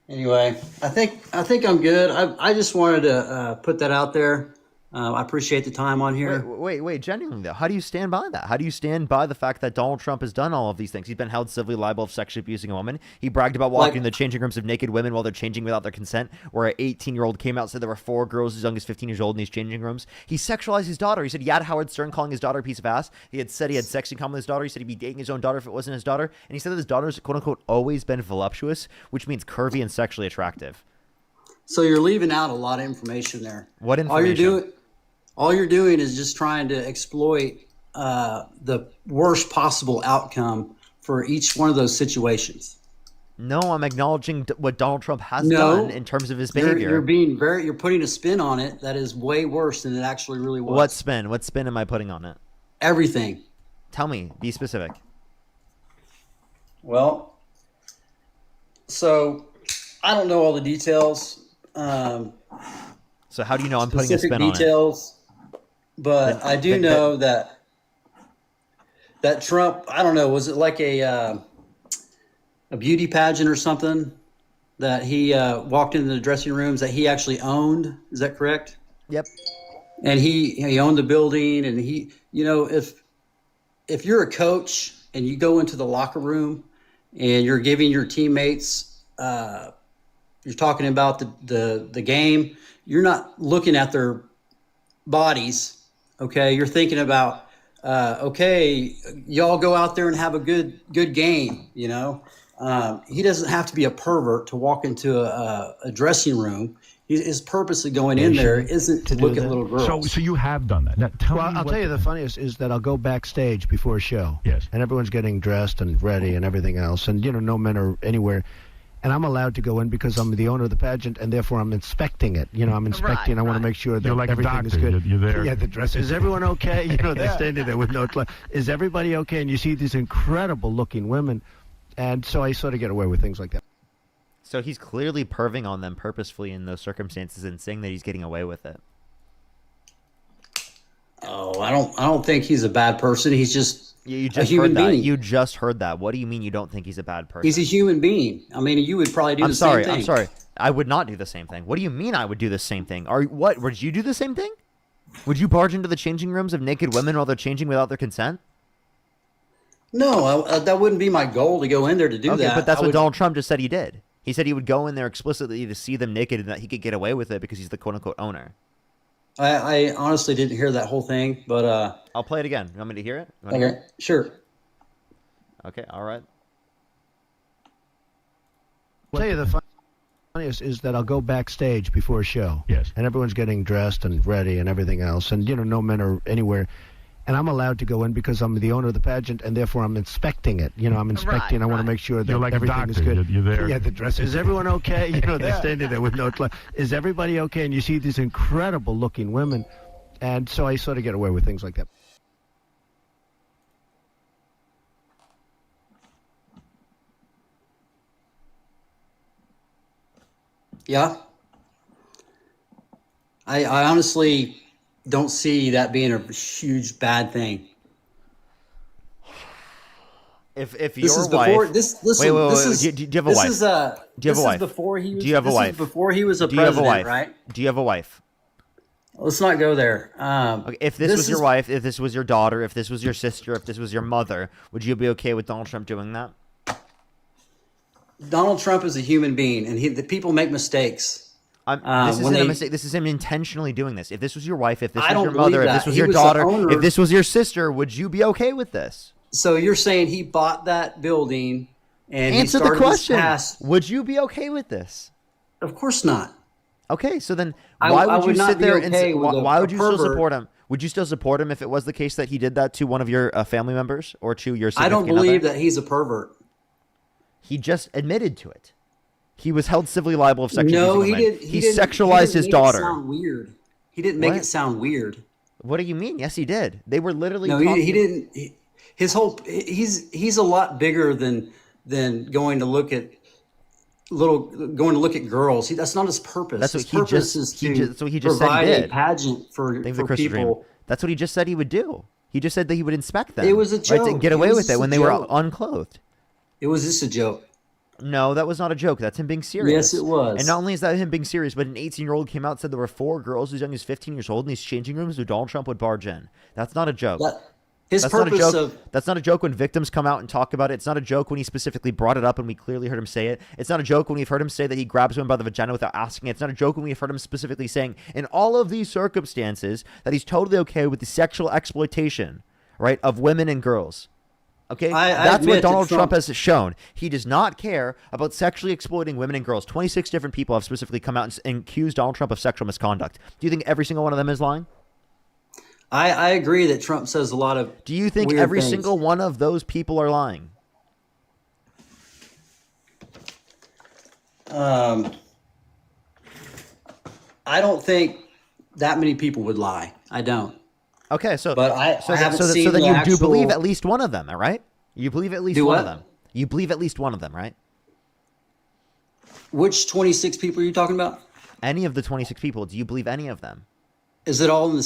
Anyway, I think I'm good. I just wanted to put that out there. I appreciate the time on here. Wait, genuinely though, how do you stand by that? How do you stand by the fact that Donald Trump has done all of these things? He's been held civilly liable of sexually abusing a woman. He bragged about walking in the changing rooms of naked women while they're changing without their consent, where an 18-year-old came out and said there were 4 girls as young as 15 years old in these changing rooms. He sexualized his daughter. He said he had Howard Stern calling his daughter a piece of ass. He had said he had sex in common with his daughter. He said he'd be dating his own daughter if it wasn't his daughter. And he said that his daughter's quote-unquote always been voluptuous, which means curvy and sexually attractive. So you're leaving out a lot of information there. What information? All you're doing is just trying to exploit the worst possible outcome for each one of those situations. No, I'm acknowledging what Donald Trump has done in terms of his behavior. You're putting a spin on it that is way worse than it actually really was. What spin? What spin am I putting on it? Everything. Tell me. Be specific. Well, so I don't know all the details. So how do you know I'm putting a Specific spin details, but I do know that Trump, I don't know, was it like a beauty pageant or something that he walked into the dressing rooms that he actually owned. Is that correct? Yep. And he owned the building, and if you're a coach and you go into the locker room and you're giving your teammates, you're talking about the game, you're not looking at their bodies. Okay, you're thinking about okay, y'all go out there and have a good game. He doesn't have to be a pervert to walk into a dressing room. His purpose of going in there isn't to look at little girls. So you have done that. Now, I'll tell you the funniest is that I'll go backstage before a show. Yes. And everyone's getting dressed and ready and everything else. And, no men are anywhere. And I'm allowed to go in because I'm the owner of the pageant, and therefore I'm inspecting it. I'm inspecting. I want to make sure that You're like a everything is doctor. good. You're there. Yeah, the dress. Is everyone okay? They're standing there with no. Is everybody okay? And you see these incredible-looking women, and so I sort of get away with things like that. So he's clearly perving on them purposefully in those circumstances and saying that he's getting away with it. Oh, I don't think he's a bad person. He's just You a just human heard that. being. You just heard that. What do you mean you don't think he's a bad person? He's a human being. I mean, you would probably do the same thing. I'm sorry. I would not do the same thing. What do you mean I would do the same thing? Would you do the same thing? Would you barge into the changing rooms of naked women while they're changing without their consent? No, that wouldn't be my goal to go in there to do that. But that's what Donald Trump just said he did. He said he would go in there explicitly to see them naked and that he could get away with it because he's the quote-unquote owner. I honestly didn't hear that whole thing, but I'll play it again. You want me to hear it? You wanna hear okay, it? sure. Okay, all right. I'll tell you the funniest is that I'll go backstage before a show. Yes. And everyone's getting dressed and ready and everything else. And, no men are anywhere. And I'm allowed to go in because I'm the owner of the pageant, and therefore I'm inspecting it. I'm inspecting. I want to make sure that You're like a everything is doctor. good. You're there. Yeah, the dress. Is everyone okay? They're standing there with no. Is everybody okay? And you see these incredible-looking women, and so I sort of get away with things like that. Yeah. I honestly don't see that being a huge bad thing. If This your is wife, before this. Listen, wait, this is. do you have a wife? This is Do you have this a is wife? before he was. Do you have a this wife? is before he was a Do you have a president, wife? right? Do you have a wife? Let's not go there. Okay, if this was your wife, if this was your daughter, if this was your sister, if this was your mother, would you be okay with Donald Trump doing that? Donald Trump is a human being, and the people make mistakes. This isn't a mistake. This is him intentionally doing this. If this was your wife, if this I was don't your mother, believe if this that. was He your was the daughter, owner. if this was your sister, would you be okay with this? So you're saying he bought that building and Answer he the started question. this past? Would you be okay with this? Of course not. Okay, so then I why would would you not sit be there and okay with why a would you still pervert. support him? Would you still support him if it was the case that he did that to one of your family members or to your I don't significant believe other? that he's a pervert. He just admitted to it. He was held civilly liable of sexual No, abuse. he didn't. He didn't- sexualized his make daughter. It sound weird. He didn't make What? it sound weird. What do you mean? Yes, he did. They were literally. No, talking- he didn't. His whole he's a lot bigger than going to look at girls. That's not his purpose. That's what his he purpose just. is He to just. So he just said provide he a did. pageant for Things that Chris dream. people. That's what he just said he would do. He just said that he would inspect them. It was a Right, to joke. get It away was with it just when a they were joke. unclothed. It was just a joke. No, that was not a joke. That's him being serious. Yes, it was. And not only is that him being serious, but an 18-year-old came out and said there were 4 girls as young as 15 years old in these changing rooms who Donald Trump would barge in. That's not a joke. His That's not a purpose joke. of That's not a joke when victims come out and talk about it. It's not a joke when he specifically brought it up and we clearly heard him say it. It's not a joke when we've heard him say that he grabs women by the vagina without asking. It's not a joke when we've heard him specifically saying in all of these circumstances that he's totally okay with the sexual exploitation, right, of women and girls. Okay, I that's admit what that Donald Trump Trump- has shown. He does not care about sexually exploiting women and girls. 26 different people have specifically come out and accused Donald Trump of sexual misconduct. Do you think every single one of them is lying? I agree that Trump says a lot of. Do you think weird every things. single one of those people are lying? I don't think that many people would lie. I don't. Okay, so But I haven't so seen then the you actual... do believe at least one of them, all right? You believe at least Do one of what? them. You believe at least one of them, right? Which 26 people are you talking about? Any of the 26 people, do you believe any of them? Is it all in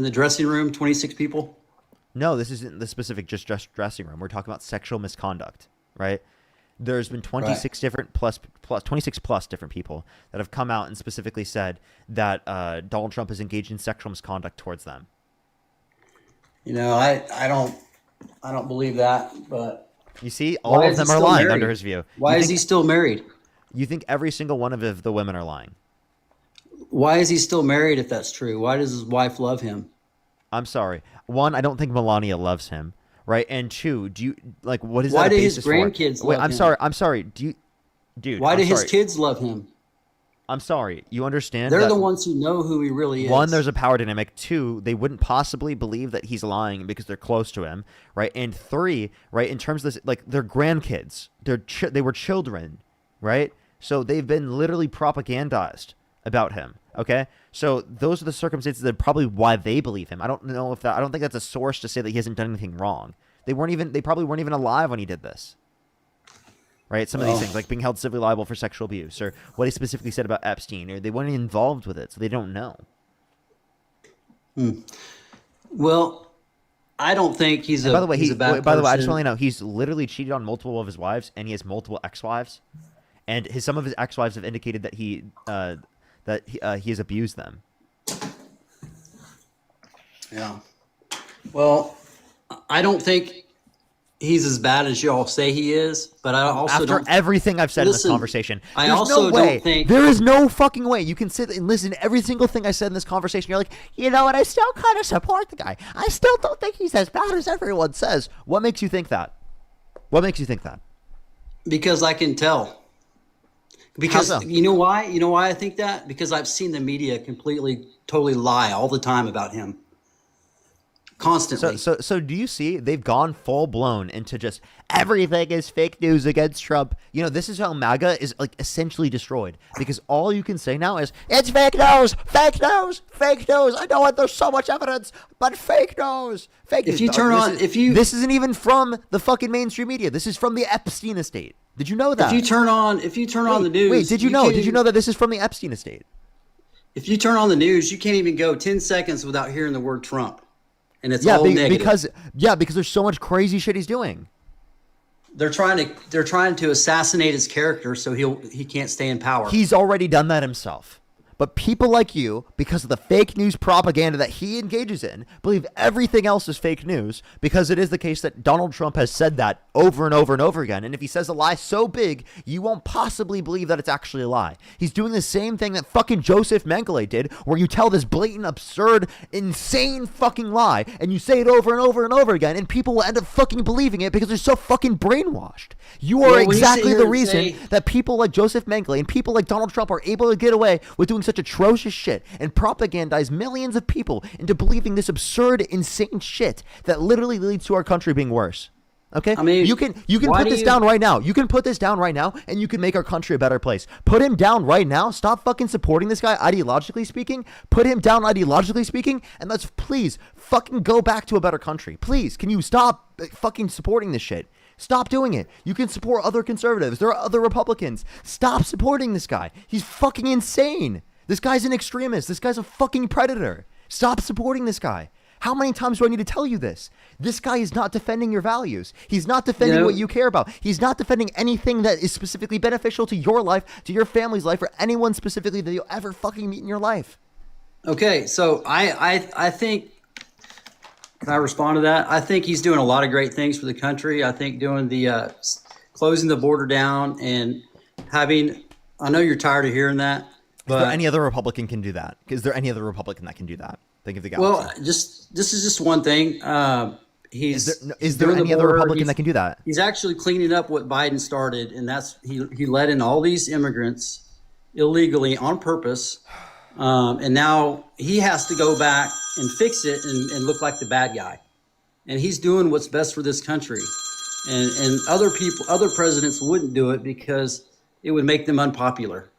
the dressing room, 26 people? No, this isn't the specific just dressing room. We're talking about sexual misconduct, right? There's been 26 different plus 26 plus different people that have come out and specifically said that Donald Trump is engaged in sexual misconduct towards them. You know, I don't believe that, but you see, all of them are lying under his view. Why is he still married? You think every single one of the women are lying? Why is he still married if that's true? Why does his wife love him? I'm sorry. One, I don't think Melania loves him, right? And two, do you like what is why that a do his basis for? grandkids Wait, love I'm him? sorry. I'm sorry. Dude? Why I'm do his sorry. kids love him? I'm sorry. You understand? They're that the ones who know who he really is. One, there's a power dynamic. Two, they wouldn't possibly believe that he's lying because they're close to him, right? And three, right, in terms of this, like, they're grandkids. They were children, right? So they've been literally propagandized about him, okay? So those are the circumstances that are probably why they believe him. I don't know if that, I don't think that's a source to say that he hasn't done anything wrong. They probably weren't even alive when he did this. Right? Some of these things, like being held civilly liable for sexual abuse, or what he specifically said about Epstein, or they weren't involved with it, so they don't know. Well, I don't think he's a. And by the way, he's a bad by the way, I just person. want to know he's literally cheated on multiple of his wives, and he has multiple ex-wives, and some of his ex-wives have indicated that he has abused them. Yeah. Well, I don't think he's as bad as y'all say he is, but I also After don't. everything I've said in this Listen, conversation, I there's also no way. don't think There is no fucking way you can sit and listen to every single thing I said in this conversation. You're like, you know what? I still kind of support the guy. I still don't think he's as bad as everyone says. What makes you think that? What makes you think that? because I can tell. Because How so? you know why? You know why I think that? Because I've seen the media completely, totally lie all the time about him. Constantly. So do you see they've gone full blown into just everything is fake news against Trump? You know, this is how MAGA is like essentially destroyed because all you can say now is it's fake news, fake news, fake news. I know there's so much evidence, but fake news, fake news. If you turn on, this isn't even from the fucking mainstream media. This is from the Epstein estate. Did you know that? If you turn on the news, wait, did you know? Did you know that this is from the Epstein estate? If you turn on the news, you can't even go 10 seconds without hearing the word Trump. And it's all negative. Because there's so much crazy shit he's doing. They're trying to assassinate his character so he can't stay in power. He's already done that himself. But people like you, because of the fake news propaganda that he engages in, believe everything else is fake news because it is the case that Donald Trump has said that over and over and over again. And if he says a lie so big, you won't possibly believe that it's actually a lie. He's doing the same thing that fucking Joseph Mengele did, where you tell this blatant, absurd, insane fucking lie, and you say it over and over and over again, and people will end up fucking believing it because they're so fucking brainwashed. You are exactly the reason that people like Joseph Mengele and people like Donald Trump are able to get away with doing such atrocious shit and propagandize millions of people into believing this absurd, insane shit that literally leads to our country being worse. Okay? I mean, you can put this down right now. You can put this down right now, and you can make our country a better place. Put him down right now. Stop fucking supporting this guy ideologically speaking. Put him down ideologically speaking, and let's please fucking go back to a better country. Please, can you stop fucking supporting this shit? Stop doing it. You can support other conservatives. There are other Republicans. Stop supporting this guy. He's fucking insane. This guy's an extremist. This guy's a fucking predator. Stop supporting this guy. How many times do I need to tell you this? This guy is not defending your values. He's not defending what you care about. He's not defending anything that is specifically beneficial to your life, to your family's life, or anyone specifically that you'll ever fucking meet in your life. Okay, so I think, can I respond to that? I think he's doing a lot of great things for the country. I think doing the closing the border down and having, I know you're tired of hearing that. But is there any other Republican can do that? Is there any other Republican that can do that? Think of the galaxy. Well, this is just one thing. Is there any other Republican that can do that? He's actually cleaning up what Biden started, and that's he let in all these immigrants illegally on purpose, and now he has to go back and fix it and look like the bad guy. And he's doing what's best for this country, and other presidents wouldn't do it because it would make them unpopular.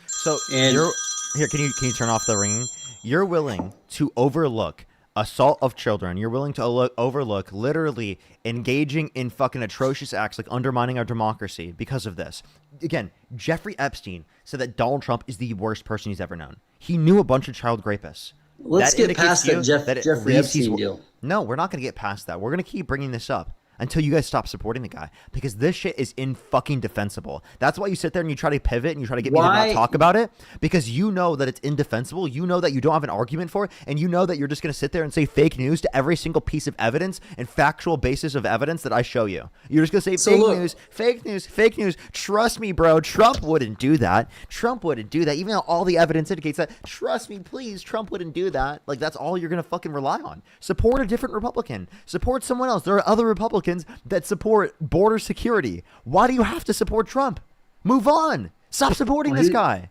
So can you turn off the ringing? You're willing to overlook assault of children. You're willing to overlook literally engaging in fucking atrocious acts like undermining our democracy because of this. Again, Jeffrey Epstein said that Donald Trump is the worst person he's ever known. He knew a bunch of child rapists. Let's get past that Jeffrey Epstein deal. No, we're not going to get past that. We're going to keep bringing this up until you guys stop supporting the guy, because this shit is in fucking defensible. That's why you sit there and you try to pivot and you try to get me to not talk about it, because you know that it's indefensible. You know that you don't have an argument for it, and you know that you're just going to sit there and say fake news to every single piece of evidence and factual basis of evidence that I show you. You're just going to say fake news, fake news, fake news. Trust me, bro. Trump wouldn't do that. Trump wouldn't do that. Even though all the evidence indicates that. Trust me, please. Trump wouldn't do that. Like, that's all you're going to fucking rely on. Support a different Republican. Support someone else. There are other Republicans that support border security. Why do you have to support Trump? Move on. Stop supporting this guy.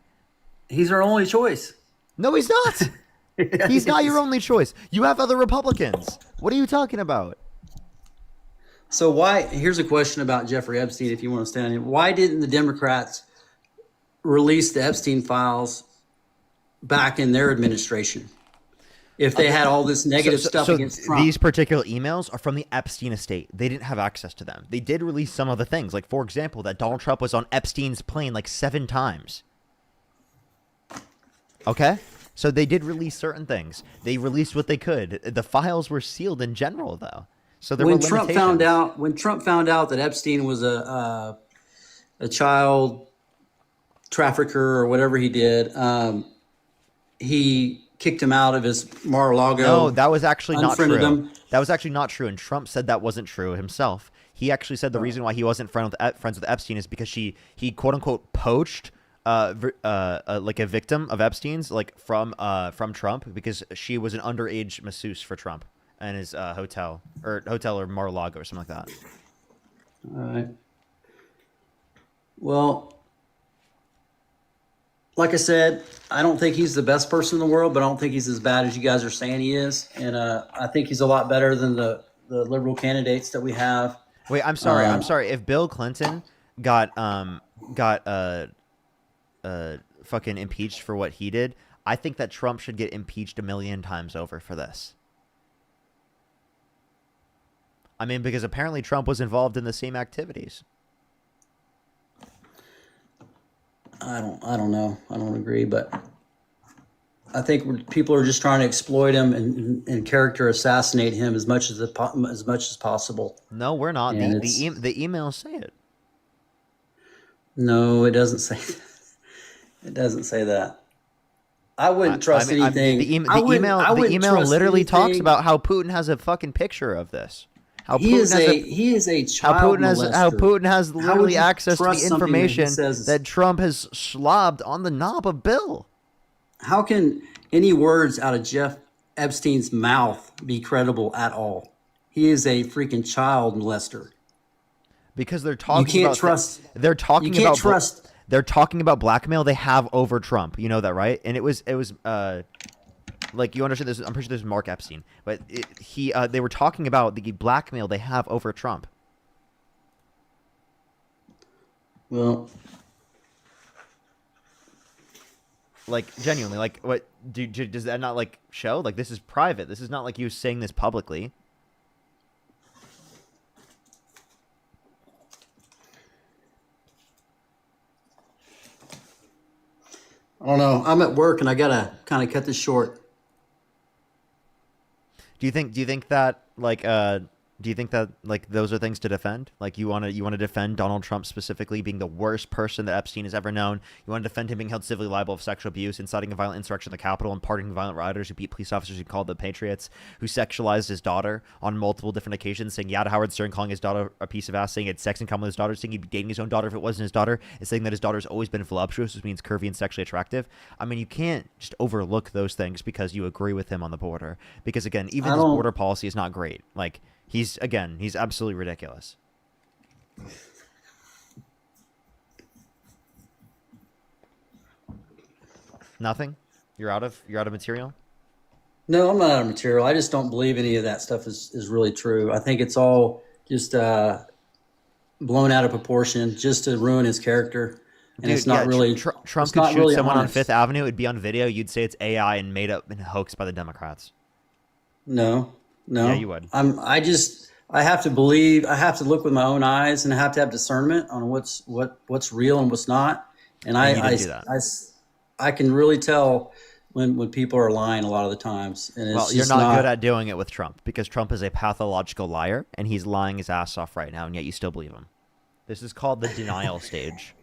He's our only choice. No, he's not. He's not your only choice. You have other Republicans. What are you talking about? So why? Here's a question about Jeffrey Epstein, if you want to stand in. Why didn't the Democrats release the Epstein files back in their administration if they had all this negative stuff against Trump? These particular emails are from the Epstein estate. They didn't have access to them. They did release some of the things. Like, for example, that Donald Trump was on Epstein's plane like 7 times. Okay? So they did release certain things. They released what they could. The files were sealed in general, though. So there were limitations. When Trump found out that Epstein was a child trafficker or whatever he did, he kicked him out of his Mar-a-Lago. No, that was actually not true. Him. That was actually not true, and Trump said that wasn't true himself. He actually said the reason why he wasn't friends with Epstein is because he quote unquote poached like a victim of Epstein's, like from Trump, because she was an underage masseuse for Trump and his hotel or Mar-a-Lago or something like that. All right. Well, like I said, I don't think he's the best person in the world, but I don't think he's as bad as you guys are saying he is. And I think he's a lot better than the liberal candidates that we have. Wait, I'm sorry. If Bill Clinton got fucking impeached for what he did, I think that Trump should get impeached 1,000,000 times over for this. I mean, because apparently Trump was involved in the same activities. I don't know. I don't agree, but I think people are just trying to exploit him and character assassinate him as much as possible. No, we're not. And The emails say it. No, it doesn't say that. It doesn't say that. I wouldn't trust anything. The email literally talks about how Putin has a fucking picture of this. He is a child molester. How Putin has literally access to the information that Trump has slobbed on the knob of Bill. How can any words out of Jeff Epstein's mouth be credible at all? He is a freaking child molester. Because they're talking you can't about trust. They're talking you can't about trust. They're talking about blackmail they have over Trump. You know that, right? And it was like, you understand this? I'm pretty sure this is Mark Epstein, but they were talking about the blackmail they have over Trump. Well, like, genuinely, like, what does that not like show? Like, this is private. This is not like you saying this publicly. I don't know. I'm at work and I gotta kind of cut this short. Do you think that those are things to defend? Like, you want to defend Donald Trump specifically being the worst person that Epstein has ever known? You want to defend him being held civilly liable of sexual abuse, inciting a violent insurrection in the Capitol, and pardoning violent rioters who beat police officers who called the Patriots, who sexualized his daughter on multiple different occasions, saying yeah to Howard Stern, calling his daughter a piece of ass, saying he had sex in common with his daughter, saying he'd be dating his own daughter if it wasn't his daughter, and saying that his daughter's always been voluptuous, which means curvy and sexually attractive. I mean, you can't just overlook those things because you agree with him on the border. Because again, even his border policy is not great. Like, he's absolutely ridiculous. Nothing? You're out of material? No, I'm not out of material. I just don't believe any of that stuff is really true. I think it's all just blown out of proportion just to ruin his character. And Dude, it's not really Trump it's could not shoot really someone honest. on Fifth Avenue. It'd be on video. You'd say it's AI and made up and hoaxed by the Democrats. No. Yeah, you would. I have to believe. I have to look with my own eyes, and I have to have discernment on what's real and what's not. And You didn't do that. I can really tell when people are lying a lot of the times, and it's Well, you're just not good at doing it with Trump because Trump is a pathological liar and he's lying his ass off right now, and yet you still believe him. This is called the denial stage.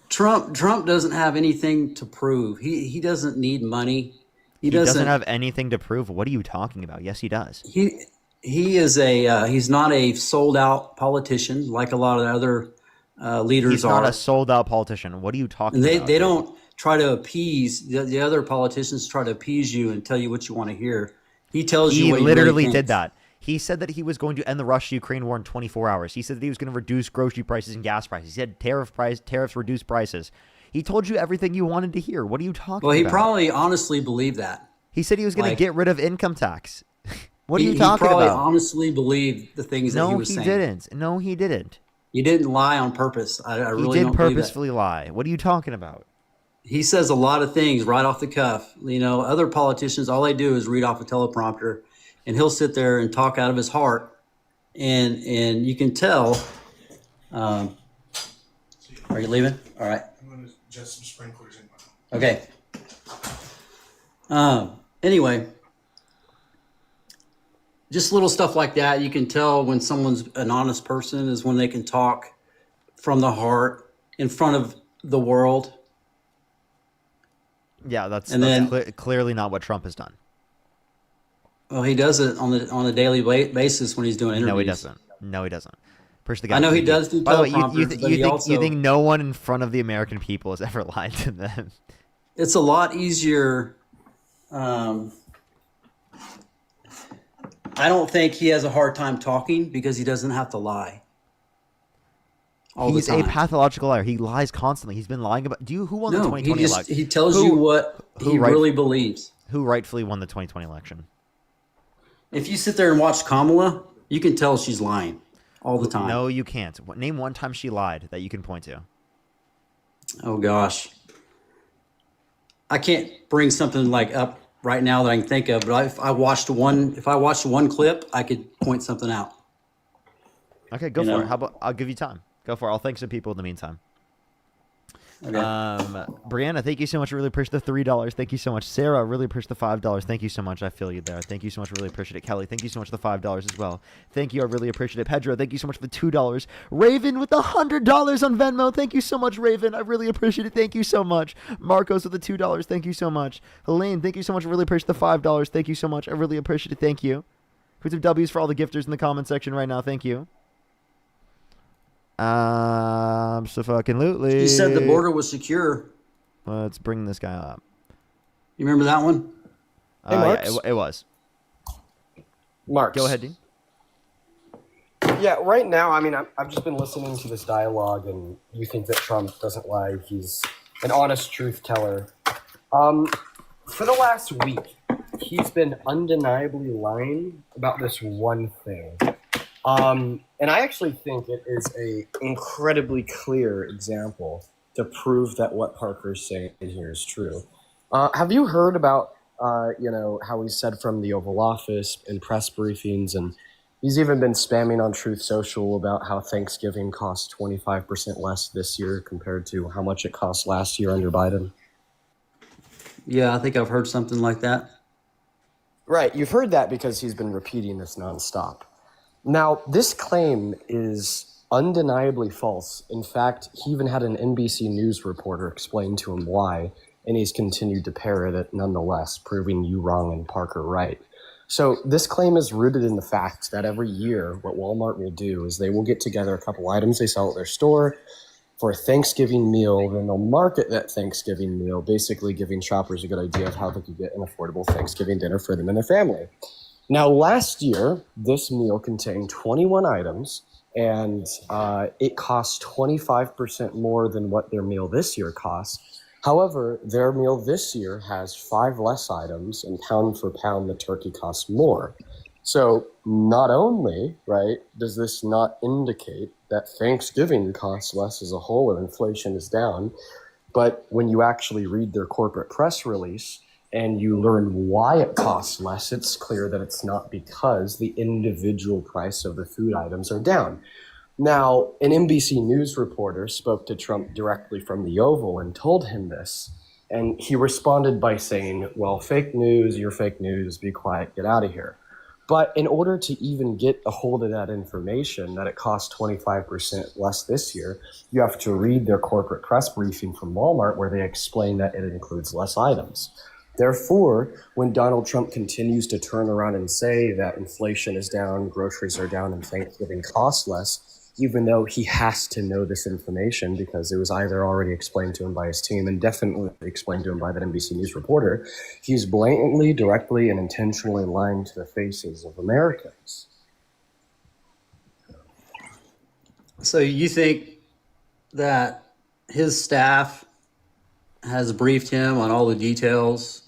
Trump doesn't have anything to prove. He doesn't need money. He doesn't have anything to prove. What are you talking about? Yes, he does. He is he's not a sold out politician like a lot of the other leaders He's are. not a sold out politician. What are you talking about? They don't try to appease the other politicians. Try to appease you and tell you what you want to hear. He tells you what he literally really did thinks. that. He said that he was going to end the Russia-Ukraine war in 24 hours. He said that he was going to reduce grocery prices and gas prices. He said tariffs reduce prices. He told you everything you wanted to hear. What are you talking about? Well, he probably honestly believed that. He said he was going to get rid of income tax. What are you He talking probably about? honestly believed the things that he was saying. No, he didn't. He didn't lie on purpose. I really He don't did believe that. purposefully lie. What are you talking about? He says a lot of things right off the cuff. You know, other politicians, all they do is read off a teleprompter, and he'll sit there and talk out of his heart, and you can tell. Are you leaving? All right. I'm going to adjust some sprinklers in my Okay. Anyway, just little stuff like that. You can tell when someone's an honest person is when they can talk from the heart in front of the world. Yeah, that's then- clearly not what Trump has done. Well, he does it on a daily basis when he's doing interviews. No, he doesn't. No, he doesn't. Push the guy. I know he does do By the way, teleprompters, but he also- you think no one in front of the American people has ever lied to them? It's a lot easier. I don't think he has a hard time talking because he doesn't have to lie. He's the a time. pathological liar. He lies constantly. He's been lying about. Who won the No, 2020 he election? he tells you what he really believes. Who rightfully won the 2020 election? If you sit there and watch Kamala, you can tell she's lying all the time. No, you can't. Name one time she lied that you can point to. Oh gosh, I can't bring something like up right now that I can think of. But if I watched one clip, I could point something out. Okay, go You for know? it. How about I'll give you time. Go for it. I'll thank some people in the meantime. Okay. Brianna, thank you so much. I really appreciate the $3. Thank you so much. Sarah, I really appreciate the $5. Thank you so much. I feel you there. Thank you so much. I really appreciate it. Kelly, thank you so much for the $5 as well. Thank you. I really appreciate it. Pedro, thank you so much for the $2. Raven with the $100 on Venmo. Thank you so much, Raven. I really appreciate it. Thank you so much. Marcos with the $2. Thank you so much. Helene, thank you so much. I really appreciate the $5. Thank you so much. I really appreciate it. Thank you. Put some W's for all the gifters in the comment section right now. Thank you. So fucking lootly. He said the border was secure. Let's bring this guy up. You remember that one? Hey, Marks. Yeah, it was. Marks. Go ahead, Dean. Yeah, right now, I mean, I've just been listening to this dialogue, and you think that Trump doesn't lie. He's an honest truth teller. For the last week, he's been undeniably lying about this one thing. And I actually think it is a incredibly clear example to prove that what Parker's saying here is true. Have you heard about, how he said from the Oval Office in press briefings, and he's even been spamming on Truth Social about how Thanksgiving costs 25% less this year compared to how much it cost last year under Biden? Yeah, I think I've heard something like that. Right, you've heard that because he's been repeating this nonstop. Now, this claim is undeniably false. In fact, he even had an NBC News reporter explain to him why, and he's continued to parrot it nonetheless, proving you wrong and Parker right. So this claim is rooted in the fact that every year what Walmart will do is they will get together a couple items they sell at their store for a Thanksgiving meal, then they'll market that Thanksgiving meal, basically giving shoppers a good idea of how they could get an affordable Thanksgiving dinner for them and their family. Now, last year, this meal contained 21 items, and it cost 25% more than what their meal this year costs. However, their meal this year has 5 less items, and pound for pound, the turkey costs more. So not only, right, does this not indicate that Thanksgiving costs less as a whole or inflation is down, but when you actually read their corporate press release and you learn why it costs less, it's clear that it's not because the individual price of the food items are down. Now, an NBC News reporter spoke to Trump directly from the Oval and told him this. And he responded by saying, well, fake news, you're fake news, be quiet, get out of here. But in order to even get a hold of that information, that it costs 25% less this year, you have to read their corporate press briefing from Walmart where they explain that it includes less items. Therefore, when Donald Trump continues to turn around and say that inflation is down, groceries are down, and Thanksgiving costs less, even though he has to know this information because it was either already explained to him by his team and definitely explained to him by that NBC News reporter, he's blatantly, directly, and intentionally lying to the faces of Americans. So you think that his staff has briefed him on all the details,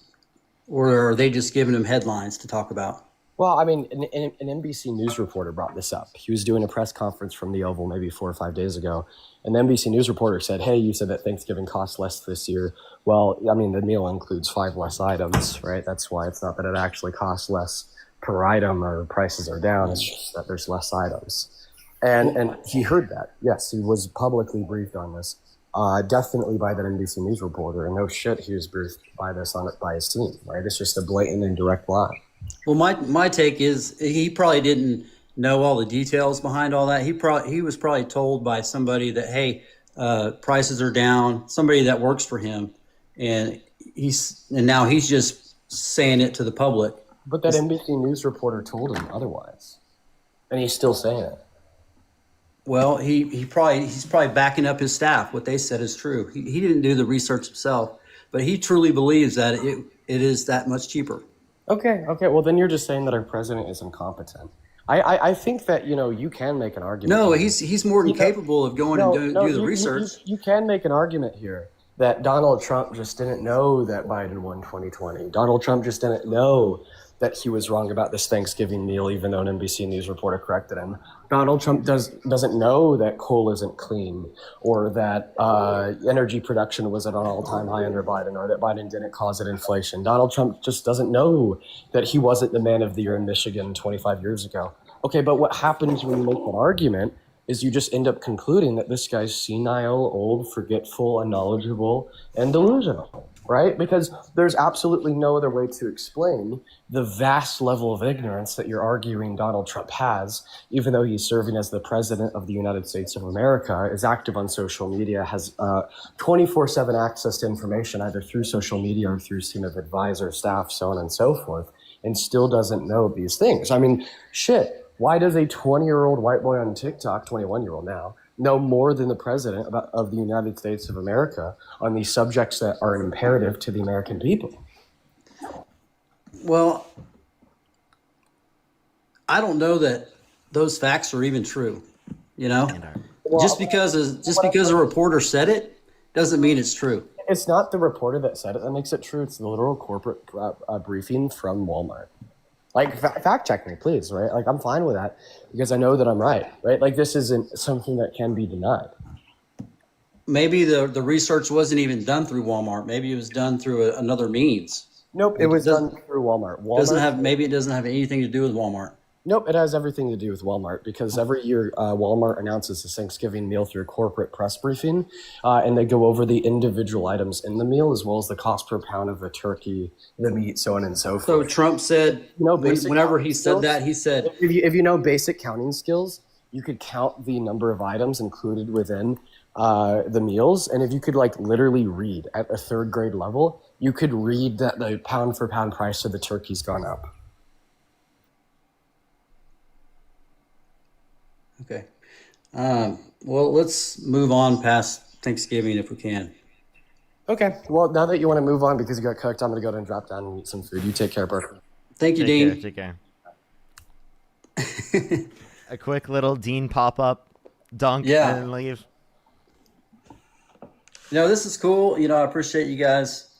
or are they just giving him headlines to talk about? Well, I mean, an NBC News reporter brought this up. He was doing a press conference from the Oval maybe 4 or 5 days ago. And the NBC News reporter said, hey, you said that Thanksgiving costs less this year. Well, I mean, the meal includes 5 less items, right? That's why it's not that it actually costs less per item or prices are down. It's just that there's less items. And he heard that. Yes, he was publicly briefed on this. Definitely by that NBC News reporter. And no shit, he was briefed by this on it by his team, right? It's just a blatant and direct lie. Well, my take is he probably didn't know all the details behind all that. He was probably told by somebody that, hey, prices are down, somebody that works for him, and now he's just saying it to the public. But that NBC News reporter told him otherwise, and he's still saying it. Well, he's probably backing up his staff. What they said is true. He didn't do the research himself, but he truly believes that it is that much cheaper. Okay. Well, then you're just saying that our president is incompetent. I think that, you can make an argument. No, he's more than capable of going and do the research. You can make an argument here that Donald Trump just didn't know that Biden won 2020. Donald Trump just didn't know that he was wrong about this Thanksgiving meal, even though an NBC News reporter corrected him. Donald Trump doesn't know that coal isn't clean, or that energy production was at an all-time high under Biden, or that Biden didn't cause it inflation. Donald Trump just doesn't know that he wasn't the man of the year in Michigan 25 years ago. Okay, but what happens when you make an argument is you just end up concluding that this guy's senile, old, forgetful, unknowledgeable, and delusional, right? Because there's absolutely no other way to explain the vast level of ignorance that you're arguing Donald Trump has, even though he's serving as the president of the United States of America, is active on social media, has 24/7 access to information, either through social media or through team of advisors, staff, so on and so forth, and still doesn't know these things. I mean, shit. Why does a 20-year-old white boy on TikTok, 21-year-old now, know more than the president of the United States of America on these subjects that are imperative to the American people? Well, I don't know that those facts are even true. Well, just because a reporter said it doesn't mean it's true. It's not the reporter that said it that makes it true. It's the literal corporate briefing from Walmart. Like, fact check me, please, right? Like, I'm fine with that because I know that I'm right? Like, this isn't something that can be denied. Maybe the research wasn't even done through Walmart. Maybe it was done through another means. Nope, it was done through Walmart. Maybe it doesn't have anything to do with Walmart. Nope, it has everything to do with Walmart because every year Walmart announces the Thanksgiving meal through a corporate press briefing, and they go over the individual items in the meal as well as the cost per pound of the turkey, the meat, so on and so forth. So Trump said, whenever he said that, he said, if you know basic counting skills, you could count the number of items included within the meals, and if you could literally read at a third grade level, you could read that the pound for pound price of the turkey's gone up. Okay. Well, let's move on past Thanksgiving if we can. Okay. Well, now that you want to move on because you got cooked, I'm going to go and drop down and eat some food. You take care, Parker. Thank you, Dean. Take care. A quick little Dean pop-up, dunk, and then leave. This is cool. I appreciate you guys.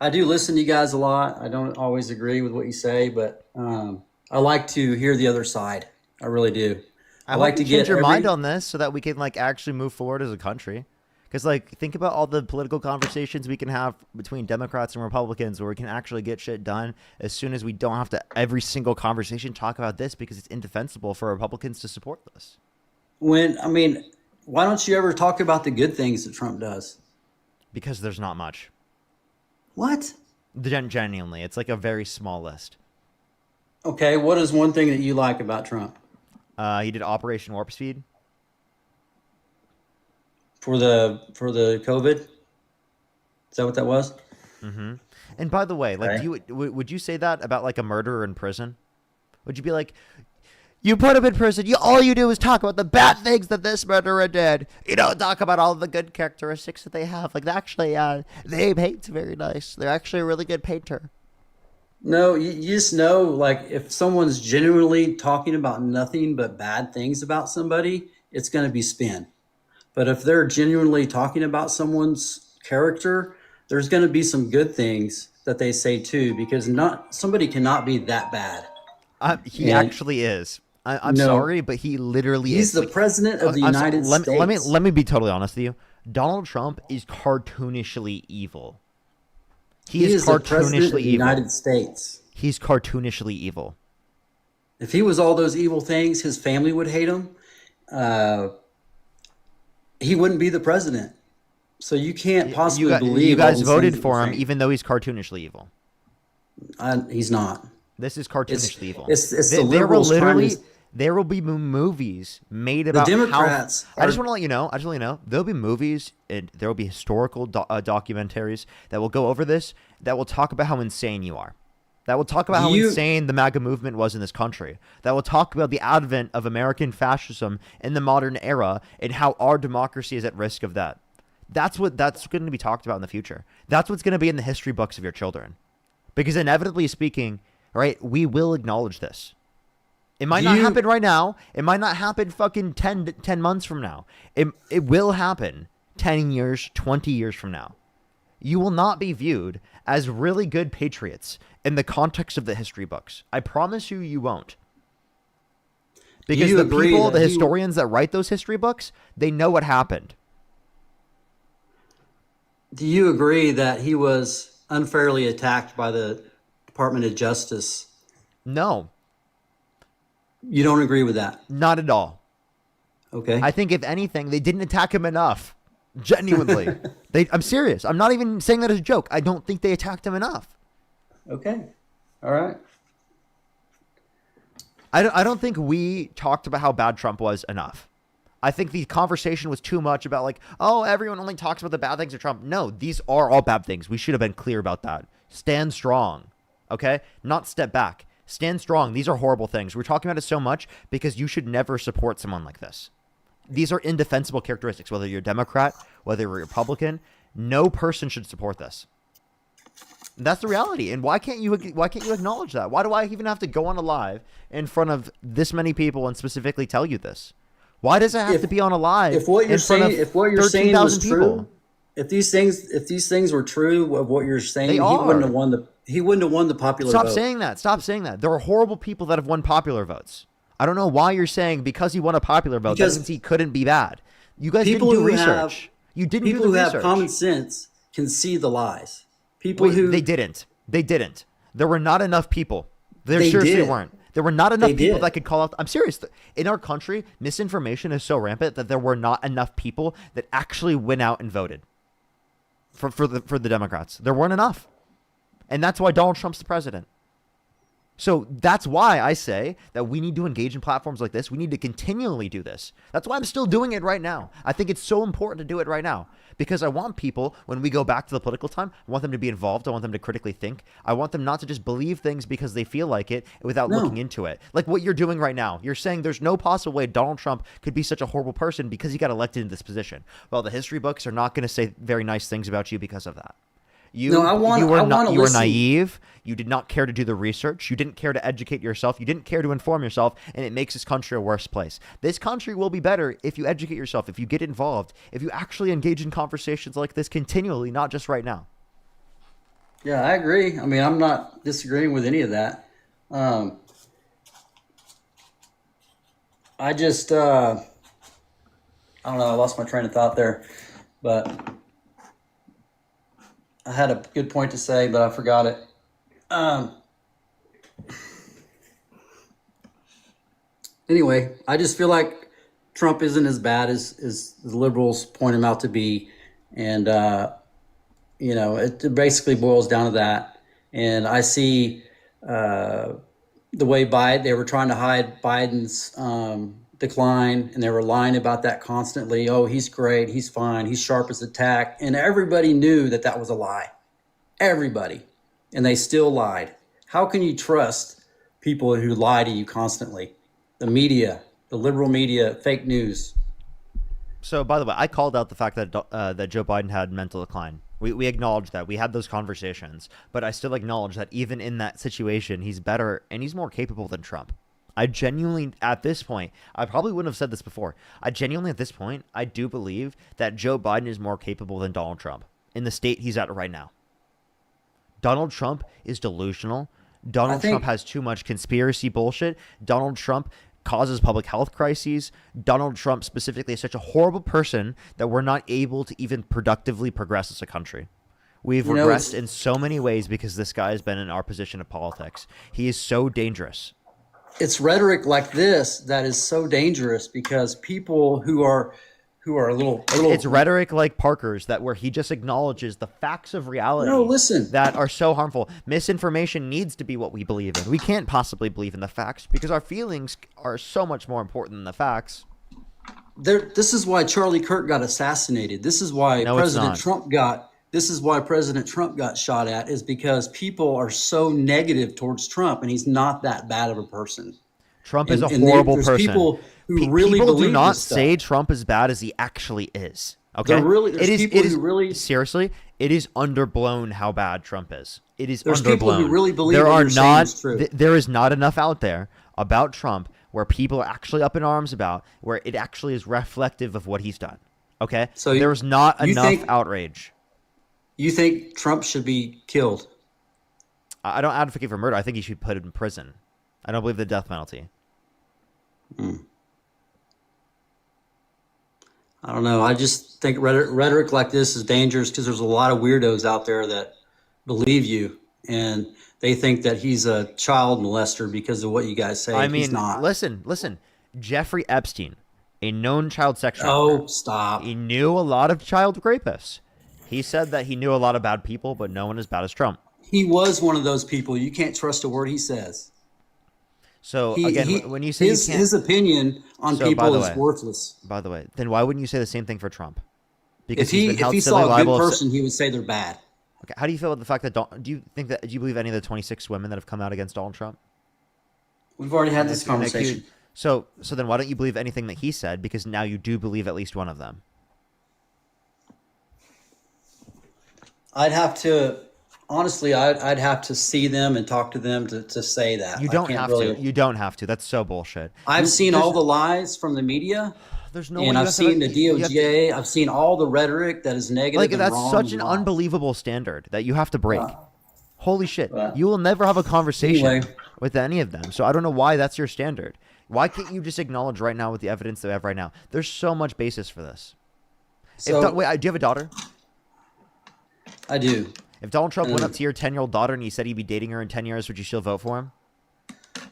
I do listen to you guys a lot. I don't always agree with what you say, but I like to hear the other side. I really do. I like to change your mind on this so that we can actually move forward as a country. Because think about all the political conversations we can have between Democrats and Republicans where we can actually get shit done as soon as we don't have to every single conversation talk about this because it's indefensible for Republicans to support this. Why don't you ever talk about the good things that Trump does? Because there's not much. What? Genuinely, it's like a very small list. Okay, what is one thing that you like about Trump? He did Operation Warp Speed. For the COVID? Is that what that was? Mm-hmm. And by the way, like, Okay. would you say that about like a murderer in prison? Would you be like, you put him in prison, all you do is talk about the bad things that this murderer did. You don't talk about all the good characteristics that they have. Like, actually, they paint very nice. They're actually a really good painter. No, you just know, like, if someone's genuinely talking about nothing but bad things about somebody, it's going to be spin. But if they're genuinely talking about someone's character, there's going to be some good things that they say too, because not somebody cannot be that bad. He And actually is. I'm no, sorry, but he literally he's is. the Like, president of the I'm so- United States. let me be totally honest with you. Donald Trump is cartoonishly evil. He is the president of cartoonishly the evil. United States. He's cartoonishly evil. If he was all those evil things, his family would hate him. He wouldn't be the president. So you can't possibly believe you all guys these voted things for that him, he's saying. even though he's cartoonishly evil. He's not. This is cartoonishly evil. It's the There will liberals trying literally to. there will be movies made The about Democrats how. I just are- want to let you know. I just want you to know there'll be movies and there will be historical documentaries that will go over this. That will talk about how insane you are. That will talk about how insane the MAGA movement was in this country. That will talk about the advent of American fascism in the modern era and how our democracy is at risk of that. That's going to be talked about in the future. That's what's going to be in the history books of your children. Because inevitably speaking, right, we will acknowledge this. It might not happen right now. It might not happen fucking 10 months from now. It will happen 10 years, 20 years from now. You will not be viewed as really good patriots in the context of the history books. I promise you, you won't. Because you the agree people, that the he- historians that write those history books, they know what happened. Do you agree that he was unfairly attacked by the Department of Justice? No. You don't agree with that? Not at all. Okay. I think if anything, they didn't attack him enough. Genuinely. I'm serious. I'm not even saying that as a joke. I don't think they attacked him enough. Okay. All right. I don't think we talked about how bad Trump was enough. I think the conversation was too much about like, oh, everyone only talks about the bad things of Trump. No, these are all bad things. We should have been clear about that. Stand strong. Okay? Not step back. Stand strong. These are horrible things. We're talking about it so much because you should never support someone like this. These are indefensible characteristics, whether you're a Democrat, whether you're a Republican. No person should support this. That's the reality. And why can't you acknowledge that? Why do I even have to go on a live in front of this many people and specifically tell you this? Why does it have to be on a live If what you're in front saying, of if what you're saying was 13,000 people? true, if these things were true of what you're saying, They he are. wouldn't have won the popular Stop vote. saying that. Stop saying that. There are horrible people that have won popular votes. I don't know why you're saying because he won a popular vote, Because that means he couldn't be bad. You guys people didn't do who have- research. You didn't do People the who research. have common sense can see the lies. People Wait, who they didn't. They didn't. There were not enough people. There They seriously did. weren't. There were not enough They people did. that could call out. I'm serious. In our country, misinformation is so rampant that there were not enough people that actually went out and voted for the Democrats. There weren't enough. And that's why Donald Trump's the president. So that's why I say that we need to engage in platforms like this. We need to continually do this. That's why I'm still doing it right now. I think it's so important to do it right now because I want people, when we go back to the political time, I want them to be involved. I want them to critically think. I want them not to just believe things because they feel like it without looking into it. Like what you're doing right now. You're saying there's no possible way Donald Trump could be such a horrible person because he got elected into this position. Well, the history books are not going to say very nice things about you because of that. You were naive. You did not care to do the research. You didn't care to educate yourself. You didn't care to inform yourself, and it makes this country a worse place. This country will be better if you educate yourself, if you get involved, if you actually engage in conversations like this continually, not just right now. Yeah, I agree. I mean, I'm not disagreeing with any of that. I just, I don't know. I lost my train of thought there, but I had a good point to say, but I forgot it. Anyway, I just feel like Trump isn't as bad as the liberals point him out to be, and You know, it basically boils down to that. And I see the way they were trying to hide Biden's decline, and they were lying about that constantly. Oh, he's great. He's fine. He's sharp as a tack. And everybody knew that that was a lie. Everybody. And they still lied. How can you trust people who lie to you constantly? The media, the liberal media, fake news. So, by the way, I called out the fact that that Joe Biden had mental decline. We acknowledged that. We had those conversations. But I still acknowledge that even in that situation, he's better and he's more capable than Trump. I genuinely, at this point, I probably wouldn't have said this before. I genuinely, at this point, I do believe that Joe Biden is more capable than Donald Trump in the state he's at right now. Donald Trump is delusional. Donald Trump has too much conspiracy bullshit. Donald Trump causes public health crises. Donald Trump specifically is such a horrible person that we're not able to even productively progress as a country. We've regressed in so many ways because this guy has been in our position of politics. He is so dangerous. It's rhetoric like this that is so dangerous because people who are a little it's rhetoric like Parker's where he just acknowledges the facts of reality that are so harmful. Misinformation needs to be what we believe in. We can't possibly believe in the facts because our feelings are so much more important than the facts. This is why Charlie Kirk got assassinated. This is why President Trump got shot at, is because people are so negative towards Trump, and he's not that bad of a person. Trump is a horrible person. People who really people believe do not this stuff. say Trump is bad as he actually is. Okay, seriously, it is underblown how bad Trump is. It is There's underblown. people who really believe there what are you're saying is true. there is not enough out there about Trump where people are actually up in arms about, where it actually is reflective of what he's done. Okay, so there's not enough outrage. You think Trump should be killed? I don't advocate for murder. I think he should be put in prison. I don't believe the death penalty. I don't know. I just think rhetoric like this is dangerous because there's a lot of weirdos out there that believe you, and they think that he's a child molester because of what you guys say. I mean, he's not. Listen. Jeffrey Epstein, a known child sexual offender. Stop. He knew a lot of child rapists. He said that he knew a lot of bad people, but no one as bad as Trump. He was one of those people. You can't trust a word he says. So again, when you say his opinion on people is worthless. By the way, then why wouldn't you say the same thing for Trump? Because if he saw a good person, he would say they're bad. Okay, how do you feel about the fact that do you believe any of the 26 women that have come out against Donald Trump? We've already had this conversation. So then why don't you believe anything that he said? Because now you do believe at least one of them. I'd have to see them and talk to them to say that. You don't have to. You don't have to. That's so bullshit. I've seen all the lies from the media. There's no. And I've seen the DOJ. I've seen all the rhetoric that is negative. Like and that's wrong such and an wrong. unbelievable standard that you have to break. Holy shit! You will never have a conversation with any of them. So I don't know why that's your standard. Why can't you just acknowledge right now with the evidence that we have right now? There's so much basis for this. So, wait, do you have a daughter? I do. If Donald Trump went up to your 10-year-old daughter and he said he'd be dating her in 10 years, would you still vote for him?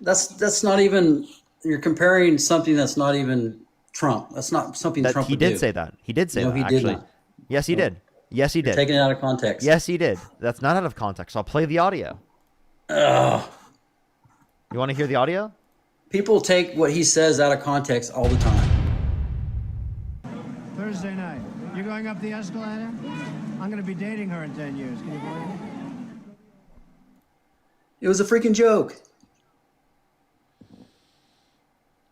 That's not even. You're comparing something that's not even Trump. That's not something Trump would do. He did say that. He did say that. He actually. did not. Yes, he did. Yes, he did. Taking it out of context. Yes, he did. That's not out of context. I'll play the audio. Ugh. You want to hear the audio? People take what he says out of context all the time. Thursday night. You're going up the escalator? I'm going to be dating her in 10 years. Can you believe it? It was a freaking joke.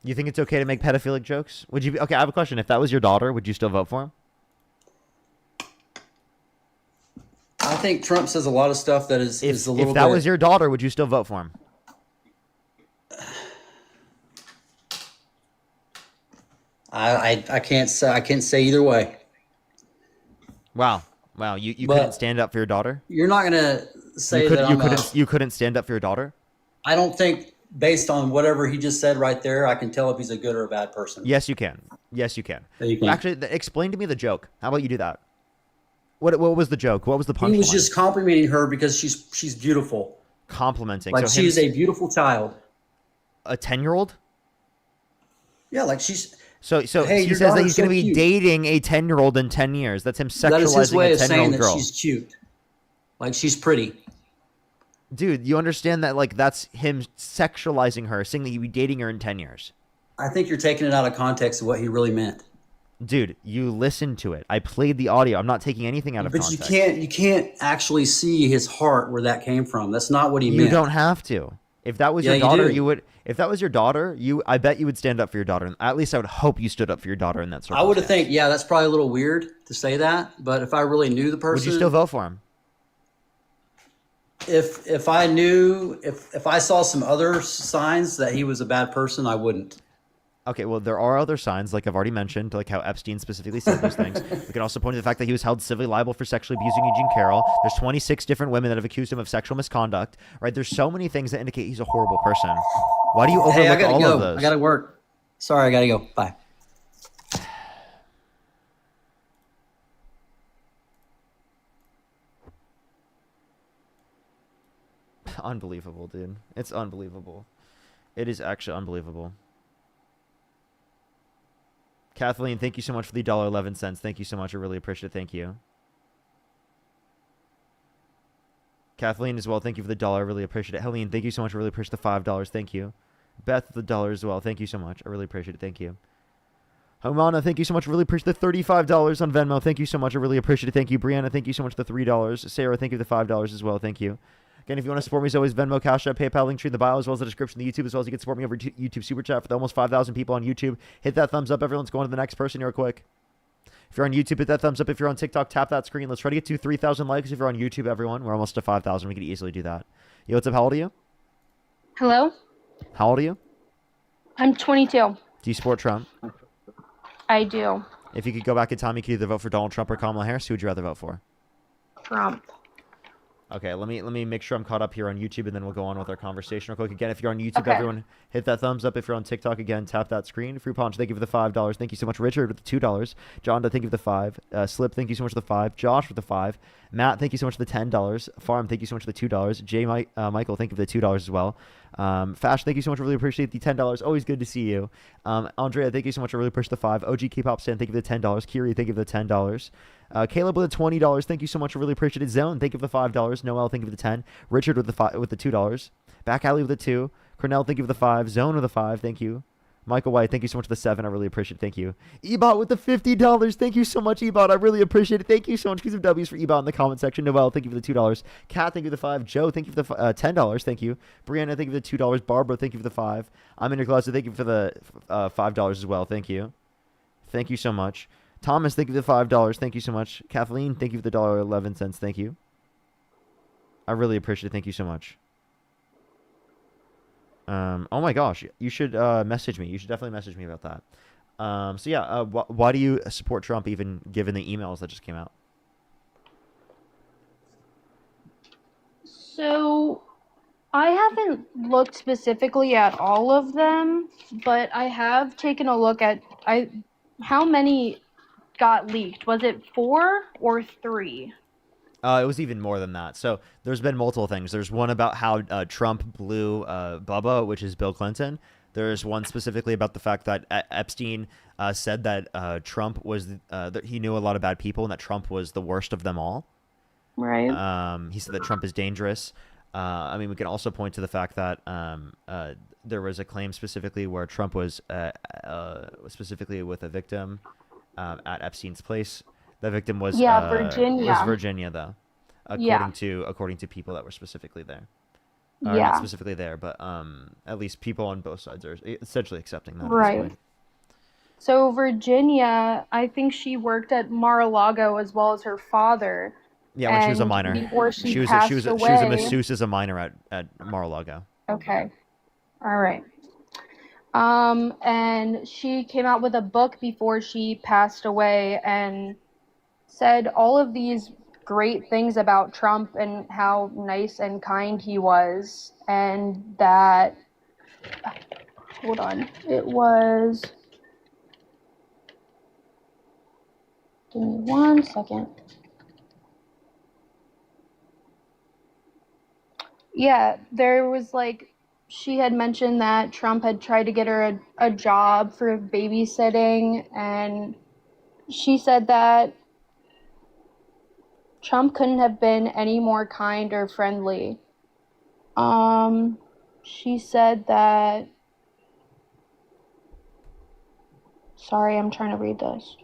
You think it's okay to make pedophilic jokes? Would you? Okay, I have a question. If that was your daughter, would you still vote for him? I think Trump says a lot of stuff that is a little bit... If that was your daughter, would you still vote for him? I can't say either way. Wow. You couldn't stand up for your daughter? You're not gonna say you couldn't stand up for your daughter? I don't think, based on whatever he just said right there, I can tell if he's a good or a bad person. Yes, you can. Yes, you can. Yeah, you can. Actually, explain to me the joke. How about you do that? What was the joke? What was the punchline? He was just complimenting her because she's beautiful. Complimenting. Like so she's a beautiful child. A 10-year-old? Yeah, like she's... So hey, he says that he's going to be dating a 10-year-old in 10 years. That's him sexualizing that is his way a of saying 10-year-old that girl. she's cute. Like, she's pretty. Dude, you understand that, like, that's him sexualizing her, saying that he'd be dating her in 10 years. I think you're taking it out of context of what he really meant. Dude, you listened to it. I played the audio. I'm not taking anything out of But context. you can't actually see his heart where that came from. That's not what he meant. You don't have to. If that was Yeah, your daughter, do. you would. If that was your daughter, I bet you would stand up for your daughter. At least I would hope you stood up for your daughter in that circumstance. I would have think, yeah, that's probably a little weird to say that. But if I really knew the person, would you still vote for him? If I knew, if I saw some other signs that he was a bad person, I wouldn't. Okay, well, there are other signs, like I've already mentioned, like how Epstein specifically said those things. We can also point to the fact that he was held civilly liable for sexually abusing Eugene Carroll. There's 26 different women that have accused him of sexual misconduct, right? There's so many things that indicate he's a horrible person. Why do you overlook Hey, I gotta all go. of those? I gotta work. Sorry, I gotta go. Bye. Unbelievable, dude. It's unbelievable. It is actually unbelievable. Kathleen, thank you so much for the $1.11. Thank you so much. I really appreciate it. Thank you. Kathleen as well. Thank you for the $1. I really appreciate it. Helene, thank you so much. I really appreciate the $5. Thank you. Beth, the $1 as well. Thank you so much. I really appreciate it. Thank you. Homana, thank you so much. I really appreciate the $35 on Venmo. Thank you so much. I really appreciate it. Thank you. Brianna, thank you so much for the $3. Sarah, thank you for the $5 as well. Thank you. Again, if you want to support me, as always, Venmo, Cash App, PayPal, link tree in the bio, as well as the description of the YouTube, as well as you can support me over YouTube Super Chat for the almost 5,000 people on YouTube. Hit that thumbs up. Everyone's going to the next person here quick. If you're on YouTube, hit that thumbs up. If you're on TikTok, tap that screen. Let's try to get to 3,000 likes. If you're on YouTube, everyone, we're almost to 5,000. We can easily do that. Yo, what's up? How old are you? Hello? How old are you? I'm 22. Do you support Trump? I do. If you could go back in time, you could either vote for Donald Trump or Kamala Harris. Who would you rather vote for? Trump. Okay, let me make sure I'm caught up here on YouTube, and then we'll go on with our conversation real quick. Again, if you're on YouTube, Okay. everyone hit that thumbs up. If you're on TikTok, again, tap that screen. Free Punch, thank you for the $5. Thank you so much. Richard with the $2. John, thank you for the $5. Slip, thank you so much for the $5. Josh with the $5. Matt, thank you so much for the $10. Farm, thank you so much for the $2. Michael, thank you for the $2 as well. Fash, thank you so much. I really appreciate the $10. Always good to see you. Andrea, thank you so much. I really appreciate the $5. OG K-Pop Stan, thank you for the $10. Kiri, thank you for the $10. Caleb with the $20. Thank you so much. I really appreciate it. Zone, thank you for the $5. Noel, thank you for the 10. Richard with the $2. Back Alley with the 2. Cornell, thank you for the 5. Zone with the 5. Thank you. Michael White, thank you so much for the 7. I really appreciate it. Thank you. Ebot with the $50. Thank you so much, Ebot. I really appreciate it. Thank you so much. Give some W's for Ebot in the comment section. Noel, thank you for the $2. Kat, thank you for the 5. Joe, thank you for the $10. Thank you. Brianna, thank you for the $2. Barbara, thank you for the 5. I'm in your closet. Thank you for the $5 as well. Thank you. Thank you so much. Thomas, thank you for the $5. Thank you so much. Kathleen, thank you for the $1.11. Thank you. I really appreciate it. Thank you so much. Oh my gosh, you should message me. You should definitely message me about that. So yeah, why do you support Trump, even given the emails that just came out? So I haven't looked specifically at all of them, but I have taken a look at how many got leaked. Was it 4 or 3? It was even more than that. So there's been multiple things. There's one about how Trump blew Bubba, which is Bill Clinton. There's one specifically about the fact that Epstein said that Trump was that he knew a lot of bad people and that Trump was the worst of them all. Right. He said that Trump is dangerous. I mean, we can also point to the fact that there was a claim specifically where Trump was specifically with a victim at Epstein's place. The victim was Virginia. Was Virginia though, according to people that were specifically there. Not specifically there, but at least people on both sides are essentially accepting that. Right. So Virginia, I think she worked at Mar-a-Lago as well as her father. Yeah, when she was a minor. Before she was passed away. She was a masseuse as a minor at Mar-a-Lago. Okay. All right. And she came out with a book before she passed away and said all of these great things about Trump and how nice and kind he was, and that, hold on, it was, give me 1 second. Yeah, there was like, she had mentioned that Trump had tried to get her a job for babysitting, and she said that Trump couldn't have been any more kind or friendly. She said that. Sorry, I'm trying to read this.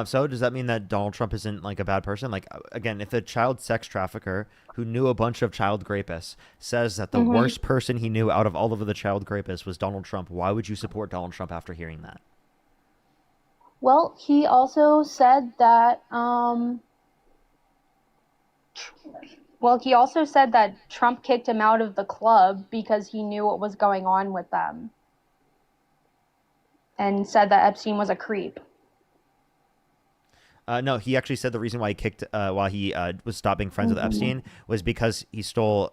So does that mean that Donald Trump isn't like a bad person? Like, again, if a child sex trafficker who knew a bunch of child rapists says that the worst person he knew out of all of the child rapists was Donald Trump, why would you support Donald Trump after hearing that? Well, he also said that, Trump kicked him out of the club because he knew what was going on with them. And said that Epstein was a creep. No, he actually said the reason why he kicked, why he was stopped being friends with Epstein was because he stole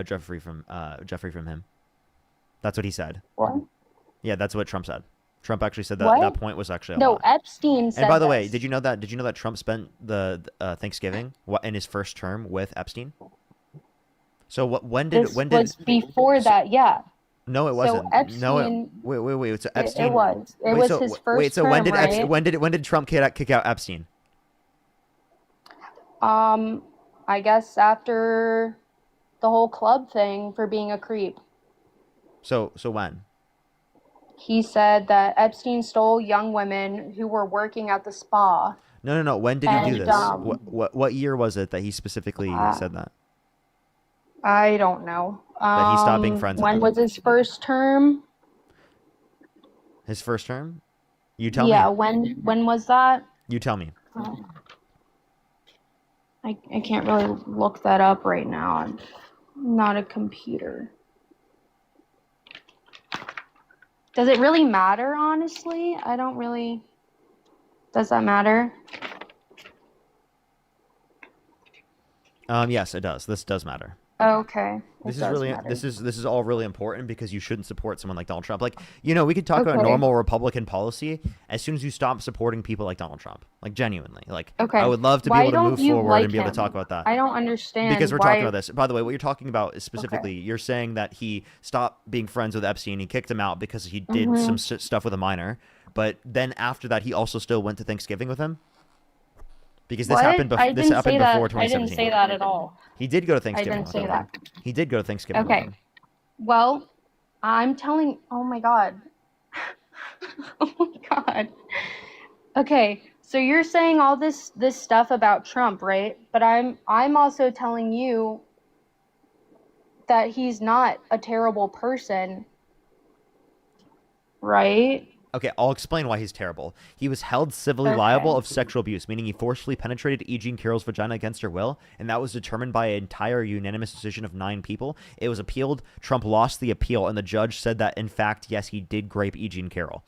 Jeffrey from him. That's what he said. What? Yeah, that's what Trump said. Trump actually said that that point was actually a lie. Epstein said. And by the way, did you know that Trump spent the Thanksgiving in his first term with Epstein? So when did before that? Yeah. No, it wasn't. So Epstein, wait. So Epstein. It was his first. Wait. So term, when did Trump kick out Epstein? I guess after the whole club thing for being a creep. So when? He said that Epstein stole young women who were working at the spa. No. When did he do this? What year was it that he specifically said that? I don't know. That he stopped being friends with When them. was his first term? His first term? You tell me. Yeah, when was that? You tell me. I can't really look that up right now. I'm not a computer. Does it really matter, honestly? I don't really... Does that matter? Yes, it does. This does matter. Okay. This is all really important because you shouldn't support someone like Donald Trump. Like, we could talk about normal Republican policy as soon as you stop supporting people like Donald Trump. Like, genuinely. Like, I would love to be able to move forward and be able to talk about that. I don't understand. Because we're talking about this. By the way, what you're talking about is specifically, you're saying that he stopped being friends with Epstein. He kicked him out because he did some stuff with a minor. But then after that, he also still went to Thanksgiving with him? Because this happened before 2017. I didn't say that at all. He did go to Thanksgiving. I didn't say that. He did go to Thanksgiving. Okay. Well, I'm telling. Oh my god. Oh my god. Okay, so you're saying all this stuff about Trump, right? But I'm also telling you that he's not a terrible person, right? Okay, I'll explain why he's terrible. He was held civilly liable of sexual abuse, meaning he forcefully penetrated E. Jean Carroll's vagina against her will, and that was determined by an entire unanimous decision of 9 people. It was appealed. Trump lost the appeal, and the judge said that, in fact, yes, he did grape E. Jean Carroll.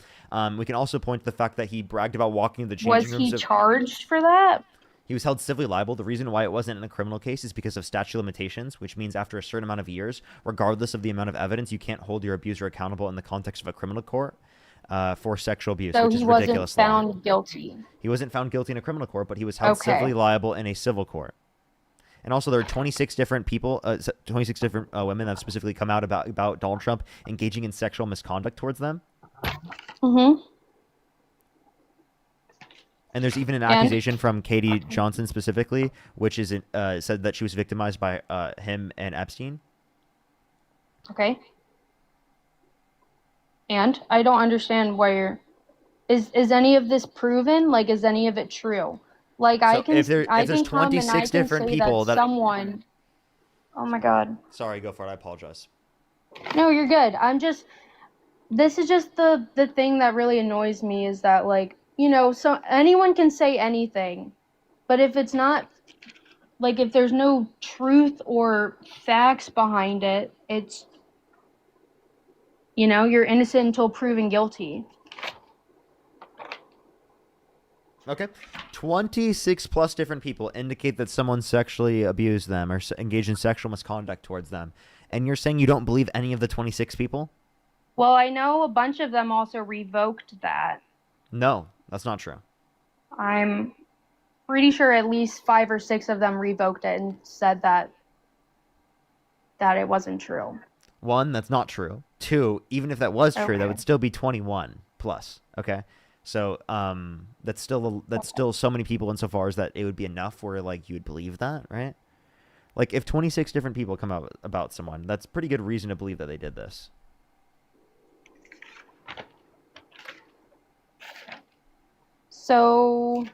We can also point to the fact that he bragged about walking in the changing rooms. Was he charged for that? He was held civilly liable. The reason why it wasn't in a criminal case is because of statute of limitations, which means after a certain amount of years, regardless of the amount of evidence, you can't hold your abuser accountable in the context of a criminal court. For sexual abuse, which is ridiculous. So he wasn't found guilty. He wasn't found guilty in a criminal court, but he was held civilly liable in a civil court. And also, there are 26 different people, 26 different women that have specifically come out about Donald Trump engaging in sexual misconduct towards them. Mm-hmm. And there's even an accusation from Katie Johnson specifically, which is said that she was victimized by him and Epstein. Okay. And I don't understand where is any of this proven? Like, is any of it true? Like, so if there's 26 different people that someone. Oh my god. Sorry, go for it. I apologize. No, you're good. This is just the thing that really annoys me is that, like, so anyone can say anything, but if it's not, like, if there's no truth or facts behind it, it's. You're innocent until proven guilty. Okay. 26 plus different people indicate that someone sexually abused them or engaged in sexual misconduct towards them. And you're saying you don't believe any of the 26 people? Well, I know a bunch of them also revoked that. No, that's not true. I'm pretty sure at least 5 or 6 of them revoked it and said that it wasn't true. 1, that's not true. 2, even if that was true, that would still be 21 plus. Okay. So that's still so many people insofar as that it would be enough where like you would believe that, right? Like if 26 different people come out about someone, that's pretty good reason to believe that they did this. So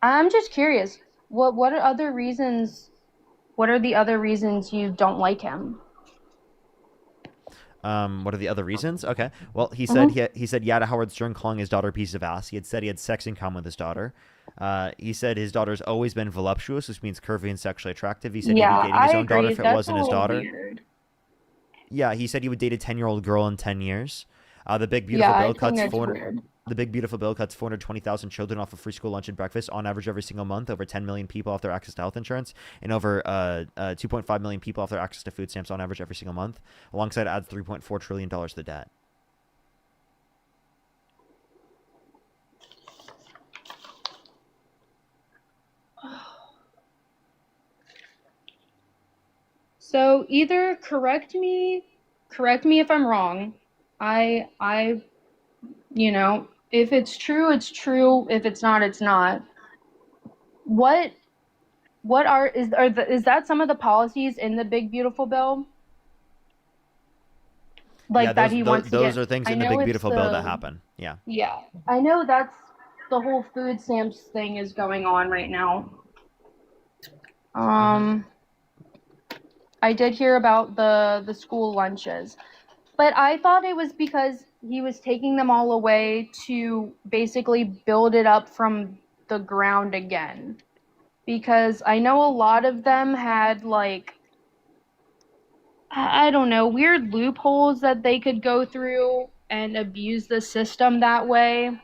I'm just curious. What are other reasons? What are the other reasons you don't like him? What are the other reasons? Okay. Well, he said he said yeah to Howard Stern, calling his daughter a piece of ass. He had said he had sex in common with his daughter. He said his daughter's always been voluptuous, which means curvy and sexually attractive. He said he'd be dating his own daughter if it wasn't his daughter. Weird. Yeah, he said he would date a 10-year-old girl in 10 years. The big beautiful bill cuts The big beautiful bill cuts 420,000 children off of free school lunch and breakfast on average every single month. Over 10 million people off their access to health insurance, and over 2.5 million people off their access to food stamps on average every single month. Alongside, adds $3.4 trillion to the debt. So either correct me if I'm wrong. You know, if it's true, it's true. If it's not, it's not. Is that some of the policies in the big beautiful bill? Like yeah, that he wants to get. Those are things in the big beautiful bill that happen. Yeah. Yeah, I know that's the whole food stamps thing is going on right now. I did hear about the school lunches, but I thought it was because he was taking them all away to basically build it up from the ground again. Because I know a lot of them had, like, I don't know, weird loopholes that they could go through and abuse the system that way.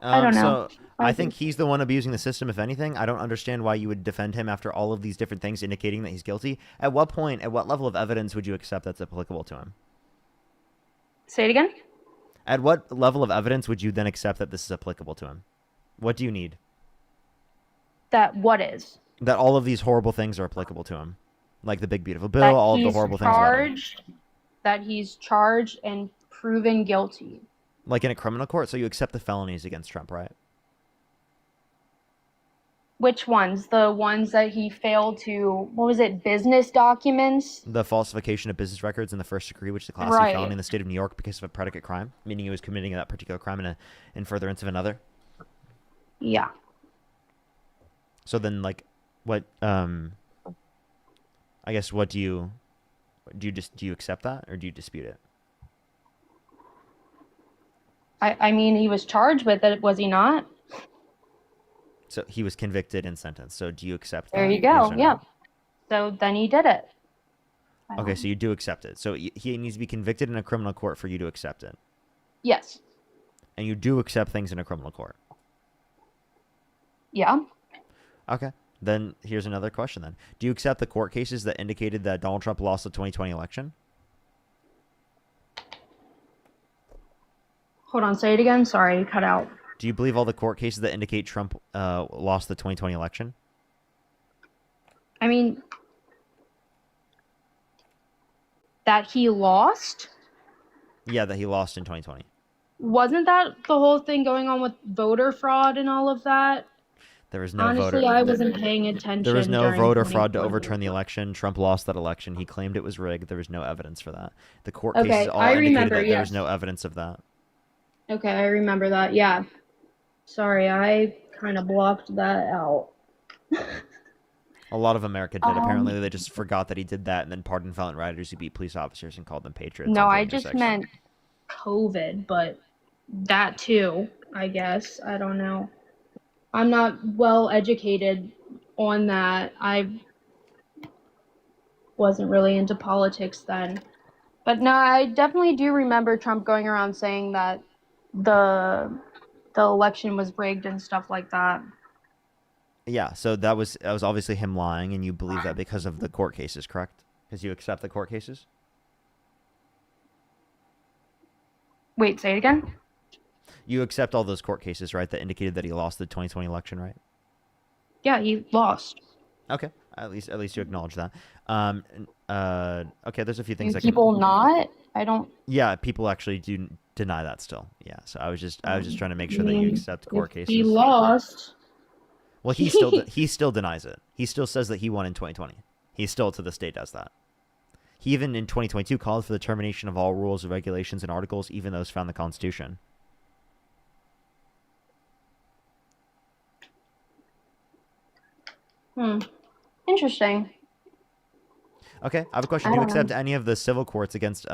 I don't know. So I think he's the one abusing the system, if anything. I don't understand why you would defend him after all of these different things indicating that he's guilty. At what point, at what level of evidence would you accept that's applicable to him? Say it again? At what level of evidence would you then accept that this is applicable to him? What do you need? That what is? That all of these horrible things are applicable to him. Like the big beautiful bill, all of the horrible things about him. That he's charged and proven guilty. Like in a criminal court, so you accept the felonies against Trump, right? Which ones? The ones that he failed to, what was it, business documents? The falsification of business records in the first degree, which is a Class C felony in the state of New York because of a predicate crime, meaning he was committing that particular crime in furtherance of another. Yeah. So then, like, what? I guess what do you accept that, or do you dispute it? I mean, he was charged with it, was he not? So he was convicted and sentenced. So do you accept that? There you go. Yeah. So then he did it. Okay, so you do accept it. So he needs to be convicted in a criminal court for you to accept it. Yes. And you do accept things in a criminal court. Yeah. Okay. Then here's another question then. Do you accept the court cases that indicated that Donald Trump lost the 2020 election? Hold on, say it again. Sorry, you cut out. Do you believe all the court cases that indicate Trump lost the 2020 election? I mean, that he lost? Yeah, that he lost in 2020. Wasn't that the whole thing going on with voter fraud and all of that? There was no Honestly, voter. I wasn't paying attention. There was no during voter fraud to 2020. overturn the election. Trump lost that election. He claimed it was rigged. There was no evidence for that. The court Okay, cases all I indicated remember, that there was yes. no evidence of that. Okay, I remember that. Yeah. Sorry, I kind of blocked that out. A lot of America did. Apparently, they just forgot that he did that and then pardoned violent rioters who beat police officers and called them patriots. No, on I January just 6th. meant COVID, but that too, I guess. I don't know. I'm not well educated on that. I wasn't really into politics then. But no, I definitely do remember Trump going around saying that the election was rigged and stuff like that. Yeah, so that was obviously him lying, and you believe that because of the court cases, correct? Because you accept the court cases? Wait, say it again? You accept all those court cases, right, that indicated that he lost the 2020 election, right? Yeah, he lost. Okay, at least you acknowledge that. Okay, there's a few things Do I can. people not? I don't. Yeah, people actually do deny that still. Yeah, so I was just trying to make sure that you mean, accept court if he cases. lost. Well, he still denies it. He still says that he won in 2020. He still to this day does that. He even in 2022 called for the termination of all rules, regulations, and articles, even those found in the Constitution. Interesting. Okay, I have a question. I Do you don't accept know. any of the civil courts against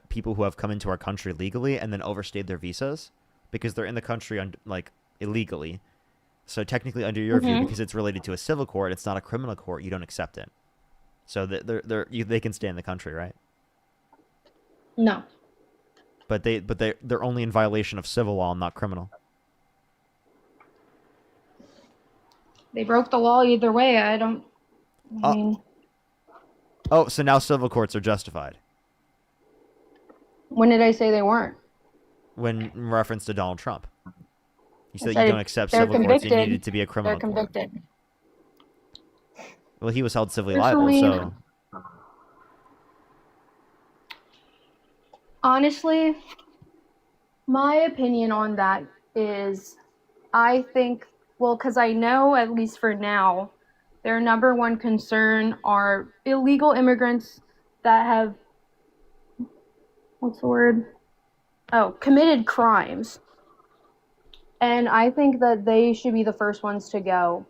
people who have come into our country legally and then overstayed their visas because they're in the country illegally? So technically, under your view, because it's related to a civil court, it's not a criminal court. You don't accept it. So they can stay in the country, right? No. But they're only in violation of civil law, not criminal. They broke the law either way. I mean, Oh, so now civil courts are justified when did I say they weren't? when in reference to Donald Trump. You said I you don't accept they're civil courts. You convicted. needed to be a criminal They're court. convicted. Well, he was held civilly liable, Personally, so honestly, my opinion on that is I think, well, because I know, at least for now, their number one concern are illegal immigrants that have, what's the word? Oh, committed crimes. And I think that they should be the first ones to go.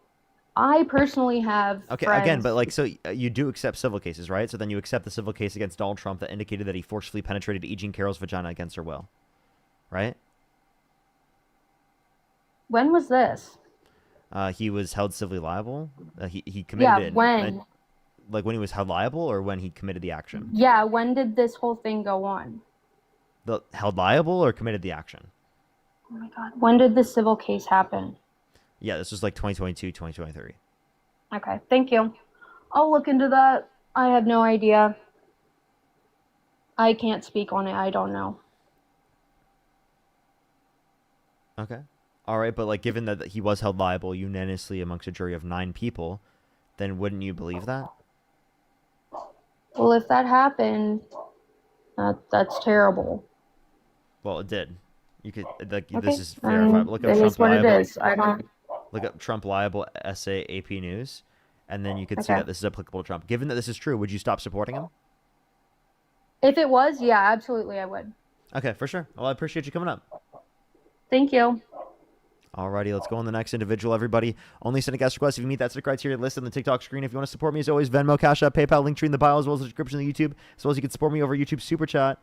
I personally have okay. friends. Again, but like, so you do accept civil cases, right? So then you accept the civil case against Donald Trump that indicated that he forcefully penetrated E. Jean Carroll's vagina against her will, right? When was this? He was held civilly liable. He committed it. When? Like when he was held liable, or when he committed the action? Yeah, when did this whole thing go on? The held liable or committed the action? Oh my god. When did the civil case happen? Yeah, this was like 2022, 2023. Okay, thank you. I'll look into that. I have no idea. I can't speak on it. I don't know. Okay. All right, but like given that he was held liable unanimously amongst a jury of 9 people, then wouldn't you believe that? Well, if that happened, that's terrible. Well, it did. You could like Okay, this is verified. Look up it Trump is what liable. it is. I don't. Look up Trump liable essay AP News, and then you could see Okay. that this is applicable to Trump. Given that this is true, would you stop supporting him? If it was, yeah, absolutely, I would. Okay, for sure. Well, I appreciate you coming up. Thank you. Alrighty, let's go on the next individual, everybody. Only send a guest request if you meet that set of criteria listed on the TikTok screen. If you want to support me, as always, Venmo, Cash App, PayPal, link tree in the bio, as well as the description of the YouTube, as well as you can support me over YouTube Super Chat.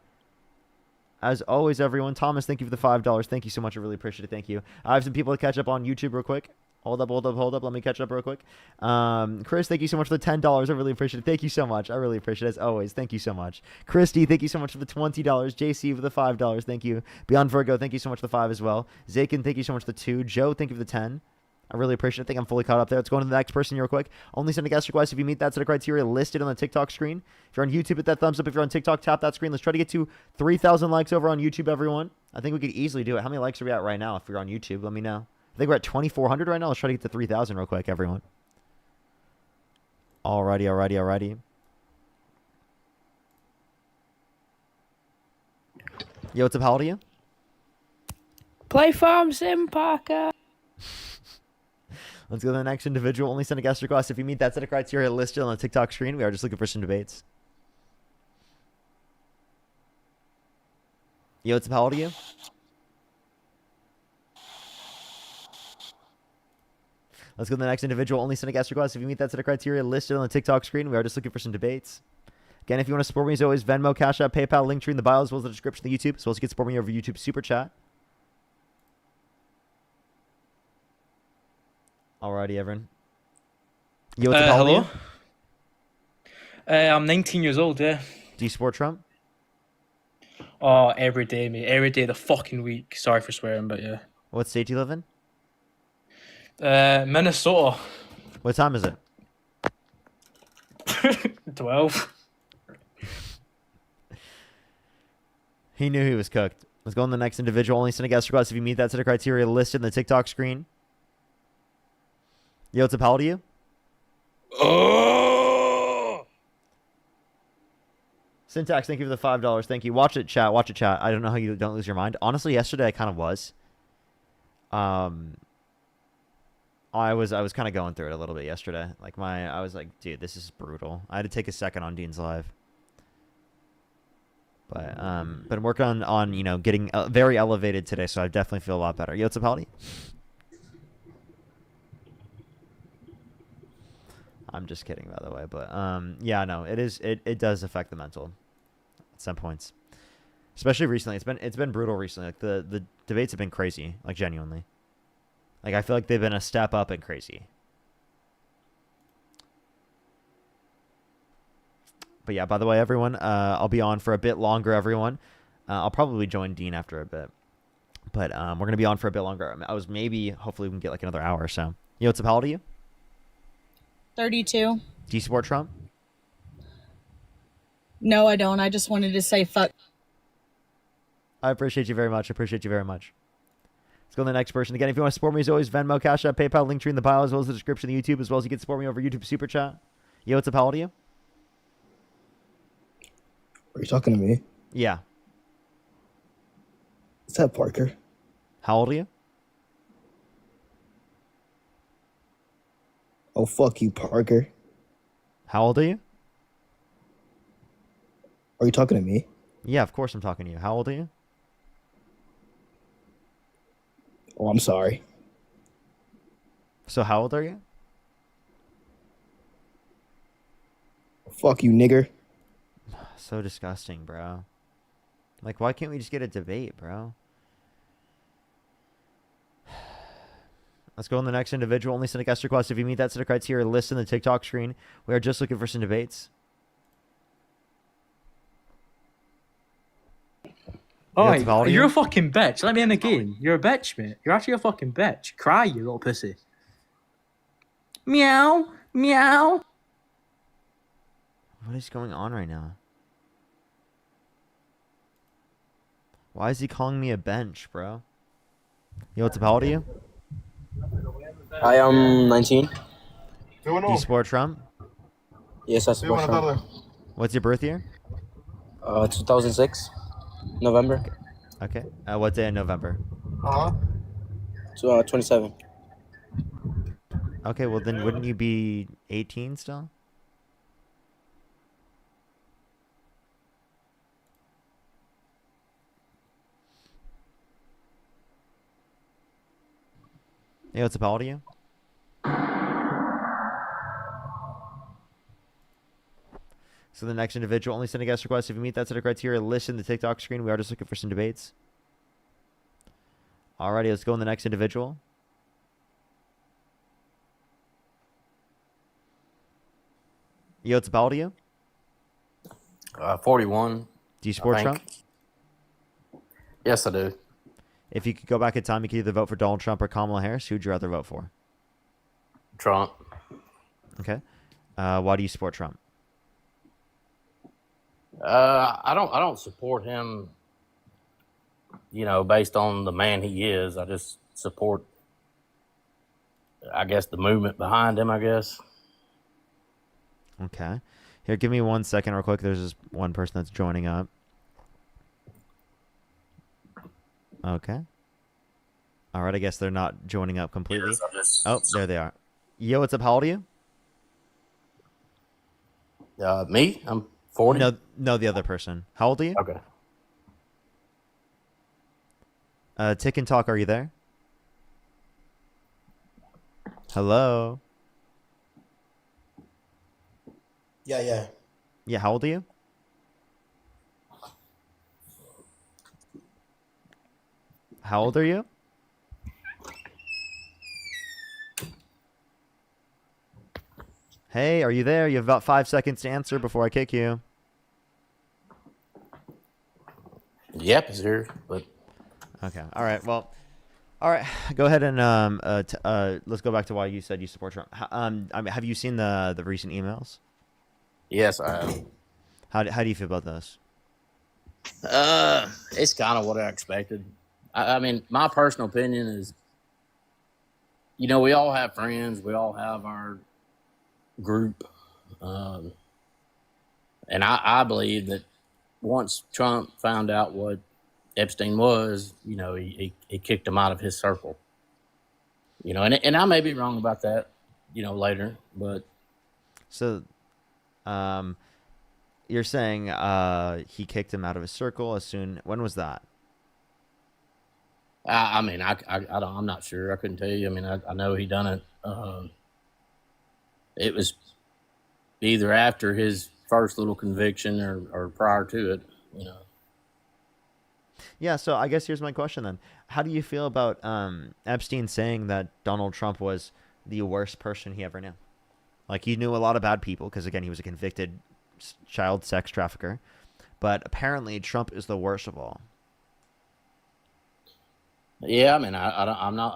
As always, everyone, Thomas, thank you for the $5. Thank you so much. I really appreciate it. Thank you. I have some people to catch up on YouTube real quick. Hold up. Let me catch up real quick. Chris, thank you so much for the $10. I really appreciate it. Thank you so much. I really appreciate it, as always. Thank you so much. Christy, thank you so much for the $20. JC for the $5. Thank you. Beyond Virgo, thank you so much for the 5 as well. Zakin, thank you so much for the 2. Joe, thank you for the 10. I really appreciate it. I think I'm fully caught up there. Let's go on to the next person real quick. Only send a guest request if you meet that set of criteria listed on the TikTok screen. If you're on YouTube, hit that thumbs up. If you're on TikTok, tap that screen. Let's try to get to 3,000 likes over on YouTube, everyone. I think we could easily do it. How many likes are we at right now if you're on YouTube? Let me know. I think we're at 2,400 right now. Let's try to get to 3,000 real quick, everyone. Alrighty. Yo, what's up? How old are you? Play Farm Sim, Parker. Let's go to the next individual. Only send a guest request if you meet that set of criteria listed on the TikTok screen. We are just looking for some debates. Yo, what's up? How old are you? Let's go to the next individual. Only send a guest request if you meet that set of criteria listed on the TikTok screen. We are just looking for some debates. Again, if you want to support me, as always, Venmo, Cash App, PayPal, link tree in the bio, as well as the description of the YouTube, as well as you can support me over YouTube Super Chat. Alrighty, everyone. Yo, what's up? How old are you? I'm 19 years old, yeah. Do you support Trump? Oh, every day, mate. Every day of the fucking week. Sorry for swearing, but yeah. What state do you live in? Minnesota. What time is it? 12. He knew he was cooked. Let's go on to the next individual. Only send a guest request if you meet that set of criteria listed in the TikTok screen. Yo, what's up? How old are you? Oh! Syntax, thank you for the $5. Thank you. Watch it, chat. Watch it, chat. I don't know how you don't lose your mind. Honestly, yesterday I kind of was. I was kind of going through it a little bit yesterday. Like I was like, dude, this is brutal. I had to take a second on Dean's live. But I'm working on getting very elevated today, so I definitely feel a lot better. Yo, what's up, Haldy? I'm just kidding, by the way. But yeah, no, it does affect the mental at some points, especially recently. It's been brutal recently. Like the debates have been crazy, like genuinely. Like I feel like they've been a step up and crazy. But yeah, by the way, everyone, I'll be on for a bit longer, everyone. I'll probably join Dean after a bit. But we're going to be on for a bit longer. Hopefully we can get like another hour or so. Yo, what's up? How old are you? 32. Do you support Trump? No, I don't. I just wanted to say fuck. I appreciate you very much. Let's go to the next person. Again, if you want to support me, as always, Venmo, Cash App, PayPal, link tree in the bio, as well as the description of YouTube, as well as you can support me over YouTube Super Chat. Yo, what's up? How old are you? Are you talking to me? Yeah. Is that Parker? How old are you? Oh, fuck you, Parker. How old are you? Are you talking to me? Yeah, of course I'm talking to you. How old are you? Oh, I'm sorry. So how old are you? Fuck you, nigger. So disgusting, bro. Like, why can't we just get a debate, bro? Let's go on the next individual. Only send a guest request if you meet that set of criteria. List in the TikTok screen. We are just looking for some debates. Oh, you're a fucking bitch. Let me in the game. You're a bitch, mate. You're actually a fucking bitch. Cry, you little pussy. Meow. Meow. What is going on right now? Why is he calling me a bench, bro? Yo, what's up? How old are you? I am 19. Do you support Trump? Yes, I support Trump. What's your birth year? 2006, November. Okay. What day in November? 27. Okay, well then wouldn't you be 18 still? Hey, what's up? How old are you? So the next individual, only send a guest request if you meet that set of criteria. Listen to the TikTok screen. We are just looking for some debates. Alrighty, let's go on the next individual. Yo, what's up? How old are you? 41. Do you support Trump? Yes, I do. If you could go back in time, you could either vote for Donald Trump or Kamala Harris. Who'd you rather vote for? Trump. Okay. Why do you support Trump? I don't support him, based on the man he is. I just support, I guess, the movement behind him, I guess. Okay. Here, give me 1 second real quick. There's just one person that's joining up. Okay. All right, I guess they're not joining up completely. Oh, there they are. Yo, what's up? How old are you? Me? I'm 40. No, the other person. How old are you? Okay. Tick and Talk, are you there? Hello? Yeah. Yeah, how old are you? How old are you? Hey, are you there? You have about 5 seconds to answer before I kick you. Yep, it's here, but... Okay, all right, well... All right, go ahead and let's go back to why you said you support Trump. Have you seen the recent emails? Yes, I have. How do you feel about those? It's kind of what I expected. I mean, my personal opinion is, we all have friends. We all have our group. And I believe that once Trump found out what Epstein was, he kicked him out of his circle. And I may be wrong about that, later, but So, you're saying he kicked him out of his circle as soon. When was that? I mean, I'm not sure. I couldn't tell you. I mean, I know he done it. It was either after his first little conviction or prior to it. Yeah, so I guess here's my question then. How do you feel about Epstein saying that Donald Trump was the worst person he ever knew? Like, he knew a lot of bad people because, again, he was a convicted child sex trafficker. But apparently Trump is the worst of all. Yeah, I mean, I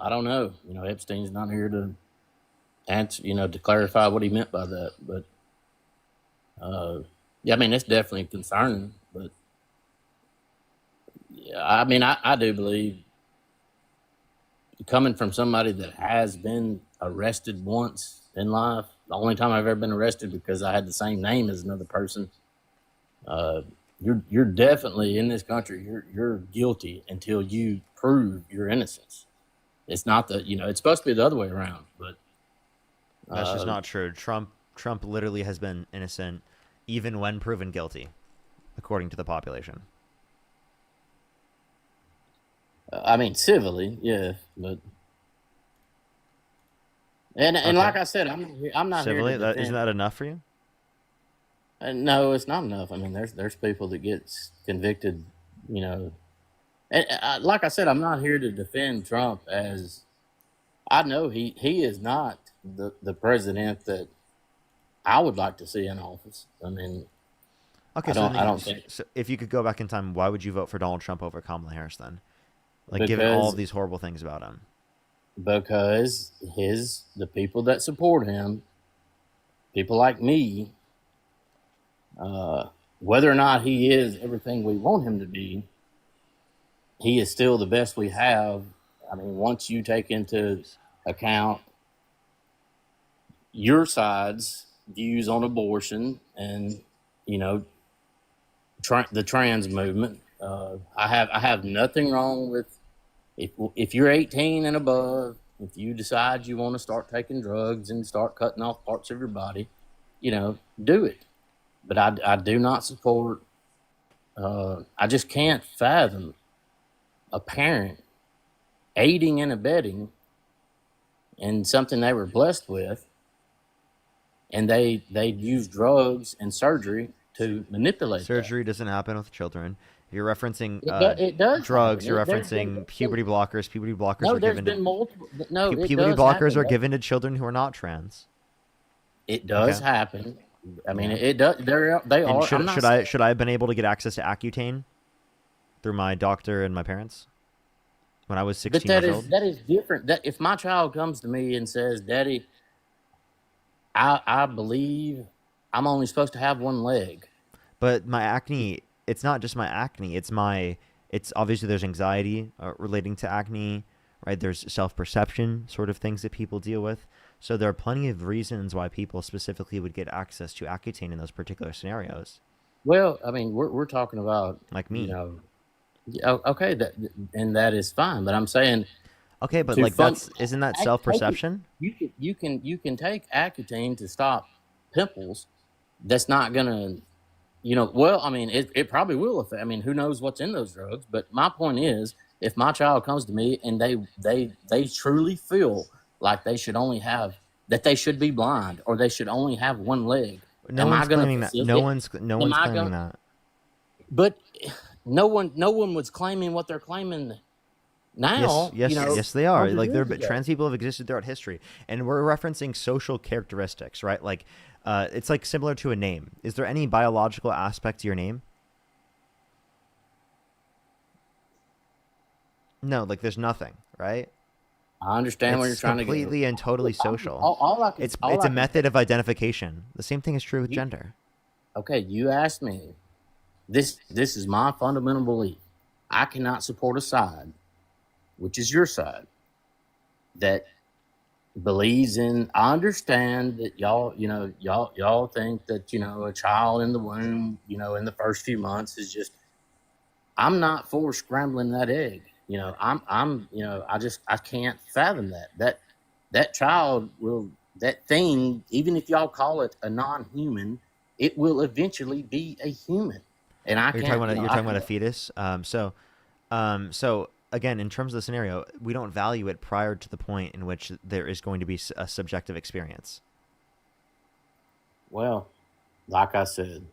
don't know. Epstein's not here to answer, to clarify what he meant by that. But, yeah, I mean, it's definitely concerning. But, yeah, I mean, I do believe, coming from somebody that has been arrested once in life, the only time I've ever been arrested because I had the same name as another person, you're definitely in this country. You're guilty until you prove your innocence. It's not that it's supposed to be the other way around, but that's just not true. Trump literally has been innocent even when proven guilty, according to the population. I mean, civilly, yeah, but and Okay. like I said, I'm not Civilly, here to defend. isn't that enough for you? No, it's not enough. I mean, there's people that get convicted, and like I said, I'm not here to defend Trump. As I know, he is not the president that I would like to see in office. I mean, Okay, I don't think. So if you could go back in time, why would you vote for Donald Trump over Kamala Harris then? Like, given all of these horrible things about him. Because the people that support him, people like me, whether or not he is everything we want him to be, he is still the best we have. I mean, once you take into account your side's views on abortion and the trans movement, I have nothing wrong with if you're 18 and above. If you decide you want to start taking drugs and start cutting off parts of your body, do it. But I do not support. I just can't fathom a parent aiding and abetting in something they were blessed with, and they use drugs and surgery to manipulate. Surgery doesn't happen with children. If you're referencing It does drugs, happen. you're There's referencing been- puberty blockers. Puberty blockers No, are there's given been to multiple. No, it puberty does blockers happen. are given to children who are not trans. It does Okay. happen. I mean, it does. They And are. should I have been able to get access to Accutane through my doctor and my parents when I was 16 But years old? that is different. That if my child comes to me and says, "Daddy, I believe I'm only supposed to have one leg," But my acne, it's not just my acne. It's obviously there's anxiety relating to acne, right? There's self-perception sort of things that people deal with. So there are plenty of reasons why people specifically would get access to Accutane in those particular scenarios. well, I mean, we're talking about Like me. Yeah, okay, that is fine. But I'm saying, Okay, but to like fun- isn't that Ac- self-perception? you can take Accutane to stop pimples. That's not gonna, well, I mean, it probably will affect. I mean, who knows what's in those drugs? But my point is, if my child comes to me and they truly feel like they should be blind or they should only have one leg, No am I one's gonna claiming that. facilitate- No one's am I claiming gonna- that. But no one was claiming what they're claiming now. Yes, they are. 100 Like, years ago. trans people have existed throughout history, and we're referencing social characteristics, right? Like, it's like similar to a name. Is there any biological aspect to your name? No, like there's nothing, right? I understand where you're trying to go. It's completely and totally social. It's all a I can- method of identification. The same thing is true with gender. Okay, you asked me. This is my fundamental belief. I cannot support a side, which is your side, that believes in. I understand that y'all think that a child in the womb, in the first few months is just. I'm not for scrambling that egg. I can't fathom that. That child will, that thing, even if y'all call it a non-human, it will eventually be a human. And I You're can't, talking about you know, you're I talking about a can't. fetus. So again, in terms of the scenario, we don't value it prior to the point in which there is going to be a subjective experience. Well, like I said,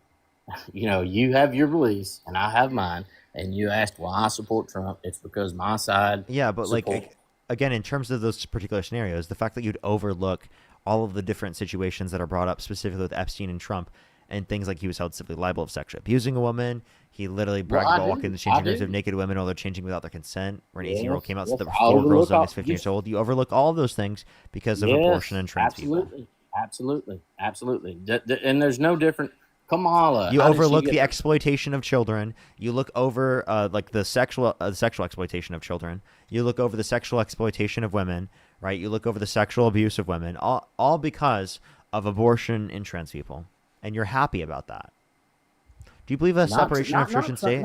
you have your beliefs and I have mine. And you asked why I support Trump. It's because my side Yeah, but support. again, in terms of those particular scenarios, the fact that you'd overlook all of the different situations that are brought up specifically with Epstein and Trump, and things like he was held civilly liable of sexually abusing a woman. He literally bragged about walking the changing rooms of naked women while they're changing without their consent. Where an 18-year-old came out, so there were 4 girls as young as 15 years old. You overlook all of those things because of abortion and trans people. Absolutely. And there's no different. Kamala. You overlook the exploitation of children. You look over like the sexual exploitation of children. You look over the sexual exploitation of women, right? You look over the sexual abuse of women, all because of abortion and trans people. And you're happy about that. Do you believe a separation of church and state?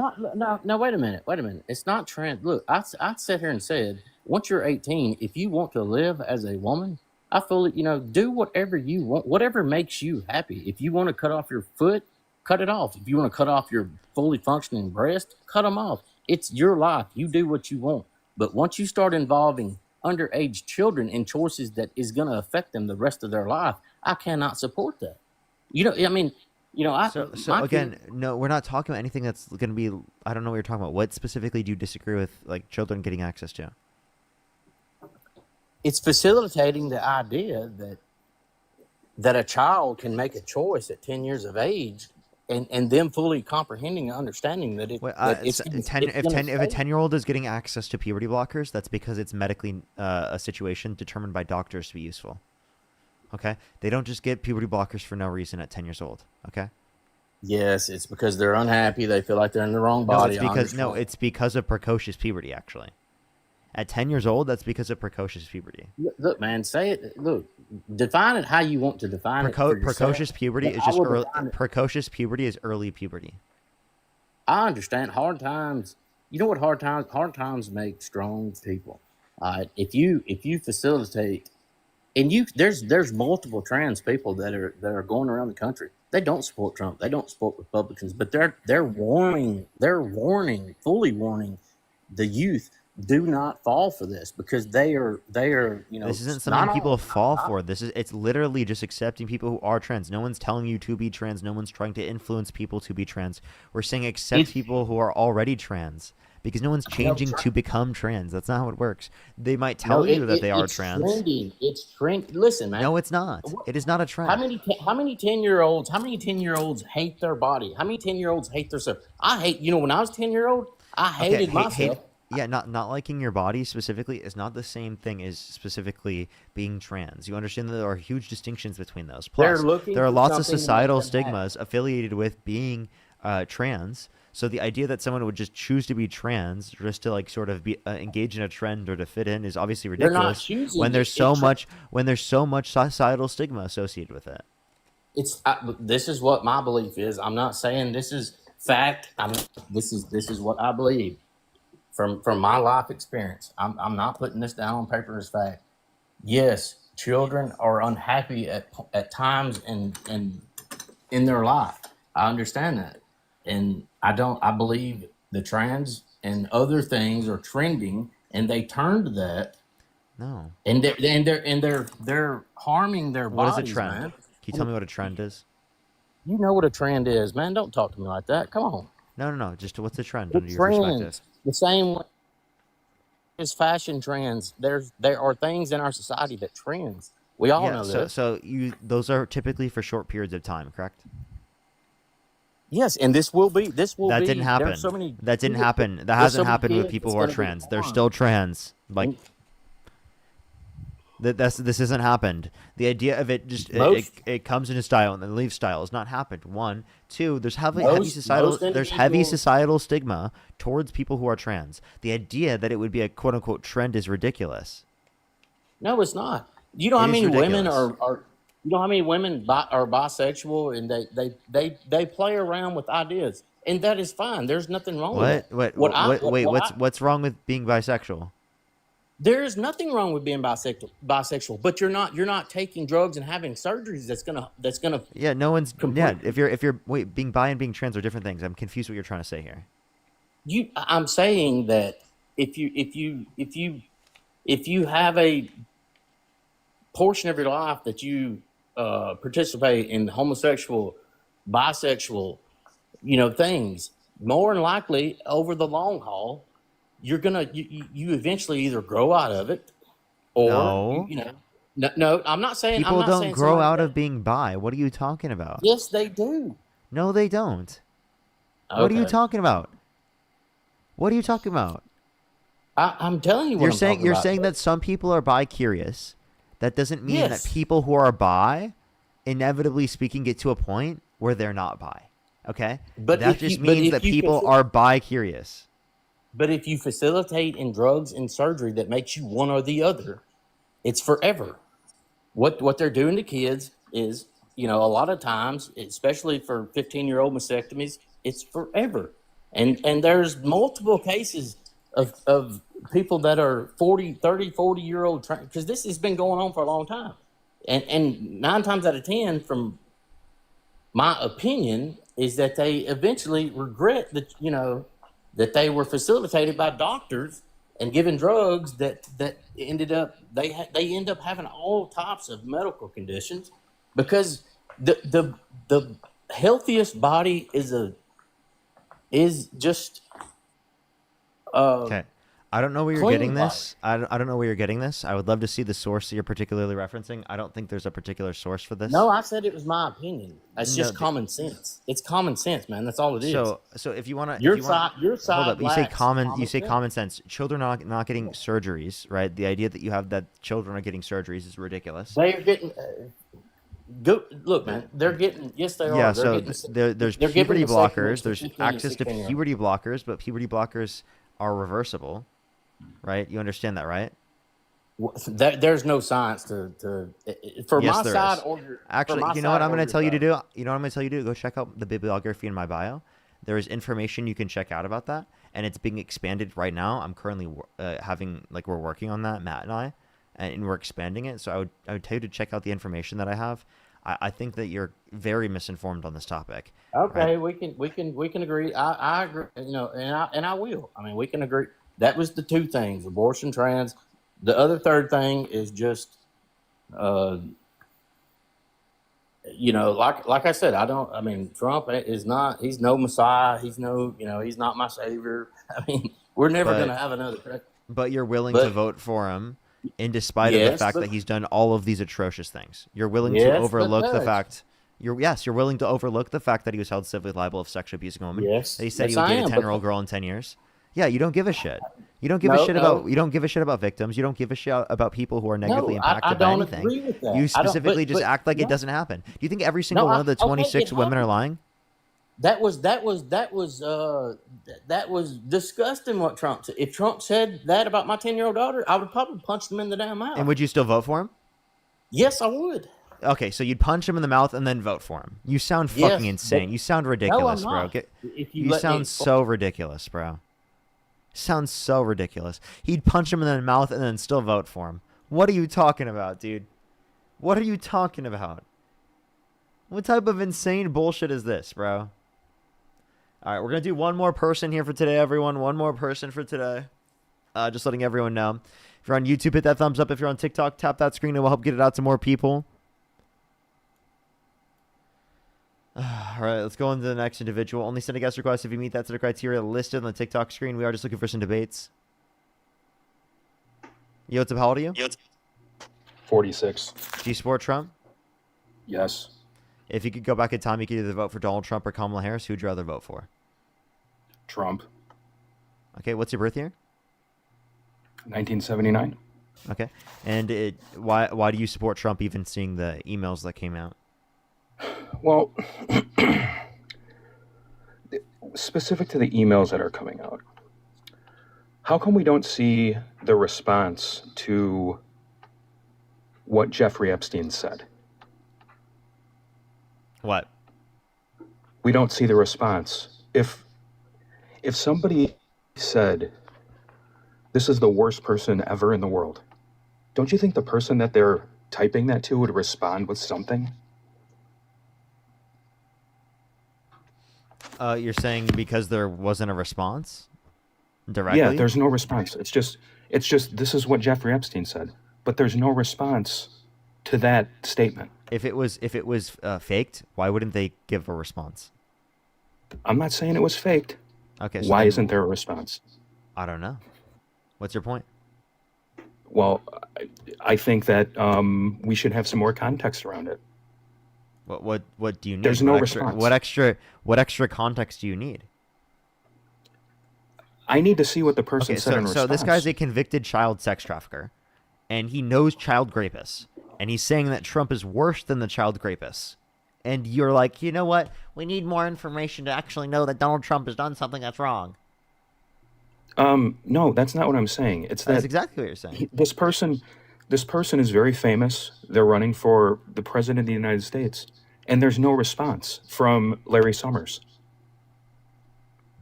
No, wait a minute. It's not trans. Look, I sat here and said, once you're 18, if you want to live as a woman, I fully, do whatever you want, whatever makes you happy. If you want to cut off your foot, cut it off. If you want to cut off your fully functioning breast, cut them off. It's your life. You do what you want. But once you start involving underage children in choices that is going to affect them the rest of their life, I cannot support that. No, we're not talking about anything that's going to be. I don't know what you're talking about. What specifically do you disagree with, like children getting access to? It's facilitating the idea that a child can make a choice at 10 years of age, and them fully comprehending and understanding that if a 10-year-old is getting access to puberty blockers, that's because it's medically a situation determined by doctors to be useful. Okay, they don't just get puberty blockers for no reason at 10 years old. Okay. Yes, it's because they're unhappy. They feel like they're in the wrong body. It's because of precocious puberty. Actually, at 10 years old, that's because of precocious puberty. Look, man, say it. Look, define it how you want to define it. Precocious puberty is just early. Precocious puberty is early puberty. I understand hard times. You know what hard times make strong people. If you facilitate. And there's multiple trans people that are going around the country. They don't support Trump. They don't support Republicans, but they're fully warning the youth, do not fall for this because they are This isn't something people fall for. It's literally just accepting people who are trans. No one's telling you to be trans. No one's trying to influence people to be trans. We're saying accept people who are already trans. Because no one's changing to become trans. That's not how it works. They might tell you that they are trans. It's trending. Listen, man. No, it's not. It is not a trend. How many 10-year-olds hate their body? How many 10-year-olds hate their self? I hate. When I was 10-year-old, I hated myself. Not liking your body specifically is not the same thing as specifically being trans. You understand that there are huge distinctions between those. Plus, there are lots of societal stigmas affiliated with being trans. So the idea that someone would just choose to be trans just to sort of be engage in a trend or to fit in is obviously ridiculous. When there's so much societal stigma associated with it. This is what my belief is. I'm not saying this is fact. This is what I believe from my life experience. I'm not putting this down on paper as fact. Yes, children are unhappy at times in their life. I understand that. And I believe the trans and other things are trending, and they turn to that. No. And they're harming their bodies. What is a trend? Man. Can you tell me what a trend is? You know what a trend is, man. Don't talk to me like that. Come on. No. Just what's a trend under your perspective? The same way as fashion trends. There are things in our society that trends. We all know that. So those are typically for short periods of time, correct? Yes, and this will be. That didn't happen. That didn't happen. That hasn't happened with people who are trans. They're still trans. This hasn't happened. The idea of it just it comes into style and then leaves style has not happened. 1, 2. There's heavy societal stigma towards people who are trans. The idea that it would be a quote unquote trend is ridiculous. No, it's not. You know how It is many women ridiculous. are you know how many women are bisexual and they play around with ideas, and that is fine. There's nothing wrong with What? that. Wait, what's wrong with being bisexual? There is nothing wrong with being bisexual, but you're not taking drugs and having surgeries that's gonna Yeah, no one's. Yeah, complete. if you're wait, being bi and being trans are different things. I'm confused what you're trying to say here. I'm saying that if you have a portion of your life that you participate in homosexual, bisexual, things, more than likely over the long haul, you eventually either grow out of it or No. no. I'm People not don't saying grow somebody out that. of being bi. What are you talking about? Yes, they do. No, they don't. What are you Okay, talking about? What are you talking about? I'm telling you what I'm talking You're about. saying that some people are bi curious. That doesn't mean that Yes. people who are bi, inevitably speaking, get to a point where they're not bi. Okay? But That if just you but means if that you people faci- are bi curious. but if you facilitate in drugs and surgery that makes you one or the other, it's forever. What they're doing to kids is, a lot of times, especially for 15-year-old mastectomies, it's forever. And there's multiple cases of people that are 40, 30, 40-year-old, because this has been going on for a long time. And 9 times out of 10, from my opinion, is that they eventually regret that they were facilitated by doctors and given drugs that ended up they end up having all types of medical conditions, because the healthiest body is just Okay. I don't know where you're clean getting body. this. I don't know where you're getting this. I would love to see the source that you're particularly referencing. I don't think there's a particular source for this. No, I said it was my opinion. It's No, just common sense. It's common sense, man. That's all it is. So if you want to, Your side hold up. You say lacks you say sense. common sense. Children are not getting surgeries, right? The idea that you have that children are getting surgeries is ridiculous. They're getting look, man. They're getting yes, they Yeah. are. They're So getting there's they're giving puberty vasectomies blockers. to There's 15 and access to 16-year-olds. puberty blockers, but puberty blockers are reversible, right? You understand that, right? There's no science to for Yes, my there side is. or your Actually, for my you know what side I'm or going to your tell you to side. do? You know what I'm going to tell you to do? Go check out the bibliography in my bio. There is information you can check out about that, and it's being expanded right now. I'm currently we're working on that, Matt and I, and we're expanding it. So I would tell you to check out the information that I have. I think that you're very misinformed on this topic. Okay, Right? we can agree. I agree. And I will. I mean, we can agree. That was the 2 things: abortion, trans. The other third thing is just, like I said, I mean, Trump is not. He's no Messiah. He's no. He's not my savior. I mean, we're never going to But have another president. but you're willing to But vote for him in despite of the yes, fact but that he's done all of these atrocious things. You're willing to yes, but overlook the Judge. fact you're willing to overlook the fact that he was held civilly liable of sexually abusing a woman. Yes, That he said yes, he would I date a am. 10-year-old girl in 10 years. Yeah, you don't give a shit. You don't give a No, shit no, about victims. You don't give a shit about people who are negatively no. I impacted by don't anything. agree with that. You I don't. specifically just But act like it no, doesn't happen. Do you think every no. single one of the Okay, it 26 women are happened. lying? That was disgusting what Trump said. If Trump said that about my 10-year-old daughter, I would probably punch him in the damn mouth. And would you still vote for him? Yes, I would. Okay, so you'd punch him in the mouth and then vote for him. You sound fucking Yes, insane. but You sound no, I'm ridiculous, bro. not. If you You let me, sound so ridiculous, bro. Sounds so ridiculous. He'd punch him in the mouth and then still vote for him. What are you talking about, dude? What are you talking about? What type of insane bullshit is this, bro? All right, we're going to do one more person here for today, everyone. One more person for today. Just letting everyone know. If you're on YouTube, hit that thumbs up. If you're on TikTok, tap that screen. It will help get it out to more people. All right, let's go on to the next individual. Only send a guest request if you meet that set of criteria listed on the TikTok screen. We are just looking for some debates. Yo, what's up? How old are you? 46. Do you support Trump? Yes. If you could go back in time, you could either vote for Donald Trump or Kamala Harris. Who'd you rather vote for? Trump. Okay, what's your birth year? 1979. Okay, and why do you support Trump, even seeing the emails that came out? Well, specific to the emails that are coming out, how come we don't see the response to what Jeffrey Epstein said. What? We don't see the response. If somebody said, this is the worst person ever in the world, don't you think the person that they're typing that to would respond with something? You're saying because there wasn't a response directly? Yeah, there's no response. It's just this is what Jeffrey Epstein said, but there's no response to that statement. If it was faked, why wouldn't they give a response? I'm not saying it was faked. Okay. So why then, isn't there a response? I don't know. What's your point? Well, I think that we should have some more context around it. What do you need? There's no response. What extra context do you need? I need to see what the person said in response. So this guy's a convicted child sex trafficker, and he knows child rapists, and he's saying that Trump is worse than the child rapists. And you're like, you know what? We need more information to actually know that Donald Trump has done something that's wrong. No, that's not what I'm saying. That's exactly what you're saying. This person is very famous. They're running for the president of the United States, and there's no response from Larry Summers.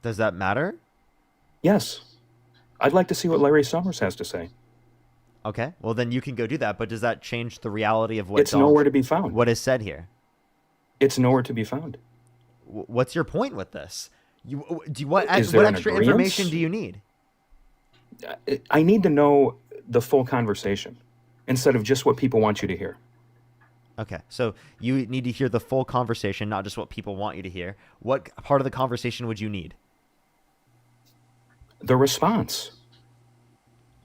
Does that matter? Yes. I'd like to see what Larry Summers has to say. Okay, well then you can go do that, but does that change the reality of what It's nowhere to be found. What is said here? It's nowhere to be found. What's your point with this? What Is there an extra agreement? information do you need? I need to know the full conversation instead of just what people want you to hear. Okay, so you need to hear the full conversation, not just what people want you to hear. What part of the conversation would you need? The response.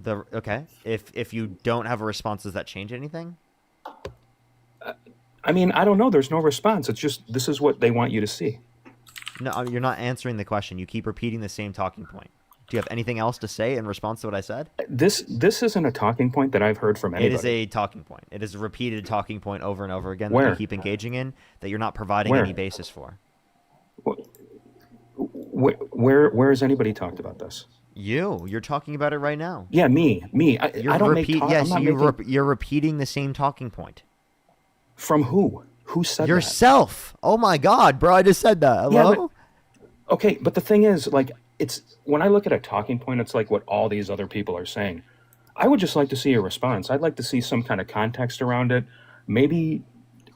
Okay, if you don't have a response, does that change anything? I mean, I don't know. There's no response. It's just this is what they want you to see. No, you're not answering the question. You keep repeating the same talking point. Do you have anything else to say in response to what I said? This isn't a talking point that I've heard from anybody. It is a talking point. It is a repeated talking point over and over again Where? that you keep engaging in that you're not providing Where? any basis for. Where has anybody talked about this? You're talking about it right now. Yeah, me. I don't make. Yes, I'm not making... you're repeating the same talking point. From who? Who said yourself? Oh my God, bro! I just said that. Hello. Yeah, okay, but the thing is, like, it's when I look at a talking point, it's like what all these other people are saying. I would just like to see a response. I'd like to see some kind of context around it. Maybe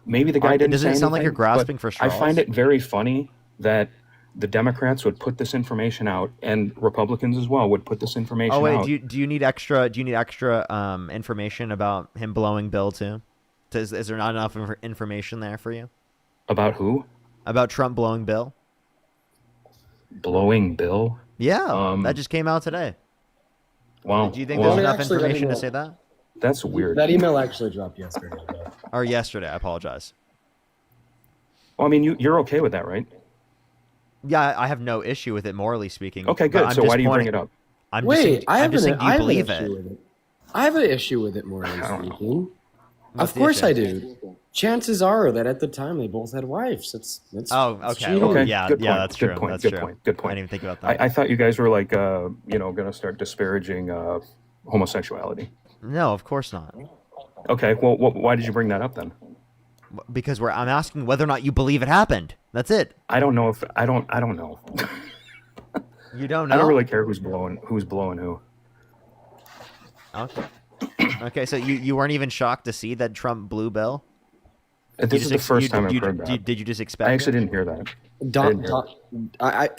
the guy didn't. Doesn't say it sound like anything, you're grasping but for straws? I find it very funny that the Democrats would put this information out, and Republicans as well would put this information out. Oh wait, do you need extra information about him blowing Bill too? Is there not enough information there for you? About who? About Trump blowing Bill. Blowing Bill? Yeah, that just came out today. Wow. Do you think there's enough information to say that? That's weird. That email actually dropped yesterday. Or yesterday, I apologize. Well, I mean, you're okay with that, right? Yeah, I have no issue with it, morally speaking. Okay, good. So why do you bring it up? I have an issue with it. I have an issue with it, morally speaking. What's Of the course issue? I do. Chances are that at the time they both had wives. It's Oh, it's okay. cheating. Well, Okay, yeah, good yeah, point. that's Good true. point. That's Good true. point. Good point. I didn't even think about that. I thought you guys were like, going to start disparaging homosexuality. No, of course not. Okay. Well, why did you bring that up then? Because I'm asking whether or not you believe it happened. That's it. I don't know if I don't know. You don't know? I don't really care who's blowing who. Okay. Okay, so you weren't even shocked to see that Trump blew Bill? This is the first time I've heard that. Did you just expect I actually it? didn't hear that.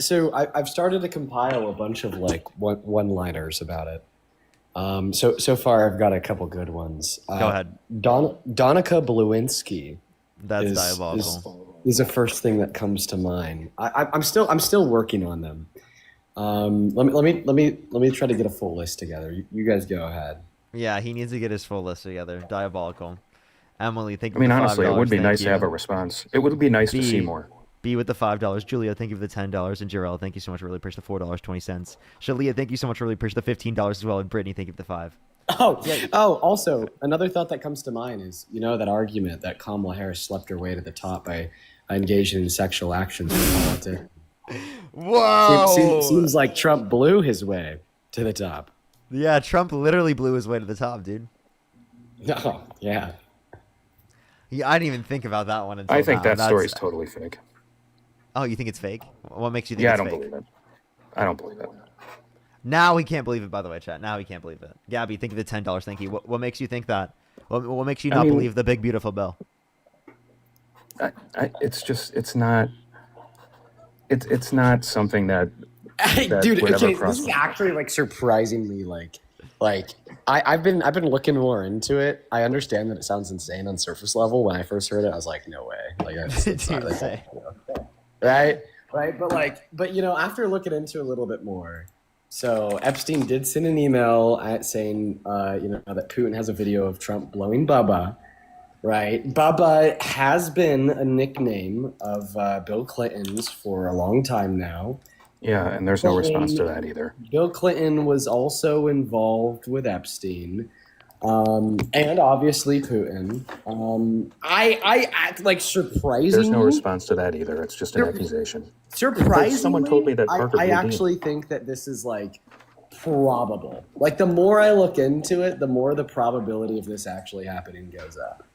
So I've started to compile a bunch of like one-liners about it. So far I've got a couple good ones. Go ahead. Donica Blewinski. That's diabolical. Is the first thing that comes to mind. I'm still working on them. Let me try to get a full list together. You guys go ahead. Yeah, he needs to get his full list together. Diabolical. Emily, thank you. I mean, for the honestly, $5. it would be Thank nice you. to have a response. It would be nice to see B, more. B with the $5. Julia, thank you for the $10. And Jarrell, thank you so much. Really appreciate the $4.20. Shalia, thank you so much. Really appreciate the $15 as well. And Brittany, thank you for the $5. Also, another thought that comes to mind is, that argument that Kamala Harris slept her way to the top by engaging in sexual actions in politics. Whoa! Seems like Trump blew his way to the top. Yeah, Trump literally blew his way to the top, dude. No, yeah. Yeah, I didn't even think about that one until I think now. that story's totally fake. Oh, you think it's fake? What makes you think Yeah, I it's don't fake? believe it. I don't believe it. Now he can't believe it, by the way, chat. Now he can't believe it. Gabby, think of the $10. Thank you. What makes you think that? What makes you not believe the big, beautiful bill? It's not something that Dude, would ever okay, cross this is my actually like surprisingly I've been looking more into it. I understand that it sounds insane on surface level. When I first heard it, I was like, no way. Like it's not like, right? But after looking into it a little bit more, so Epstein did send an email saying that Putin has a video of Trump blowing Bubba. Right. Bubba has been a nickname of Bill Clinton's for a long time now. Yeah, and there's no response to that either. Bill Clinton was also involved with Epstein, and obviously Putin. I like surprisingly. There's no response to that either. It's just an accusation. Surprisingly, someone told me that Parker I blew actually think that this is like probable. Like the more I look into it, the more the probability of this actually happening goes up.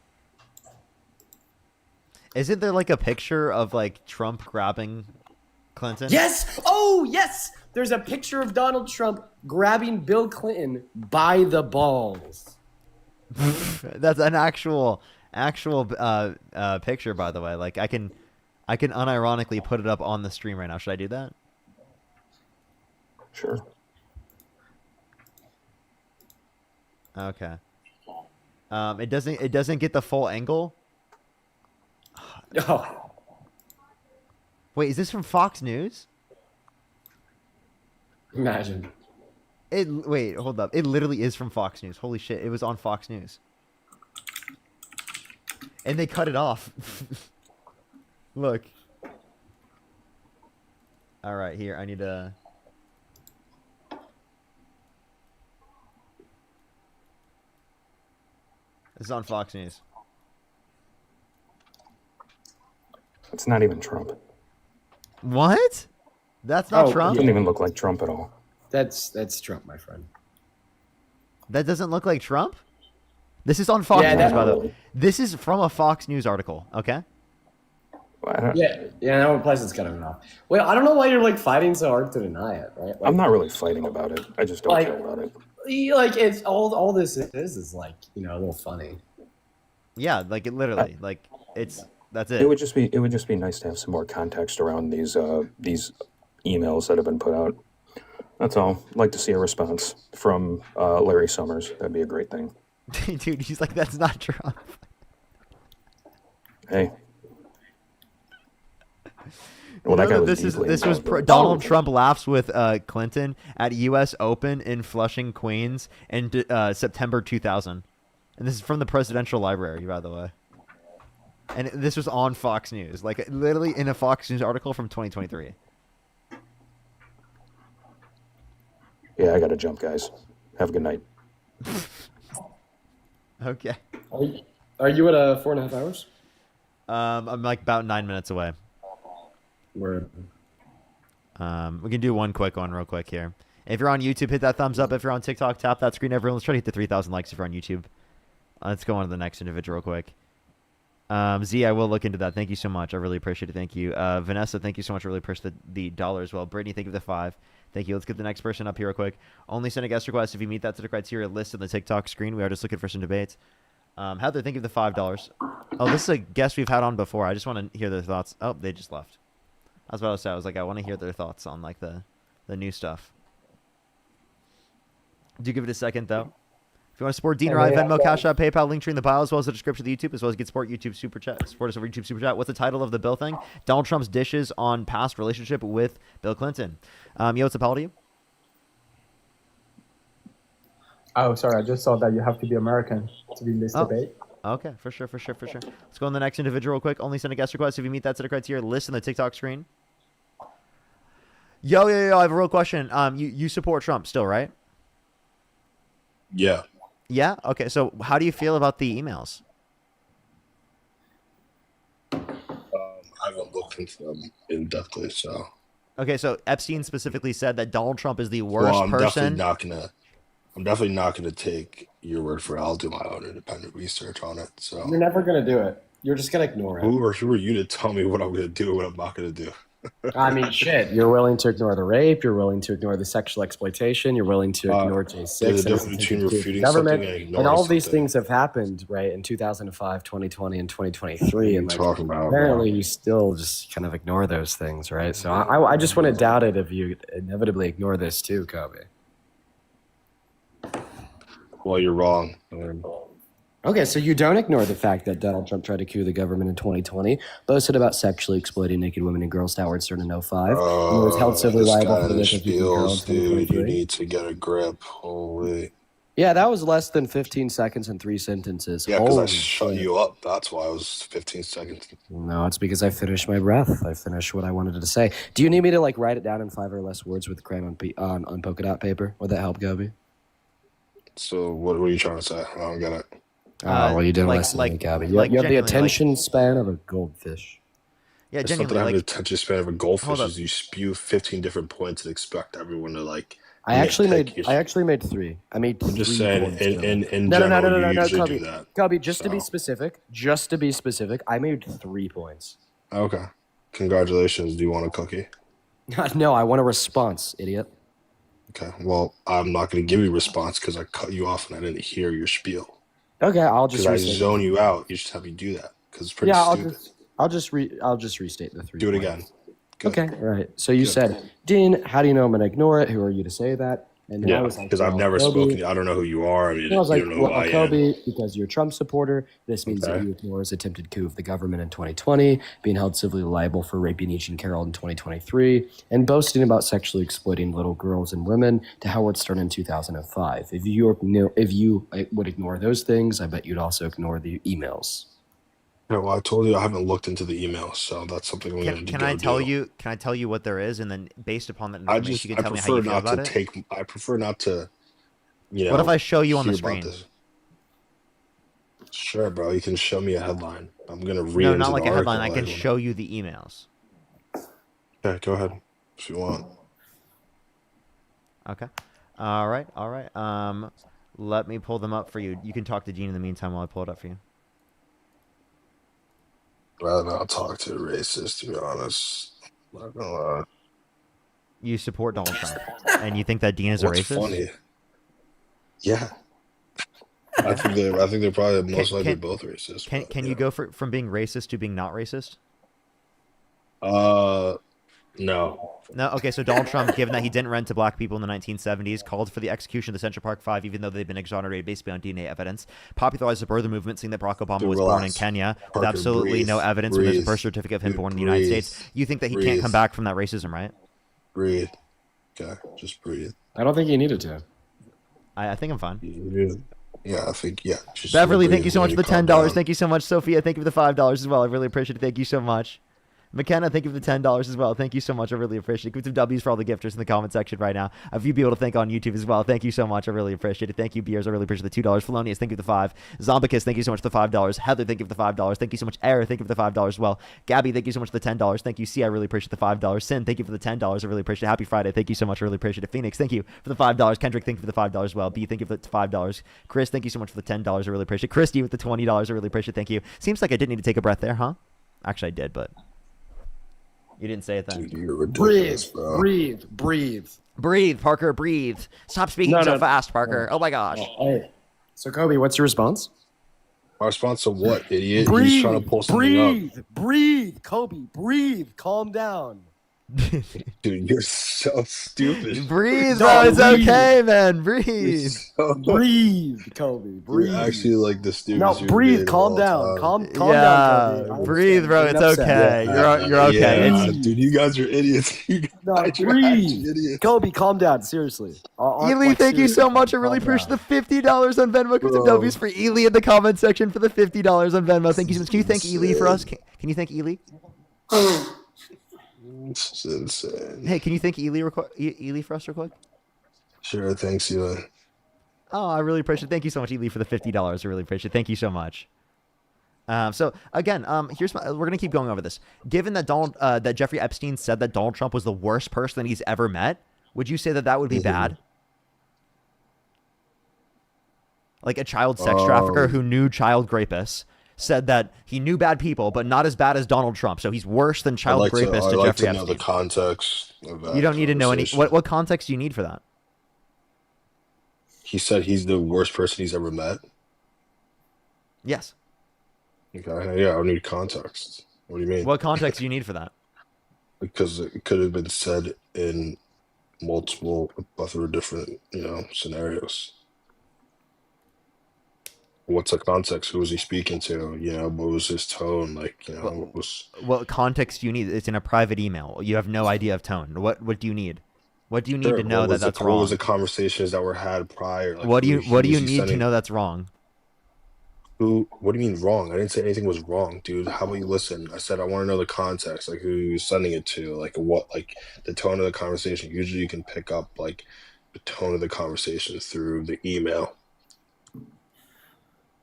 Isn't there like a picture of like Trump grabbing Clinton? Yes! Oh, yes! There's a picture of Donald Trump grabbing Bill Clinton by the balls. That's an actual picture, by the way. Like I can unironically put it up on the stream right now. Should I do that? Sure. Okay. It doesn't get the full angle. Oh. Wait, is this from Fox News? Imagine. Wait, hold up. It literally is from Fox News. Holy shit, it was on Fox News. And they cut it off. Look. All right, here, I need to... This is on Fox News. It's not even Trump. What? That's not Trump? It doesn't even look like Trump at all. That's Trump, my friend. That doesn't look like Trump? This is on Fox News, by the way. This is from a Fox News article, okay? Yeah, no, plus it's cutting off. Wait, I don't know why you're like fighting so hard to deny it, right? Like, I'm not really fighting about it. I just don't care about it. Like it's all this is like, a little funny. Yeah, like it literally, like that's it. It would just be nice to have some more context around these emails that have been put out. That's all. I'd like to see a response from Larry Summers. That'd be a great thing. Dude, he's like, that's not Trump. Hey. Well, that guy was Donald Trump laughs with Clinton at U.S. Open in Flushing, Queens in September 2000. And this is from the Presidential Library, by the way. And this was on Fox News, like literally in a Fox News article from 2023. Yeah, I got to jump, guys. Have a good night. Okay. Are you at 4.5 hours? I'm like about 9 minutes away. Word. We can do one quick one real quick here. If you're on YouTube, hit that thumbs up. If you're on TikTok, tap that screen. Everyone, let's try to hit the 3,000 likes if you're on YouTube. Let's go on to the next individual real quick. Z, I will look into that. Thank you so much. I really appreciate it. Thank you. Vanessa, thank you so much. I really appreciate the $1 as well. Brittany, thank you for the 5. Thank you. Let's get the next person up here real quick. Only send a guest request if you meet that to the criteria listed on the TikTok screen. We are just looking for some debates. Heather, thank you for the $5. Oh, this is a guest we've had on before. I just want to hear their thoughts. Oh, they just left. I was about to say, I was like, I want to hear their thoughts on like the new stuff. Do give it a second though. If you want to support Dean or I, Venmo, Cash App, PayPal, link tree in the bio, as well as the description of the YouTube, as well as get support YouTube Super Chat. Support us over YouTube Super Chat. What's the title of the bill thing? Donald Trump's dishes on past relationship with Bill Clinton. Yo, what's up, how to you? Oh, sorry. I just saw that you have to be American to be in this debate. Okay, for sure. Let's go on the next individual real quick. Only send a guest request if you meet that set of criteria. List on the TikTok screen. Yo, I have a real question. You support Trump still, right? Yeah. Yeah? Okay, so how do you feel about the emails? I haven't looked into them in depthly, so. Okay, so Epstein specifically said that Donald Trump is the worst person. I'm definitely not gonna take, your word for it. I'll do my own independent research on it. So You're never gonna do it. You're just gonna ignore it. who are you to tell me what I'm gonna do and what I'm not gonna do? I mean, shit. You're willing to ignore the rape. You're willing to ignore the sexual exploitation. You're willing to ignore J6. There's a and difference between the refuting government. something and And ignoring all of these something. things have happened, right, in 2005, 2020, and 2023. And like, talking about, apparently, you still just kind of ignore those things, right? So I just want to doubt it if you inevitably ignore this too, Kobe. Well, you're wrong. Okay, so you don't ignore the fact that Donald Trump tried to coup the government in 2020, boasted about sexually exploiting naked women and girls to Howard Stern in 05, and was held civilly This liable guy for the and his rape of Ukraine girl in spiels, dude. You 2023. need to get a grip. Holy. Yeah, that was less than 15 seconds and 3 sentences. Yeah, because I Holy shut shit. you up. That's why it was 15 seconds. No, it's because I finished my breath. I finished what I wanted to say. Do you need me to like write it down in 5 or less words with crayon on polka dot paper? Would that help, Gobi? So what were you trying to say? I don't get it. Well, you didn't listen to me, Gobi. You have the genuinely, attention span of a goldfish. Yeah, It's something genuinely, I have the attention span of a goldfish hold up. is you spew 15 different points and expect everyone to like. I actually nitpick made 3. I made I'm 3 just saying, points. in No, general, you usually Kobe. do that. Kobe, just to be So. specific, I made 3 points. Okay. Congratulations. Do you want a cookie? No, I want a response, idiot. Okay. Well, I'm not going to give you a response because I cut you off and I didn't hear your spiel. Okay, I'll just Because I restate zone you out. You just have you do that because it's pretty stupid. I'll just restate the 3 Do it points. again. Good. Okay, all right. So you Good. said, Dean, how do you know I'm gonna ignore it? Who are you to say that? And then I Yeah, was like, because I've well, never Kobe. spoken. I don't know who you are. I mean, And I was you like, don't know who well, I am. Kobe, because you're a Trump supporter, this means that Okay. you ignore his attempted coup of the government in 2020, being held civilly liable for raping Each and Carroll in 2023, and boasting about sexually exploiting little girls and women to Howard Stern in 2005. If you would ignore those things, I bet you'd also ignore the emails. Yeah, well, I told you I haven't looked into the emails, so that's something I'm going to Can go I tell do. you? Can I tell you what there is, and then based upon that I information, you can tell me how prefer you feel not about to it? take. I prefer not to. You know. What if I show you on the hear about screen? this. Sure, bro. You can show me a headline. I'm gonna read. No, into not the like a headline. I article. can show you the emails. Okay, go ahead if you want. Okay. All right. All right. Let me pull them up for you. You can talk to Gene in the meantime while I pull it up for you. Rather not talk to a racist, to be honest. Not gonna lie. You support Donald Trump, and you think that Dean is a What's racist? funny? Yeah. I think they're probably most likely both racist. Can you go from being racist to being not racist? No. No. Okay. So Donald Trump, given that he didn't rent to black people in the 1970s, called for the execution of the Central Park Five, even though they've been exonerated basically on DNA evidence. Popularized the birther movement, saying that Barack Obama Dude, was born in relax. Kenya with Parker, absolutely no breathe, evidence when there's a breathe. birth certificate of him Dude, born in the United breathe. States. You think that he can't Breathe. come back from that racism, right? Breathe. Okay, just breathe. I don't think you needed to. I think I'm fine. Yeah, I think just Beverly, breathe thank you so and much for the calm $10. down. Thank you so much, Sophia. Thank you for the $5 as well. I really appreciate it. Thank you so much. McKenna, thank you for the $10 as well. Thank you so much. I really appreciate it. Give some W's for all the gifters in the comment section right now. A few people to thank on YouTube as well. Thank you so much. I really appreciate it. Thank you, Beers. I really appreciate the $2. Felonius, thank you for the 5. Zombicus, thank you so much for the $5. Heather, thank you for the $5. Thank you so much. Air, thank you for the $5 as well. Gabby, thank you so much for the $10. Thank you, C. I really appreciate the $5. Sin, thank you for the $10. I really appreciate it. Happy Friday. Thank you so much. I really appreciate it. Phoenix, thank you for the $5. Kendrick, thank you for the $5 as well. B, thank you for the $5. Chris, thank you so much for the $10. I really appreciate it. Christy with the $20. I really appreciate it. Thank you. Seems like I didn't need to take a breath there, huh? Actually, I did, but you didn't say it then. Dude, you're ridiculous, bro. Breathe, Parker, breathe. Stop speaking so fast, Parker. Oh my gosh. Hey. So, Kobe, what's your response? My response to what, idiot? He's trying to pull something up. Breathe, Kobe, breathe, calm down. Dude, you're so stupid. Breathe, bro. It's okay, man. Breathe. Breathe, Kobe, breathe. You're actually like the stupidest. No, human breathe, being calm of all down. time. Calm down, Kobe. Breathe, bro. It's okay. You're okay. Yeah, It's, dude, you guys are idiots. You guys No, are actually breathe. idiots. Kobe, calm down. Seriously. Ely, thank you so much. I really appreciate the $50 on Venmo. Give some W's for Ely in the comment section for the $50 on Venmo. Thank you so much. Can you thank Ely for us? Can you thank Ely? It's insane. Hey, can you thank Ely for us real quick? Sure, thanks, Eli. Oh, I really appreciate it. Thank you so much, Ely, for the $50. I really appreciate it. Thank you so much. So again, we're gonna keep going over this. Given that that Jeffrey Epstein said that Donald Trump was the worst person that he's ever met, would you say that would be bad? like a child sex trafficker who knew child rapists, said that he knew bad people, but not as bad as Donald Trump. So he's worse than child rapist I'd like Jeffrey to know Epstein. the context of that. You don't need to know any. conversation. What context do you need for that? He said he's the worst person he's ever met. Yes. Okay, yeah, I need context. What do you mean? What context do you need for that? Because it could have been said in multiple, plethora of different, scenarios. What's the context? Who was he speaking to? What was his tone? What was... What context do you need? It's in a private email. You have no idea of tone. What do you need? What do you need to know that that's wrong? What was the conversations that were had prior? What do you need to know that's wrong? What do you mean wrong? I didn't say anything was wrong, dude. How about you listen? I said I want to know the context, like who he was sending it to, like the tone of the conversation. Usually you can pick up like the tone of the conversation through the email.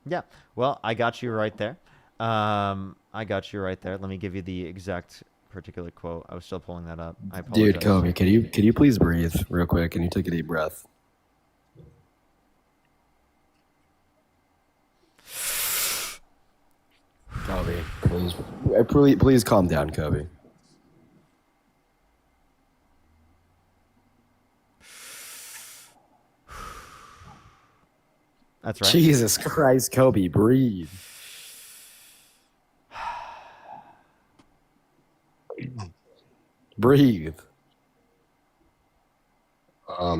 Yeah. Well, I got you right there. Let me give you the exact particular quote. I was still pulling that up. I apologize. Dude, Kobe, can you please breathe real quick? Can you take a deep breath? Kobe, please calm down, Kobe. That's right. Jesus Christ, Kobe, breathe. Breathe.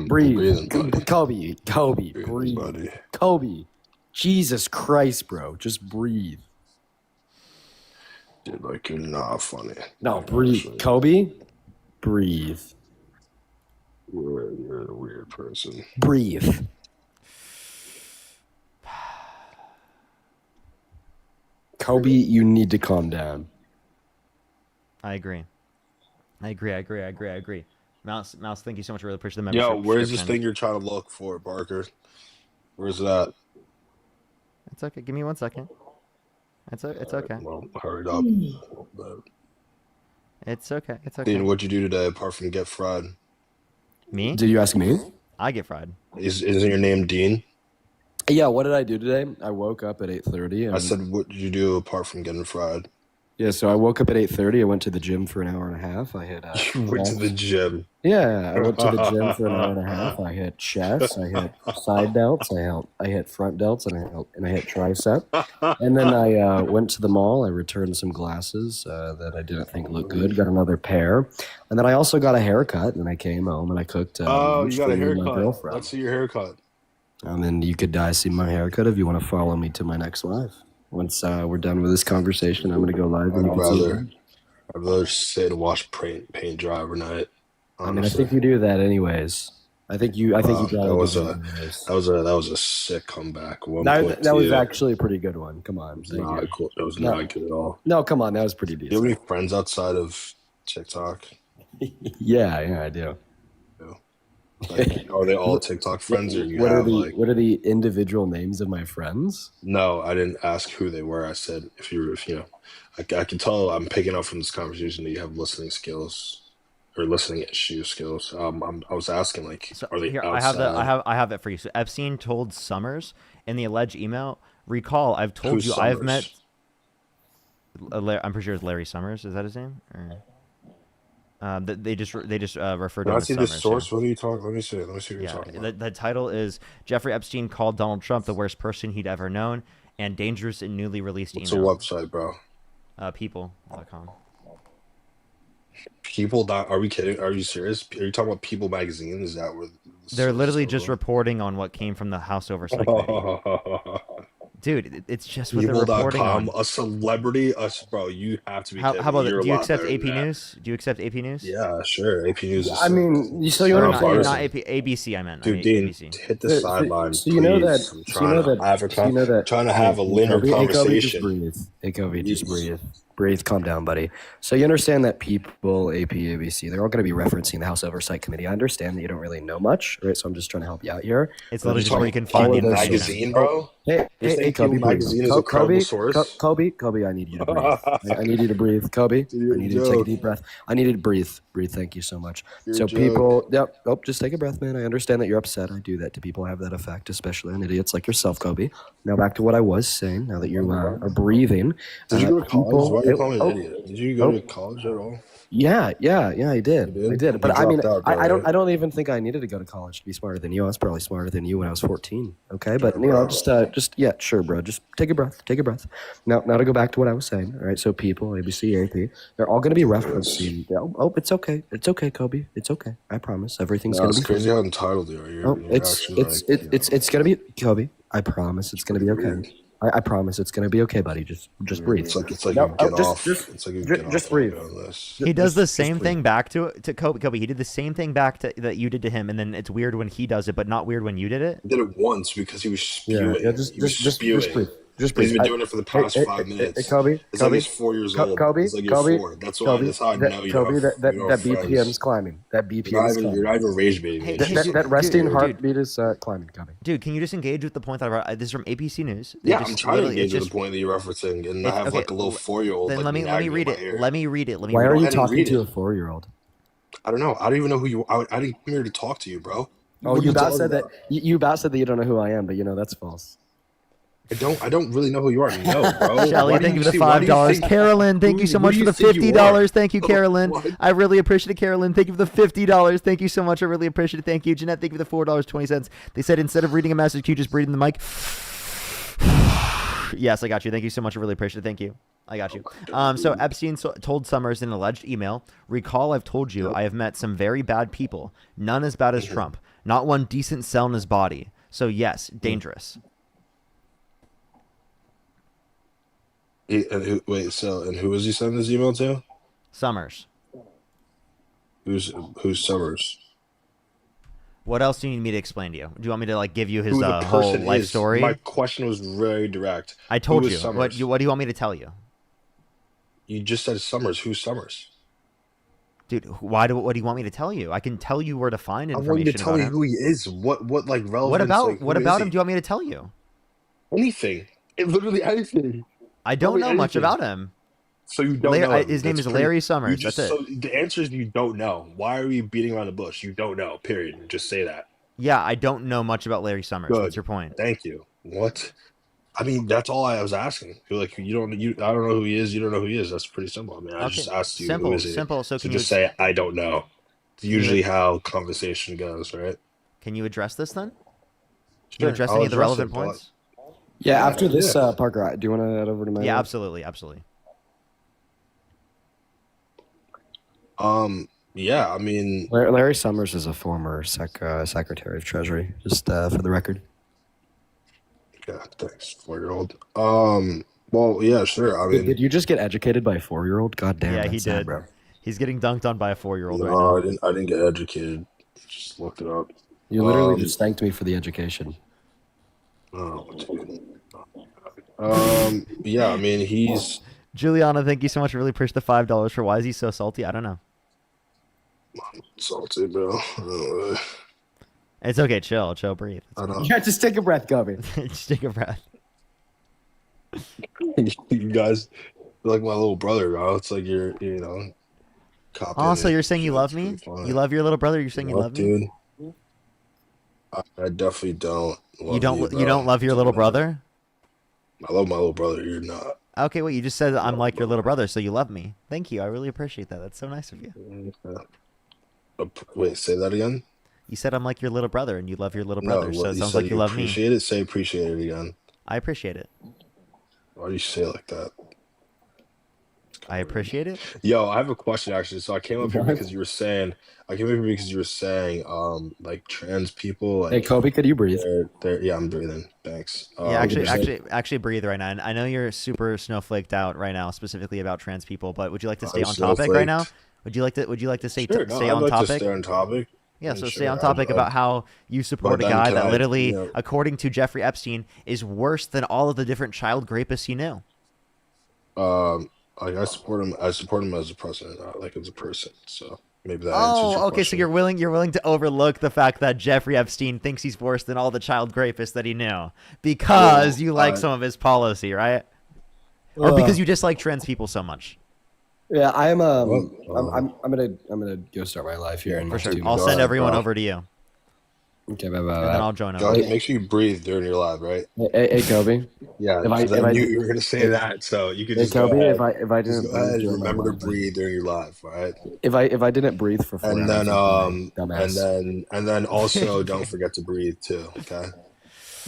Breathe. Kobe, breathe. Buddy. Kobe. Jesus Christ, bro. Just breathe. Dude, you're not funny. No, breathe. Kobe, breathe. You're a weird person. Breathe. Kobe, you need to calm down. I agree. Mouse, thank you so much for really pushing the membership. Yo, where's this thing you're trying to look for, Barker? Where's that? It's okay. Give me 1 second. It's okay. Well, hurry up. It's okay. Dean, what'd you do today apart from get fried? Me? Did you ask me? I get fried. Isn't your name Dean? Yeah, what did I do today? I woke up at 8:30. I said, what did you do apart from getting fried? Yeah, so I woke up at 8:30. I went to the gym for an hour and a half. I hit. You went to the gym. Yeah, I went to the gym for an hour and a half. I hit chest. I hit side delts. I hit front delts, and I hit tricep. And then I went to the mall. I returned some glasses that I didn't think looked good. Got another pair, and then I also got a haircut. And I came home and I cooked. You got a my haircut. girlfriend. Let's see your haircut. And then you could see my haircut if you want to follow me to my next live. Once we're done with this conversation, I'm going to go live. And I'd rather sit and watch paint dry overnight. Honestly. I mean, I think you do that anyways. I think you that was a sick comeback. That was actually a pretty good one. Come on. Not cool. That was not good at all. No, come on. That was pretty decent. Do you have any friends outside of TikTok? Yeah, I do. Are they all TikTok friends, or what are the individual names of my friends? No, I didn't ask who they were. I said if you I can tell I'm picking up from this conversation that you have listening skills or listening issue skills. I was asking are they outside? I have it for you. So Epstein told Summers in the alleged email. Recall, I've told you I've met. I'm pretty sure it's Larry Summers. Is that his name? Or... they just referred to him as see the Summers, source. yeah. What are you talking? Let me see what you're talking about. The title is Jeffrey Epstein called Donald Trump the worst person he'd ever known and dangerous in newly released What's email. What's the website, bro? People.com. People. Are we kidding? Are you serious? Are you talking about People magazine? Is that where they're literally just reporting on what came from the House Oversight Committee? Dude, it's just what they're reporting on. A celebrity, bro. You have to be. How about it? Do you accept AP News? Do you accept AP News? Yeah, sure. AP News. I mean, so you're not ABC. I meant. Dude, ABC. Hit the sideline. So you know that. I'm trying to have a linear conversation. Hey, Kobe, just breathe. breathe, calm down, buddy. So you understand that people, AP, ABC, they're all going to be referencing the House Oversight Committee. I understand that you don't really know much, right? So I'm just trying to help you out here. It's But literally just just where you can find the People information. magazine, bro. Hey, You hey, think Kobe, People please. magazine is a credible source? Kobe, I need you to breathe. I need you to breathe, Kobe. Dude, I need you to take a deep breath. I need you to breathe. Breathe. Thank you so much. You're So a joke. people, yep. Oh, just take a breath, man. I understand that you're upset. I do that to people. I have that effect, especially on idiots like yourself, Kobe. Now back to what I was saying. Now that you are breathing, Did you go to college? Why do you call me an oh, idiot? Did you go to college at all? yeah, I did. You I did. But You I mean, dropped out, though, I don't. right? I don't even think I needed to go to college to be smarter than you. I was probably smarter than you when I was 14. Okay, but Sure, you know, bro. just yeah, sure, bro. Just take a breath. Take a breath. Now to go back to what I was saying. All right. So people, ABC, AP, they're all going to be referencing. Oh, it's okay. It's okay, Kobe. It's okay. I promise. Everything's No, going to it's be crazy fine. how entitled you are. Oh, You're actually like, it's going to be Kobe. I promise it's going to be okay. I promise it's going to be okay, buddy. Just breathe. It's like No, you get off. just It's like you get just off breathe. on this. He does the same breathe. thing back to Kobe. Kobe, he did the same thing back to that you did to him, and then it's weird when he does it, but not weird when you did it. I did it once because he was spewing. Yeah, just spewing. breathe. Just He's breathe. been doing it for the past 5 minutes. Kobe, It's Kobe, like he's 4 years old. Kobe, It's like you're Kobe, 4. That's why. Kobe, That's how I know you Kobe, don't. that you don't have BPM's friends. climbing. That You're BPM not is even. climbing. You're not even rage baiting. Hey, It's hey, just- dude, That resting dude. heartbeat is climbing, Kobe. Dude, can you just engage with the point that I brought? This is from APC News. They Yeah, just I'm trying to literally- engage it's with the point that you're referencing, and I it's- have okay, like a little 4-year-old. Then like, let me nagging read in my it. ear. Let me read it. Let me Why read are it. you didn't talking read to it. a 4-year-old? I don't know. I don't even know who you. I didn't come here to talk to you, bro. Oh, What are you about talking said that. about? You about said that you don't know who I am, but you know that's false. I don't really know who you are. No, bro. Shelly, Why do thank you for the see- why do you $5. think- Carolyn, thank you so who much do for you the think you $50. are? Thank you, Carolyn. What? I really appreciate it, Carolyn. Thank you for the $50. Thank you so much. I really appreciate it. Thank you, Jeanette. Thank you for the $4.20. They said instead of reading a message, can you just breathe in the mic? Yes, I got you. Thank you so much. I really appreciate it. Thank you. I got you. So Epstein told Summers in an alleged email, recall I've told you I have met some very bad people. None as bad as Trump. Not one decent cell in his body. So yes, dangerous. And who was he sending this email to? Summers. Who's Summers? What else do you need me to explain to you? Do you want me to like give you his Who the whole person life is? story? My question was very direct. I told Who is you. Summers? What do you want me to tell you? You just said Summers. Who's Summers? Dude, what do you want me to tell you? I can tell you where to find I information want you to tell about me him. who he is. What like relevance? What about like, what who about is him he? do you want me to tell you? Anything. Literally anything. I Tell don't me know much anything. about him. So you don't know him. His name That's is pretty- Larry you Summers. just- That's it. So the answer is you don't know. Why are you beating around the bush? You don't know. Period. Just say that. Yeah, I don't know much about Larry Summers. Good. What's your point? Thank you. What? I mean, that's all I was asking. You're like, I don't know who he is. You don't know who he is. That's pretty simple. I mean, I just asked you who is he. Simple. So So can just you say I don't know. It's you- usually how conversation goes, right? can you address this then? Can Sure, you address I'll any of the address relevant it, but- points? Yeah, after this, yeah. Parker, do you want to head over to my? Yeah, room? absolutely. Yeah, I mean, Larry Summers is a former Secretary of Treasury, just for the record. yeah, thanks, 4-year-old. Well, yeah, sure. I mean, Did you just get educated by a 4-year-old? God damn, Yeah, that's he sad, did. bro. He's getting dunked on by a 4-year-old right no, now. I didn't get educated. Just looked it up. You literally just thanked me for the education. Oh, dude. Yeah, I mean, he's Juliana, thank you so much. I really appreciate the $5 for why is he so salty? I don't know. salty, bro. It's okay. Chill, breathe. I don't. Yeah, just take a breath, Kobe. Just take a breath. You guys are like my little brother, bro. It's like you're, copying Oh, so it. you're saying you love me? You love your little brother? You're saying you What, love me? dude? I definitely don't. You don't love your little brother? I love my little brother. You're not. Okay, wait. You just said I'm like your little brother, so you love me. Thank you. I really appreciate that. That's so nice of you. Wait, say that again. You said I'm like your little brother, and you love your little No, brother, so what, it sounds said like you love me. appreciate it. Say appreciate it again. I appreciate it. Why do you say it like that? I appreciate it. Yo, I have a question actually. So I came up here What? because you were saying, like trans people. Like, Hey, Kobe, could you breathe? Yeah, I'm breathing. Thanks. Yeah, actually breathe right now. And I know you're super snowflaked out right now, specifically about trans people. But would you like to stay I'm on topic right now? snowflaked. Would you like to stay Sure, no, stay I'd on like topic? to stay on topic. Yeah, so Sure, stay on topic I'd- about how you support a then guy can that I, literally, according to Jeffrey Epstein, is worse than all of the different child rapists he knew. Like I support him. I support him as a president, not like as a person. So maybe that answers your Oh, okay. So question. you're willing to overlook the fact that Jeffrey Epstein thinks he's worse than all the child rapists that he knew because you like some of his policy, right? Or because you dislike trans people so much. Yeah, I'm gonna go start my life here. For sure. I'll send everyone over to you. Okay, bye. And then I'll join Go over. ahead, make sure you breathe during your live, right? Hey, Kobe. Yeah, If I knew you were gonna say that, so you could Hey, just Kobe, go ahead. if I Just didn't go ahead and during my remember to live, breathe during your live, all right? if I didn't breathe for 4 And hours, then dumbass. and then also don't forget to breathe too, okay?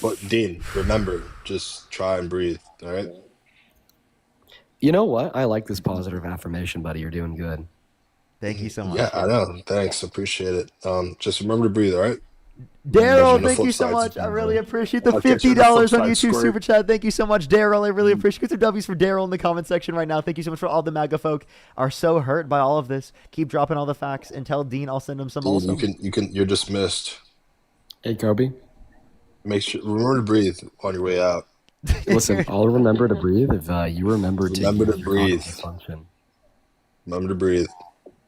But Dean, remember, just try and breathe, all right? You know what? I like this positive affirmation, buddy. You're doing good. Thank you so much. Yeah, I know. Thanks, appreciate it. Just remember to breathe, all right? Daryl, thank you so much. I really appreciate the $50 on YouTube super chat. Thank you so much, Daryl. I really appreciate it. Get some W's for Daryl in the comment section right now. Thank you so much for all the MAGA folk are so hurt by all of this. Keep dropping all the facts and tell Dean I'll send him some Dean, also. you're dismissed. Hey, Kobe. Make sure remember to breathe on your way out. Listen, I'll remember to breathe if you remember to breathe. Function. Remember to breathe.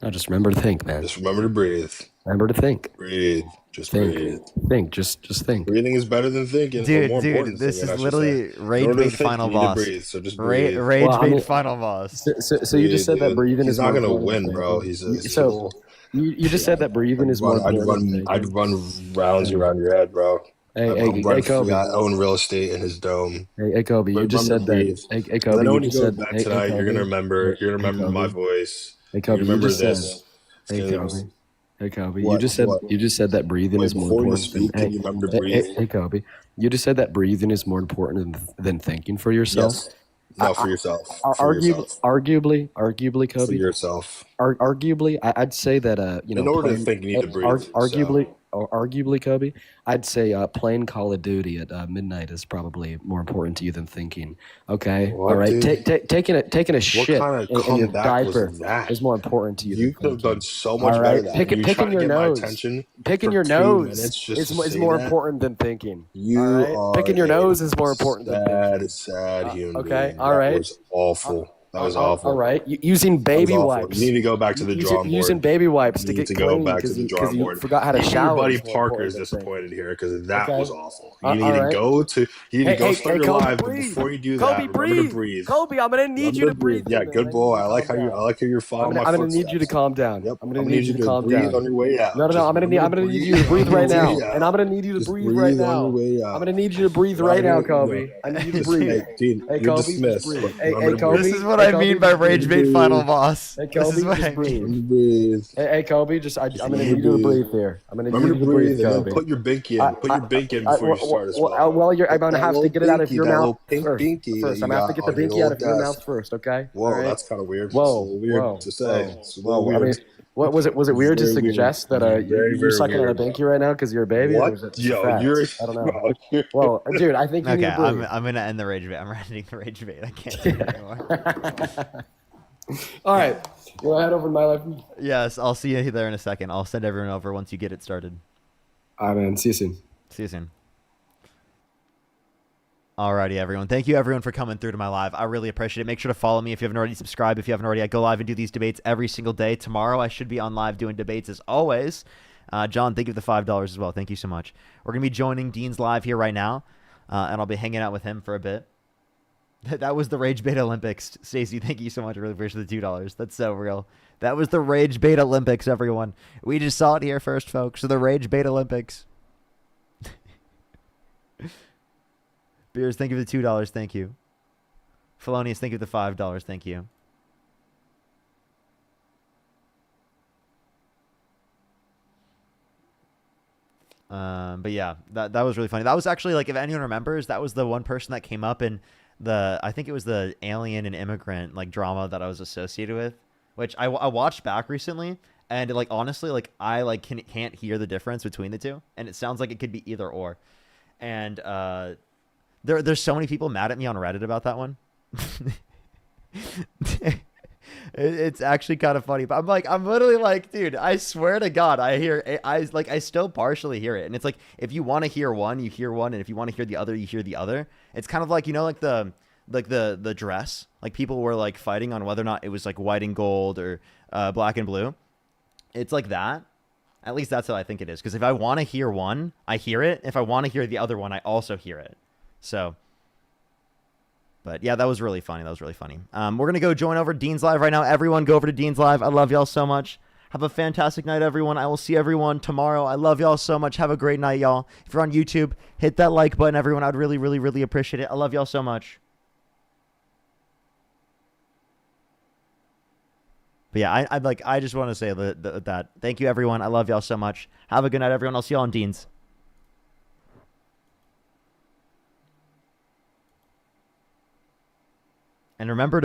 No, just remember to think, man. Just remember to breathe. Remember to think. Breathe. Just think. breathe. Think. Just think. Breathing is better than thinking. Dude, this is literally Rage Bait Final Boss. Breathe, so just breathe. Rage Bait Final Boss. So you just said that breathing is not more gonna important win, bro. He's so you just said that breathing is more important. I'd run rounds around your head, bro. Hey, Kobe. I own real estate in his dome. Hey, Kobe, you just said that. Hey, Kobe, then when you you just go said back tonight, you're gonna remember. You're gonna remember my voice. Hey, Kobe, you remember just this. Hey, Kobe. Hey, Kobe, What? you just said that breathing is more before you important. speak, can you remember to breathe? Hey, Kobe, you just said that breathing is more important than thinking for yourself. Yes. No, for yourself. Arguably, Kobe. For yourself. Arguably, I'd say that in order to think, you need to breathe. Arguably, Kobe, I'd say playing Call of Duty at midnight is probably more important to you than thinking. Okay, What, all right. dude? Taking a shit kind of in your comeback was diaper that? is more important to you. You could have done so much All better right, than that. You picking tried to your get nose, my attention. picking for your 2 nose minutes just to is say more that. important than thinking. You all right? are Picking your a nose is more important than thinking. sad human okay, being. all right. That was awful. That was awful. All right, using baby That was awful. wipes. You need to go back to the drawing board. Using baby wipes You to need get to go clean back to because the you drawing board. forgot how to Even shower. Your buddy is more Parker is important than disappointed here because that Okay. was awful. You All need to right. go to. You need to go start your Kobe, live, but breathe. before you do Kobe, that, remember breathe. to breathe. Kobe, I'm gonna need you to breathe. Yeah, good boy. I like how you're following my I'm gonna footsteps. need you to calm down. Yep. I'm gonna need you to calm breathe down. on your way out. No, I'm gonna need you to breathe right now, and I'm gonna need you to Just breathe right breathe on now. your way out. I'm gonna need you to breathe right now, Kobe. I need you to breathe. Hey, Dean, Hey, you're Kobe, dismissed. just breathe. But Hey, remember to Kobe. This is what Hey, I mean Kobe, by Rage Bait Final Boss. Hey, This Kobe, is what just I breathe. mean. breathe. Hey, Kobe, I'm gonna need you to breathe here. I'm gonna need Remember you to to breathe, breathe and then Kobe. put your binky in. Put your bink in before you start as well. Well, I'm gonna That have to little get it out of binky, your that mouth little pink first. binky that I'm you gonna have to got get the on your binky out of little your desk. mouth first, okay? Whoa, All right? that's kind of weird. Whoa, It's a little weird whoa, to say. whoa, It's a little whoa. I mean, weird. what was it? Was it weird to Very weird. suggest that Very, you're very sucking on a weird. binky right now because you're a baby, or What? was it just a Yo, fact? you're. I don't know. Well, dude, I think you Okay, need to breathe. I'm gonna end the Rage Bait. I'm ending the Rage Bait. I can't do it anymore. All right, you want to head over to my life? Yes, I'll see you there in a second. I'll send everyone over once you get it started. All right, man. See you soon. See you soon. Alrighty, everyone. Thank you, everyone, for coming through to my live. I really appreciate it. Make sure to follow me if you haven't already. Subscribe if you haven't already. I go live and do these debates every single day. Tomorrow, I should be on live doing debates as always. John, thank you for the $5 as well. Thank you so much. We're going to be joining Dean's live here right now, and I'll be hanging out with him for a bit. That was the Rage Bait Olympics. Stacey, thank you so much. I really appreciate the $2. That's so real. That was the Rage Bait Olympics, everyone. We just saw it here first, folks. So the Rage Bait Olympics. Beers, thank you for the $2. Thank you. Felonious, thank you for the $5. Thank you. But yeah, that was really funny. That was actually, like, if anyone remembers, that was the one person that came up in I think it was the alien and immigrant, like, drama that I was associated with, which I watched back recently, and, like, honestly, like, I, like, can't hear the difference between the two, and it sounds like it could be either or. And there's so many people mad at me on Reddit about that one. It's actually kind of funny, but I'm literally like, dude, I swear to God, I still partially hear it. And it's like, if you want to hear one, you hear one. And if you want to hear the other, you hear the other. It's kind of like, you know, like the like the dress. Like people were like fighting on whether or not it was like white and gold or black and blue. It's like that. At least that's how I think it is. Because if I want to hear one, I hear it. If I want to hear the other one, I also hear it. So, but yeah, that was really funny. That was really funny. We're going to go join over Dean's Live right now. Everyone go over to Dean's Live. I love y'all so much. Have a fantastic night, everyone. I will see everyone tomorrow. I love y'all so much. Have a great night, y'all. If you're on YouTube, hit that like button, everyone. I'd really, really, really appreciate it. I love y'all so much. But yeah, I just want to say that. Thank you, everyone. I love y'all so much. Have a good night, everyone. I'll see y'all on Dean's. And remember to